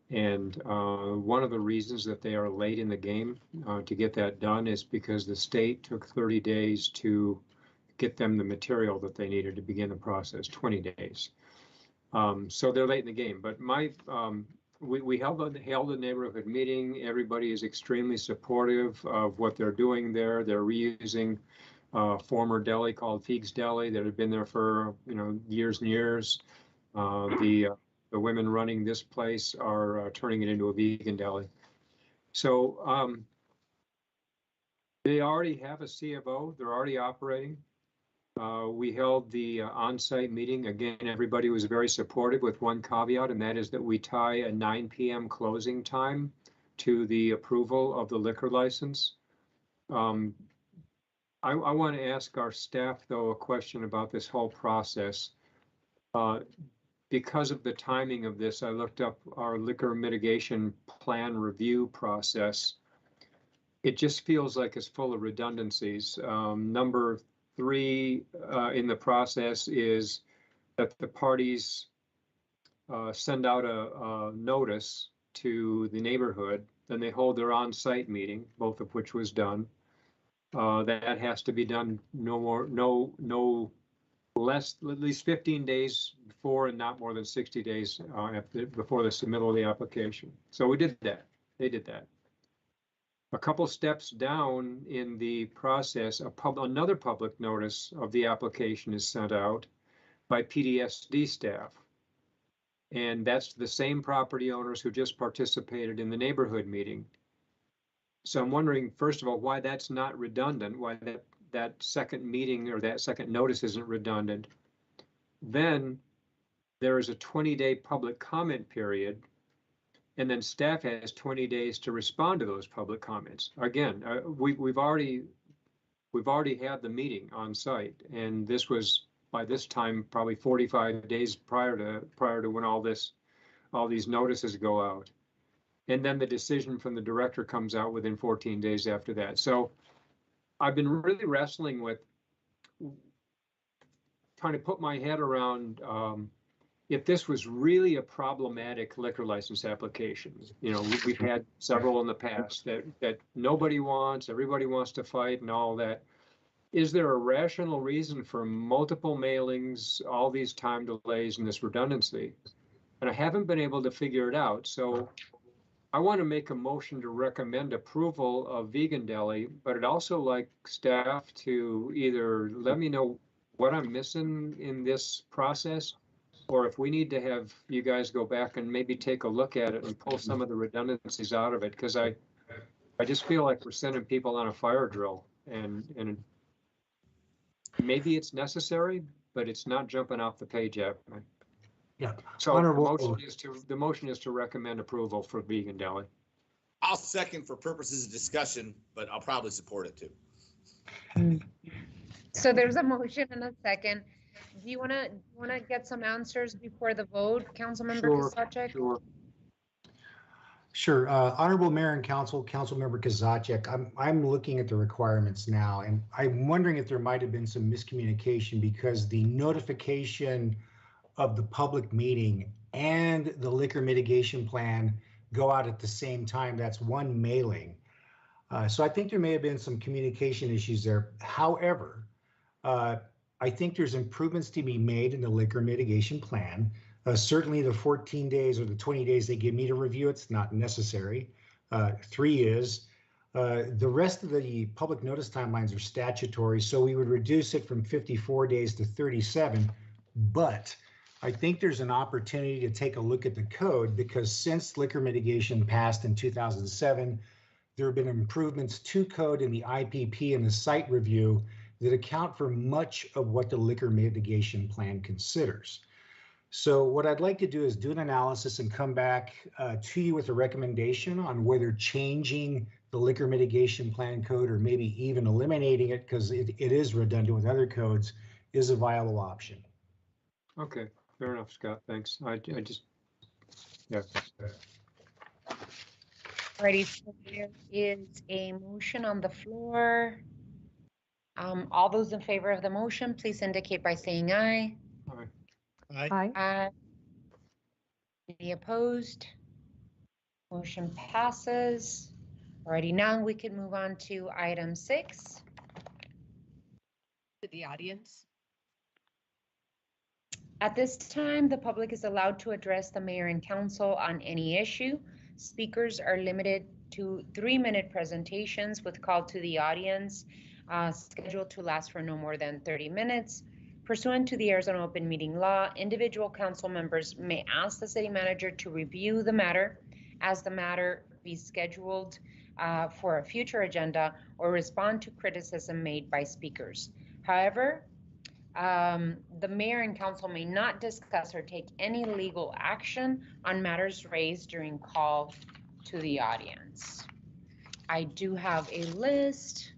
And one of the reasons that they are late in the game to get that done is because the state took 30 days to get them the material that they needed to begin the process, 20 days. So they're late in the game, but we held a neighborhood meeting. Everybody is extremely supportive of what they're doing there. They're reusing former deli called Fee's Deli that had been there for years and years. The women running this place are turning it into a vegan deli. So they already have a CFO. They're already operating. We held the on-site meeting. Again, everybody was very supportive with one caveat, and that is that we tie a 9 p.m. closing time to the approval of the liquor license. I want to ask our staff, though, a question about this whole process. Because of the timing of this, I looked up our liquor mitigation plan review process. It just feels like it's full of redundancies. Number 3 in the process is that the parties send out a notice to the neighborhood, then they hold their on-site meeting, both of which was done. That has to be done no less, at least 15 days before and not more than 60 days before the submittal of the application. So we did that. They did that. A couple steps down in the process, another public notice of the application is sent out by PDSD staff. And that's the same property owners who just participated in the neighborhood meeting. So I'm wondering, first of all, why that's not redundant, why that second meeting or that second notice isn't redundant. Then there is a 20-day public comment period, and then staff has 20 days to respond to those public comments. Again, we've already had the meeting on site, and this was by this time probably 45 days prior to when all these notices go out. And then the decision from the director comes out within 14 days after that. So I've been really wrestling with trying to put my head around if this was really a problematic liquor license application. We've had several in the past that nobody wants, everybody wants to fight and all that. Is there a rational reason for multiple mailings, all these time delays and this redundancy? And I haven't been able to figure it out. So I want to make a motion to recommend approval of vegan deli, but I'd also like staff to either let me know what I'm missing in this process, or if we need to have you guys go back and maybe take a look at it and pull some of the redundancies out of it, because I just feel like we're sending people on a fire drill, and maybe it's necessary, but it's not jumping off the page at me. Yeah. So Honorable- the motion is to recommend approval for vegan deli. I'll second for purposes of discussion, but I'll probably support it too. So there's a motion and a second. Do you wanna get some answers before the vote, Councilmember Kosacek? Sure. Honorable Mayor and Councilmember Kosacek, I'm looking at the requirements now, and I'm wondering if there might have been some miscommunication because the notification of the public meeting and the liquor mitigation plan go out at the same time. That's one mailing. So I think there may have been some communication issues there. However, I think there's improvements to be made in the liquor mitigation plan. Certainly the 14 days or the 20 days they give me to review, it's not necessary. 3 is, the rest of the public notice timelines are statutory, so we would reduce it from 54 days to 37. But I think there's an opportunity to take a look at the code because since liquor mitigation passed in 2007, there have been improvements to code in the IPP and the site review that account for much of what the liquor mitigation plan considers. So what I'd like to do is do an analysis and come back to you with a recommendation on whether changing the liquor mitigation plan code or maybe even eliminating it because it is redundant with other codes is a viable option. Okay, fair enough, Scott. Thanks. I just, yeah. Alrighty, so there is a motion on the floor. All those in favor of the motion, please indicate by saying aye. Aye. Aye. Any opposed? Motion passes. Alrighty, now we can move on to item 6. To the audience. At this time, the public is allowed to address the mayor and council on any issue. Speakers are limited to 3-minute presentations with call to the audience, scheduled to last for no more than 30 minutes. Pursuant to the Arizona Open Meeting Law, individual council members may ask the city manager to review the matter as the matter be scheduled for a future agenda or respond to criticism made by speakers. However, the mayor and council may not discuss or take any legal action on matters raised during call to the audience. I do have a list.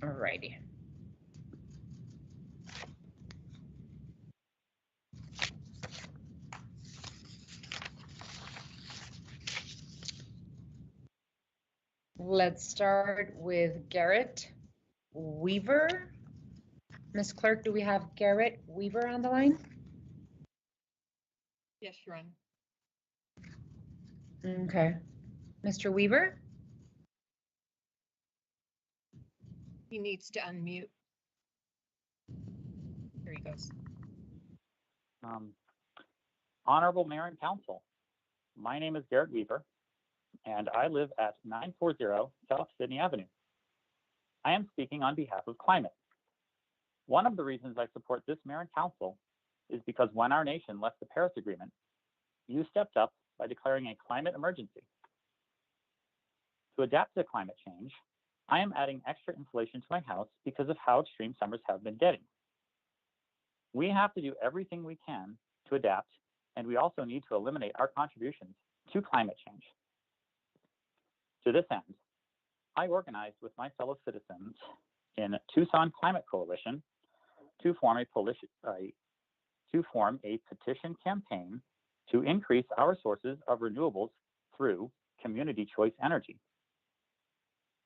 Alrighty. Let's start with Garrett Weaver. Ms. Clerk, do we have Garrett Weaver on the line? Yes, Your Honor. Okay. Mr. Weaver? He needs to unmute. There he goes. Honorable Mayor and Council, my name is Garrett Weaver, and I live at 940 South Sydney Avenue. I am speaking on behalf of climate. One of the reasons I support this mayor and council is because when our nation left the Paris Agreement, you stepped up by declaring a climate emergency. To adapt to climate change, I am adding extra insulation to my house because of how extreme summers have been getting. We have to do everything we can to adapt, and we also need to eliminate our contributions to climate change. To this end, I organized with my fellow citizens in Tucson Climate Coalition to form a petition campaign to increase our sources of renewables through community choice energy.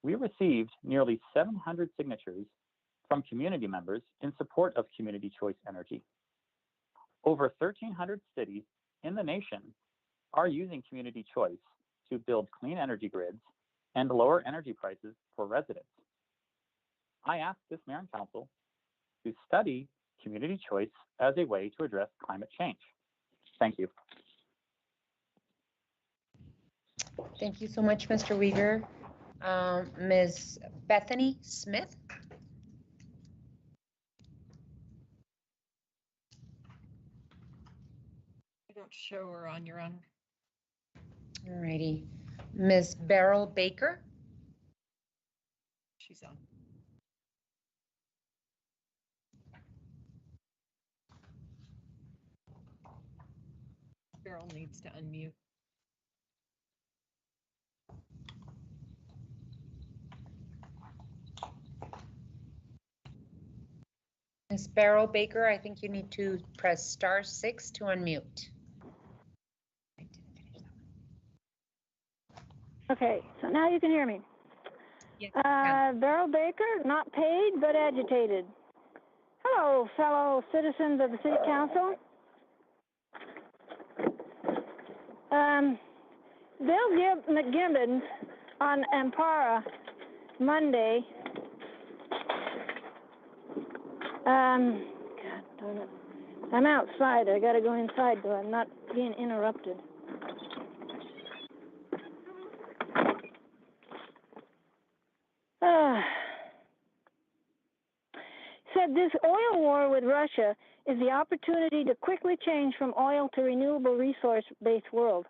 We received nearly 700 signatures from community members in support of community choice energy. Over 1,300 cities in the nation are using community choice to build clean energy grids and lower energy prices for residents. I ask this mayor and council to study community choice as a way to address climate change. Thank you. Thank you so much, Mr. Weaver. Ms. Bethany Smith. I don't show her on, Your Honor. All righty. Ms. Beryl Baker. She's on. Beryl needs to unmute. Ms. Beryl Baker, I think you need to press *6 to unmute. Okay, so now you can hear me. Yes, Beryl Baker, not paid but agitated. Hello, fellow citizens of the City Council. Bill McGibbons on Ampara Monday. God darn it. I'm outside. I gotta go inside so I'm not being interrupted. Said this oil war with Russia is the opportunity to quickly change from oil to renewable resource-based world.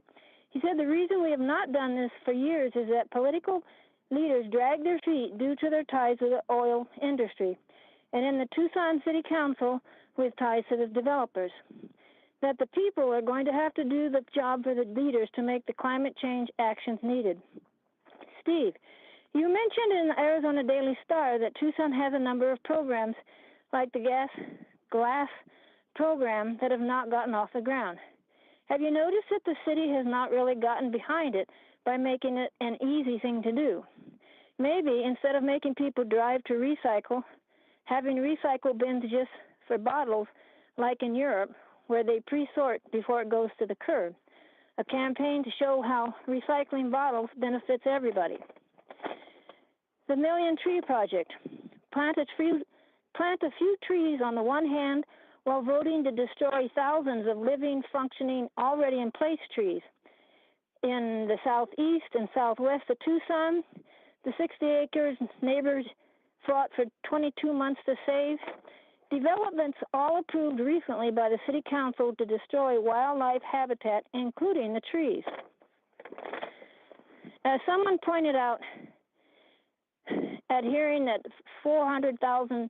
He said the reason we have not done this for years is that political leaders drag their feet due to their ties to the oil industry, and in the Tucson City Council with ties to the developers. That the people are going to have to do the job for the leaders to make the climate change actions needed. Steve, you mentioned in the Arizona Daily Star that Tucson has a number of programs like the glass program that have not gotten off the ground. Have you noticed that the city has not really gotten behind it by making it an easy thing to do? Maybe instead of making people drive to recycle, having recycle bins just for bottles like in Europe where they pre-sort before it goes to the curb. A campaign to show how recycling bottles benefits everybody. The Million Tree Project. Plant a few trees on the one hand while voting to destroy thousands of living, functioning, already in place trees. In the southeast and southwest of Tucson, the 60 acres neighbors fought for 22 months to save. Developments all approved recently by the City Council to destroy wildlife habitat, including the trees. As someone pointed out, adhering that $400,000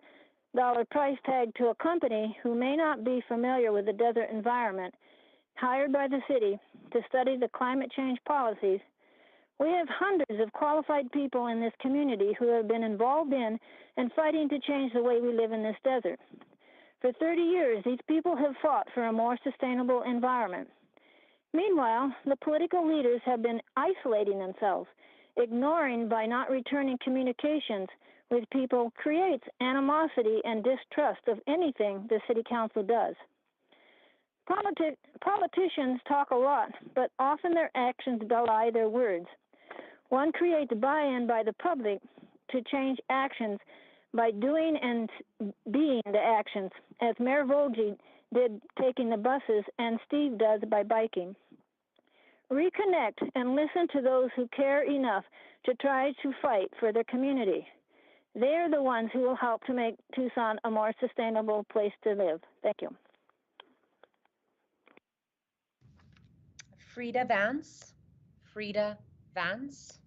price tag to a company who may not be familiar with the desert environment, hired by the city to study the climate change policies, we have hundreds of qualified people in this community who have been involved in and fighting to change the way we live in this desert. For 30 years, these people have fought for a more sustainable environment. Meanwhile, the political leaders have been isolating themselves. Ignoring by not returning communications with people creates animosity and distrust of anything the City Council does. Politicians talk a lot, but often their actions belie their words. One creates buy-in by the public to change actions by doing and being the actions, as Mayor Volge did taking the buses and Steve does by biking. Reconnect and listen to those who care enough to try to fight for their community. They're the ones who will help to make Tucson a more sustainable place to live. Thank you. Frida Vance. Frida Vance.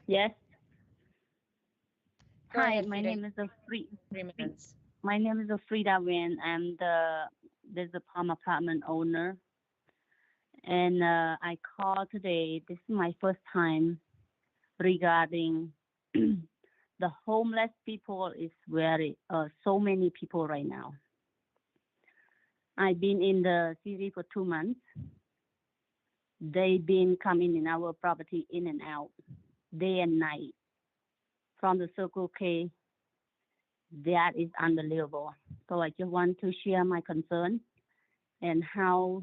Yes. Go Hi, ahead, my Frida. name is 3 minutes. My name is Frida Wen. I'm there's a Palm apartment owner. And I called today. This is my first time regarding the homeless people. Is very so many people right now. I've been in the city for 2 months. They've been coming in our property in and out, day and night, from the Circle K. That is unbelievable. So I just want to share my concern and how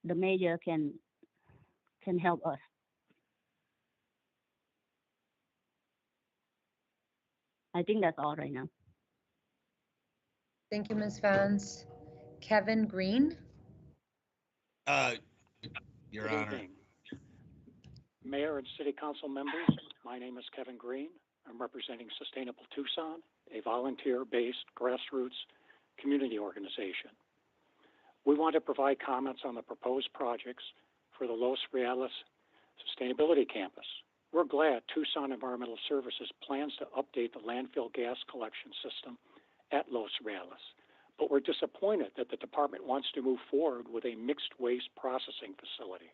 the mayor can help us. I think that's all right now. Thank you, Ms. Vance. Kevin Green. Your Good Honor. evening. Mayor and City Council members, my name is Kevin Green. I'm representing Sustainable Tucson, a volunteer-based grassroots community organization. We want to provide comments on the proposed projects for the Los Reales Sustainability Campus. We're glad Tucson Environmental Services plans to update the landfill gas collection system at Los Reales, but we're disappointed that the department wants to move forward with a mixed waste processing facility.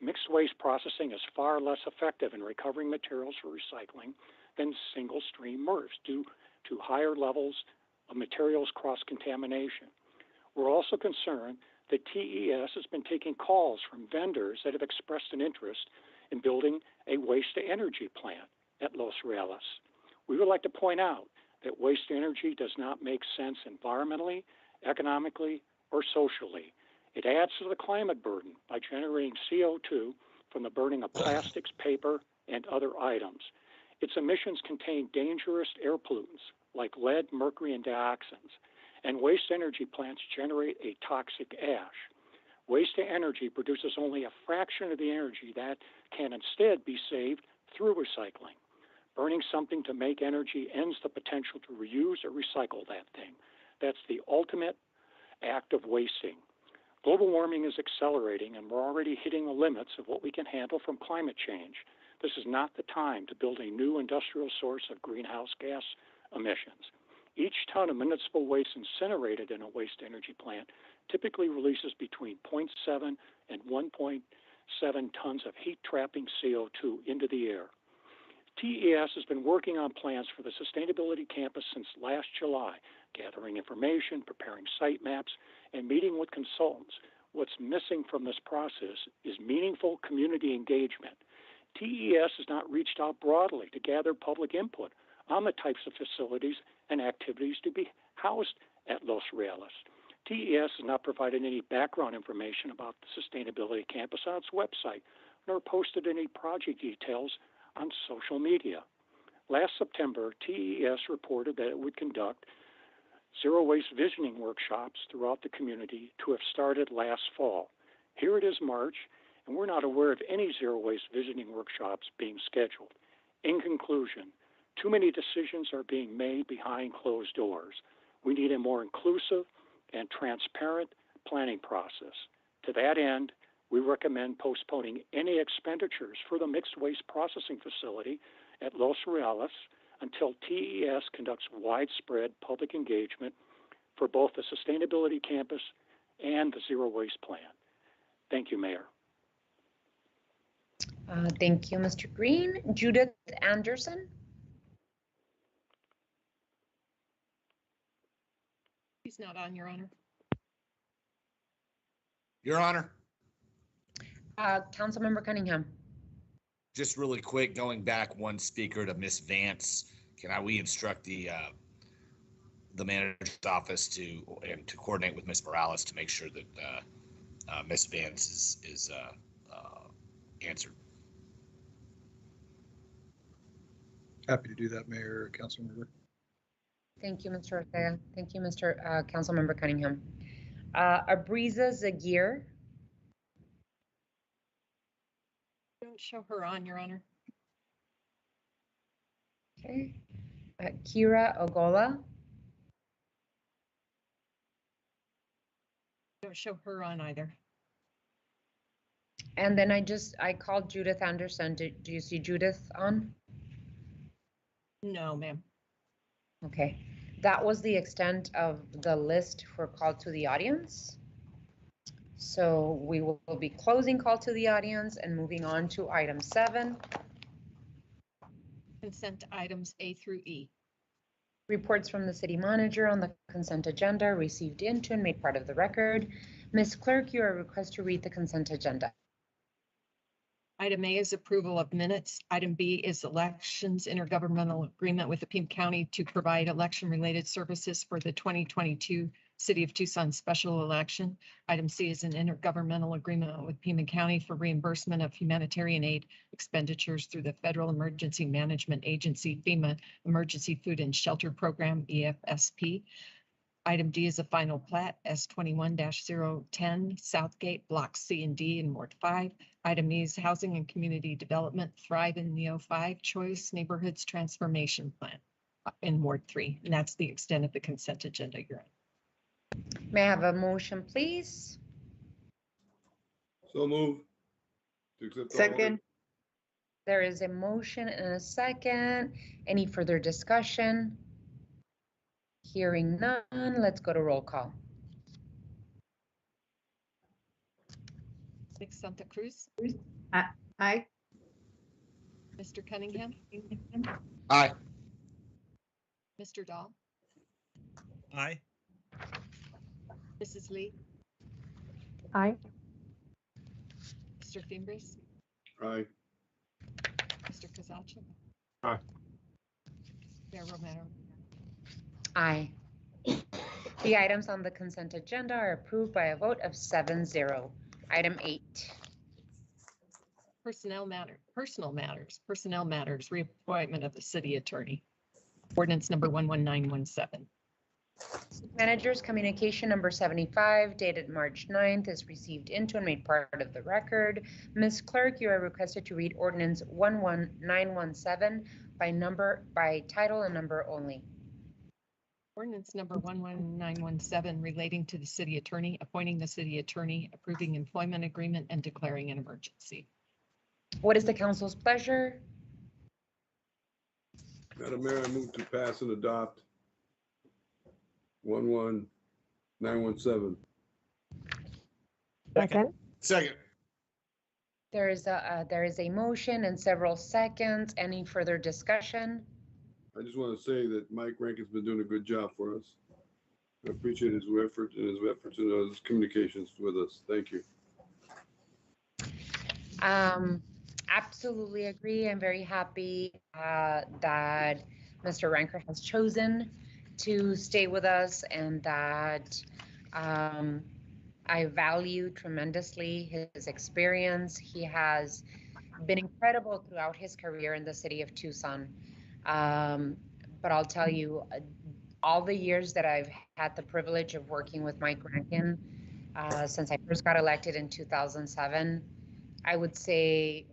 Mixed waste processing is far less effective in recovering materials for recycling than single stream MRFs due to higher levels of materials cross-contamination. We're also concerned that TES has been taking calls from vendors that have expressed an interest in building a waste-to-energy plant at Los Reales. We would like to point out that waste-to-energy does not make sense environmentally, economically, or socially. It adds to the climate burden by generating CO2 from the burning of plastics, paper, and other items. Its emissions contain dangerous air pollutants like lead, mercury, and dioxins, and waste-energy plants generate a toxic ash. Waste-to-energy produces only a fraction of the energy that can instead be saved through recycling. Burning something to make energy ends the potential to reuse or recycle that thing. That's the ultimate act of wasting. Global warming is accelerating, and we're already hitting the limits of what we can handle from climate change. This is not the time to build a new industrial source of greenhouse gas emissions. Each ton of municipal waste incinerated in a waste-energy plant typically releases between 0.7 and 1.7 tons of heat-trapping CO2 into the air. TES has been working on plans for the Sustainability Campus since last July, gathering information, preparing site maps, and meeting with consultants. What's missing from this process is meaningful community engagement. TES has not reached out broadly to gather public input on the types of facilities and activities to be housed at Los Reales. TES has not provided any background information about the Sustainability Campus on its website, nor posted any project details on social media. Last September, TES reported that it would conduct zero waste visioning workshops throughout the community to have started last fall. Here it is March, and we're not aware of any zero waste visioning workshops being scheduled. In conclusion, too many decisions are being made behind closed doors. We need a more inclusive and transparent planning process. To that end, we recommend postponing any expenditures for the mixed waste processing facility at Los Reales until TES conducts widespread public engagement for both the Sustainability Campus and the Zero Waste Plan. Thank you, Mayor. Thank you, Mr. Green. Judith Anderson. He's not on, Your Honor. Your Honor. Councilmember Cunningham. Just really quick, going back one speaker to Miss Vance, we instruct the manager's office to coordinate with Miss Morales to make sure that Miss Vance is answered. Happy to do that, Mayor, Councilmember. Thank you, Mr. Ortega. Thank you, Mr. Councilmember Cunningham. Abriza Zaguirre. Don't show her on, Your Honor. Okay. Kira Ogola. Don't show her on either. And then I called Judith Anderson. Do you see Judith on? No, ma'am. Okay. That was the extent of the list for call to the audience. So we will be closing call to the audience and moving on to item 7. Consent items A through E. Reports from the city manager on the consent agenda received into and made part of the record. Ms. Clerk, you are requested to read the consent agenda. Item A is approval of minutes. Item B is elections intergovernmental agreement with the Pima County to provide election-related services for the 2022 City of Tucson special election. Item C is an intergovernmental agreement with Pima County for reimbursement of humanitarian aid expenditures through the Federal Emergency Management Agency FEMA Emergency Food and Shelter Program, EFSP. Item D is a final plat, S21-010, Southgate, Block C and D in Ward 5. Item E is Housing and Community Development, Thrive in Neo 5 Choice Neighborhoods Transformation Plan in Ward 3. And that's the extent of the consent agenda you're in. May I have a motion, please? So move. To accept all Second. There is a motion and a second. Any further discussion? Hearing none, let's go to roll call. Ms. Santa Cruz, Aye. Mr. Cunningham, Aye. Mr. Dahl, Aye. Mrs. Lee, Aye. Mr. Fimbres, Aye. Mr. Kazacha. Aye. Mayor Romero. Aye. The items on the consent agenda are approved by a vote of 7-0. Item 8. Personnel matters, reappointment of the city attorney. Ordinance number 11917. Manager's communication number 75 dated March 9th is received into and made part of the record. Ms. Clerk, you are requested to read ordinance 11917 by title and number only. Ordinance number 11917 relating to the city attorney, appointing the city attorney, approving employment agreement, and declaring an emergency. What is the council's pleasure? Madam Mayor, I move to pass and adopt 11917. Second. Second. There is a motion and several seconds. Any further discussion? I just want to say that Mike Rankin's been doing a good job for us. I appreciate his efforts and his communications with us. Thank you. Absolutely agree. I'm very happy that Mr. Ranker has chosen to stay with us, and that I value tremendously his experience. He has been incredible throughout his career in the city of Tucson. But I'll tell you, all the years that I've had the privilege of working with Mike Rankin, since I first got elected in 2007, I would say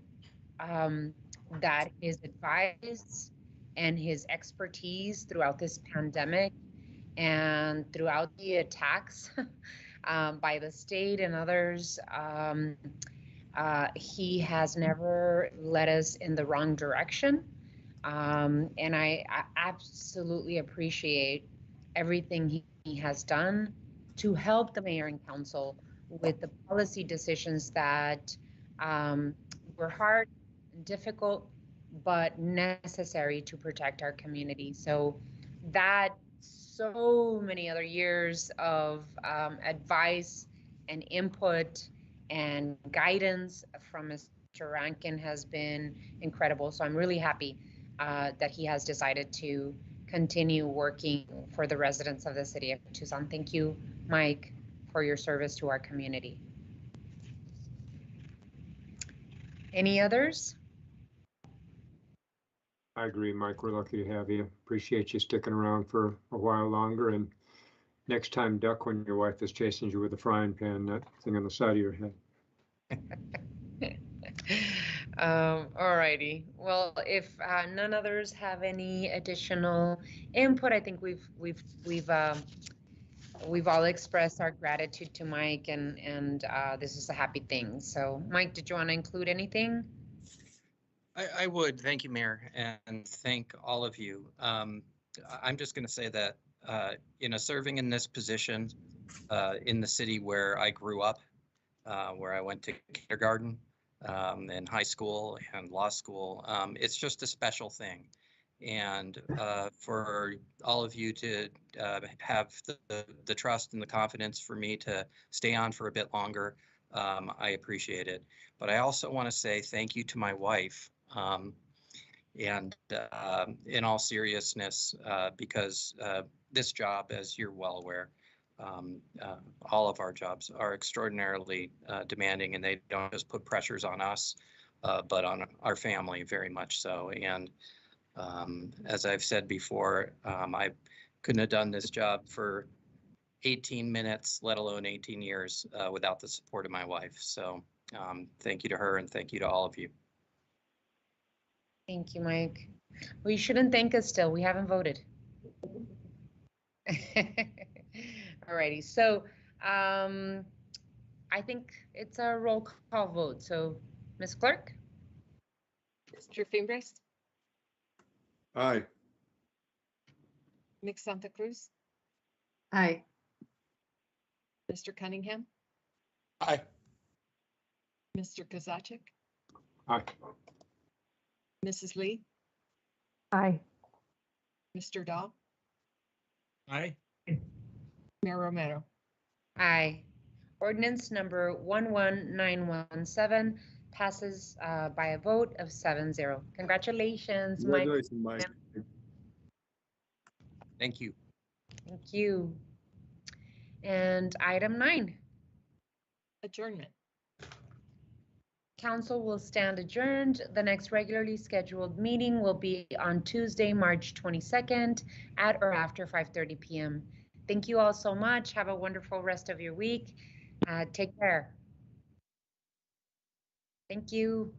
that his advice and his expertise throughout this pandemic and throughout the attacks by the state and others, he has never led us in the wrong direction. And I absolutely appreciate everything he has done to help the mayor and council with the policy decisions that were hard and difficult, but necessary to protect our community. So that so many other years of advice and input and guidance from Mr. Rankin has been incredible. So I'm really happy that he has decided to continue working for the residents of the city of Tucson. Thank you, Mike, for your service to our community. Any others? I agree, Mike. We're lucky to have you. Appreciate you sticking around for a while longer. And next time, duck when your wife is chasing you with a frying pan, that thing on the side of your head. All righty. Well, if none others have any additional input, I think we've all expressed our gratitude to Mike, and this is a happy thing. So, Mike, did you want to include anything? I would. Thank you, Mayor, and thank all of you. I'm just going to say that, serving in this position in the city where I grew up, where I went to kindergarten, and high school and law school, it's just a special thing. And for all of you to have the trust and the confidence for me to stay on for a bit longer, I appreciate it. But I also want to say thank you to my wife. And in all seriousness, because this job, as you're well aware, all of our jobs are extraordinarily demanding, and they don't just put pressures on us, but on our family very much so. And as I've said before, I couldn't have done this job for 18 minutes, let alone 18 years, without the support of my wife. So thank you to her and thank you to all of you. Thank you, Mike. Well, you shouldn't thank us still. We haven't voted. Alrighty, so I think it's a roll call vote. So, Ms. Clerk? Mr. Fimbres? Aye. Ms. Santa Cruz? Aye. Mr. Cunningham? Aye. Mr. Kozaczek? Aye. Mrs. Lee? Aye. Mr. Dahl? Aye. Mayor Romero? Aye. Ordinance number 11917 passes by a vote of 7-0. Congratulations, Mike. Congratulations, Mike. Thank you. Thank you. And item 9. Adjournment. Council will stand adjourned. The next regularly scheduled meeting will be on Tuesday, March 22nd at or after 5:30 p.m. Thank you all so much. Have a wonderful rest of your week. Take care. Thank you.